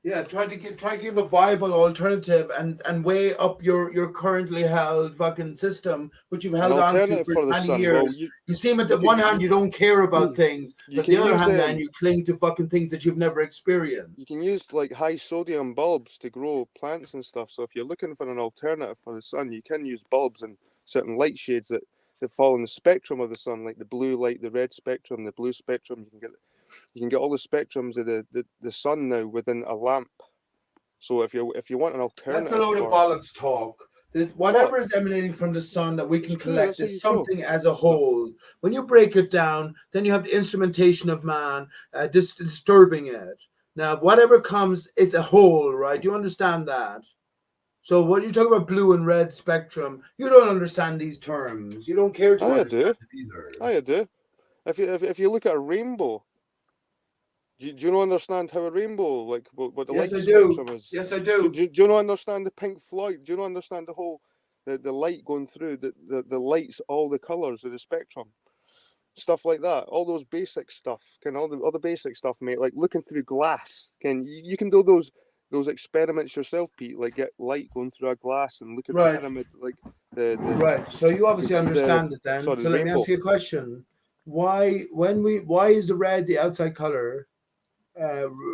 Yeah, try to give a viable alternative and weigh up your currently held fucking system, which you've held on to for many years. Well, you seem at the one hand you don't care about things, but the other hand then you cling to fucking things that you've never experienced. You can use like high sodium bulbs to grow plants and stuff. So if you're looking for an alternative for the sun, you can use bulbs and certain light shades that that fall in the spectrum of the sun, like the blue light, the red spectrum, the blue spectrum. You can get all the spectrums of the sun now within a lamp. So if you want an alternative, That's a load of bollocks talk. Whatever is emanating from the sun that we can It's true, collect that's how you is show. something as a whole. When you break it down, then you have the instrumentation of man disturbing it. Now, whatever comes, it's a whole, right? You understand that? So when you talk about blue and red spectrum, you don't understand these terms. You don't care to I understand do. it either. I do. If you look at a rainbow, do you not understand how a rainbow, like what the Yes, light I do. spectrum is? Yes, I do. Do you not understand the Pink Floyd? Do you not understand the whole the light going through the lights, all the colours of the spectrum, stuff like that? All those basic stuff, all the basic stuff, mate. Like looking through glass. You can do those experiments yourself, Pete. Like get light going through a glass and look at Right. the pyramid, like the Right. So you obviously see the- understand it then. sorry, So the let me rainbow. ask you a question. Why is the red the outside color?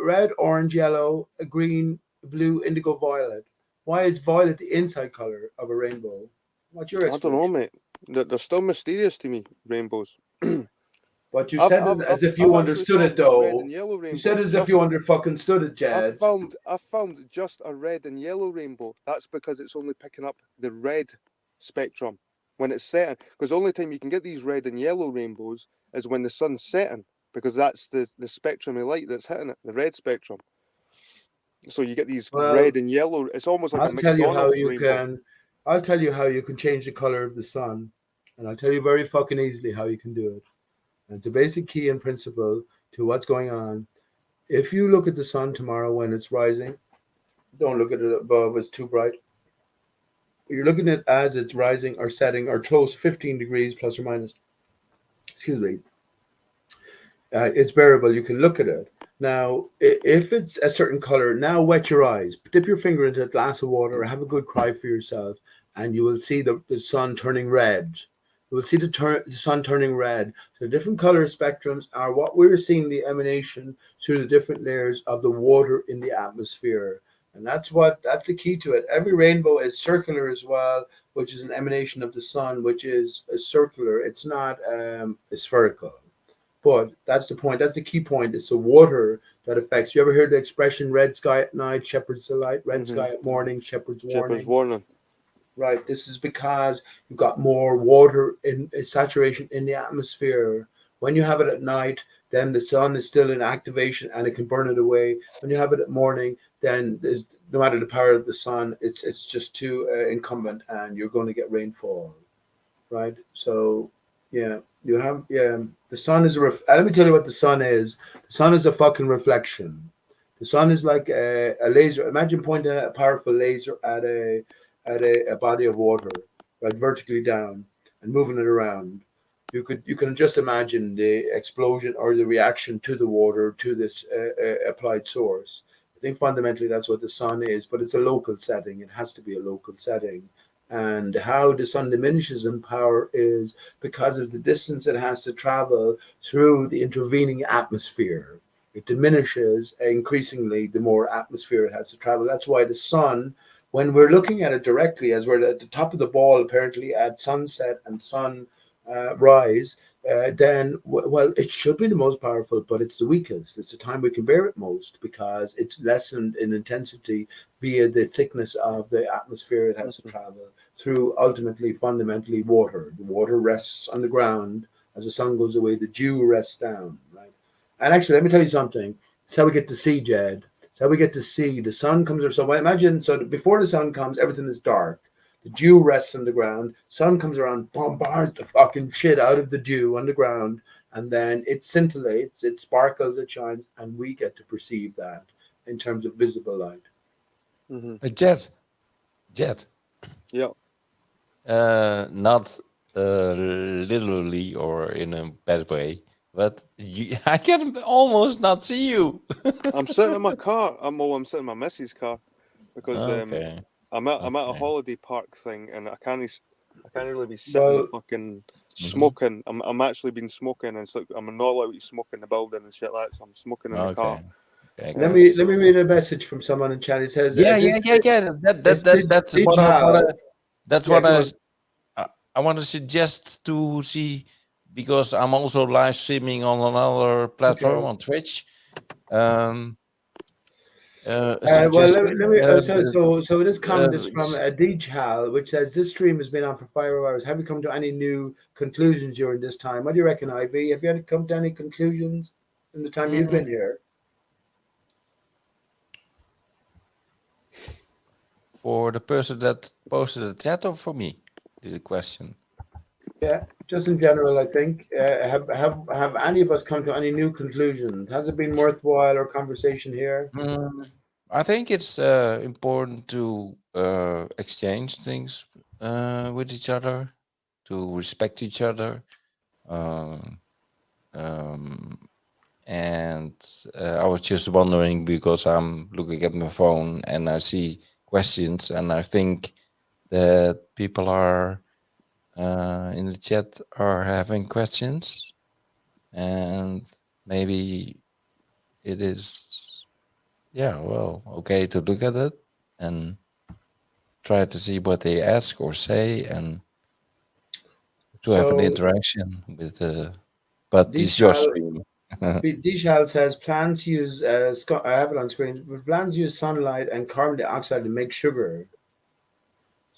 Red, orange, yellow, green, blue, indigo, violet. Why is violet the inside color of a rainbow? What's your I don't know, explanation? mate. They're still mysterious to me, rainbows. But you I've- said I've- it as I've- if you I've actually understood it, found a red though. and yellow You rainbow. said as if you fucking stood it, Jed. I found just a red and yellow rainbow. That's because it's only picking up the red spectrum when it's setting. Because the only time you can get these red and yellow rainbows is when the sun's setting, because that's the spectrum of light that's hitting it, the red spectrum. So you get these Well, red and yellow. It's almost like I'll a tell you how McDonald's you rainbow. can. I'll tell you how you can change the color of the sun, and I'll tell you very fucking easily how you can do it. And the basic key and principle to what's going on. If you look at the sun tomorrow when it's rising, don't look at it above; it's too bright. You're looking at it as it's rising or setting or close 15 degrees plus or minus. Excuse me. It's bearable. You can look at it. Now, if it's a certain color, now wet your eyes. Dip your finger into a glass of water, have a good cry for yourself, and you will see the sun turning red. You will see the sun turning red. So different color spectrums are what we're seeing the emanation through the different layers of the water in the atmosphere. And that's the key to it. Every rainbow is circular as well, which is an emanation of the sun, which is a circular. It's not spherical. But that's the point. That's the key point. It's the water that affects. You ever heard the expression "red sky at night, shepherd's delight"? Red sky at morning, shepherd's warning. Shepherd's warning. Right. This is because you've got more water in saturation in the atmosphere. When you have it at night, then the sun is still in activation and it can burn it away. When you have it at morning, then no matter the power of the sun, it's just too incumbent, and you're going to get rainfall. Right. So yeah, the sun is let me tell you what the sun is. The sun is a fucking reflection. The sun is like a laser. Imagine pointing a powerful laser at a body of water, right, vertically down, and moving it around. You can just imagine the explosion or the reaction to the water to this applied source. I think fundamentally that's what the sun is, but it's a local setting. It has to be a local setting. And how the sun diminishes in power is because of the distance it has to travel through the intervening atmosphere. It diminishes increasingly the more atmosphere it has to travel. That's why the sun, when we're looking at it directly, as we're at the top of the ball, apparently at sunset and sunrise, then, well, it should be the most powerful, but it's the weakest. It's the time we can bear it most because it's lessened in intensity via the thickness of the atmosphere it has to travel through, ultimately, fundamentally, water. The water rests on the ground. As the sun goes away, the dew rests down, right? And actually, let me tell you something. It's how we get to see, Jed. It's how we get to see. The sun comes, or so imagine, so before the sun comes, everything is dark. The dew rests on the ground. Sun comes around, bombards the fucking shit out of the dew on the ground, and then it scintillates, it sparkles, it shines, and we get to perceive that in terms of visible light. Jet. Yeah. Not literally or in a bad way, but I can almost not see you. I'm sitting in my car. I'm sitting in my missus' car because Okay. I'm at a Okay. holiday park thing, and I can't really be sitting fucking smoking. I'm actually been smoking, and it's like I'm not allowed to smoke in the building and shit like that. So I'm smoking in the car. Okay. Let me read a message from someone in chat. It says, Yeah. That's what I want to suggest to see, because I'm also live streaming on another platform Okay. on Twitch. A Well, suggestion. let me so this comment is from Dijhal, which says this stream has been on for 5 hours. Have you come to any new conclusions during this time? What do you reckon, Ivy? Have you had come to any conclusions in the time you've been here? For the person that posted the chat, or for me? The question. Yeah, just in general, I think. Have any of us come to any new conclusions? Has it been worthwhile our conversation here? I think it's important to exchange things with each other, to respect each other, and I was just wondering, because I'm looking at my phone and I see questions, and I think that people are in the chat are having questions, and maybe it is, okay to look at it and try to see what they ask or say, and to have an interaction with but it's your stream. Dijal says plants use I have it on screen, but plants use sunlight and carbon dioxide to make sugar.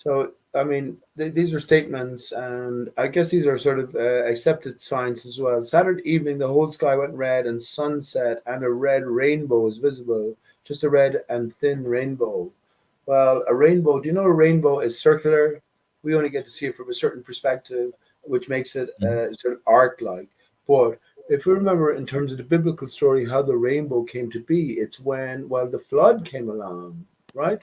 So I mean, these are statements, and I guess these are sort of accepted science as well. Saturday evening, the whole sky went red, and sunset, and a red rainbow is visible, just a red and thin rainbow. Well, a rainbow, do you know a rainbow is circular? We only get to see it from a certain perspective, which makes it sort of arc-like. But if you remember, in terms of the biblical story, how the rainbow came to be, it's when, well, the flood came along, right?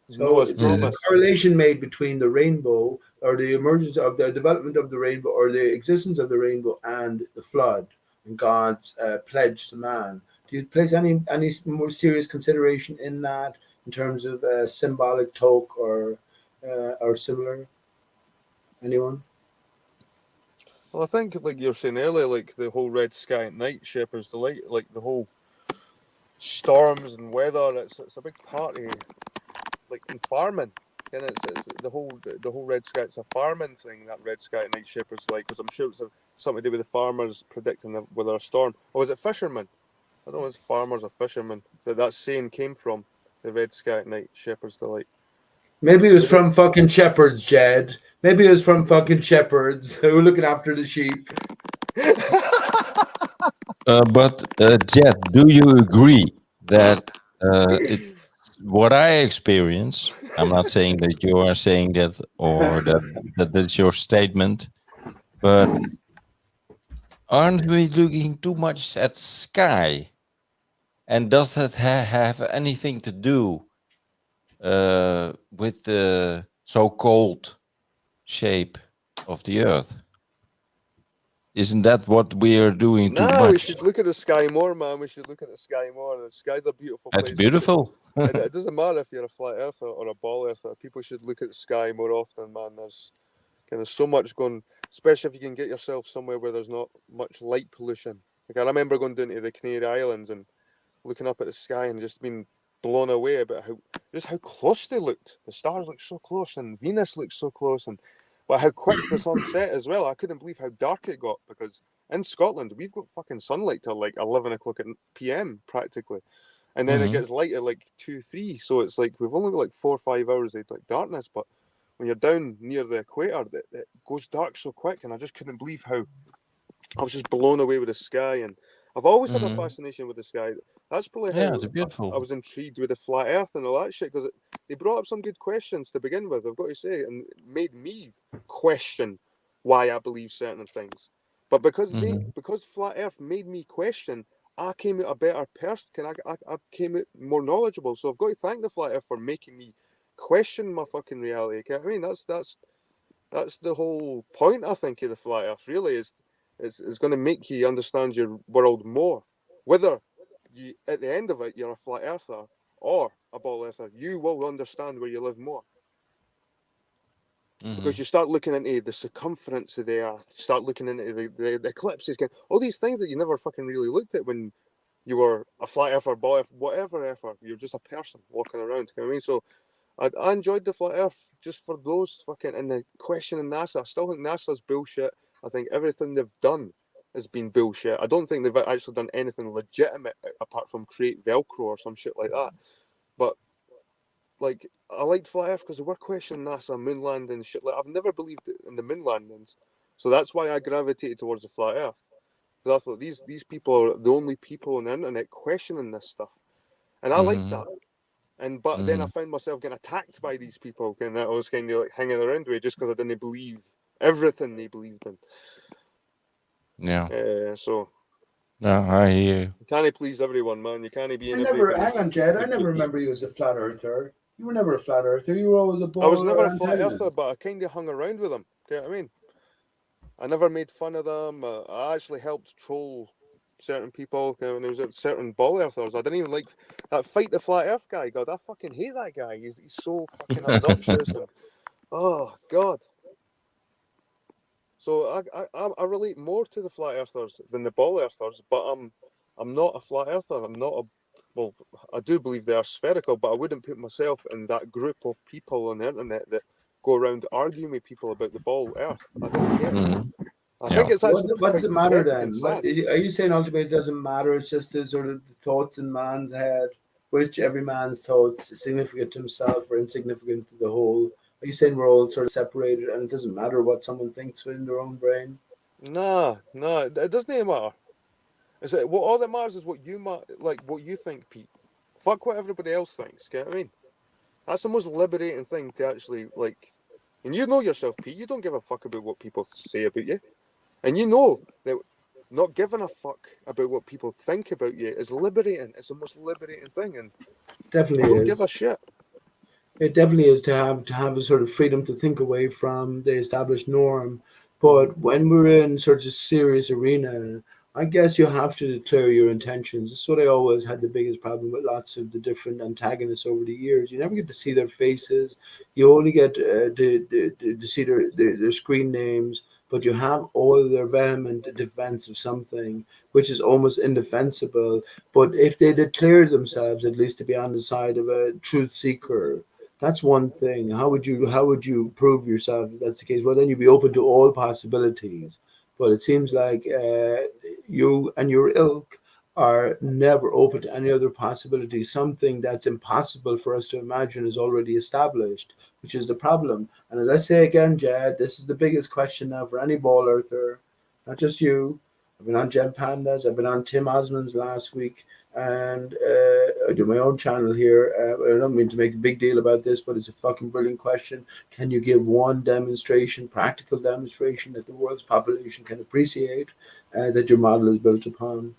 So the correlation made between the rainbow, or the emergence of the development of the rainbow, or the existence of the rainbow, and the flood, and God's pledge to man. Do you place any more serious consideration in that, in terms of symbolic talk or similar? Anyone? Well, I think, like you were saying earlier, like the whole red sky at night, Shepherd's Delight, like the whole storms and weather, it's a big part of, like, in farming. And it's the whole red sky, it's a farming thing, that red sky at night, Shepherd's Delight, because I'm sure it's something to do with the farmers predicting whether a storm, or was it fishermen? I don't know if it's farmers or fishermen that saying came from, the red sky at night, Shepherd's Delight. Maybe it was from fucking shepherds, Jed. Maybe it was from fucking shepherds who were looking after the sheep. But Jed, do you agree that what I experience? I'm not saying that you are saying that, or that's your statement, but aren't we looking too much at the sky? And does that have anything to do with the so-called shape of the Earth? Isn't that what we are doing too much? We should look at the sky more, man. We should look at the sky more. The sky's a beautiful place. It's beautiful. It doesn't matter if you're a flat earther or a ball earther. People should look at the sky more often, man. There's so much going, especially if you can get yourself somewhere where there's not much light pollution. Like, I remember going down to the Canary Islands and looking up at the sky and just being blown away about how close they looked. The stars looked so close, and Venus looked so close, and how quick the sun set as well. I couldn't believe how dark it got, because in Scotland we've got fucking sunlight till like 11 o'clock PM practically, and then it gets light at like 2-3. So it's like we've only got like 4 or 5 hours of like darkness. But when you're down near the equator, it goes dark so quick, and I just couldn't believe how I was just blown away with the sky. And I've always had a fascination with the sky. That's probably how it's beautiful. I was intrigued with the flat Earth and all that shit, because they brought up some good questions to begin with, I've got to say, and it made me question why I believe certain things. But because flat Earth made me question, I came out a better person. I came out more knowledgeable. So I've got to thank the flat Earth for making me question my fucking reality. I mean, that's the whole point, I think, of the flat Earth. Really, is going to make you understand your world more. Whether you, at the end of it, you're a flat earther or a ball earther, you will understand where you live more. Because you start looking into the circumference of the Earth, you start looking into the eclipses, all these things that you never fucking really looked at when you were a flat earther, ball earther, whatever earther. You're just a person walking around. You know what I mean? So I enjoyed the flat Earth just for those fucking and the questioning NASA. I still think NASA's bullshit. I think everything they've done has been bullshit. I don't think they've actually done anything legitimate apart from create Velcro or some shit like that. But like, I liked flat Earth because they were questioning NASA moon landing shit. Like, I've never believed in the moon landings, so that's why I gravitated towards the flat Earth. Because I thought these people are the only people on the internet questioning this stuff, and I liked that. But then I found myself getting attacked by these people, and I was kind of like hanging around with it just because I didn't believe everything they believed in. Yeah. So No, I hear you. you can't please everyone, man. You can't be in Hang on, Jed. I never remember you as a flat earther. You were never a flat earther. You were always a ball. I was never a flat earther, but I kind of hung around with them. You know what I mean? I never made fun of them. I actually helped troll certain people when there was certain ball earthers. I didn't even like that Fight the Flat Earth guy. God, I fucking hate that guy. He's so fucking obnoxious and oh god. So I relate more to the flat earthers than the ball earthers, but I'm not a flat earther. I'm not a well. I do believe they are spherical, but I wouldn't put myself in that group of people on the internet that go around arguing with people about the ball Earth. I don't care. I think it's actually what does it matter then? What, are you saying ultimately it doesn't matter? It's just the sort of the thoughts in man's head, which every man's thoughts is significant to himself or insignificant to the whole. Are you saying we're all sort of separated and it doesn't matter what someone thinks in their own brain? Nah, it doesn't matter. It's like, what all that matters is what you think, Pete. Fuck what everybody else thinks. Get what I mean? That's the most liberating thing to actually like. And you know yourself, Pete. You don't give a fuck about what people say about you. And you know that not giving a fuck about what people think about you is liberating. It's the most liberating thing, and Definitely I don't is. give a shit. It definitely is to have a sort of freedom to think away from the established norm. But when we're in such a serious arena, I guess you have to declare your intentions. This is what I always had the biggest problem with lots of the different antagonists over the years. You never get to see their faces. You only get to see their screen names, but you have all of their vehement defense of something, which is almost indefensible. But if they declare themselves, at least to be on the side of a truth seeker, that's one thing. How would you prove yourself if that's the case? Well, then you'd be open to all possibilities. But it seems like you and your ilk are never open to any other possibility. Something that's impossible for us to imagine is already established, which is the problem. And as I say again, Jed, this is the biggest question now for any ball earther, not just you. I've been on Jed Pandas. I've been on Tim Osmond's last week, and I do my own channel here. I don't mean to make a big deal about this, but it's a fucking brilliant question. Can you give one demonstration, practical demonstration, that the world's population can appreciate that your model is built upon?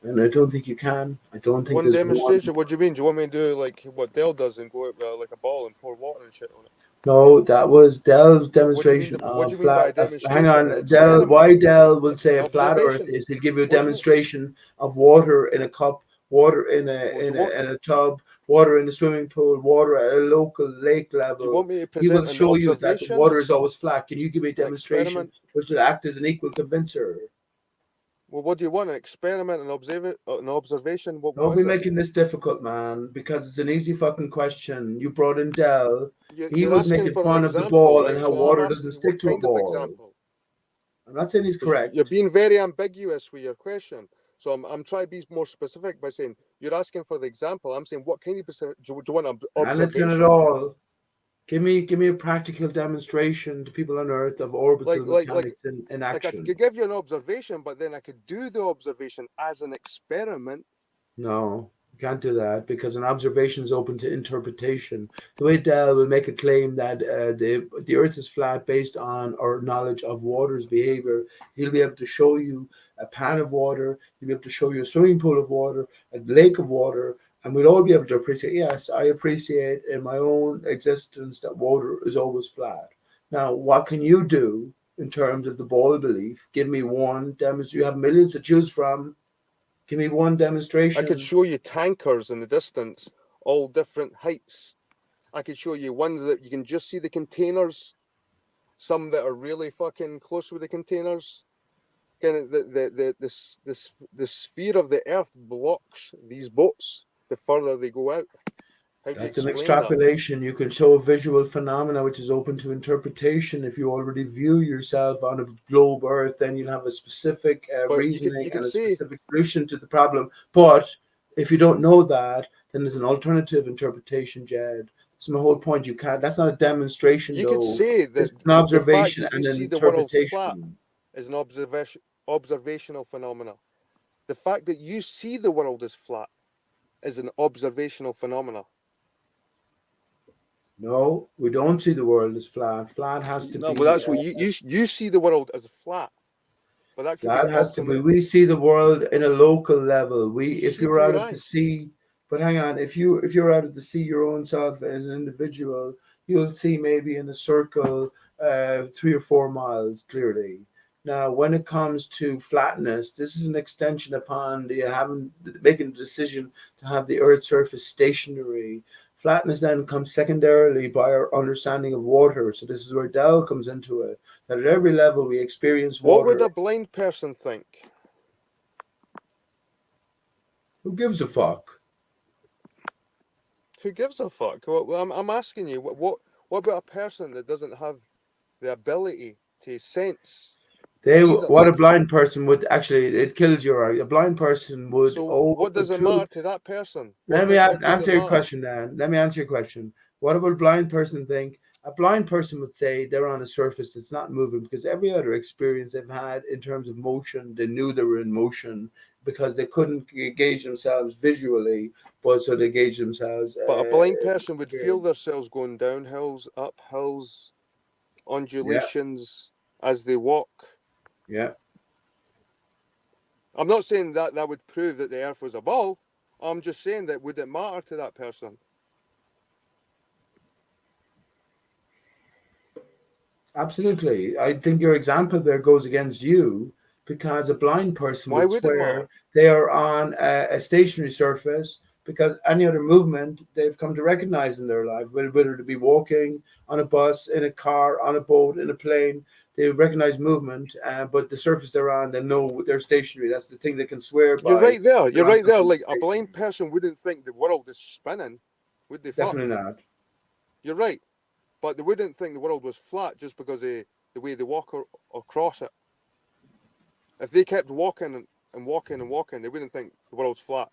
And I don't think you can. I don't think One there's demonstration. one. What do you mean? Do you want me to do like what Dell does and go out like a ball and pour water and shit on it? No, that was Dell's What do you mean? demonstration What do of you mean by a flat. Hang demonstration? An on, Dell. experiment? Why Dell will say An a flat Earth observation? is to give you a What do you mean? demonstration of water in a cup, water in a tub, water in a swimming pool, water at a local lake Do you level. want me to He will present an show you that the observation? water is always flat. Can you give me a An demonstration experiment? which will act as an equal convincer? Well, what do you want? An experiment, an observation? What Don't is be it? making this difficult, man, because it's an easy fucking question. You brought in Dell. He You're was asking making for an fun of the example, ball and right? how So I'm water doesn't asking what stick to a kind of ball. example? I'm not saying he's correct. You're being very ambiguous with your question. So I'm trying to be more specific by saying you're asking for the example. I'm saying what kind of do you want an Anything at observation? all. Give me a practical demonstration to people on Earth of orbital mechanics in I action. could give you an observation, but then I could do the observation as an experiment. No, you can't do that because an observation is open to interpretation. The way Dell will make a claim that the Earth is flat based on our knowledge of water's behavior, he'll be able to show you a pan of water, he'll be able to show you a swimming pool of water, a lake of water, and we'll all be able to appreciate, yes, I appreciate in my own existence that water is always flat. Now, what can you do in terms of the ball belief? Give me one demonstration. You have millions to choose from. Give me one demonstration. I could show you tankers in the distance, all different heights. I could show you ones that you can just see the containers, some that are really fucking close with the containers. Kind of the sphere of the Earth blocks these boats the further they go out. How do you That's an explain that? extrapolation. You can show a visual phenomena which is open to interpretation. If you already view yourself on a globe Earth, then you'll have a specific But reasoning you could and a say, specific solution to the problem. But if you don't know that, then there's an alternative interpretation, Jed. That's my whole point. You can't. That's not a demonstration, you could though. say It's that an the fact observation that you and an see the world flat interpretation. is an observational phenomena. The fact that you see the world as flat is an observational phenomena. No, we don't see the world as flat. Flat has to No, be. well, that's what you see the world as flat, but that could be Flat the has to be. alternate. We see the world in a local level. We, You if see you're through out your at the eyes. sea, but hang on, if you're out at the sea, your own self as an individual, you'll see maybe in a circle, 3 or 4 miles clearly. Now, when it comes to flatness, this is an extension upon the having making the decision to have the Earth's surface stationary. Flatness then comes secondarily by our understanding of water. So this is where Dell comes into it. That at every level we experience What would water. a blind person think? Who gives a fuck? Who gives a fuck? Well, I'm asking you, what about a person that doesn't have the ability to sense either? What a Like, blind person would actually, it kills your argument. A blind person would, so oh, what the does it truth. matter to that person? Let me What does it answer your matter? question, Dan. Let me answer your question. What would a blind person think? A blind person would say they're on a surface that's not moving because every other experience they've had in terms of motion, they knew they were in motion because they couldn't gauge themselves visually, but so they gauge themselves. But a blind person would feel themselves going down hills, up hills, Yeah, undulations as they walk. yeah. I'm not saying that that would prove that the earth was a ball. I'm just saying that would it matter to that person? Absolutely. I think your example there goes against you because a blind person Why would would it matter? swear they are on a stationary surface because any other movement they've come to recognize in their life, whether it be walking, on a bus, in a car, on a boat, in a plane, they recognize movement, but the surface they're on, they know they're stationary. That's the thing they can swear You're by. right there. You're They're on right there. something Like that's a blind stationary. person wouldn't think the world is spinning, would they? Fuck. Definitely not. You're right. But they wouldn't think the world was flat just because of the way they walk across it. If they kept walking and walking and walking, they wouldn't think the world's flat.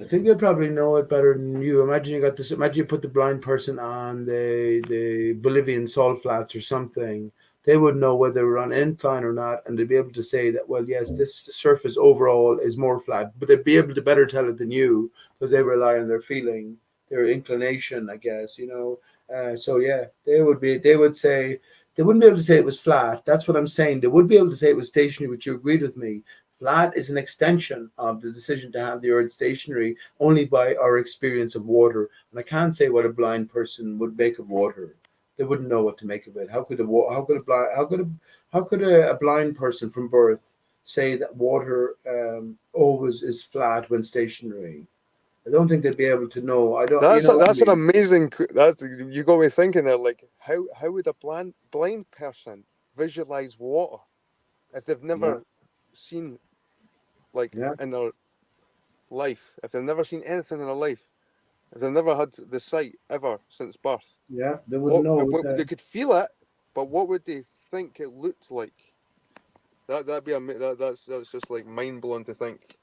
I think they probably know it better than you. Imagine you got this. Imagine you put the blind person on the Bolivian salt flats or something. They would know whether they were on incline or not, and they'd be able to say that. Well, yes, this surface overall is more flat, but they'd be able to better tell it than you because they rely on their feeling, their inclination, I guess. So yeah, they would be. They would say they wouldn't be able to say it was flat. That's what I'm saying. They would be able to say it was stationary, but you agreed with me. Flat is an extension of the decision to have the earth stationary only by our experience of water. And I can't say what a blind person would make of water. They wouldn't know what to make of it. How could a blind person from birth say that water always is flat when stationary? I don't think they'd be able to know. I don't. You know what I That's an mean? amazing. That's you got me thinking there. Like how would a blind person visualize water if they've Yeah, never seen like yeah, in their life, if they've never seen anything in their life, if they've never had the sight ever since birth? yeah. They wouldn't know They that. could feel it, but what would they think it looked like? That'd be that's just like mind blowing to think.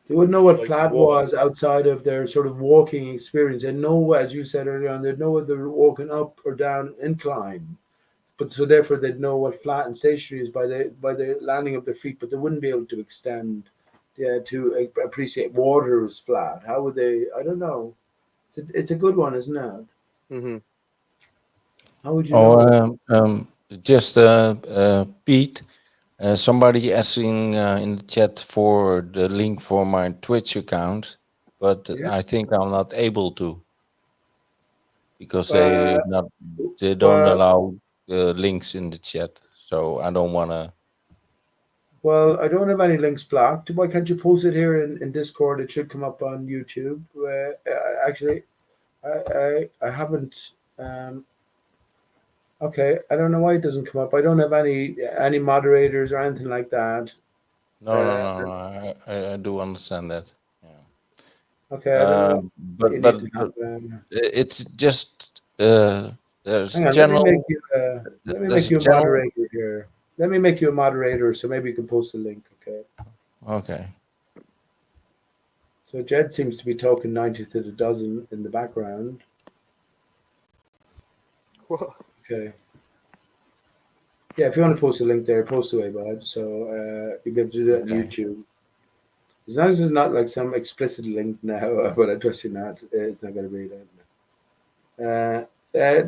They wouldn't know what Like flat water. was outside of their sort of walking experience. They know, as you said earlier on, they'd know whether they're walking up or down incline. But so therefore they'd know what flat and stationary is by the landing of their feet, but they wouldn't be able to extend, yeah, to appreciate water is flat. How would they? I don't know. It's a good one, isn't it? Mm-hmm. How would you Oh, know? just Pete. Somebody asking in the chat for the link for my Twitch account, but Yeah. I think I'm not able to because Uh, they don't well, allow links in the chat. So I don't wanna. well, I don't have any links blocked. Why can't you post it here in Discord? It should come up on YouTube. Actually, I haven't. Okay, I don't know why it doesn't come up. I don't have any moderators or anything like that. No, no, Uh, no, no. I do understand that. Yeah. Okay, I don't know what you But need to happen. it's just there's Hang on, general. let me There's make a you a general. moderator here. Let me make you a moderator so maybe you can post a link, okay? Okay. So Jed seems to be talking 90 to the dozen in the background. What? Okay. Yeah, if you want to post a link there, post away, bud. So you'll be able to do that on Okay. YouTube. As long as it's not like some explicit link now, but I trust you not. It's not going to be that.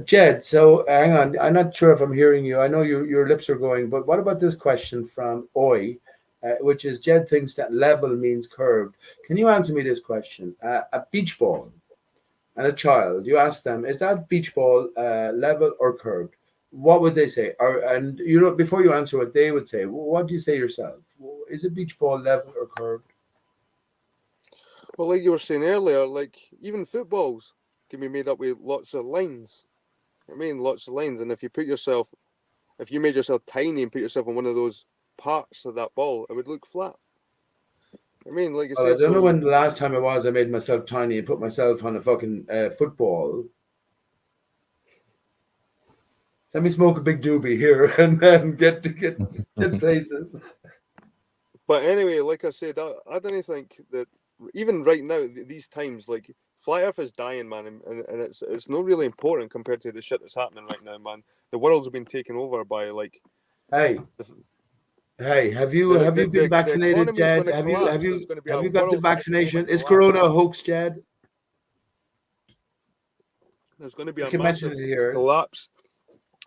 Jed, so hang on. I'm not sure if I'm hearing you. I know your lips are going, but what about this question from Oi, which is Jed thinks that level means curved. Can you answer me this question? A beach ball and a child, you ask them, is that beach ball level or curved? What would they say? And you know, before you answer what they would say, what do you say yourself? Is a beach ball level or curved? Well, like you were saying earlier, like even footballs can be made up with lots of lines. I mean, lots of lines, and if you made yourself tiny and put yourself on one of those parts of that ball, it would look flat. I mean, like I Well, I said, don't know so when the last time it was I made myself tiny and put myself on a fucking football. Let me smoke a big doobie here and then get places. But anyway, like I said, I don't think that even right now, these times, like flat Earth is dying, man, and it's not really important compared to the shit that's happening right now, man. The world's been taken over by like Hey, the hey, have you been the vaccinated, economy is Jed? going to collapse. There's going to be Have a you got the world vaccination? economic Is collapse. Corona a hoax, Jed? There's going to be You a can mention massive it here. collapse.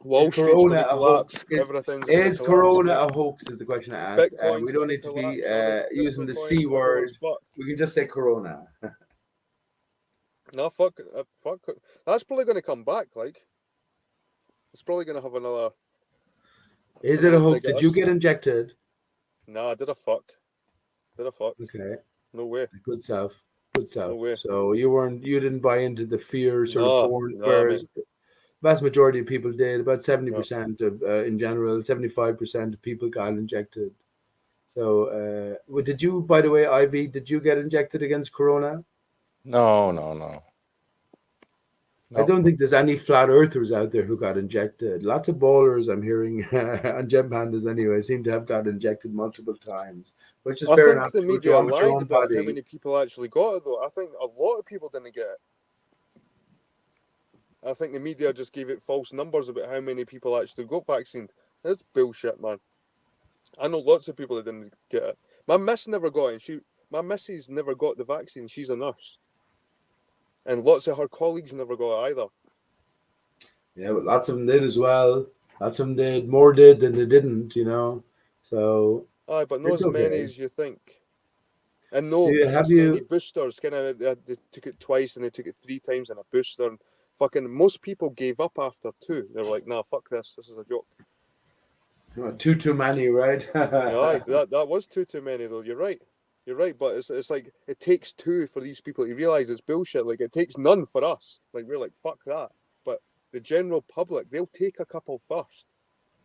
Is Wall Street's going Corona to a hoax? collapse. Everything's going to Is collapse. Corona a hoax? Is the question I asked. We Bitcoin's don't going to need to be collapse. Other using crypto the coins, C word. everyone's fucked. We can just say Corona. No, fuck. That's probably going to come back. Like, it's probably going to have Is it a another hoax? dig at Did you us. get injected? Nah, did a fuck. Did a fuck. Okay, No way. good stuff. Good No stuff. way. So you didn't buy into the fear sort of No, porn, no, whereas mate. vast majority of people did. About No. 70% of, in general, 75% of people got injected. So, did you, by the way, Ivy, did you get injected against Corona? No. I No. don't think there's any flat earthers out there who got injected. Lots of ballers I'm hearing on Gem Pandas anyway seem to have got injected multiple times, which is I fair think enough. the Do media on with your lied own about how body. many people actually got it, though. I think a lot of people didn't get it. I think the media just gave it false numbers about how many people actually got vaccinated. That's bullshit, man. I know lots of people that didn't get it. My miss never got it. My missus never got the vaccine. She's a nurse, and lots of her colleagues never got it either. Yeah, but lots of them did as well. Lots of them did. More did than they didn't, you know. So Aye, but not it's as many okay. as you think. And Do no, you have as many you? boosters. Kind of, they took it twice and they took it 3 times in a booster. And fucking most people gave up after 2. They were like, "Nah, fuck this. This is a joke." Too many, right? Yeah, aye, that was too many though. You're right. You're right, but it's like it takes 2 for these people to realize it's bullshit. Like it takes none for us. Like we're like fuck that. But the general public, they'll take a couple first,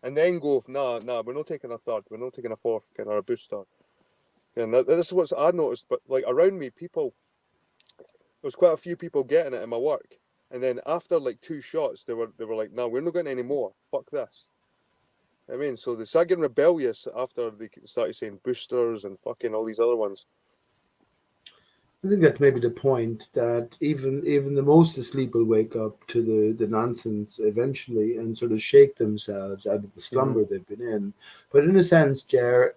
and then go, nah, we're not taking a third, we're not taking a fourth, kind of a booster. And this is what I noticed. But like around me, there was quite a few people getting it in my work, and then after like 2 shots, they were like, nah, we're not getting any more. Fuck this. I mean, so they started getting rebellious after they started saying boosters and fucking all these other ones. I think that's maybe the point that even the most asleep will wake up to the nonsense eventually and sort of shake themselves out of the slumber they've been in. But in a sense, Jed,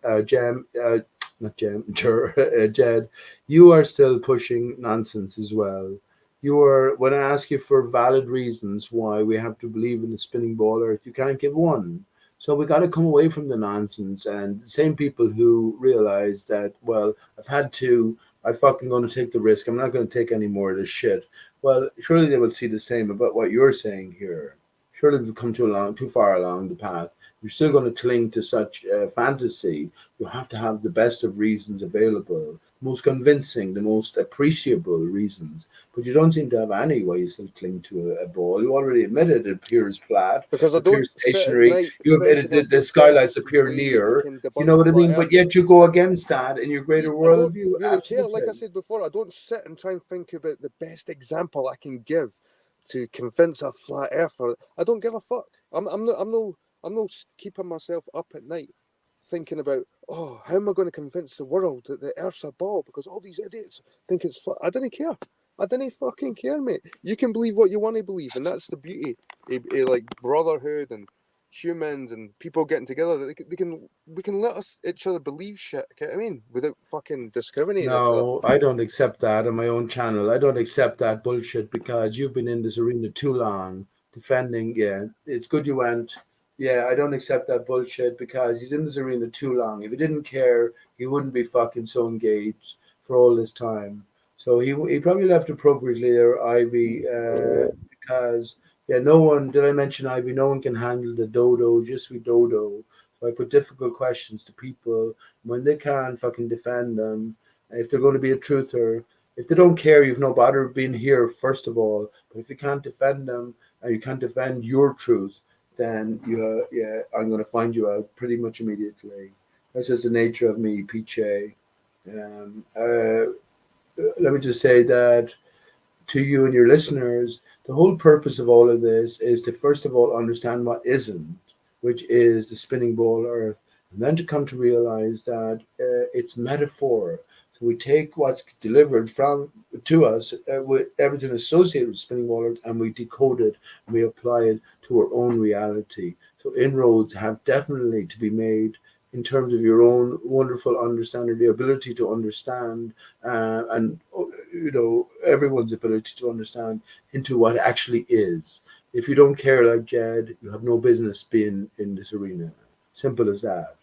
you are still pushing nonsense as well. You are when I ask you for valid reasons why we have to believe in the spinning ball earth, you can't give one. So we got to come away from the nonsense and the same people who realize that, well, I'm fucking going to take the risk. I'm not going to take any more of this shit. Well, surely they will see the same about what you're saying here. Surely they've come too far along the path. You're still going to cling to such fantasy. You have to have the best of reasons available. most convincing, the most appreciable reasons. But you don't seem to have any why you still cling to a ball. You already admitted it appears flat, Because I don't appears sit at stationary. night You admitted thinking that of the the skylights best appear way I near. can You debunk know what I flat mean? But yet earthers. you go against that in your greater I don't worldview. really care. Like I Absolutely. said before, I don't sit and try and think about the best example I can give to convince a flat earther. I don't give a fuck. I'm not keeping myself up at night thinking about, oh, how am I going to convince the world that the earth's a ball because all these idiots think it's flat. I didn't care. I didn't fucking care, mate. You can believe what you want to believe, and that's the beauty of like brotherhood and humans and people getting together. We can let each other believe shit. You know what I mean? Without fucking discriminating each other. No, I don't accept that on my own channel. I don't accept that bullshit because you've been in this arena too long defending. Yeah, it's good you went. Yeah, I don't accept that bullshit because he's in this arena too long. If he didn't care, he wouldn't be fucking so engaged for all this time. So he probably left appropriately there, Ivy, because yeah, no one did I mention Ivy? No one can handle the dodo, just we dodo. So I put difficult questions to people when they can't fucking defend them, if they're going to be a truther, if they don't care, you've no bother being here, first of all. But if you can't defend them and you can't defend your truth, then yeah, I'm going to find you out pretty much immediately. That's just the nature of me, Piche. Let me just say that to you and your listeners, the whole purpose of all of this is to first of all understand what isn't, which is the spinning ball Earth, and then to come to realize that it's metaphor. So we take what's delivered from to us with everything associated with spinning ball Earth, and we decode it and we apply it to our own reality. So inroads have definitely to be made in terms of your own wonderful understanding, the ability to understand, and everyone's ability to understand into what actually is. If you don't care like Jed, you have no business being in this arena. Simple as that.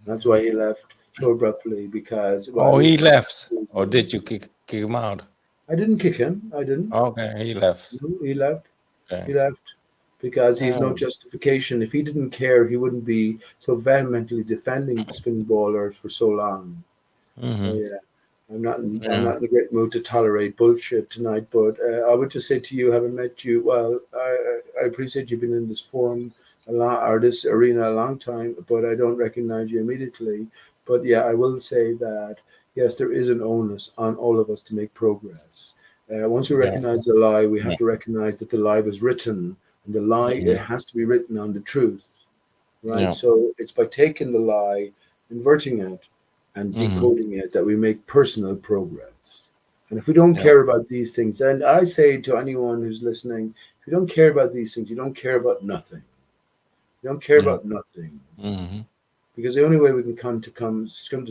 That's why he left so abruptly because Oh, he he was left. Or did you kick him out? I didn't kick him. I didn't. Okay, he left. No, he left. He Okay. left because he's no Oh. justification. If he didn't care, he wouldn't be so vehemently defending the spin ballers for so long. So Mm-hmm. yeah, I'm Yeah. not in a great mood to tolerate bullshit tonight. But I would just say to you, having met you, well, I appreciate you've been in this forum a lot or this arena a long time, but I don't recognize you immediately. But yeah, I will say that yes, there is an onus on all of us to make progress. Once we Yeah. recognize the lie, we Yeah. have to recognize that the lie was written, and the lie it Mm-hmm. has to be written on the truth, right? Yeah. So it's by taking the lie, inverting it, and Mm-hmm. decoding it that we make personal progress. And if we don't Yeah. care about these things, and I say to anyone who's listening, if you don't care about these things, you don't care about nothing. You don't care Yeah. about nothing. Mm-hmm. Because the only way we can come to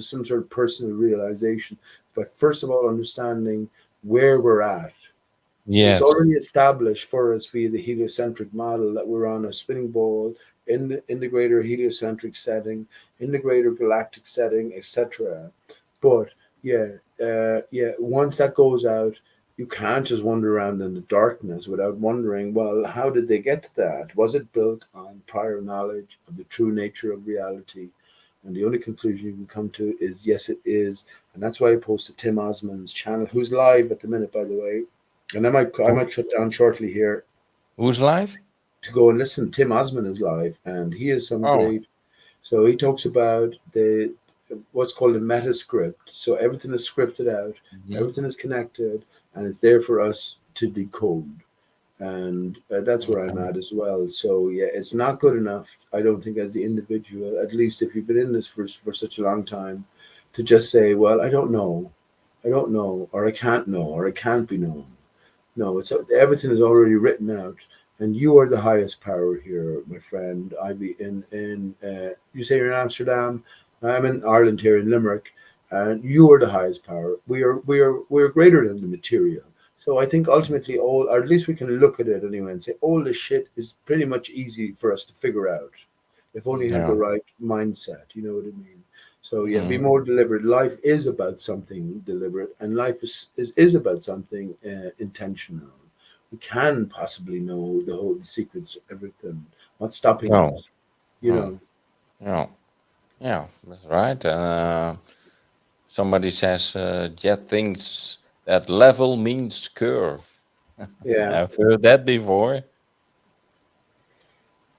some sort of personal realization, but first of all, understanding where we're at. It's Yes. already established for us via the heliocentric model that we're on a spinning ball in the greater heliocentric setting, in the greater galactic setting, etc. But once that goes out, you can't just wander around in the darkness without wondering, well, how did they get to that? Was it built on prior knowledge of the true nature of reality? And the only conclusion you can come to is yes, it is. And that's why I posted Tim Osmond's channel, who's live at the minute, by the way. And I might shut down shortly here Who's live? to go and listen. Tim Osmond is live, and he is some Oh. great. So he talks about the what's called a meta script. So everything is scripted out, Mm-hmm. everything is connected, and it's there for us to decode. And that's where I'm at as well. So yeah, it's not good enough. I don't think as the individual, at least if you've been in this for such a long time, to just say, well, I don't know, or I can't know, or it can't be known. No, it's everything is already written out, and you are the highest power here, my friend. You say you're in Amsterdam. I'm in Ireland here in Limerick, and you are the highest power. We are greater than the material. So I think ultimately or at least we can look at it anyway and say all this shit is pretty much easy for us to figure out, if only you have the Yeah. right mindset. You know what I mean? So yeah, be Mm-hmm. more deliberate. Life is about something deliberate, and life is about something intentional. We can possibly know the whole secrets of everything. What's stopping No. us? You No. know. Yeah. Yeah. That's right. somebody says, Jet thinks that level means curve. Yeah. I've heard that before.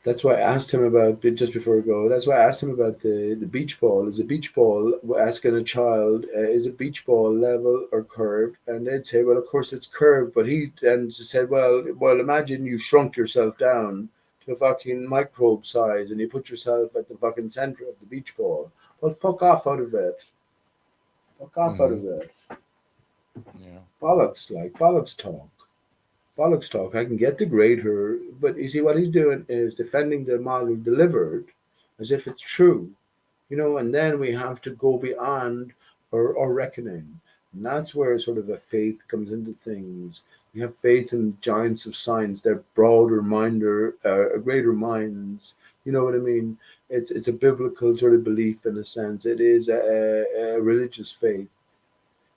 That's why I asked him about, just before we go. That's why I asked him about the beach ball. Is a beach ball, asking a child, is a beach ball level or curved? And they'd say, well, of course it's curved. But he then said, well, imagine you shrunk yourself down to a fucking microbe size, and you put yourself at the fucking center of the beach ball. Well, fuck off out of it. Fuck off out of Mhm. it. Yeah. Bollocks talk. Bollocks talk. I can get the grader, but you see what he's doing is defending the model delivered as if it's true, and then we have to go beyond our reckoning. And that's where sort of a faith comes into things. You have faith in giants of science, they're broader minder, greater minds. You know what I mean? It's a biblical sort of belief in a sense. It is a religious faith.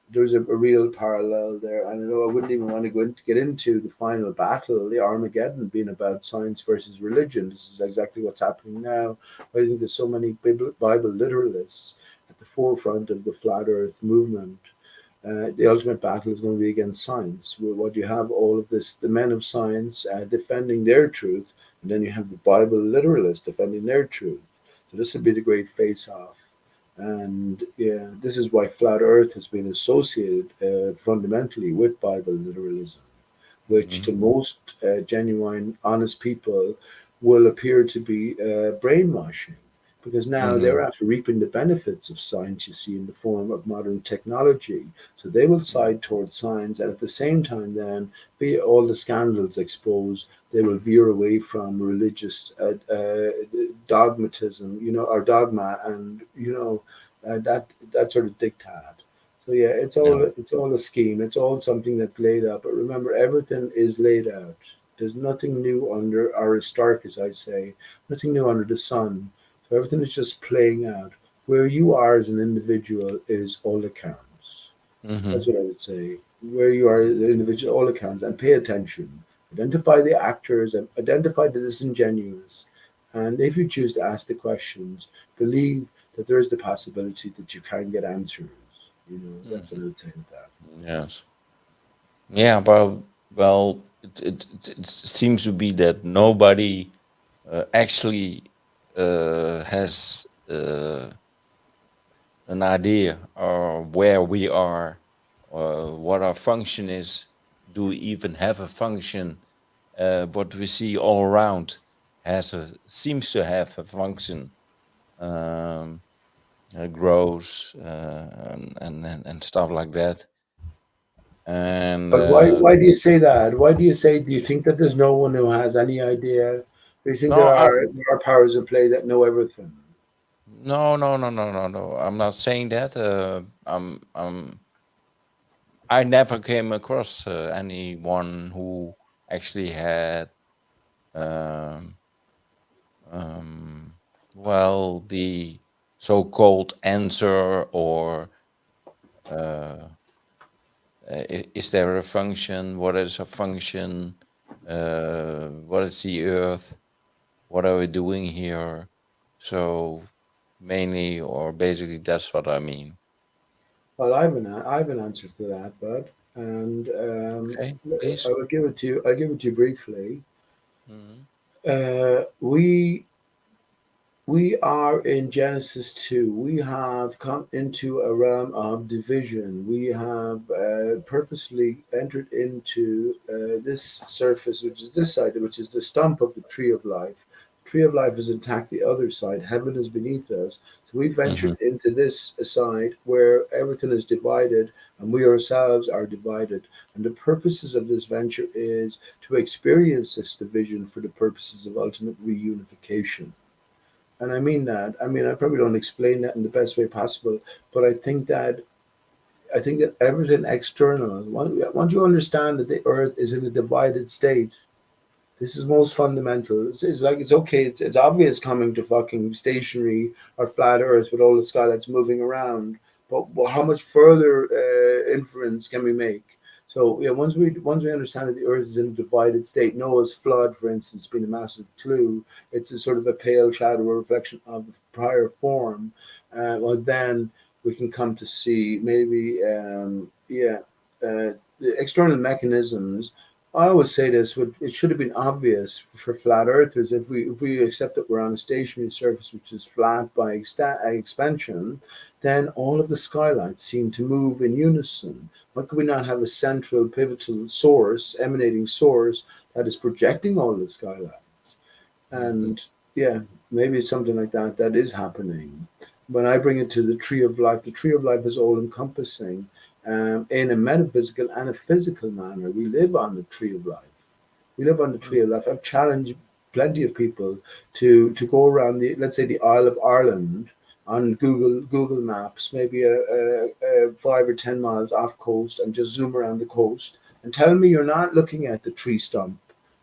There's a real parallel there. And I know I wouldn't even want to get into the final battle, the Armageddon, being about science versus religion. This is exactly what's happening now. I think there's so many Bible literalists at the forefront of the flat Earth movement. The ultimate battle is going to be against science. What you have all of this, the men of science defending their truth, and then you have the Bible literalists defending their truth. So this would be the great face-off. And yeah, this is why flat Earth has been associated fundamentally with Bible literalism, which Mhm. to most genuine, honest people will appear to be brainwashing, because now they're Mhm. after reaping the benefits of science, you see, in the form of modern technology. So they will side towards science, and at the same time, then, be all the scandals exposed, they will veer away from religious dogmatism, or dogma, and that sort of diktat. So yeah, Yeah. it's all a scheme. It's all something that's laid out. But remember, everything is laid out. There's nothing new under ARI-STAR-CHUS, I say, nothing new under the sun. So everything is just playing out. Where you are as an individual is all that counts. That's Mhm. what I would say. Where you are as an individual, all that counts, and pay attention. Identify the actors and identify the disingenuous. And if you choose to ask the questions, believe that there is the possibility that you can get answers. That's what I Mhm. would say with that. Yes. Yeah, well, it seems to be that nobody actually has an idea of where we are, what our function is. Do we even have a function? What we see all around seems to have a function. Um, Grows and stuff like that. And But why do you say that? Why do you think that there's no one who has any idea? Do you think no, there are powers in play that know everything? no. I'm not saying that. I never came across anyone who actually had, um, um, well, the so-called answer, or uh, is there a function? What is a function? What is the Earth? What are we doing here? So mainly, or basically, that's what I mean. Well, I have an answer to that, bud, and Okay, I please. will give it to you. I'll give it to you briefly. Hmm. We are in Genesis 2. We have come into a realm of division. We have purposely entered into this surface, which is this side, which is the stump of the tree of life. The tree of life has attacked the other side. Heaven is beneath us. So we Hmm. ventured into this side where everything is divided and we ourselves are divided. And the purposes of this venture is to experience this division for the purposes of ultimate reunification. And I mean that. I mean, I probably don't explain that in the best way possible, but I think that everything external. Once you understand that the Earth is in a divided state, this is most fundamental. It's like it's okay. It's obvious coming to fucking stationary or flat Earth with all the sky that's moving around. But how much further inference can we make? So yeah, once we understand that the Earth is in a divided state, Noah's flood, for instance, being a massive clue. It's a sort of a pale shadow or reflection of the prior form. Well, then we can come to see maybe, the external mechanisms. I always say this: it should have been obvious for flat earthers. If we accept that we're on a stationary surface which is flat by expansion, then all of the skylights seem to move in unison. Why could we not have a central pivotal source, emanating source, that is projecting all the skylights? And yeah, maybe something like that is happening. When I bring it to the tree of life is all encompassing, in a metaphysical and a physical manner. We live on the tree of life. We live on the tree of life. I've challenged plenty of people to go around the, let's say, the Isle of Ireland on Google Maps, maybe a 5 or 10 miles off coast, and just zoom around the coast and tell me you're not looking at the tree stump,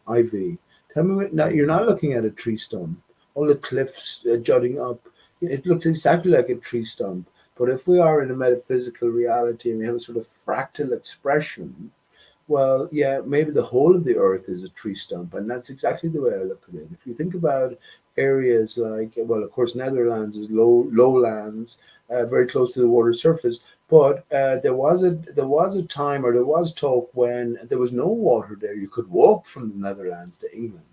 Ivy. Tell me you're not looking at a tree stump. All the cliffs jutting up. It looks exactly like a tree stump. But if we are in a metaphysical reality and we have a sort of fractal expression, well, yeah, maybe the whole of the earth is a tree stump. And that's exactly the way I look at it. If you think about areas like, well, of course, Netherlands is lowlands, very close to the water surface. But there was a time, or there was talk when there was no water there. You could walk from the Netherlands to England.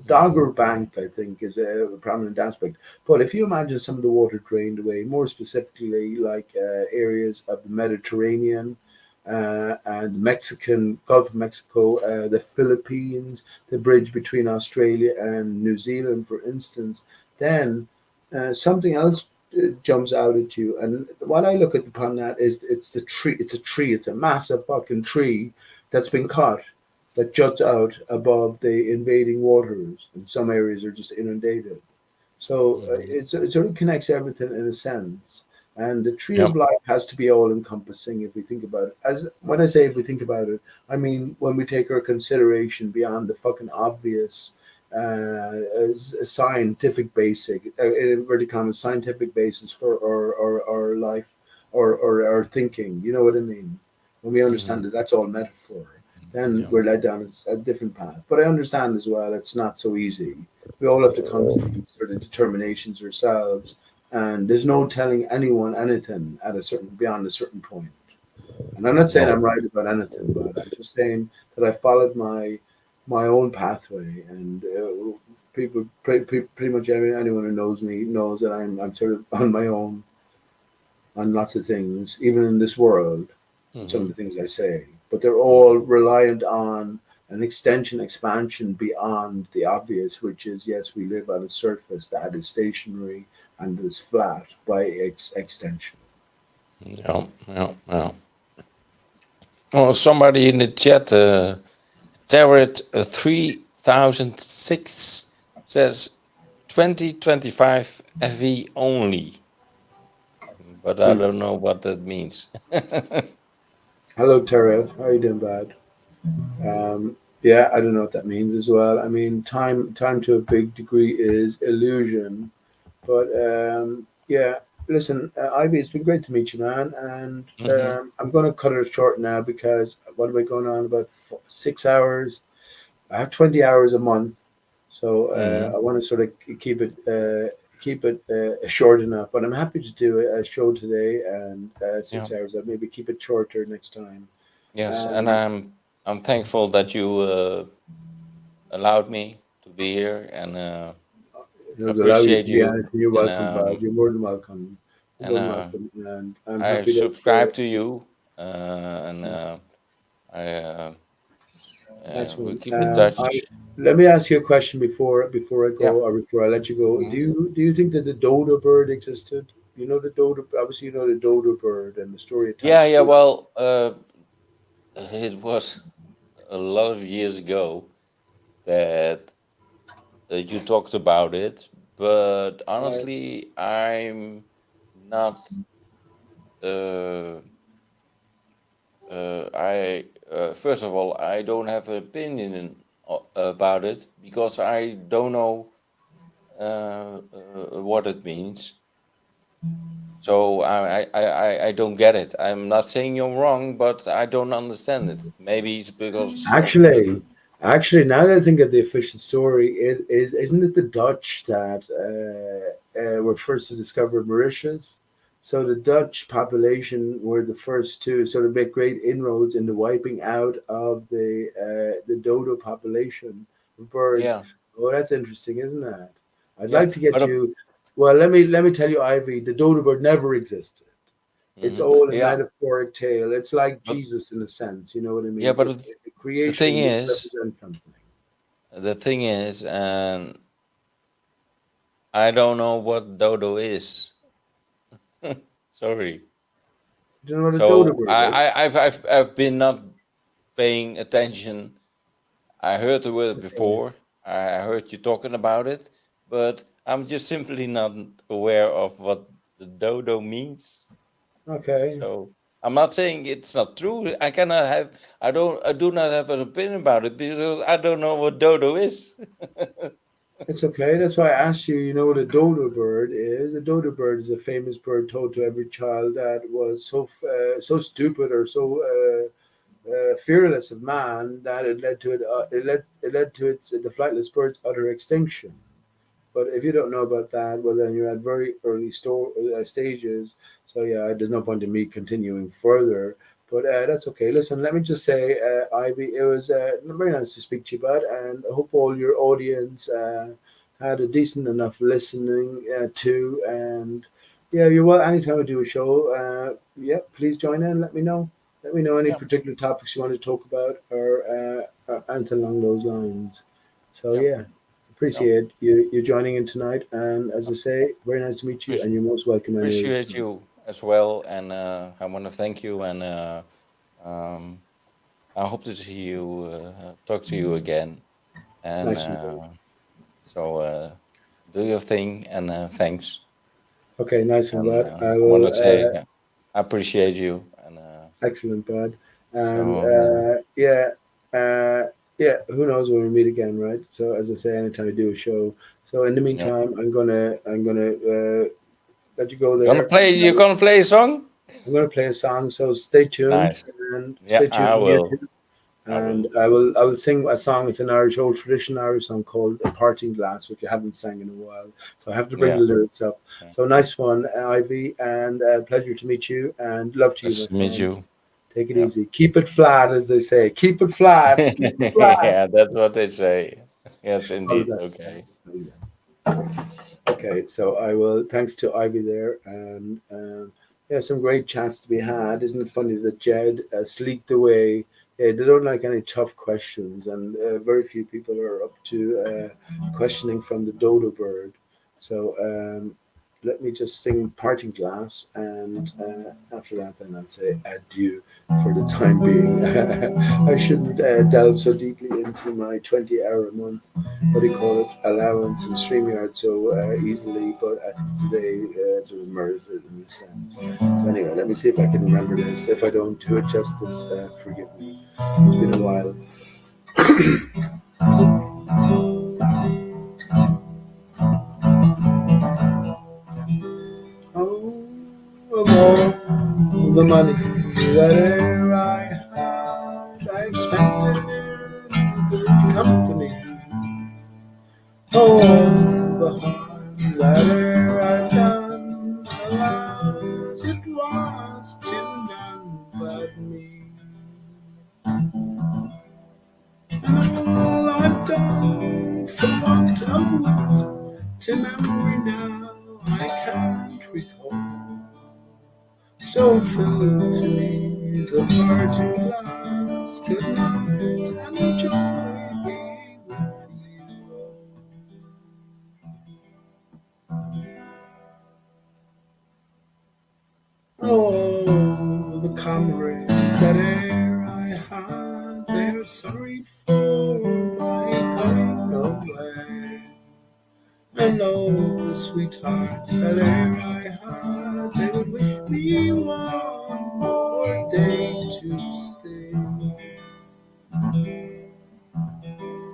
Dogger Bank, I think, is a prominent aspect. But if you imagine some of the water drained away, more specifically like areas of the Mediterranean and the Mexican Gulf of Mexico, the Philippines, the bridge between Australia and New Zealand, for instance, then something else jumps out at you. And what I look at upon that is it's the tree. It's a tree. It's a massive fucking tree that's been cut, that juts out above the invading waters, and some areas are just inundated. So it sort of connects everything in a sense. And the tree of life has to be all encompassing if we think about it. As when I say if we think about it, I mean when we take our consideration beyond the fucking obvious, a scientific basic, in inverted commas, scientific basis for our life, or our thinking. You know what I mean? When we understand that that's all metaphor, then we're led down a different path. But I understand as well it's not so easy. We all have to come to these sort of determinations ourselves, and there's no telling anyone anything at beyond a certain point. And I'm not saying I'm right about anything, but I'm just saying that I followed my own pathway, and people pretty much anyone who knows me knows that I'm sort of on my own on lots of things, even in this world. Some of the things I say, but they're all reliant on an expansion beyond the obvious, which is, yes, we live on a surface that is stationary and is flat by extension. Yeah. Oh, somebody in the chat, Tarot 3006 says 2025 FV only, but I don't know what that means. Hello, Tara. How are you doing, bud? Yeah, I don't know what that means as well. I mean, time to a big degree is illusion. But yeah, listen, Ivy, it's been great to meet you, man. And I'm going to cut it short now because what am I going on about 6 hours? I have 20 hours a month, so I want to sort of keep it short enough. But I'm happy to do a show today, and 6 hours. I'll maybe keep it shorter next time. Yes, and I'm thankful that you allowed me to be here, and appreciate you. You're welcome, bud. You're more than welcome. You're more than welcome. And I'm happy subscribe to you, and we keep in touch. Let me ask you a question before I go, or before I let you go. Do you think that the dodo bird existed? You know the dodo. Obviously, you know the dodo bird and the story attached. Yeah. Well, it was a lot of years ago that you talked about it, but honestly, I'm not. First of all, I don't have an opinion about it because I don't know what it means. So I don't get it. I'm not saying you're wrong, but I don't understand it. Maybe it's because actually, now that I think of the official story, isn't it the Dutch that were first to discover Mauritius? So the Dutch population were the first to sort of make great inroads in the wiping out of the dodo population of birds. Yeah, Oh, that's interesting, isn't that? I'd yeah. like to get But you. Well, let me tell you, Ivy, the dodo bird never existed. It's all a yeah, metaphoric tale. It's like but Jesus in a sense. You know what I yeah, mean? but It's a the thing creation which is, represents something. and I don't know what dodo is. Sorry. Do you know what a dodo So bird is? I've been not paying attention. I heard the word Okay. before. I heard you talking about it, but I'm just simply not aware of what the dodo means. Okay. So I'm not saying it's not true. I do not have an opinion about it because I don't know what dodo is. It's okay. That's why I asked you. You know what a dodo bird is? A dodo bird is a famous bird told to every child that was so stupid or so fearless of man that it led to it led to its the flightless bird's utter extinction. But if you don't know about that, well, then you're at very early stages. So yeah, there's no point in me continuing further. But that's okay. Listen, let me just say, Ivy, it was very nice to speak to you, bud, and I hope all your audience had a decent enough listening to. And yeah, you're well. Anytime we do a show, yeah, please join in. Let me know. Let me know any Yeah, particular topics you want to talk about or anything along those lines. So yeah, yeah, yeah. appreciate you joining in tonight. And as I say, very nice to meet you, and Appreciate you're most welcome any appreciate time. you as well, and I want to thank you, and um, I hope to see you, talk to you again, and Nice one, buddy. so do your thing, and thanks, Okay, nice one, and bud. I I want will. to say I appreciate you, and Excellent, bud. And so yeah. Who knows when we meet again, right? So as I say, anytime I do a show. So in the yeah. meantime, I'm gonna let you go Gonna there, play? You're gonna play a song? I'm gonna play a song. So stay tuned Nice. and Yeah, stay tuned I on will. YouTube. I And will. I will sing a song. It's an Irish old traditional Irish song called "A Parting Glass," which I haven't sang in a while. So I have to bring the Yeah. lyrics up. Okay. So nice one, Ivy, and pleasure to meet you. And love to you, Nice my to meet friend. you. Take it Yeah. easy. Keep it flat, as they say. Keep it flat. Keep it flat. Yeah, that's what they say. Yes, All the indeed. best. Okay. Okay, so I will. Thanks to Ivy there, and yeah, some great chats to be had. Isn't it funny that Jed sleeked away? Yeah, they don't like any tough questions, and very few people are up to questioning from the dodo bird. So let me just sing "Parting Glass," and after that, then I'll say adieu for the time being. I shouldn't delve so deeply into my 20-hour a month, what do you call it, allowance and StreamYard so easily, but I think today sort of murdered it in a sense. So anyway, let me see if I can remember this. If I don't do it justice, forgive me. It's been a while. Oh, of all the money that e'er I had, I've spent it in good company. Oh, all the harm that e'er I've done, alas, it was to none but me. And all I've done for want of wit, to memory now I can't recall. So fill to me the parting glass, good night and joy be with you all. Oh, the comrades that e'er I had, they're sorry for my going away. And all the sweethearts that e'er I had, they would wish me one more day to stay.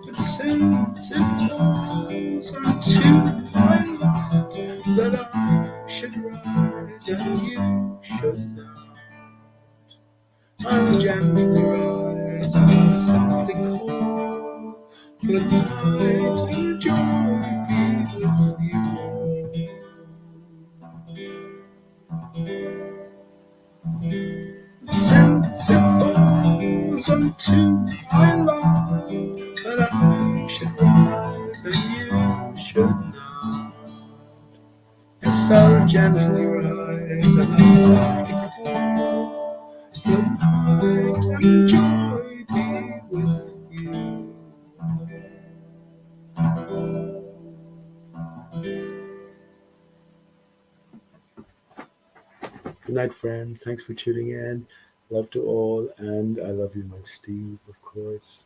But since it falls unto my lot that I should rise and you should not, I'll gently rise and softly call. Good night and joy be with you all. gently rise and I'll softly call. Good night and joy be with you. Good night, friends. Thanks for tuning in. Love to all, and I love you, my Steve, of course.